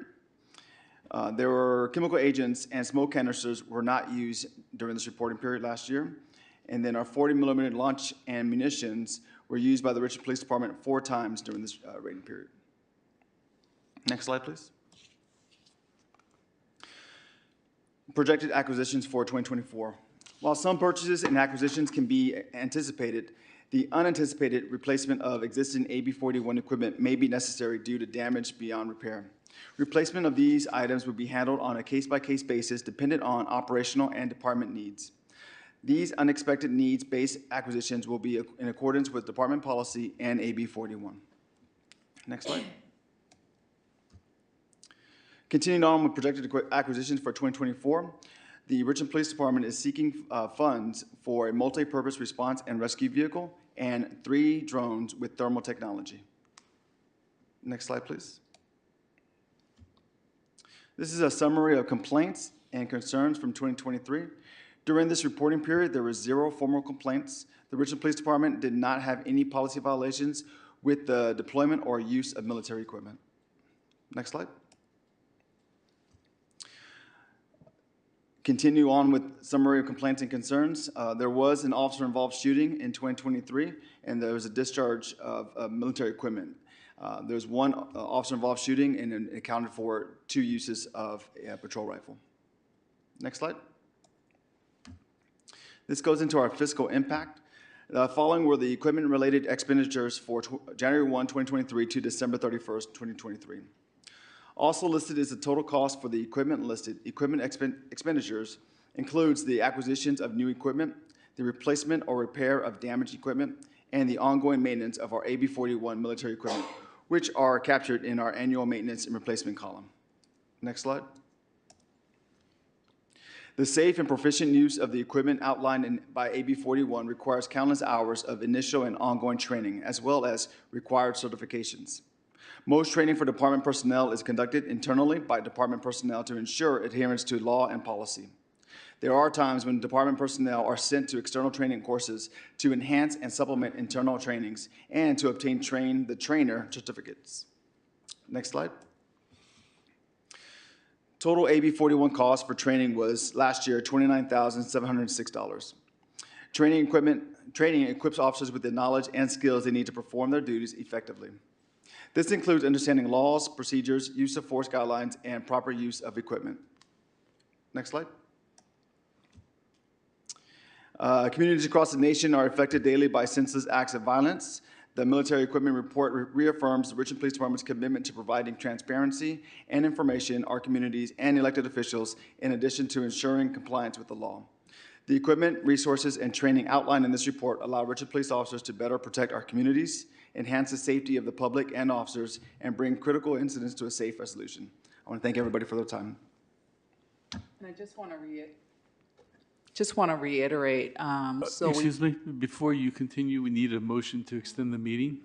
There were chemical agents and smoke canisters were not used during this reporting period last year. And then our 40 millimeter launch and munitions were used by the Richmond Police Department 4 times during this rating period. Next slide, please. Projected acquisitions for 2024. While some purchases and acquisitions can be anticipated, the unanticipated replacement of existing AB41 equipment may be necessary due to damage beyond repair. Replacement of these items will be handled on a case-by-case basis dependent on operational and department needs. These unexpected needs-based acquisitions will be in accordance with department policy and AB41. Next slide. Continuing on with projected acquisitions for 2024, the Richmond Police Department is seeking funds for a multi-purpose response and rescue vehicle and 3 drones with thermal technology. Next slide, please. This is a summary of complaints and concerns from 2023. During this reporting period, there were 0 formal complaints. The Richmond Police Department did not have any policy violations with the deployment or use of military equipment. Next slide. Continue on with summary of complaints and concerns. There was an officer-involved shooting in 2023, and there was a discharge of military equipment. There was one officer-involved shooting, and it accounted for 2 uses of a patrol rifle. Next slide. This goes into our fiscal impact. Following were the equipment-related expenditures for January 1, 2023 to December 31st, 2023. Also listed is the total cost for the equipment listed. Equipment expenditures includes the acquisitions of new equipment, the replacement or repair of damaged equipment, and the ongoing maintenance of our AB-41 military equipment, which are captured in our annual maintenance and replacement column. Next slide. The safe and proficient use of the equipment outlined by AB-41 requires countless hours of initial and ongoing training, as well as required certifications. Most training for department personnel is conducted internally by department personnel to ensure adherence to law and policy. There are times when department personnel are sent to external training courses to enhance and supplement internal trainings and to obtain the trainer certificates. Next slide. Total AB-41 cost for training was last year $29,706. Training equips officers with the knowledge and skills they need to perform their duties effectively. This includes understanding laws, procedures, use of force guidelines, and proper use of equipment. Next slide. Communities across the nation are affected daily by senseless acts of violence. The military equipment report reaffirms the Richmond Police Department's commitment to providing transparency and information to our communities and elected officials, in addition to ensuring compliance with the law. The equipment, resources, and training outlined in this report allow Richmond police officers to better protect our communities, enhance the safety of the public and officers, and bring critical incidents to a safe resolution. I want to thank everybody for their time. And I just want to reiterate. Excuse me, before you continue, we need a motion to extend the meeting.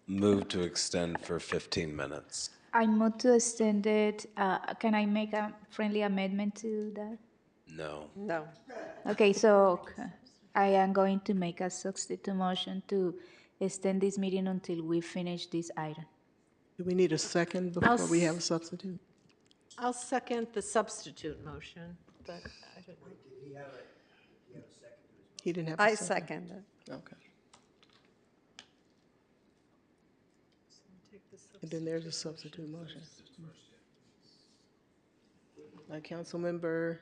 Move to extend for 15 minutes. I move to extend it. Can I make a friendly amendment to that? No. No. Okay, so I am going to make a substitute motion to extend this meeting until we finish this item. Do we need a second before we have a substitute? I'll second the substitute motion, but I don't know. He didn't have a I second. second it. Okay. And then there's a substitute motion. Councilmember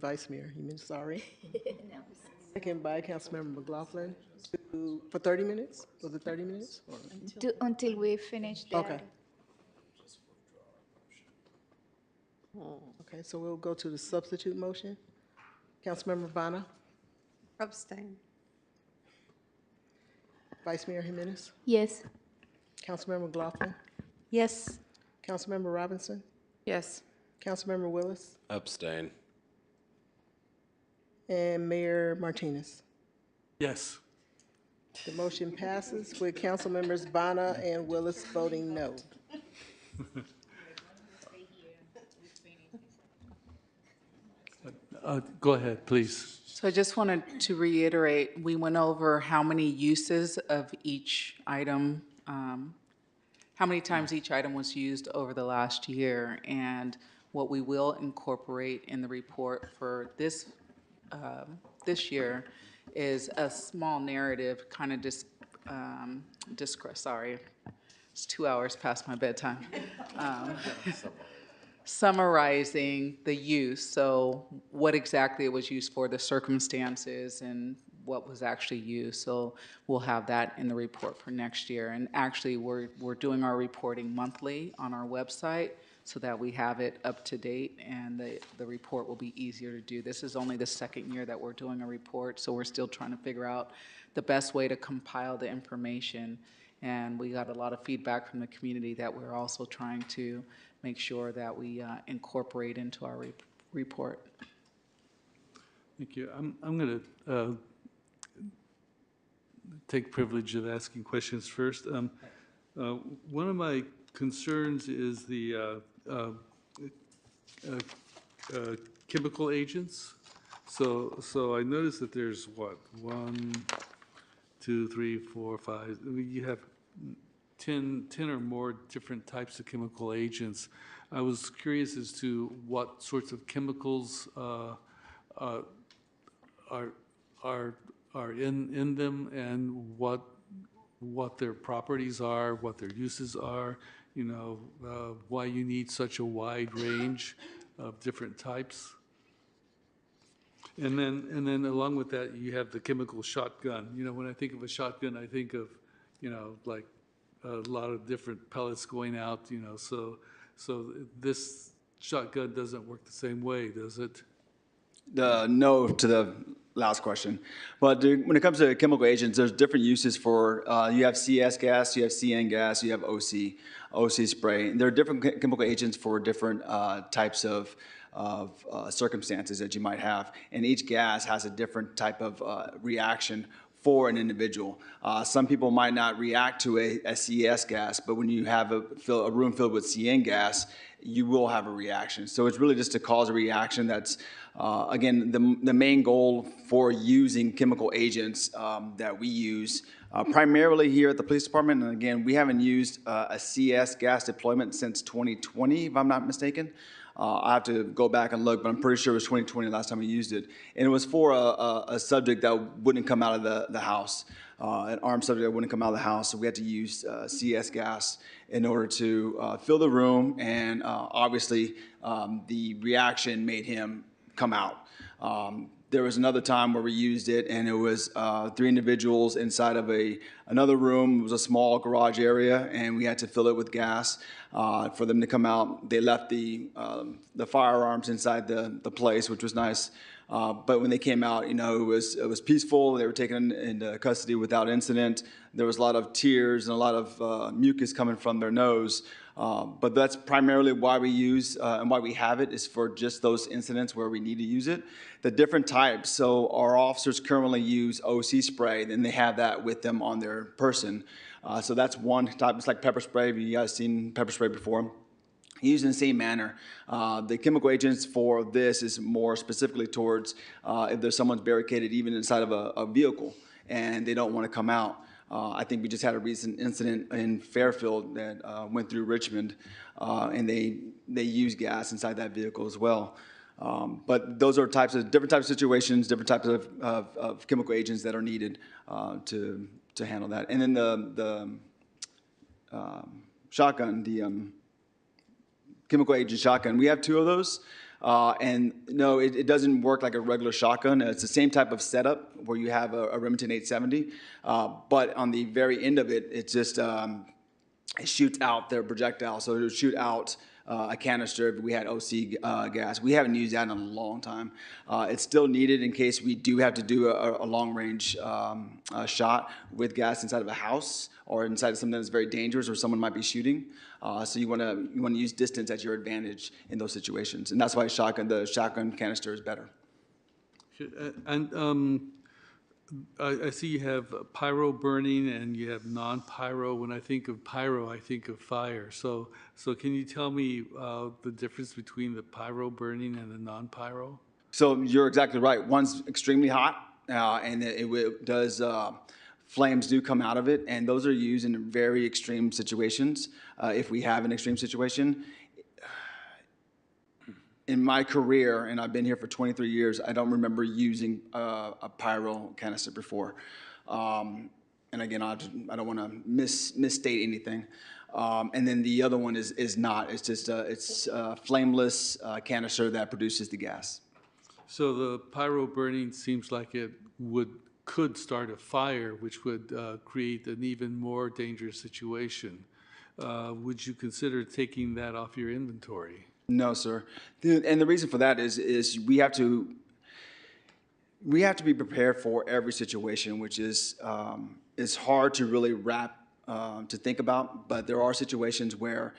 Vice Mayor Jimenez, sorry. Second by Councilmember McLaughlin for 30 minutes? Was it 30 minutes? Until we finish the Okay. item. Okay, so we'll go to the substitute motion. Councilmember Vanna, Abstain. Vice Mayor Jimenez, Yes. Councilmember McLaughlin, Yes. Councilmember Robinson, Yes. Councilmember Willis, Abstain. and Mayor Martinez. Yes. The motion passes with Councilmembers Vanna and Willis voting no. Go ahead, please. So I just wanted to reiterate, we went over how many uses of each item, how many times each item was used over the last year, and what we will incorporate in the report for this year is a small narrative, kind of sorry, it's 2 hours past my bedtime. Summarizing the use, so what exactly it was used for, the circumstances, and what was actually used. So we'll have that in the report for next year. And actually, we're doing our reporting monthly on our website so that we have it up to date, and the report will be easier to do. This is only the second year that we're doing a report, so we're still trying to figure out the best way to compile the information. And we got a lot of feedback from the community that we're also trying to make sure that we incorporate into our report. Thank you. I'm going to take privilege of asking questions first. One of my concerns is the chemical agents. So I noticed that there's what, 1, 2, 3, 4, 5. I mean, you have 10 or more different types of chemical agents. I was curious as to what sorts of chemicals are in them, and what their properties are, what their uses are, why you need such a wide range of different types. And then along with that, you have the chemical shotgun. When I think of a shotgun, I think of, like a lot of different pellets going out, so this shotgun doesn't work the same way, does it? No to the last question. But when it comes to chemical agents, there's different uses for, you have CS gas, you have CN gas, you have OC spray. There are different chemical agents for different types of circumstances that you might have. And each gas has a different type of reaction for an individual. Some people might not react to a CS gas, but when you have a room filled with CN gas, you will have a reaction. So it's really just to cause a reaction that's, again, the main goal for using chemical agents that we use primarily here at the police department. And again, we haven't used a CS gas deployment since 2020, if I'm not mistaken. I have to go back and look, but I'm pretty sure it was 2020 last time we used it. And it was for a subject that wouldn't come out of the house, an armed subject that wouldn't come out of the house. So we had to use CS gas in order to fill the room. And obviously, the reaction made him come out. There was another time where we used it, and it was 3 individuals inside of another room. It was a small garage area, and we had to fill it with gas for them to come out. They left the firearms inside the place, which was nice. But when they came out, it was peaceful. They were taken into custody without incident. There was a lot of tears and a lot of mucus coming from their nose. But that's primarily why we use and why we have it, is for just those incidents where we need to use it. The different types, so our officers currently use OC spray, then they have that with them on their person. So that's one type. It's like pepper spray. Have you guys seen pepper spray before? Used in the same manner. The chemical agents for this is more specifically towards if there's someone's barricaded even inside of a vehicle and they don't want to come out. I think we just had a recent incident in Fairfield that went through Richmond, and they use gas inside that vehicle as well. But those are different types of situations, different types of chemical agents that are needed to handle that. And then the shotgun, the chemical agent shotgun, we have 2 of those. And no, it doesn't work like a regular shotgun. It's the same type of setup where you have a Remington 870, but on the very end of it, it just it shoots out their projectile. So it would shoot out a canister if we had OC gas. We haven't used that in a long time. It's still needed in case we do have to do a long-range shot with gas inside of a house or inside of something that's very dangerous or someone might be shooting. So you want to use distance at your advantage in those situations, and that's why the shotgun canister is better. And I see you have pyro burning and you have non-pyro. When I think of pyro, I think of fire. So can you tell me the difference between the pyro burning and the non-pyro? So you're exactly right. One's extremely hot, and it does. Flames do come out of it, and those are used in very extreme situations. If we have an extreme situation, in my career, and I've been here for 23 years, I don't remember using a pyro canister before. And again, I don't want to misstate anything. And then the other one is not. It's just it's a flameless canister that produces the gas. So the pyro burning seems like it could start a fire, which would create an even more dangerous situation. Would you consider taking that off your inventory? No, sir. And the reason for that is we have to be prepared for every situation, which is hard to really to think about. But there are situations where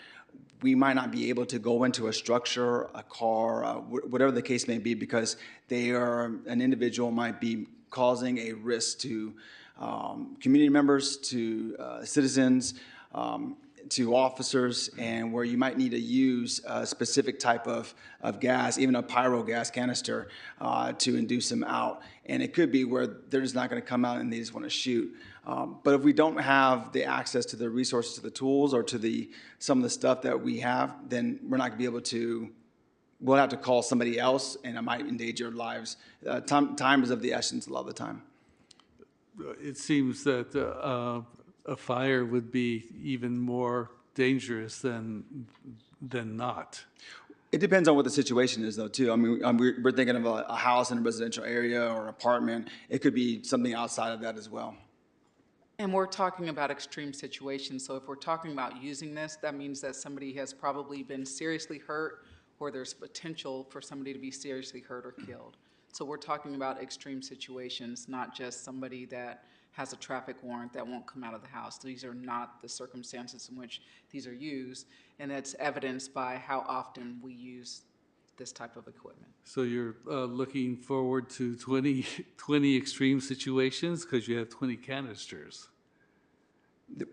we might not be able to go into a structure, a car, whatever the case may be, because an individual might be causing a risk to community members, to citizens. to officers, and where you might need to use a specific type of gas, even a pyro gas canister, to induce them out. And it could be where they're just not going to come out and they just want to shoot. But if we don't have the access to the resources, to the tools, or to some of the stuff that we have, then we're not going to be able to. We'll have to call somebody else, and it might endanger lives. Time is of the essence a lot of the time. It seems that a fire would be even more dangerous than not. It depends on what the situation is, though, too. I mean, we're thinking of a house in a residential area or an apartment. It could be something outside of that as well. And we're talking about extreme situations. So if we're talking about using this, that means that somebody has probably been seriously hurt, or there's potential for somebody to be seriously hurt or killed. So we're talking about extreme situations, not just somebody that has a traffic warrant that won't come out of the house. These are not the circumstances in which these are used, and that's evidenced by how often we use this type of equipment. So you're looking forward to 20 extreme situations because you have 20 canisters.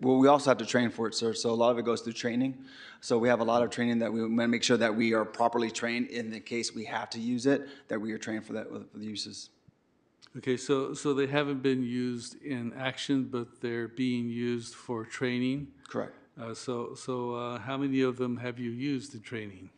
Well, we also have to train for it, sir. So a lot of it goes through training. So we have a lot of training that we want to make sure that we are properly trained in the case we have to use it, that we are trained for that, for the uses. Okay, so they haven't been used in action, but they're being used for training? Correct. So how many of them have you used in training?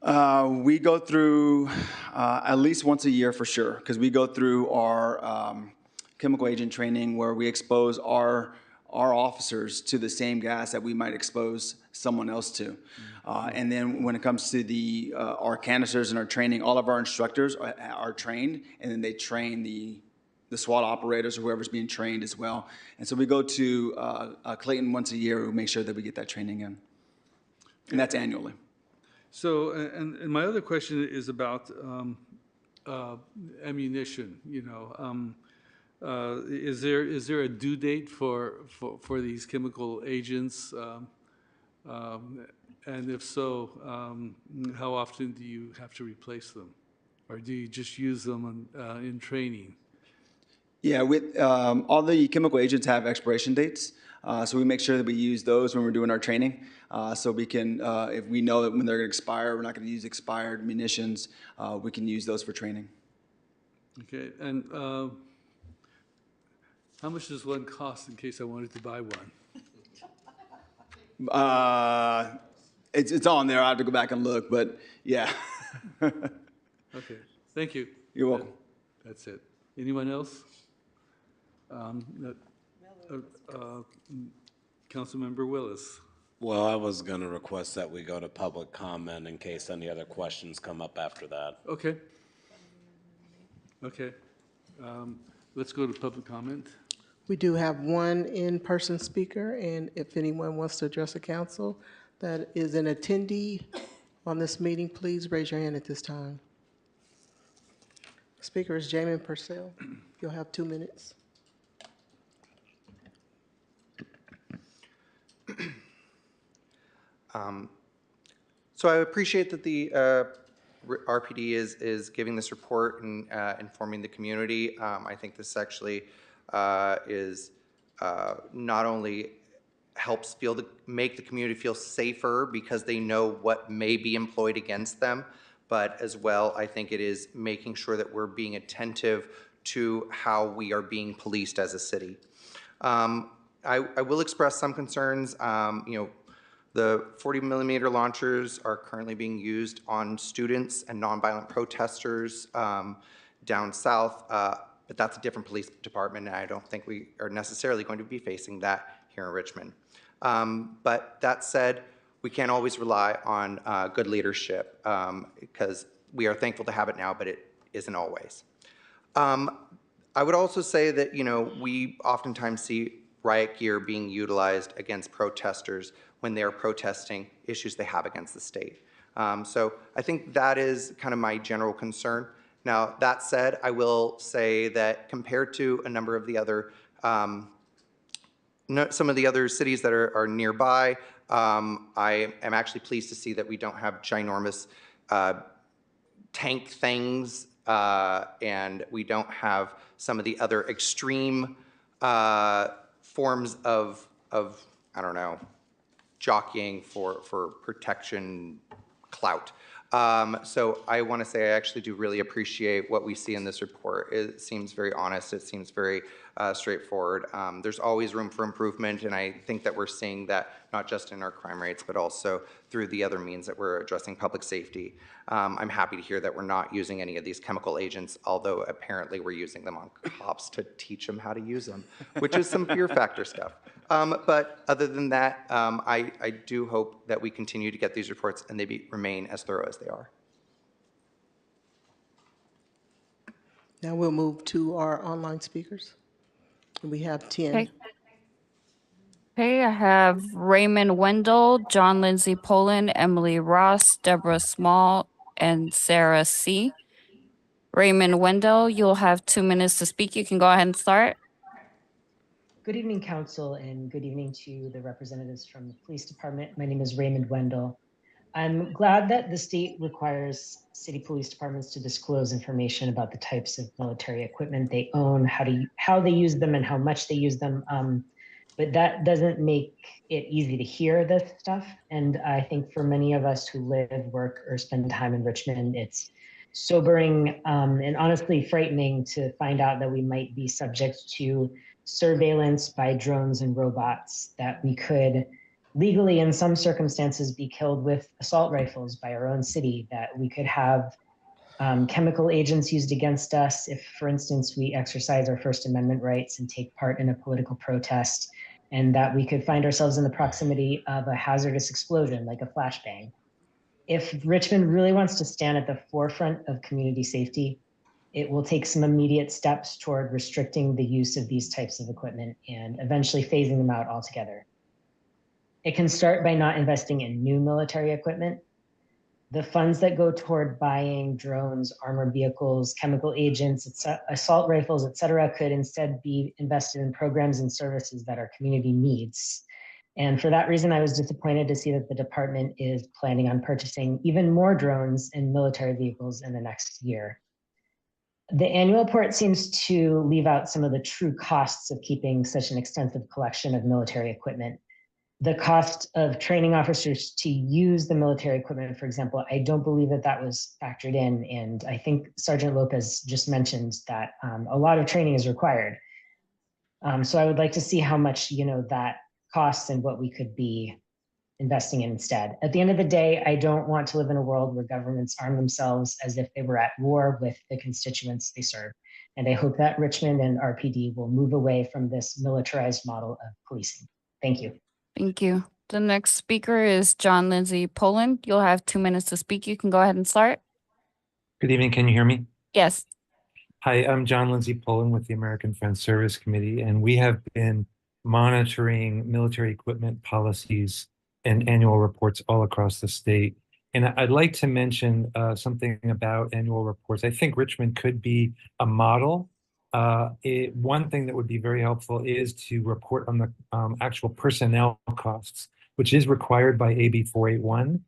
We go through at least once a year for sure, because we go through our chemical agent training where we expose our officers to the same gas that we might expose someone else to. And then when it comes to our canisters and our training, all of our instructors are trained, and then they train the SWAT operators or whoever's being trained as well. And so we go to Clayton once a year. We make sure that we get that training in, and that's annually. So, and my other question is about ammunition. You know, is there a due date for these chemical agents? And if so, how often do you have to replace them, or do you just use them in training? Yeah, all the chemical agents have expiration dates, so we make sure that we use those when we're doing our training. So we can, if we know that when they're going to expire, we're not going to use expired munitions, we can use those for training. Okay, and how much does one cost in case I wanted to buy one? It's on there. I have to go back and look, but yeah. Okay, thank you. You're welcome. That's it. Anyone else? Councilmember Willis. Well, I was going to request that we go to public comment in case any other questions come up after that. Okay. Okay. Let's go to public comment. We do have one in-person speaker, and if anyone wants to address the council that is an attendee on this meeting, please raise your hand at this time. Speaker is Jamin Purcell. You'll have 2 minutes. So I appreciate that the RPD is giving this report and informing the community. I think this actually is not only helps make the community feel safer because they know what may be employed against them, but as well, I think it is making sure that we're being attentive to how we are being policed as a city. I will express some concerns. The 40 millimeter launchers are currently being used on students and nonviolent protesters down south, but that's a different police department, and I don't think we are necessarily going to be facing that here in Richmond. But that said, we can't always rely on good leadership because we are thankful to have it now, but it isn't always. I would also say that, we oftentimes see riot gear being utilized against protesters when they are protesting issues they have against the state. So I think that is kind of my general concern. Now, that said, I will say that compared to a number of the other, some of the other cities that are nearby, I am actually pleased to see that we don't have ginormous tank things, and we don't have some of the other extreme forms of I don't know, jockeying for protection clout. So I want to say I actually do really appreciate what we see in this report. It seems very honest. It seems very straightforward. There's always room for improvement, and I think that we're seeing that not just in our crime rates, but also through the other means that we're addressing public safety. I'm happy to hear that we're not using any of these chemical agents, although apparently we're using them on cops to teach them how to use them, which is some fear factor stuff. But other than that, I do hope that we continue to get these reports and they remain as thorough as they are. Now we'll move to our online speakers. We have 10. Okay. Okay, I have Raymond Wendell, John Lindsay Poland, Emily Ross, Deborah Small, and Sarah C. Raymond Wendell, you'll have 2 minutes to speak. You can go ahead and start. Good evening, Council, and good evening to the representatives from the Police Department. My name is Raymond Wendell. I'm glad that the state requires city police departments to disclose information about the types of military equipment they own, how they use them, and how much they use them. But that doesn't make it easy to hear this stuff. And I think for many of us who live, work, or spend time in Richmond, it's sobering and honestly frightening to find out that we might be subject to surveillance by drones and robots, that we could legally, in some circumstances, be killed with assault rifles by our own city, that we could have chemical agents used against us if, for instance, we exercise our First Amendment rights and take part in a political protest, and that we could find ourselves in the proximity of a hazardous explosion like a flashbang. If Richmond really wants to stand at the forefront of community safety, it will take some immediate steps toward restricting the use of these types of equipment and eventually phasing them out altogether. It can start by not investing in new military equipment. The funds that go toward buying drones, armored vehicles, chemical agents, assault rifles, et cetera, could instead be invested in programs and services that our community needs. And for that reason, I was disappointed to see that the department is planning on purchasing even more drones and military vehicles in the next year. The annual report seems to leave out some of the true costs of keeping such an extensive collection of military equipment. The cost of training officers to use the military equipment, for example, I don't believe that that was factored in. And I think Sergeant Lopez just mentioned that a lot of training is required. So I would like to see how much, that costs and what we could be investing in instead. At the end of the day, I don't want to live in a world where governments arm themselves as if they were at war with the constituents they serve. And I hope that Richmond and RPD will move away from this militarized model of policing. Thank you. Thank you. The next speaker is John Lindsay Poland. You'll have 2 minutes to speak. You can go ahead and start. Good evening. Can you hear me? Yes. Hi, I'm John Lindsay Poland with the American Friends Service Committee, and we have been monitoring military equipment policies and annual reports all across the state. And I'd like to mention something about annual reports. I think Richmond could be a model. One thing that would be very helpful is to report on the actual personnel costs, which is required by AB 481.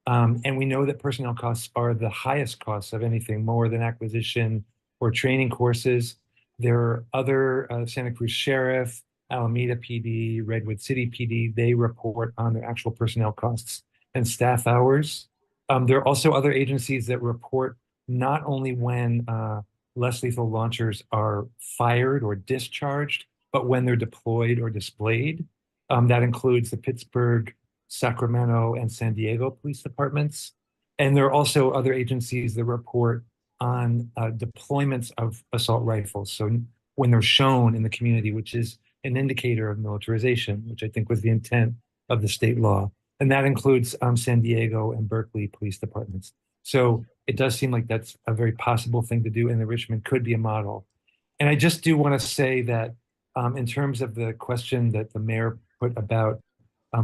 And we know that personnel costs are the highest costs of anything, more than acquisition or training courses. There are other Santa Cruz Sheriff, Alameda PD, Redwood City PD, they report on their actual personnel costs and staff hours. There are also other agencies that report not only when less lethal launchers are fired or discharged, but when they're deployed or displayed. That includes the Pittsburgh, Sacramento, and San Diego police departments. And there are also other agencies that report on deployments of assault rifles. So when they're shown in the community, which is an indicator of militarization, which I think was the intent of the state law. And that includes San Diego and Berkeley police departments. So it does seem like that's a very possible thing to do, and that Richmond could be a model. And I just do want to say that in terms of the question that the mayor put about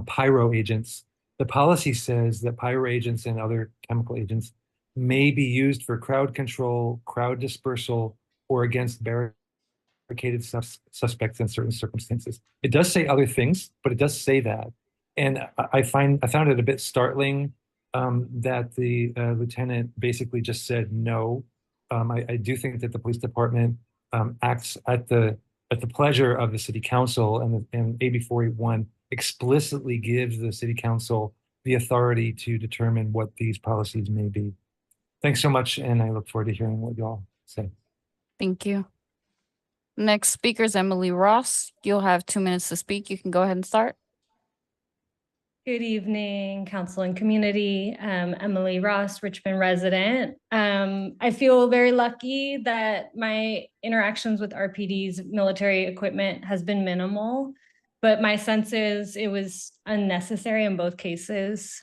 pyro agents, the policy says that pyro agents and other chemical agents may be used for crowd control, crowd dispersal, or against barricaded suspects in certain circumstances. It does say other things, but it does say that. And I found it a bit startling that the lieutenant basically just said no. I do think that the police department acts at the pleasure of the city council, and AB 481 explicitly gives the city council the authority to determine what these policies may be. Thanks so much, and I look forward to hearing what y'all say. Thank you. Next speaker is Emily Ross. You'll have 2 minutes to speak. You can go ahead and start. Good evening, council and community. Emily Ross, Richmond resident. I feel very lucky that my interactions with RPD's military equipment has been minimal, but my sense is it was unnecessary in both cases.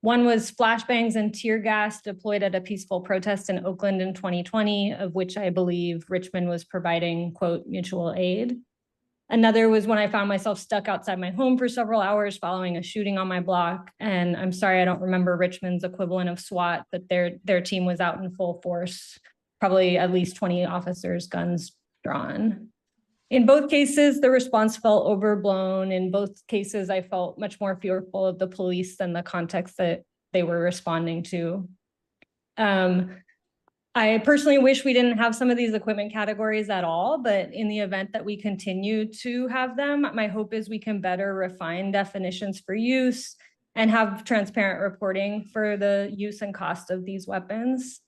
One was flashbangs and tear gas deployed at a peaceful protest in Oakland in 2020, of which I believe Richmond was providing, quote, mutual aid. Another was when I found myself stuck outside my home for several hours following a shooting on my block. And I'm sorry, I don't remember Richmond's equivalent of SWAT, but their team was out in full force, probably at least 20 officers, guns drawn. In both cases, the response felt overblown. In both cases, I felt much more fearful of the police than the context that they were responding to. I personally wish we didn't have some of these equipment categories at all, but in the event that we continue to have them, my hope is we can better refine definitions for use and have transparent reporting for the use and cost of these weapons.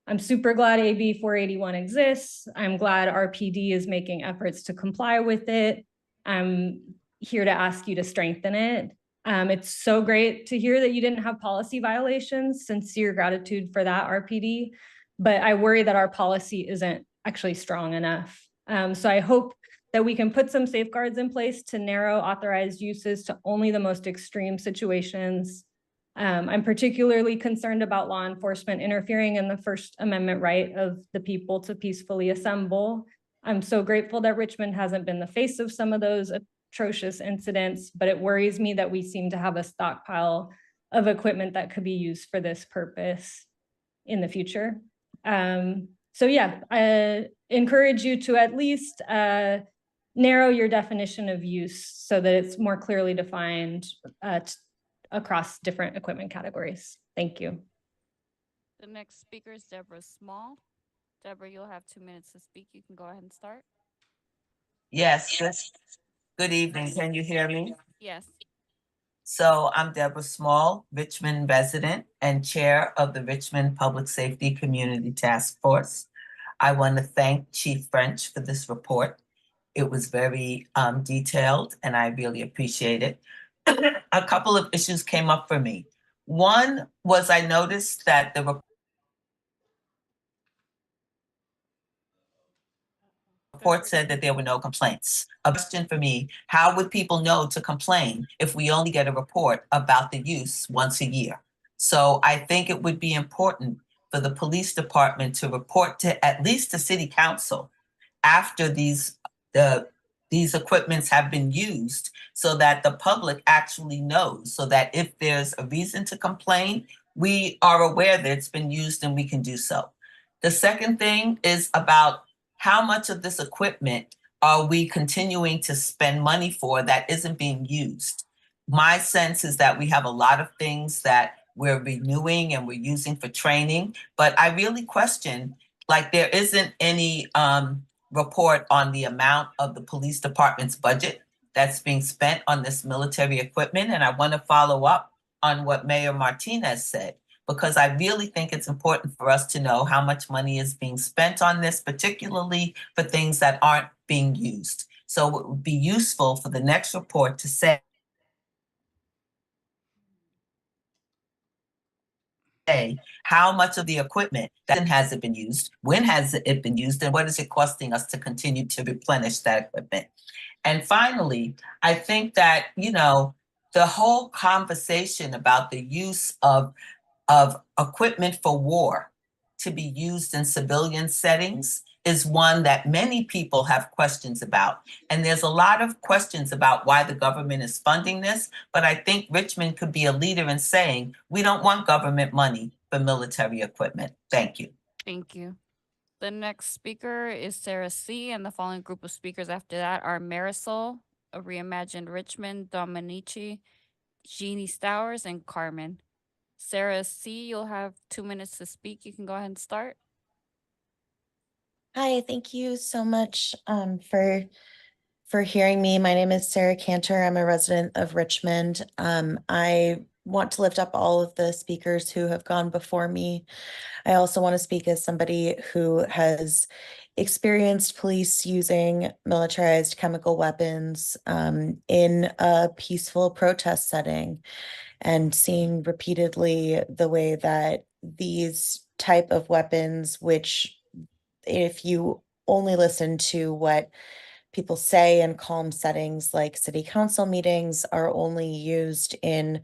I'm super glad AB 481 exists. I'm glad RPD is making efforts to comply with it. I'm here to ask you to strengthen it. It's so great to hear that you didn't have policy violations. Sincere gratitude for that, RPD. But I worry that our policy isn't actually strong enough. So I hope that we can put some safeguards in place to narrow authorized uses to only the most extreme situations. I'm particularly concerned about law enforcement interfering in the First Amendment right of the people to peacefully assemble. I'm so grateful that Richmond hasn't been the face of some of those atrocious incidents, but it worries me that we seem to have a stockpile of equipment that could be used for this purpose in the future. So yeah, I encourage you to at least narrow your definition of use so that it's more clearly defined across different equipment categories. Thank you. The next speaker is Deborah Small. Deborah, you'll have 2 minutes to speak. You can go ahead and start. Yes, good evening. Can you hear me? Yes. So I'm Deborah Small, Richmond resident and chair of the Richmond Public Safety Community Task Force. I want to thank Chief French for this report. It was very detailed and I really appreciate it. A couple of issues came up for me. One was I noticed that the report said that there were no complaints. A question for me, how would people know to complain if we only get a report about the use once a year? So I think it would be important for the police department to report to at least the city council after these equipments have been used so that the public actually knows, so that if there's a reason to complain, we are aware that it's been used and we can do so. The second thing is about how much of this equipment are we continuing to spend money for that isn't being used? My sense is that we have a lot of things that we're renewing and we're using for training, but I really question, like there isn't any report on the amount of the police department's budget that's being spent on this military equipment. And I want to follow up on what Mayor Martinez said, because I really think it's important for us to know how much money is being spent on this, particularly for things that aren't being used. So it would be useful for the next report to say how much of the equipment that has it been used, when has it been used, and what is it costing us to continue to replenish that equipment. And finally, I think that, the whole conversation about the use of equipment for war to be used in civilian settings is one that many people have questions about. And there's a lot of questions about why the government is funding this, but I think Richmond could be a leader in saying, we don't want government money for military equipment. Thank you. Thank you. The next speaker is Sarah C., and the following group of speakers after that are Marisol, a Reimagined Richmond, Dominici, Jeannie Stowers, and Carmen. Sarah C., you'll have 2 minutes to speak. You can go ahead and start. Hi, thank you so much for for hearing me. My name is Sarah Cantor. I'm a resident of Richmond. I want to lift up all of the speakers who have gone before me. I also want to speak as somebody who has experienced police using militarized chemical weapons in a peaceful protest setting, and seeing repeatedly the way that these type of weapons, which if you only listen to what people say in calm settings like city council meetings, are only used in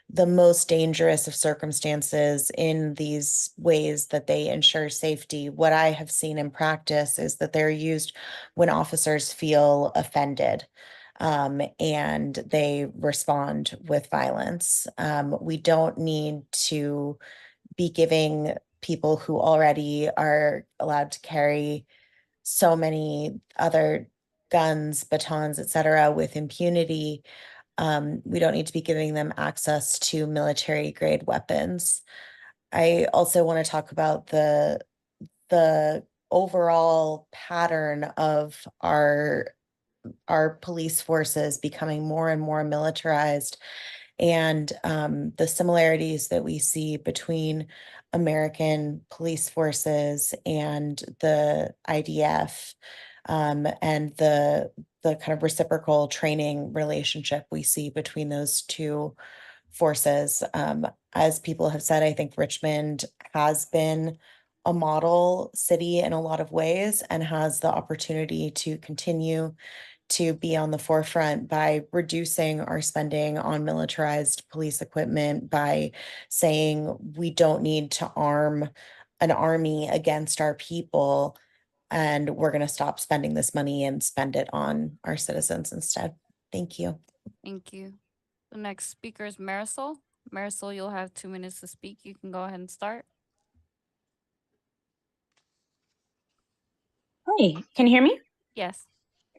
the most dangerous of circumstances in these ways that they ensure safety. What I have seen in practice is that they're used when officers feel offended. And they respond with violence. We don't need to be giving people who already are allowed to carry so many other guns, batons, etc., with impunity. We don't need to be giving them access to military grade weapons. I also want to talk about the overall pattern of our police forces becoming more and more militarized, and the similarities that we see between American police forces and the IDF, and the kind of reciprocal training relationship we see between those two forces. As people have said, I think Richmond has been a model city in a lot of ways and has the opportunity to continue to be on the forefront by reducing our spending on militarized police equipment, by saying we don't need to arm an army against our people, and we're going to stop spending this money and spend it on our citizens instead. Thank you. Thank you. The next speaker is Marisol. Marisol, you'll have 2 minutes to speak. You can go ahead and start. Hi, can you hear me? Yes.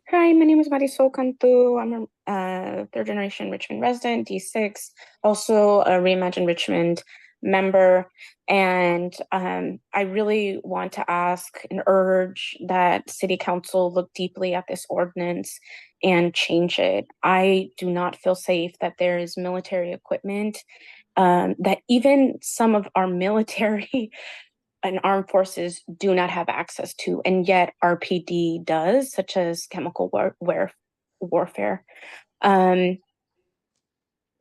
Hi, my name is Marisol Cantu. I'm a third generation Richmond resident, D6, also a Reimagine Richmond member. And I really want to ask and urge that City Council look deeply at this ordinance and change it. I do not feel safe that there is military equipment, that even some of our military and armed forces do not have access to, and yet RPD does, such as chemical warfare.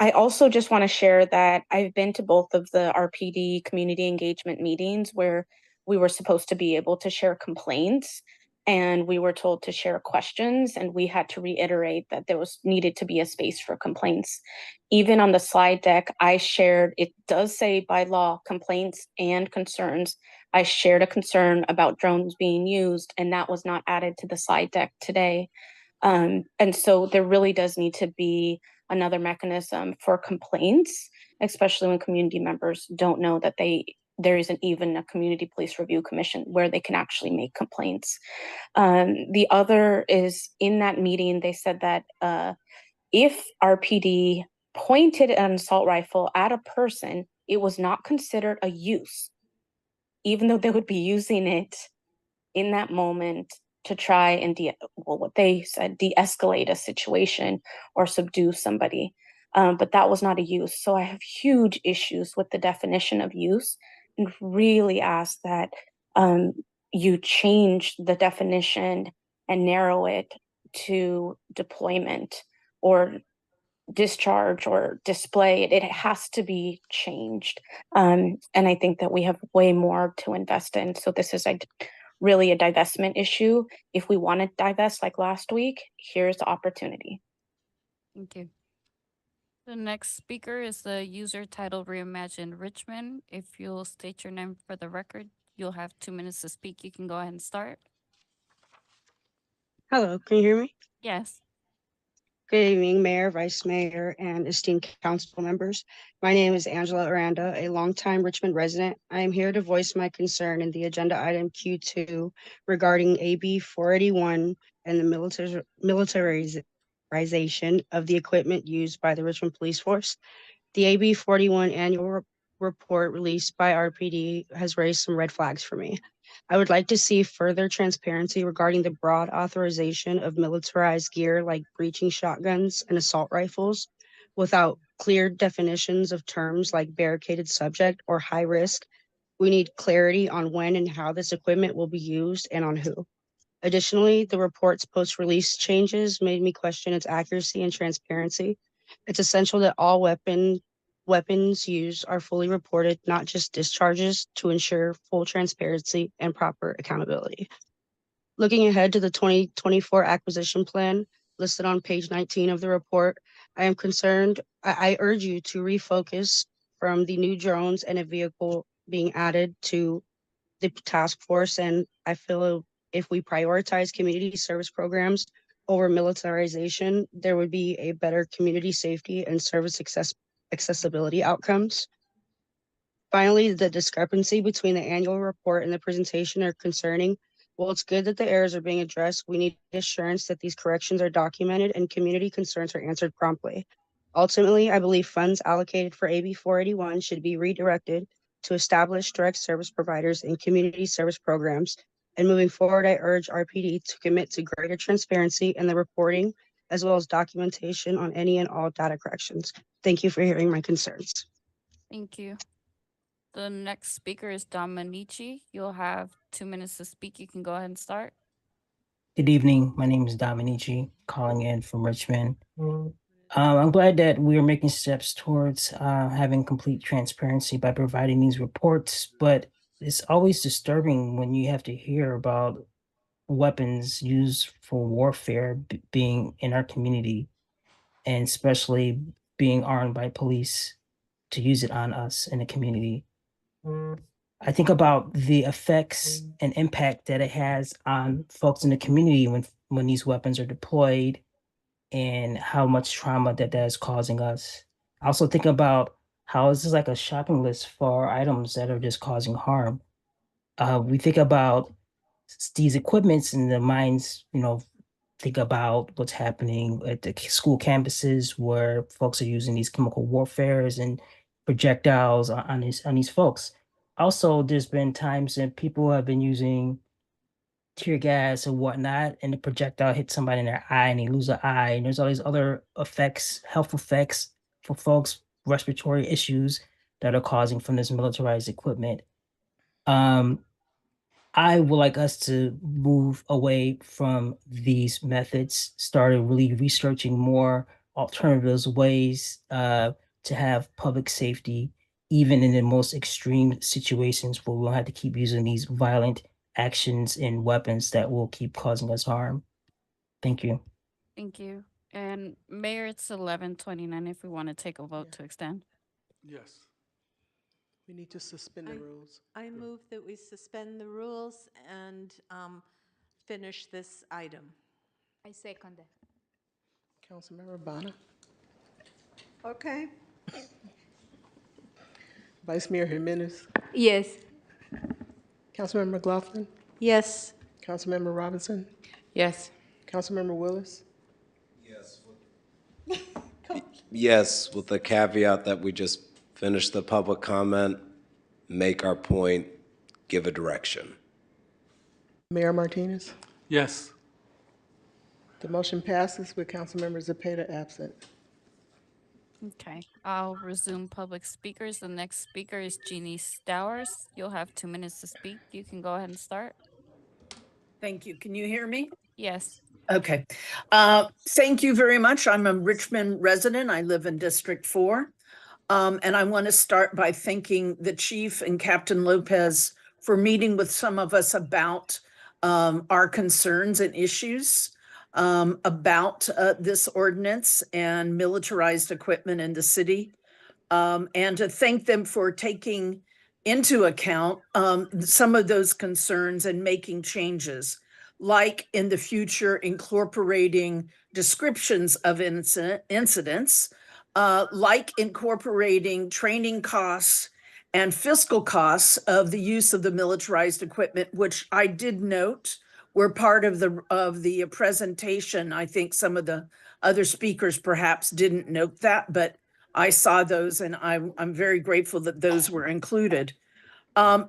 I also just want to share that I've been to both of the RPD community engagement meetings where we were supposed to be able to share complaints, and we were told to share questions, and we had to reiterate that there was needed to be a space for complaints. Even on the slide deck, I shared, it does say by law, complaints and concerns. I shared a concern about drones being used, and that was not added to the slide deck today. And so there really does need to be another mechanism for complaints, especially when community members don't know that there isn't even a community police review commission where they can actually make complaints. The other is, in that meeting, they said that if RPD pointed an assault rifle at a person, it was not considered a use, even though they would be using it in that moment to try and what they said, de-escalate a situation or subdue somebody. But that was not a use. So I have huge issues with the definition of use, and really ask that you change the definition and narrow it to deployment or discharge or display. It has to be changed. And I think that we have way more to invest in. So this is really a divestment issue. If we want to divest like last week, here's the opportunity. Thank you. The next speaker is the user titled Reimagine Richmond. If you'll state your name for the record, you'll have 2 minutes to speak. You can go ahead and start. Hello, can you hear me? Yes. Good evening, Mayor, Vice Mayor, and esteemed council members. My name is Angela Aranda, a longtime Richmond resident. I am here to voice my concern in the agenda item Q2 regarding AB 481 and the militarization of the equipment used by the Richmond Police Force. The AB 41 annual report released by RPD has raised some red flags for me. I would like to see further transparency regarding the broad authorization of militarized gear like breaching shotguns and assault rifles without clear definitions of terms like barricaded subject or high risk. We need clarity on when and how this equipment will be used and on who. Additionally, the report's post-release changes made me question its accuracy and transparency. It's essential that all weapons used are fully reported, not just discharges, to ensure full transparency and proper accountability. Looking ahead to the 2024 acquisition plan listed on page 19 of the report, I am concerned. I urge you to refocus from the new drones and a vehicle being added to the task force. And I feel if we prioritize community service programs over militarization, there would be a better community safety and service accessibility outcomes. Finally, the discrepancy between the annual report and the presentation are concerning. While it's good that the errors are being addressed, we need assurance that these corrections are documented and community concerns are answered promptly. Ultimately, I believe funds allocated for AB 481 should be redirected to establish direct service providers and community service programs. And moving forward, I urge RPD to commit to greater transparency in the reporting, as well as documentation on any and all data corrections. Thank you for hearing my concerns. Thank you. The next speaker is Dominici. You'll have 2 minutes to speak. You can go ahead and start. Good evening. My name is Dominici, calling in from Richmond. I'm glad that we are making steps towards having complete transparency by providing these reports, but it's always disturbing when you have to hear about weapons used for warfare being in our community, and especially being armed by police to use it on us in the community. I think about the effects and impact that it has on folks in the community when these weapons are deployed, and how much trauma that is causing us. I also think about how this is like a shopping list for items that are just causing harm. We think about these equipments in the minds, think about what's happening at the school campuses where folks are using these chemical warfares and projectiles on these folks. Also, there's been times that people have been using tear gas and whatnot, and the projectile hits somebody in their eye and they lose an eye. And there's all these other effects, health effects for folks, respiratory issues that are causing from this militarized equipment. I would like us to move away from these methods, started really researching more alternatives, ways to have public safety, even in the most extreme situations where we'll have to keep using these violent actions and weapons that will keep causing us harm. Thank you. Thank you. And Mayor, it's 11:29 if we want to take a vote to extend. Yes. We need to suspend the rules. I move that we suspend the rules and finish this item. I second that. Councilmember Bonner. Okay. Vice Mayor Jimenez. Yes. Councilmember McLaughlin. Yes. Councilmember Robinson. Yes. Councilmember Willis. Yes. Yes, with the caveat that we just finish the public comment, make our point, give a direction. Mayor Martinez. Yes. The motion passes with Councilmember Zepeda absent. Okay, I'll resume public speakers. The next speaker is Jeannie Stowers. You'll have 2 minutes to speak. You can go ahead and start. Thank you. Can you hear me? Yes. Okay. Thank you very much. I'm a Richmond resident. I live in District 4. And I want to start by thanking the chief and Captain Lopez for meeting with some of us about our concerns and issues about this ordinance and militarized equipment in the city, and to thank them for taking into account some of those concerns and making changes, like in the future incorporating descriptions of incidents, like incorporating training costs and fiscal costs of the use of the militarized equipment, which I did note were part of the presentation. I think some of the other speakers perhaps didn't note that, but I saw those and I'm very grateful that those were included.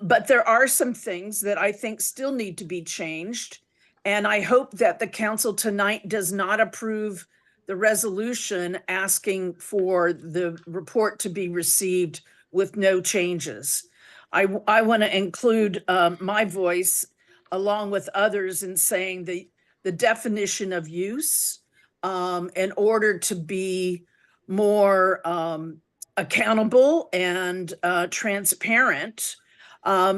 But there are some things that I think still need to be changed. And I hope that the council tonight does not approve the resolution asking for the report to be received with no changes. I want to include my voice along with others in saying the definition of use in order to be more accountable and transparent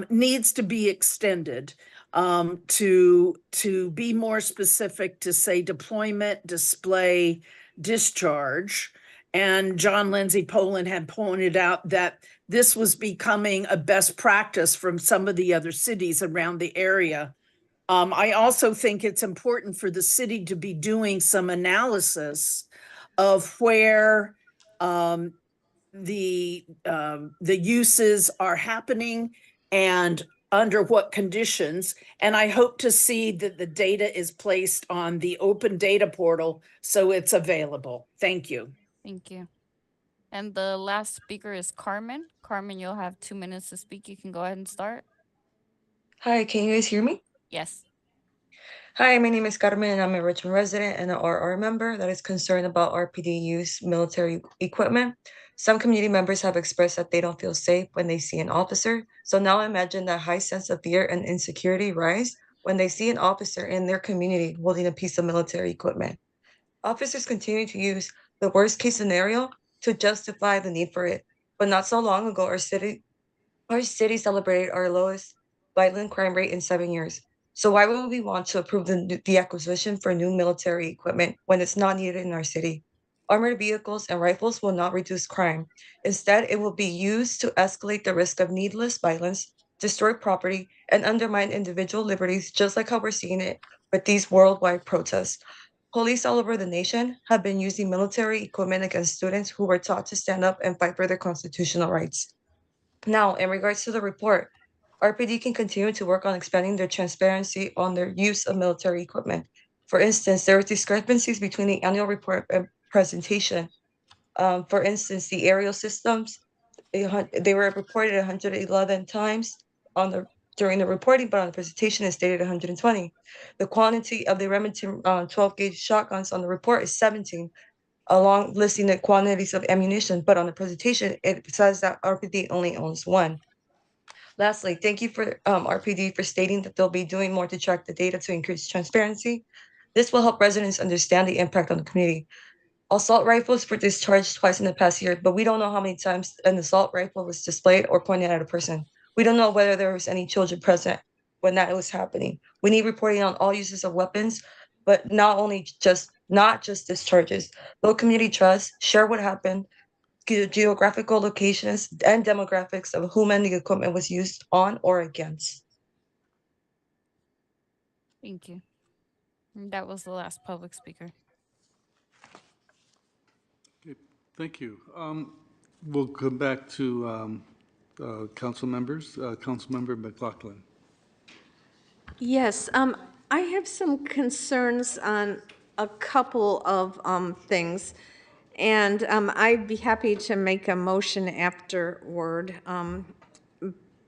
needs to be extended to be more specific, to say deployment, display, discharge. And John Lindsay Poland had pointed out that this was becoming a best practice from some of the other cities around the area. I also think it's important for the city to be doing some analysis of where the uses are happening and under what conditions. And I hope to see that the data is placed on the open data portal so it's available. Thank you. Thank you. And the last speaker is Carmen. Carmen, you'll have 2 minutes to speak. You can go ahead and start. Hi, can you guys hear me? Yes. Hi, my name is Carmen and I'm a Richmond resident and an RR member that is concerned about RPD use military equipment. Some community members have expressed that they don't feel safe when they see an officer. So now imagine that high sense of fear and insecurity rise when they see an officer in their community holding a piece of military equipment. Officers continue to use the worst case scenario to justify the need for it. But not so long ago, our city celebrated our lowest violent crime rate in 7 years. So why would we want to approve the acquisition for new military equipment when it's not needed in our city? Armored vehicles and rifles will not reduce crime. Instead, it will be used to escalate the risk of needless violence, destroy property, and undermine individual liberties, just like how we're seeing it with these worldwide protests. Police all over the nation have been using military equipment against students who were taught to stand up and fight for their constitutional rights. Now, in regards to the report, RPD can continue to work on expanding their transparency on their use of military equipment. For instance, there are discrepancies between the annual report and presentation. For instance, the aerial systems, they were reported 111 times during the reporting, but on the presentation is stated 120. The quantity of the Remington 12 gauge shotguns on the report is 17, along listing the quantities of ammunition, but on the presentation, it says that RPD only owns one. Lastly, thank you for RPD for stating that they'll be doing more to track the data to increase transparency. This will help residents understand the impact on the community. Assault rifles were discharged twice in the past year, but we don't know how many times an assault rifle was displayed or pointed at a person. We don't know whether there was any children present when that was happening. We need reporting on all uses of weapons, but not just discharges. Build community trust, share what happened, geographical locations, and demographics of whom and the equipment was used on or against. Thank you. And that was the last public speaker. Okay, thank you. We'll come back to council members. Councilmember McLaughlin. Yes, I have some concerns on a couple of things, and I'd be happy to make a motion afterward.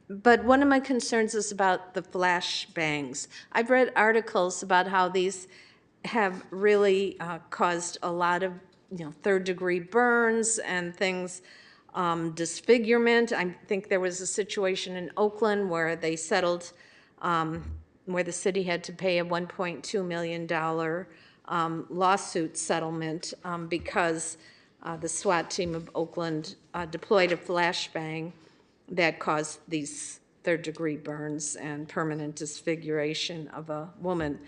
But one of my concerns is about the flashbangs. I've read articles about how these have really caused a lot of, third-degree burns and things, disfigurement. I think there was a situation in Oakland where they settled, where the city had to pay a $1.2 million lawsuit settlement because the SWAT team of Oakland deployed a flashbang that caused these third-degree burns and permanent disfiguration of a woman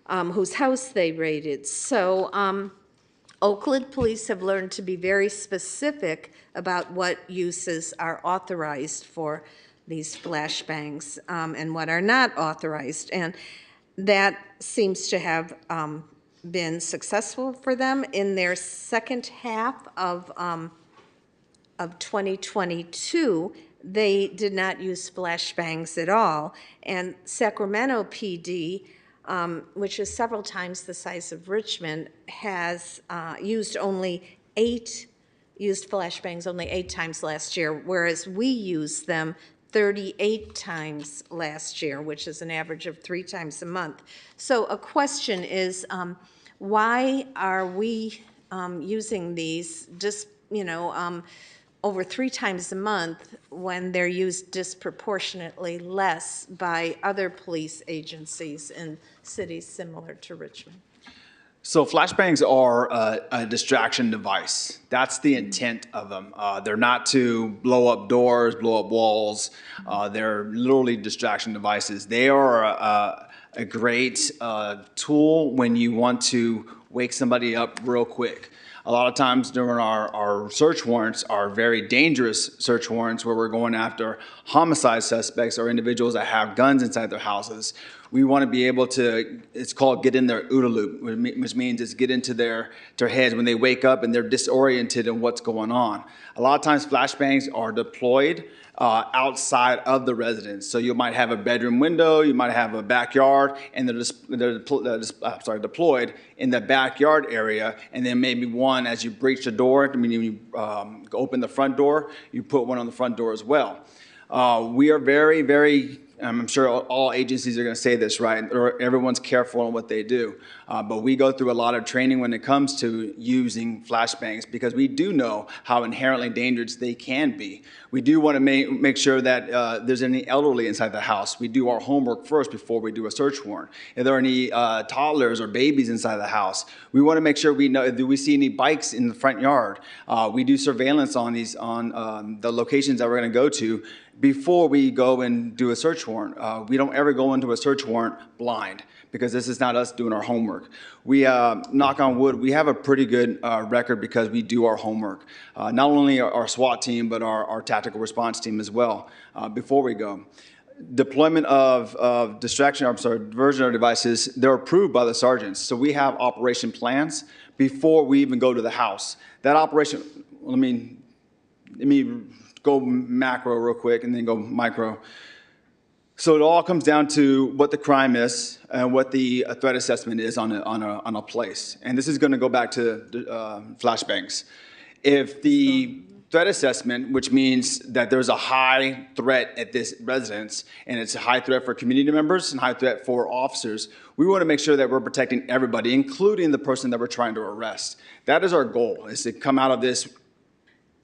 whose house they raided. So Oakland police have learned to be very specific about what uses are authorized for these flashbangs and what are not authorized. And that seems to have been successful for them. In their second half of 2022, they did not use flashbangs at all. And Sacramento PD, which is several times the size of Richmond, has used flashbangs only 8 times last year, whereas we used them 38 times last year, which is an average of 3 times a month. So a question is, why are we using these just, over 3 times a month when they're used disproportionately less by other police agencies in cities similar to Richmond? So flashbangs are a distraction device. That's the intent of them. They're not to blow up doors, blow up walls. They're literally distraction devices. They are a great tool when you want to wake somebody up real quick. A lot of times during our search warrants are very dangerous search warrants where we're going after homicide suspects or individuals that have guns inside their houses. We want to be able to, it's called get in their OODA loop, which means it's get into their heads when they wake up and they're disoriented in what's going on. A lot of times flashbangs are deployed outside of the residence. So you might have a bedroom window, you might have a backyard, and they're deployed in the backyard area, and then maybe one as you breach the door, meaning you open the front door, you put one on the front door as well. We are very, very, I'm sure all agencies are going to say this, right? Or everyone's careful on what they do. But we go through a lot of training when it comes to using flashbangs because we do know how inherently dangerous they can be. We do want to make sure that there's any elderly inside the house. We do our homework first before we do a search warrant. If there are any toddlers or babies inside the house, we want to make sure we know, do we see any bikes in the front yard? We do surveillance on these, on the locations that we're going to go to before we go and do a search warrant. We don't ever go into a search warrant blind because this is not us doing our homework. We, knock on wood, we have a pretty good record because we do our homework. Not only our SWAT team, but our tactical response team as well before we go. Deployment of diversionary devices, they're approved by the sergeants. So we have operation plans before we even go to the house. That operation, let me go macro real quick and then go micro. So it all comes down to what the crime is and what the threat assessment is on a place. And this is going to go back to flashbangs. If the threat assessment, which means that there's a high threat at this residence, and it's a high threat for community members and high threat for officers, we want to make sure that we're protecting everybody, including the person that we're trying to arrest. That is our goal, is to come out of this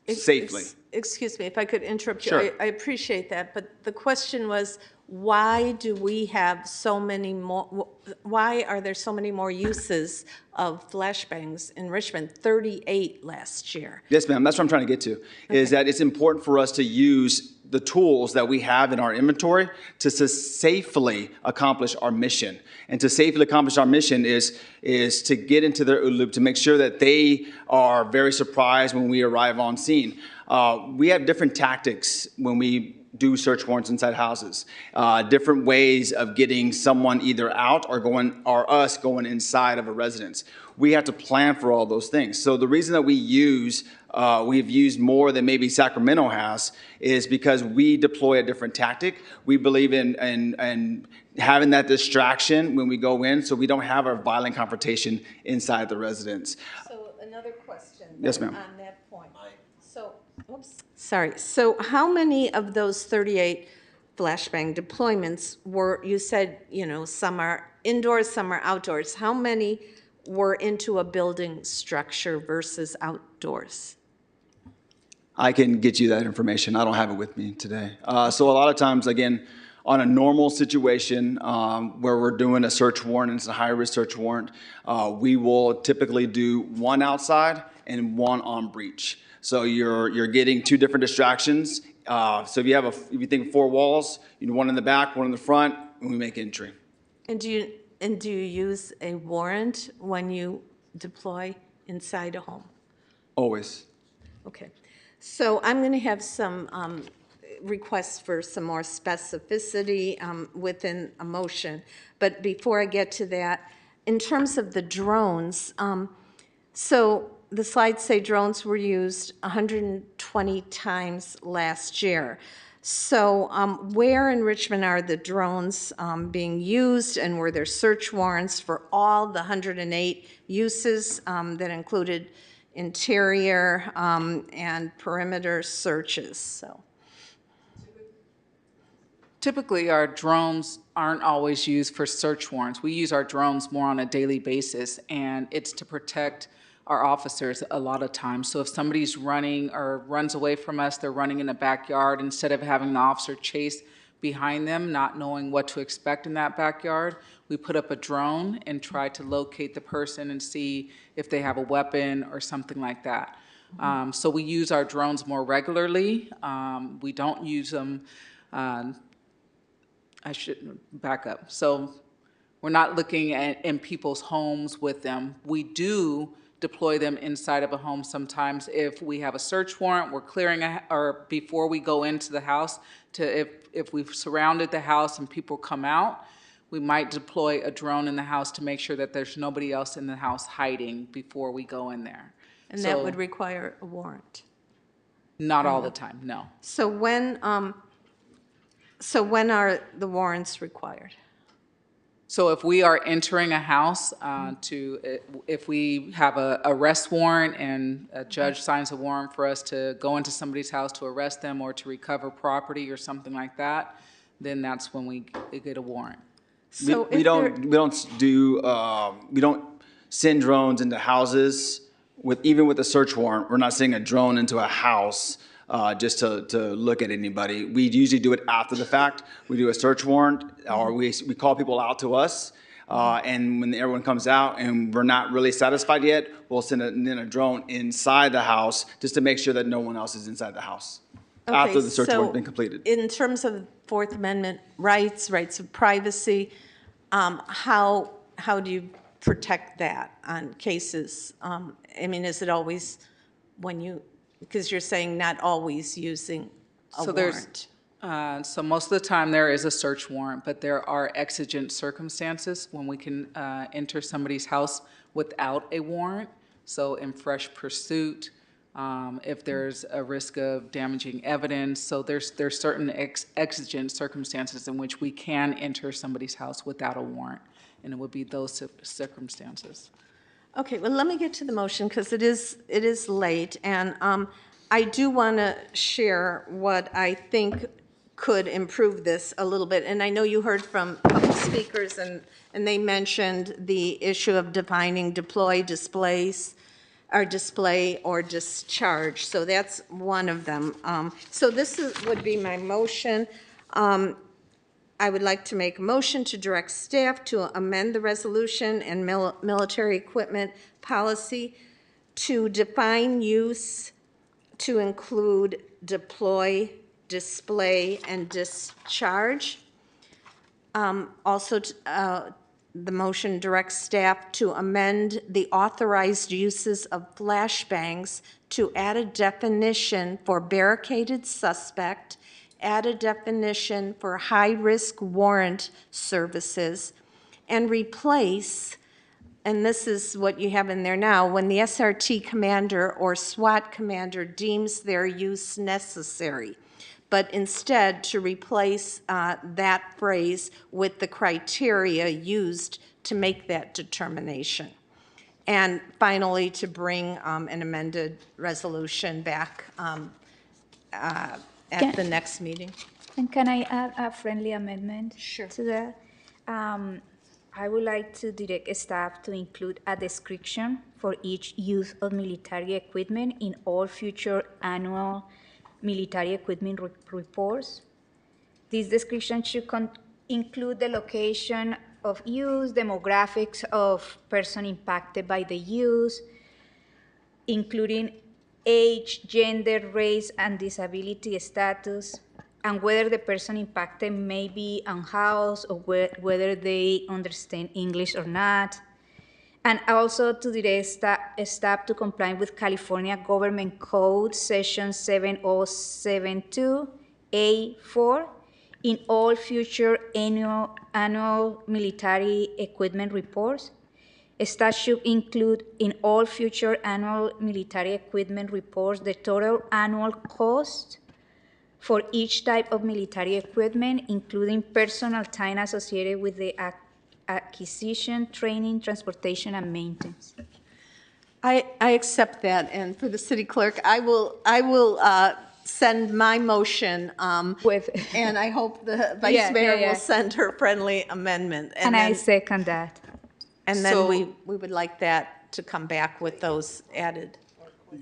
safely. Excuse me, if I could interrupt you. Sure. I appreciate that, but the question was, why do we have so many more, why are there so many more uses of flashbangs in Richmond? 38 last year. Yes, ma'am, that's what I'm trying to get to, is that it's important for us to use the tools that we have in our inventory to safely accomplish our mission. And to safely accomplish our mission is to get into their OODA loop, to make sure that they are very surprised when we arrive on scene. We have different tactics when we do search warrants inside houses, different ways of getting someone either out or us going inside of a residence. We have to plan for all those things. So the reason that we've used more than maybe Sacramento has is because we deploy a different tactic. We believe in having that distraction when we go in so we don't have a violent confrontation inside the residence. So another question. Yes, ma'am. On that point. So, oops, sorry. So how many of those 38 flashbang deployments were, you said, some are indoors, some are outdoors. How many were into a building structure versus outdoors? I can get you that information. I don't have it with me today. So a lot of times, again, on a normal situation where we're doing a search warrant and it's a high-risk search warrant, we will typically do one outside and one on breach. So you're getting two different distractions. So if you think 4 walls, you do one in the back, one in the front, and we make entry. And do you use a warrant when you deploy inside a home? Always. Okay. So I'm going to have some requests for some more specificity within a motion. But before I get to that, in terms of the drones, so the slides say drones were used 120 times last year. So where in Richmond are the drones being used, and were there search warrants for all the 108 uses that included interior and perimeter searches? So typically our drones aren't always used for search warrants. We use our drones more on a daily basis, and it's to protect our officers a lot of times. So if somebody's running or runs away from us, they're running in the backyard, instead of having the officer chase behind them, not knowing what to expect in that backyard, we put up a drone and try to locate the person and see if they have a weapon or something like that. So we use our drones more regularly. We don't use them, I should back up. So we're not looking at in people's homes with them. We do deploy them inside of a home sometimes if we have a search warrant, we're clearing or before we go into the house, if we've surrounded the house and people come out, we might deploy a drone in the house to make sure that there's nobody else in the house hiding before we go in there. And that would require a warrant? Not all the time, no. So when are the warrants required? So if we are entering a house if we have a arrest warrant and a judge signs a warrant for us to go into somebody's house to arrest them or to recover property or something like that, then that's when we get a warrant. So we don't send drones into houses even with a search warrant. We're not sending a drone into a house just to look at anybody. We usually do it after the fact. We do a search warrant, or we call people out to us, and when everyone comes out and we're not really satisfied yet, we'll send in a drone inside the house just to make sure that no one else is inside the house after the search warrant has been completed. In terms of Fourth Amendment rights of privacy, how do you protect that on cases? I mean, is it always because you're saying not always using a warrant? So most of the time there is a search warrant, but there are exigent circumstances when we can enter somebody's house without a warrant. So in fresh pursuit, if there's a risk of damaging evidence. So there's certain exigent circumstances in which we can enter somebody's house without a warrant, and it would be those circumstances. Okay, well, let me get to the motion because it is late, and I do want to share what I think could improve this a little bit. And I know you heard from a couple speakers, and they mentioned the issue of defining deploy, displace, or display or discharge. So that's one of them. So this would be my motion. I would like to make a motion to direct staff to amend the resolution and military equipment policy to define use to include deploy, display, and discharge. Also, the motion directs staff to amend the authorized uses of flashbangs to add a definition for barricaded suspect, add a definition for high-risk warrant services, and replace, and this is what you have in there now, when the SRT commander or SWAT commander deems their use necessary, but instead to replace that phrase with the criteria used to make that determination. And finally, to bring an amended resolution back at the next meeting. And can I add a friendly amendment Sure. to that? I would like to direct staff to include a description for each use of military equipment in all future annual military equipment reports. This description should include the location of use, demographics of person impacted by the use, including age, gender, race, and disability status, and whether the person impacted may be unhoused or whether they understand English or not. And also to direct staff to comply with California Government Code Section 7072A4 in all future annual military equipment reports. Staff should include in all future annual military equipment reports the total annual cost for each type of military equipment, including personal time associated with the acquisition, training, transportation, and maintenance. I accept that, and for the city clerk, I will send my motion, and I hope the Vice Yeah, Mayor yeah, yeah. will send her friendly amendment. And I then- second that. And then So- we would like that to come back with those added.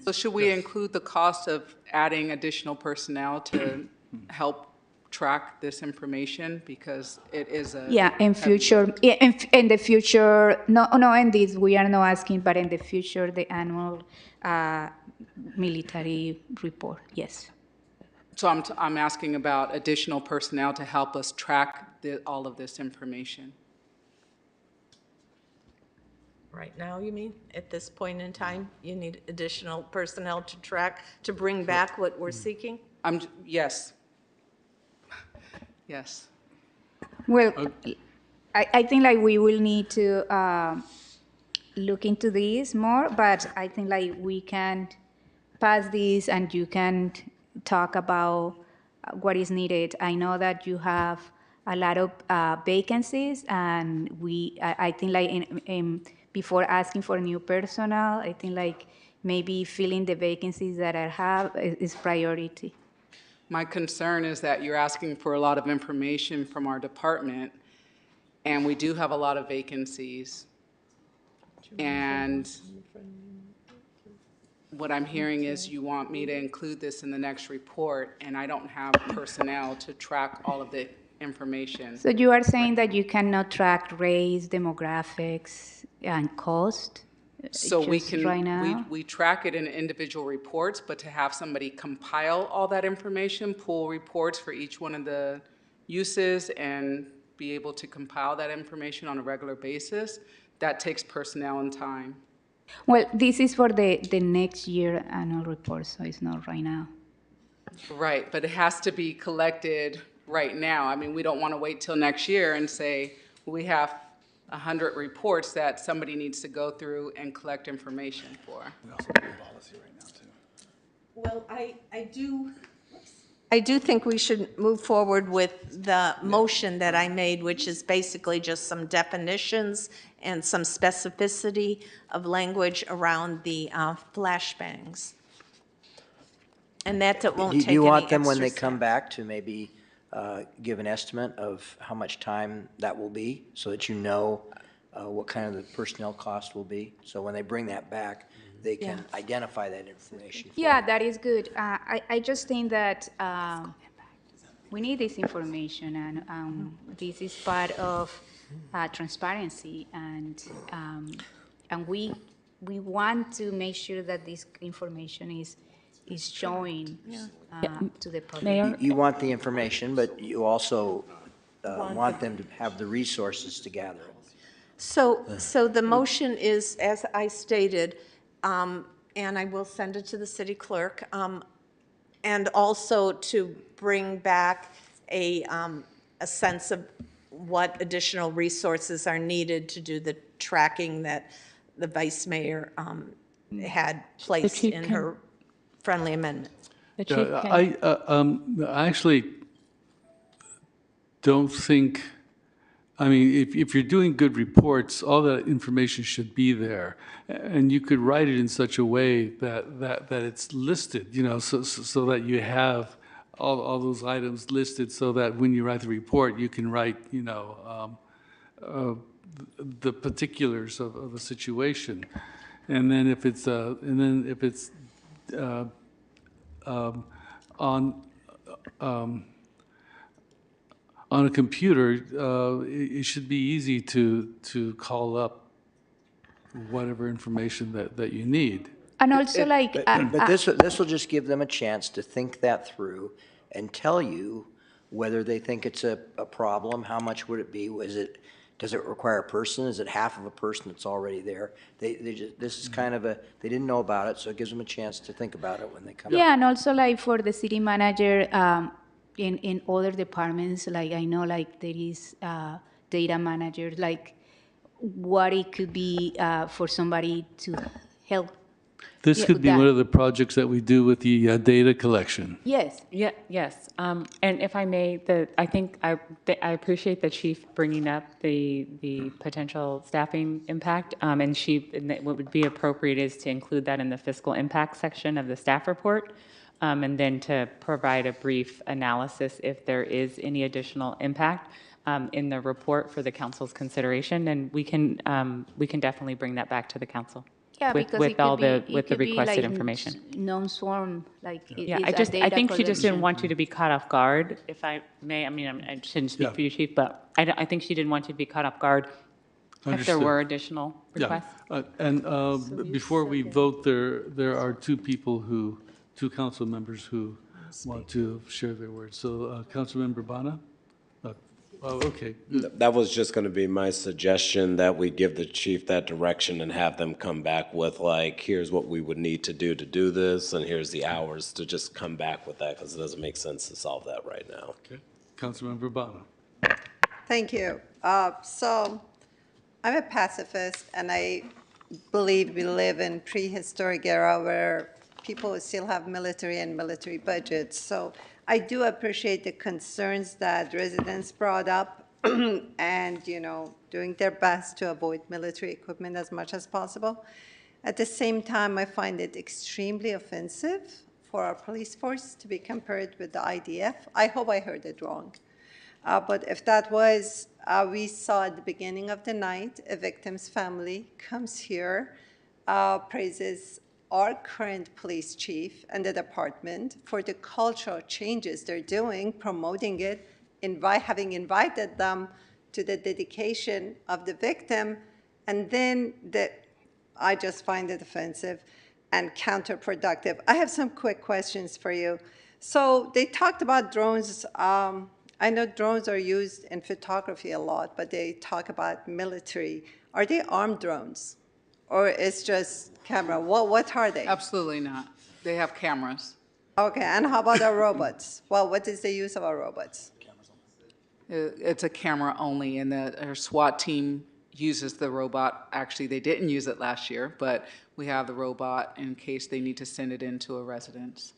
So should we include the cost of adding additional personnel to help track this information? Because it is a. Yeah, in future, in the future, no, in this, we are not asking, but in the future, the annual military report, yes. So I'm asking about additional personnel to help us track all of this information. Right now, you mean, at this point in time, you need additional personnel to track, to bring back what we're seeking? Yes. Yes. Well, I think like we will need to look into this more, but I think like we can pass this and you can talk about what is needed. I know that you have a lot of vacancies, and I think like before asking for new personnel, I think like maybe filling the vacancies that I have is priority. My concern is that you're asking for a lot of information from our department, and we do have a lot of vacancies. And what I'm hearing is you want me to include this in the next report, and I don't have personnel to track all of the information. So you are saying that you cannot track race, demographics, and cost? So we just can, right now? we track it in individual reports, but to have somebody compile all that information, pull reports for each one of the uses and be able to compile that information on a regular basis, that takes personnel and time. Well, this is for the next year annual report, so it's not right now. Right, but it has to be collected right now. I mean, we don't want to wait till next year and say, we have 100 reports that somebody needs to go through and collect information for. Well, I do think we should move forward with the motion that I made, which is basically just some definitions and some specificity of language around the flashbangs. And that won't take any extra. Do you want them when they step. come back to maybe give an estimate of how much time that will be, so that you know what kind of the personnel cost will be? So when they bring that back, they can identify that information. Yeah, that is good. I just think that we need this information, and this is part of transparency, and we want to make sure that this information is showing to the public. You want the information, but you also want them to have the resources to gather it. So the motion is, as I stated, and I will send it to the city clerk, and also to bring back a sense of what additional resources are needed to do the tracking that the vice mayor had placed in her friendly amendment. I actually don't think, I mean, if you're doing good reports, all that information should be there. And you could write it in such a way that it's listed, you know, so that you have all those items listed, so that when you write the report, you can write, you know, the particulars of a situation. And then if it's on a computer, it should be easy to call up whatever information that you need. And also, But this will just give them a chance to think that through and tell you whether they think it's a problem, how much would it be, does it require a person, is it half of a person that's already there? This is kind of they didn't know about it, so it gives them a chance to think about it when they come. Yeah, and also like for the city manager, in other departments, like I know like there is data manager, like what it could be for somebody to help. This could be one of the projects that we do with the data collection. Yes. Yeah. Yes. And if I may, I think I appreciate the chief bringing up the potential staffing impact. And what would be appropriate is to include that in the fiscal impact section of the staff report. and then to provide a brief analysis if there is any additional impact in the report for the council's consideration, and we can definitely bring that back to the council. Yeah, because with all the with the requested like information. Non-swarm, like Yeah, it's a I data think she just didn't collection. want you to be caught off guard, if I may. I mean, I shouldn't speak for you, Chief, but I think she didn't want you to be caught off guard if there were additional requests. Yeah, before we vote, there are two council members who want to share their words. So, Councilmember Bana? Okay. That was just going to be my suggestion, that we give the chief that direction and have them come back with, like, here's what we would need to do this, and here's the hours, to just come back with that, because it doesn't make sense to solve that right now. Okay. Councilmember Bana. Thank you. So I'm a pacifist, and I believe we live in prehistoric era where people still have military and military budgets. So I do appreciate the concerns that residents brought up and, doing their best to avoid military equipment as much as possible. At the same time, I find it extremely offensive for our police force to be compared with the IDF. I hope I heard it wrong. But if that was, we saw at the beginning of the night, a victim's family comes here, praises our current police chief and the department for the cultural changes they're doing, promoting it, having invited them to the dedication of the victim, and then I just find it offensive and counterproductive. I have some quick questions for you. So they talked about drones. I know drones are used in photography a lot, but they talk about military. Are they armed drones? Or it's just camera? What are they? Absolutely not. They have cameras. Okay, and how about our robots? Well, what is the use of our robots? It's a camera only, and our SWAT team uses the robot. Actually, they didn't use it last year, but we have the robot in case they need to send it into a residence.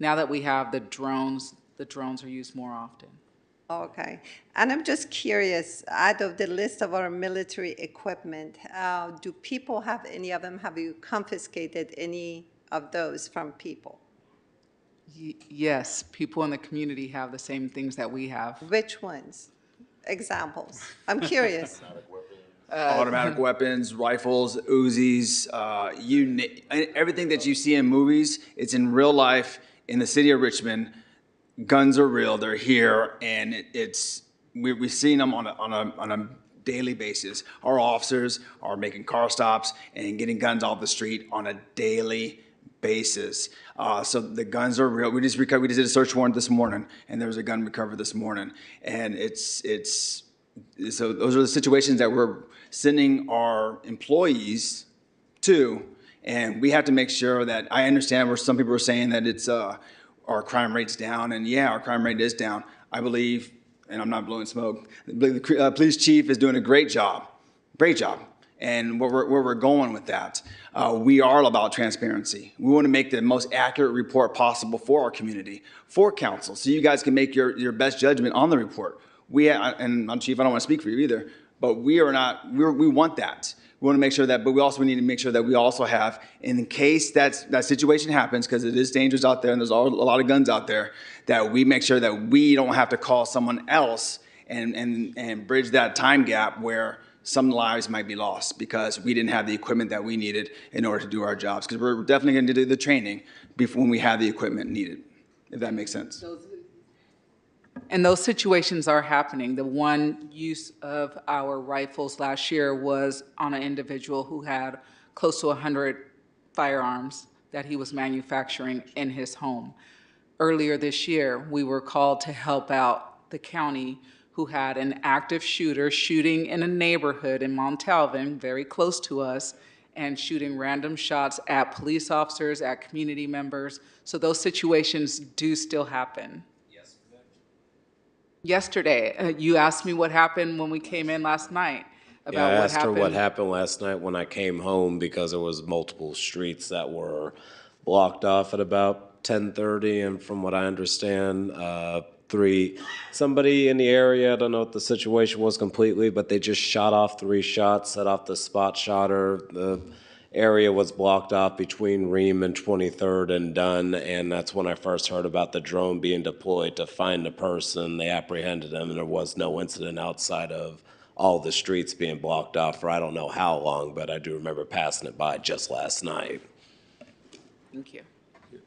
Now that we have the drones are used more often. Okay, and I'm just curious, out of the list of our military equipment, do people have any of them? Have you confiscated any of those from people? Yes, people in the community have the same things that we have. Which ones? Examples. I'm curious. Automatic weapons, rifles, Uzis, everything that you see in movies, it's in real life in the city of Richmond. Guns are real, they're here, and we've seen them on a daily basis. Our officers are making car stops and getting guns off the street on a daily basis. So the guns are real. We just did a search warrant this morning, and there was a gun recovered this morning. And so those are the situations that we're sending our employees to, and we have to make sure that, I understand where some people are saying that it's our crime rate's down, and yeah, our crime rate is down. I believe, and I'm not blowing smoke, I believe the police chief is doing a great job. And where we're going with that, we are all about transparency. We want to make the most accurate report possible for our community, for council, so you guys can make your best judgment on the report. And I'm Chief, I don't want to speak for you either, but we want that. We want to make sure that, but we need to make sure that we also have, in case that situation happens, because it is dangerous out there and there's a lot of guns out there, that we make sure that we don't have to call someone else and bridge that time gap where some lives might be lost because we didn't have the equipment that we needed in order to do our jobs. Because we're definitely going to do the training when we have the equipment needed, if that makes sense. And those situations are happening. The one use of our rifles last year was on an individual who had close to 100 firearms that he was manufacturing in his home. Earlier this year, we were called to help out the county who had an active shooter shooting in a neighborhood in Montalvan, very close to us, and shooting random shots at police officers, at community members. So those situations do still happen. Yesterday, you asked me what happened when we came in last night. I asked her what happened last night when I came home, because there was multiple streets that were blocked off at about 10:30, and from what I understand, somebody in the area, I don't know what the situation was completely, but they just shot off 3 shots, set off the spot shotter. area was blocked off between Ream and 23rd and Dunn, and that's when I first heard about the drone being deployed to find the person. They apprehended him, and there was no incident outside of all the streets being blocked off for I don't know how long, but I do remember passing it by just last night. Thank you.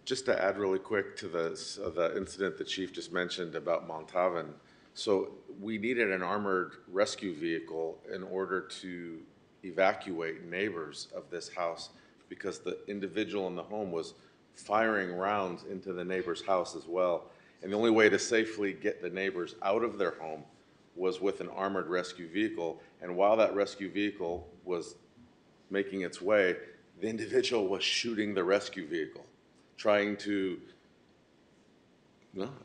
Just to add really quick to the incident the chief just mentioned about Montalvan. So we needed an armored rescue vehicle in order to evacuate neighbors of this house because the individual in the home was firing rounds into the neighbor's house as well. And the only way to safely get the neighbors out of their home was with an armored rescue vehicle. And while that rescue vehicle was making its way, the individual was shooting the rescue vehicle, trying to,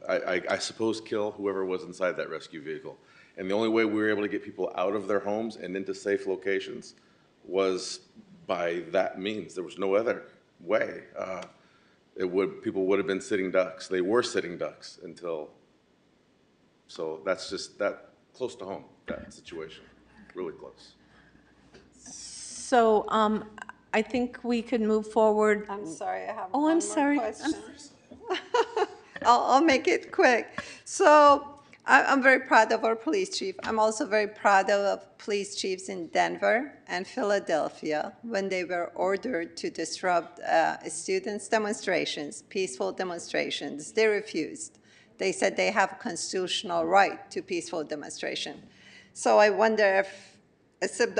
I suppose, kill whoever was inside that rescue vehicle. And the only way we were able to get people out of their homes and into safe locations was by that means. There was no other way. People would have been sitting ducks. They were sitting ducks until, so that's just that close to home, that situation, really close. So I think we could move forward. I'm sorry, I have Oh, one I'm more sorry. question. I'll make it quick. So I'm very proud of our police chief. I'm also very proud of police chiefs in Denver and Philadelphia when they were ordered to disrupt students' demonstrations, peaceful demonstrations. They refused. They said they have a constitutional right to peaceful demonstration. So I wonder if,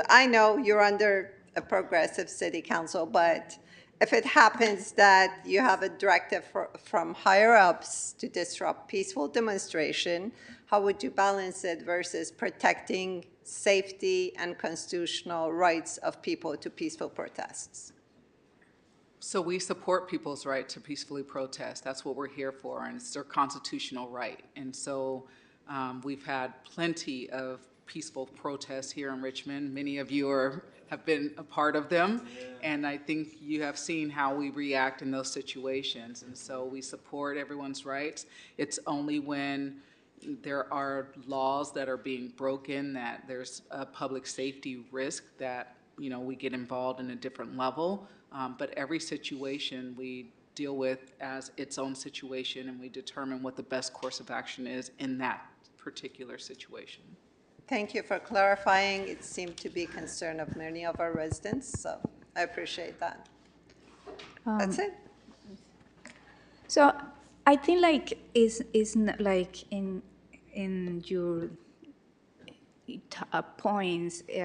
I know you're under a progressive city council, but if it happens that you have a directive from higher ups to disrupt peaceful demonstration, how would you balance it versus protecting safety and constitutional rights of people to peaceful protests? So we support people's right to peacefully protest. That's what we're here for, and it's their constitutional right. And so we've had plenty of peaceful protests here in Richmond. Many of you have been a part of them, and I think you have seen how we react in those situations. And so we support everyone's rights. It's only when there are laws that are being broken, that there's a public safety risk, that we get involved in a different level. But every situation we deal with as its own situation, and we determine what the best course of action is in that particular situation. Thank you for clarifying. It seemed to be a concern of many of our residents, so I appreciate that. That's it. So I think is like in your points. We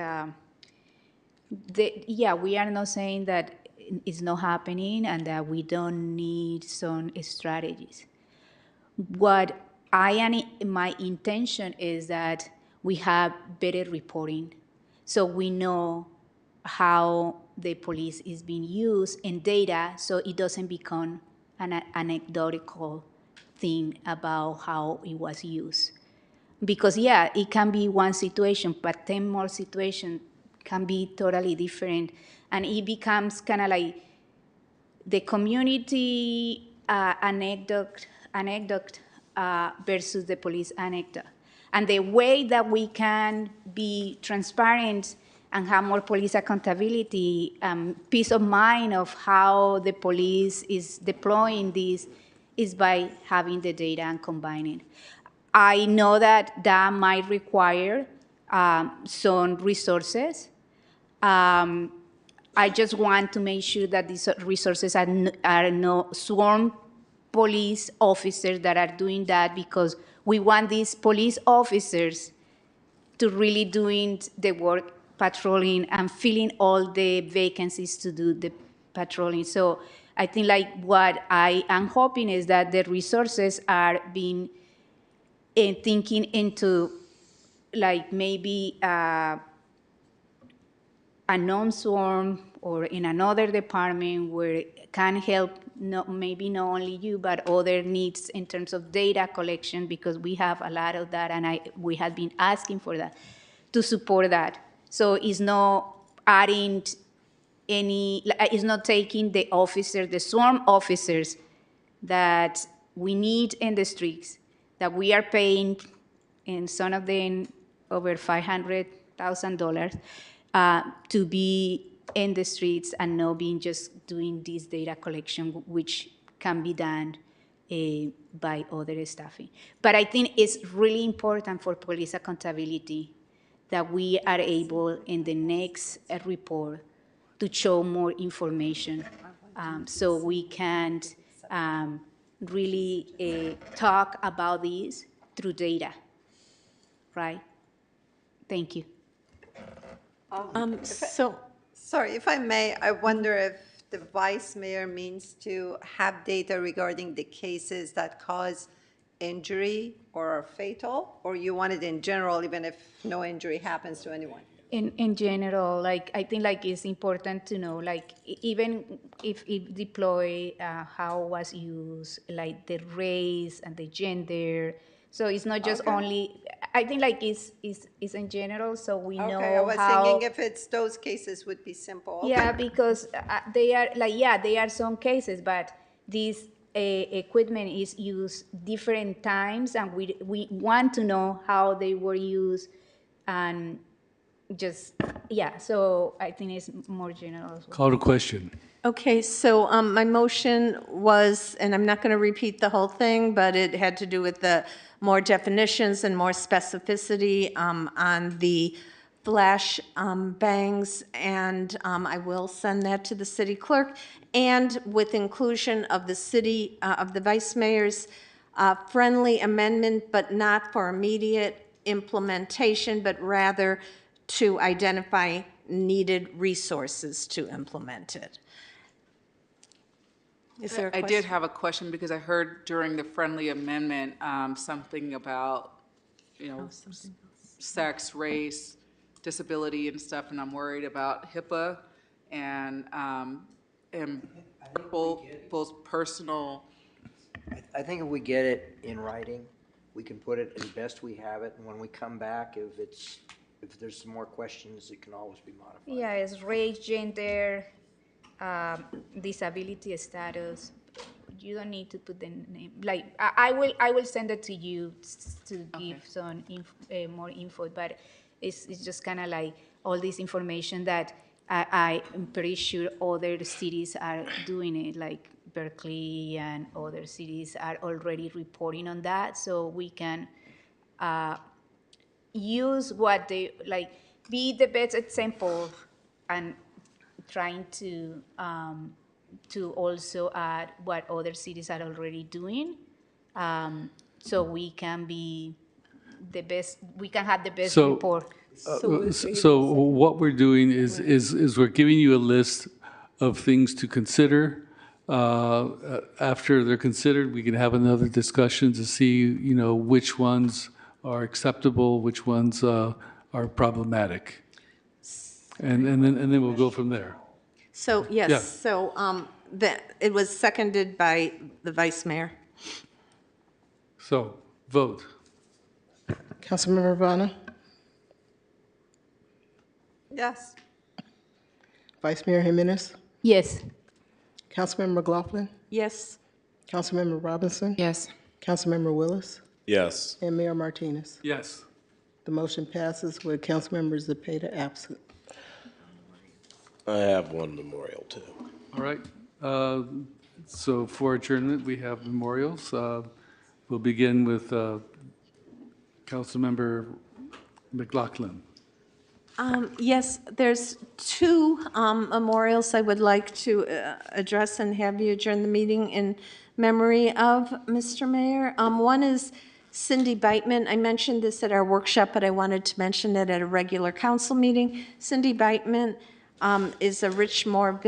are not saying that it's not happening and that we don't need some strategies. What my intention is that we have better reporting, so we know how the police is being used in data, so it doesn't become an anecdotal thing about how it was used. Because it can be one situation, but 10 more situations can be totally different, and it becomes kind of like the community anecdote versus the police anecdote. And the way that we can be transparent and have more police accountability, peace of mind of how the police is deploying this, is by having the data and combining. I know that might require some resources. I just want to make sure that these resources are no sworn police officers that are doing that, because we want these police officers to really doing the work, patrolling and filling all the vacancies to do the patrolling. So I think what I am hoping is that the resources are being thinking into maybe a non-sworn or in another department where it can help maybe not only you, but other needs in terms of data collection, because we have a lot of that, and we have been asking for that, to support that. So it's not adding it's not taking the officers, the sworn officers that we need in the streets, that we are paying, and some of them over $500,000, to be in the streets and not being just doing this data collection, which can be done by other staffing. But I think it's really important for police accountability that we are able in the next report to show more information so we can really talk about this through data, right? Thank you. Sorry, if I may, I wonder if the vice mayor means to have data regarding the cases that cause injury or are fatal, or you want it in general, even if no injury happens to anyone? In general, like, I think like it's important to know, like, even if deploy, how was used, like the race and the gender. So it's not just only, I think like it's in general, so we know Okay, I was how. thinking if it's those cases would be simple. Okay. Yeah, because they are like, yeah, they are some cases, but this equipment is used different times, and we want to know how they were used, and just, yeah, so I think it's more general as well. Call to question. Okay, so my motion was, and I'm not going to repeat the whole thing, but it had to do with the more definitions and more specificity on the flash bangs, and I will send that to the city clerk, and with inclusion of the city, of the vice mayor's friendly amendment, but not for immediate implementation, but rather to identify needed resources to implement it. Is there a I question? did have a question because I heard during the friendly amendment, something about, sex, race, disability and stuff, and I'm worried about HIPAA and both personal. I think if we get it in writing, we can put it as best we have it, and when we come back, if there's some more questions, it can always be modified. Yeah, it's race, gender, disability status. You don't need to put the name. Like, I will send it to you to give some more info, but it's just kind of like all this information that I'm pretty sure other cities are doing it, like Berkeley and other cities are already reporting on that, so we can use what they, like, be the best example and trying to also add what other cities are already doing, so we can be the best, we can have the best report. So what we're doing is we're giving you a list of things to consider. After they're considered, we can have another discussion to see, which ones are acceptable, which ones are problematic. And then we'll go from there. So, yes, Yeah. so it was seconded by the vice mayor. So, vote. Councilmember Rivana, Yes. Vice Mayor Jimenez, Yes. Councilmember McLaughlin, Yes. Councilmember Robinson, Yes. Councilmember Willis, Yes. and Mayor Martinez. Yes. The motion passes with Councilmember Zepeda absent. I have one memorial too. All right. So for adjournment, we have memorials. We'll begin with Councilmember McLaughlin. Yes, there's two memorials I would like to address and have you adjourn the meeting in memory of, Mr. Mayor. One is Cindy Beitman. I mentioned this at our workshop, but I wanted to mention it at a regular council meeting. Cindy Beitman was a Richmond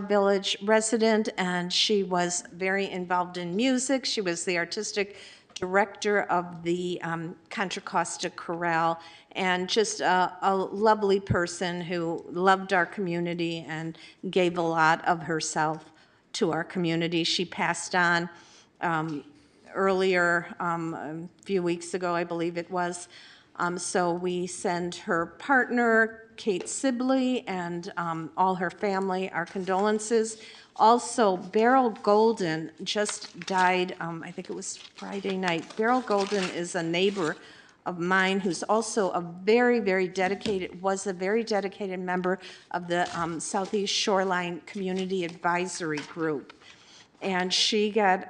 Village resident, and she was very involved in music. She was the artistic director of the Contra Costa Chorale, and just a lovely person who loved our community and gave a lot of herself to our community. She passed on earlier, a few weeks ago, I believe it was. So we send her partner, Kate Sibley, and all her family our condolences. Also, Beryl Golden just died, I think it was Friday night. Beryl Golden is a neighbor of mine, who's also a very, very dedicated, was a very dedicated member of the Southeast Shoreline Community Advisory Group. And she got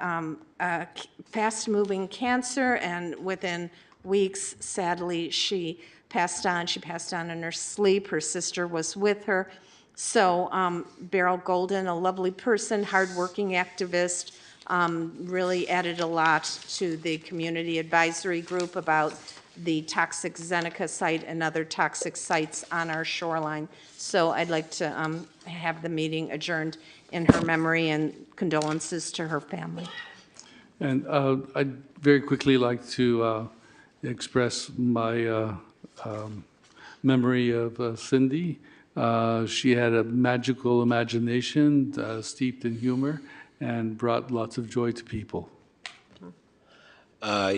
a fast-moving cancer, and within weeks, sadly, she passed on. She passed on in her sleep. Her sister was with her. So Beryl Golden, a lovely person, hardworking activist, really added a lot to the community advisory group about the toxic Zeneca site and other toxic sites on our shoreline. So I'd like to have the meeting adjourned in her memory, and condolences to her family. And I'd very quickly like to express my memory of Cindy. She had a magical imagination steeped in humor and brought lots of joy to people. I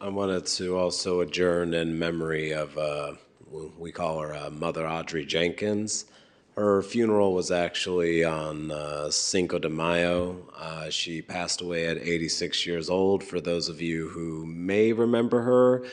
wanted to also adjourn in memory of, we call her Mother Audrey Jenkins. Her funeral was actually on Cinco de Mayo. She passed away at 86 years old. For those of you who may remember her,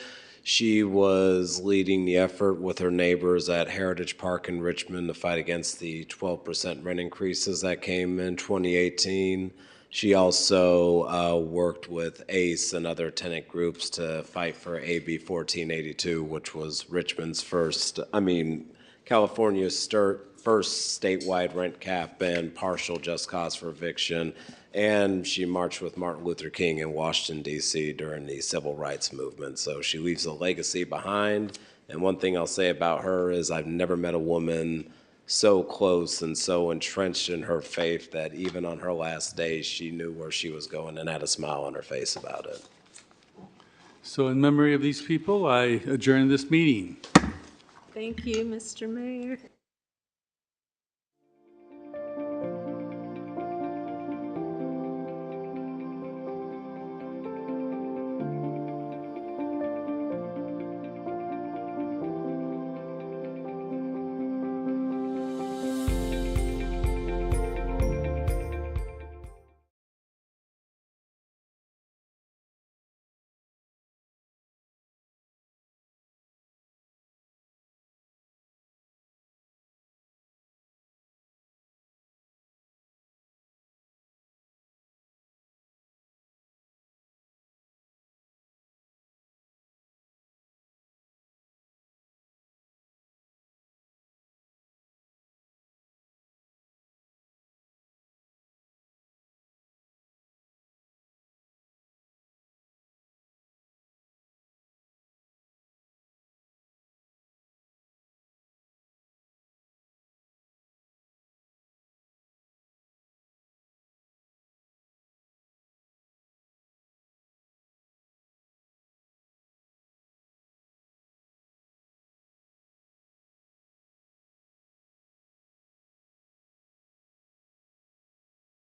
she was leading the effort with her neighbors at Heritage Park in Richmond to fight against the 12% rent increases that came in 2018. She also worked with ACE and other tenant groups to fight for AB 1482, which was California's first statewide rent cap and partial just cause for eviction. And she marched with Martin Luther King in Washington, D.C. during the civil rights movement. So she leaves a legacy behind. And one thing I'll say about her is I've never met a woman so close and so entrenched in her faith that even on her last days, she knew where she was going and had a smile on her face about it. So in memory of these people, I adjourn this meeting. Thank you, Mr. Mayor.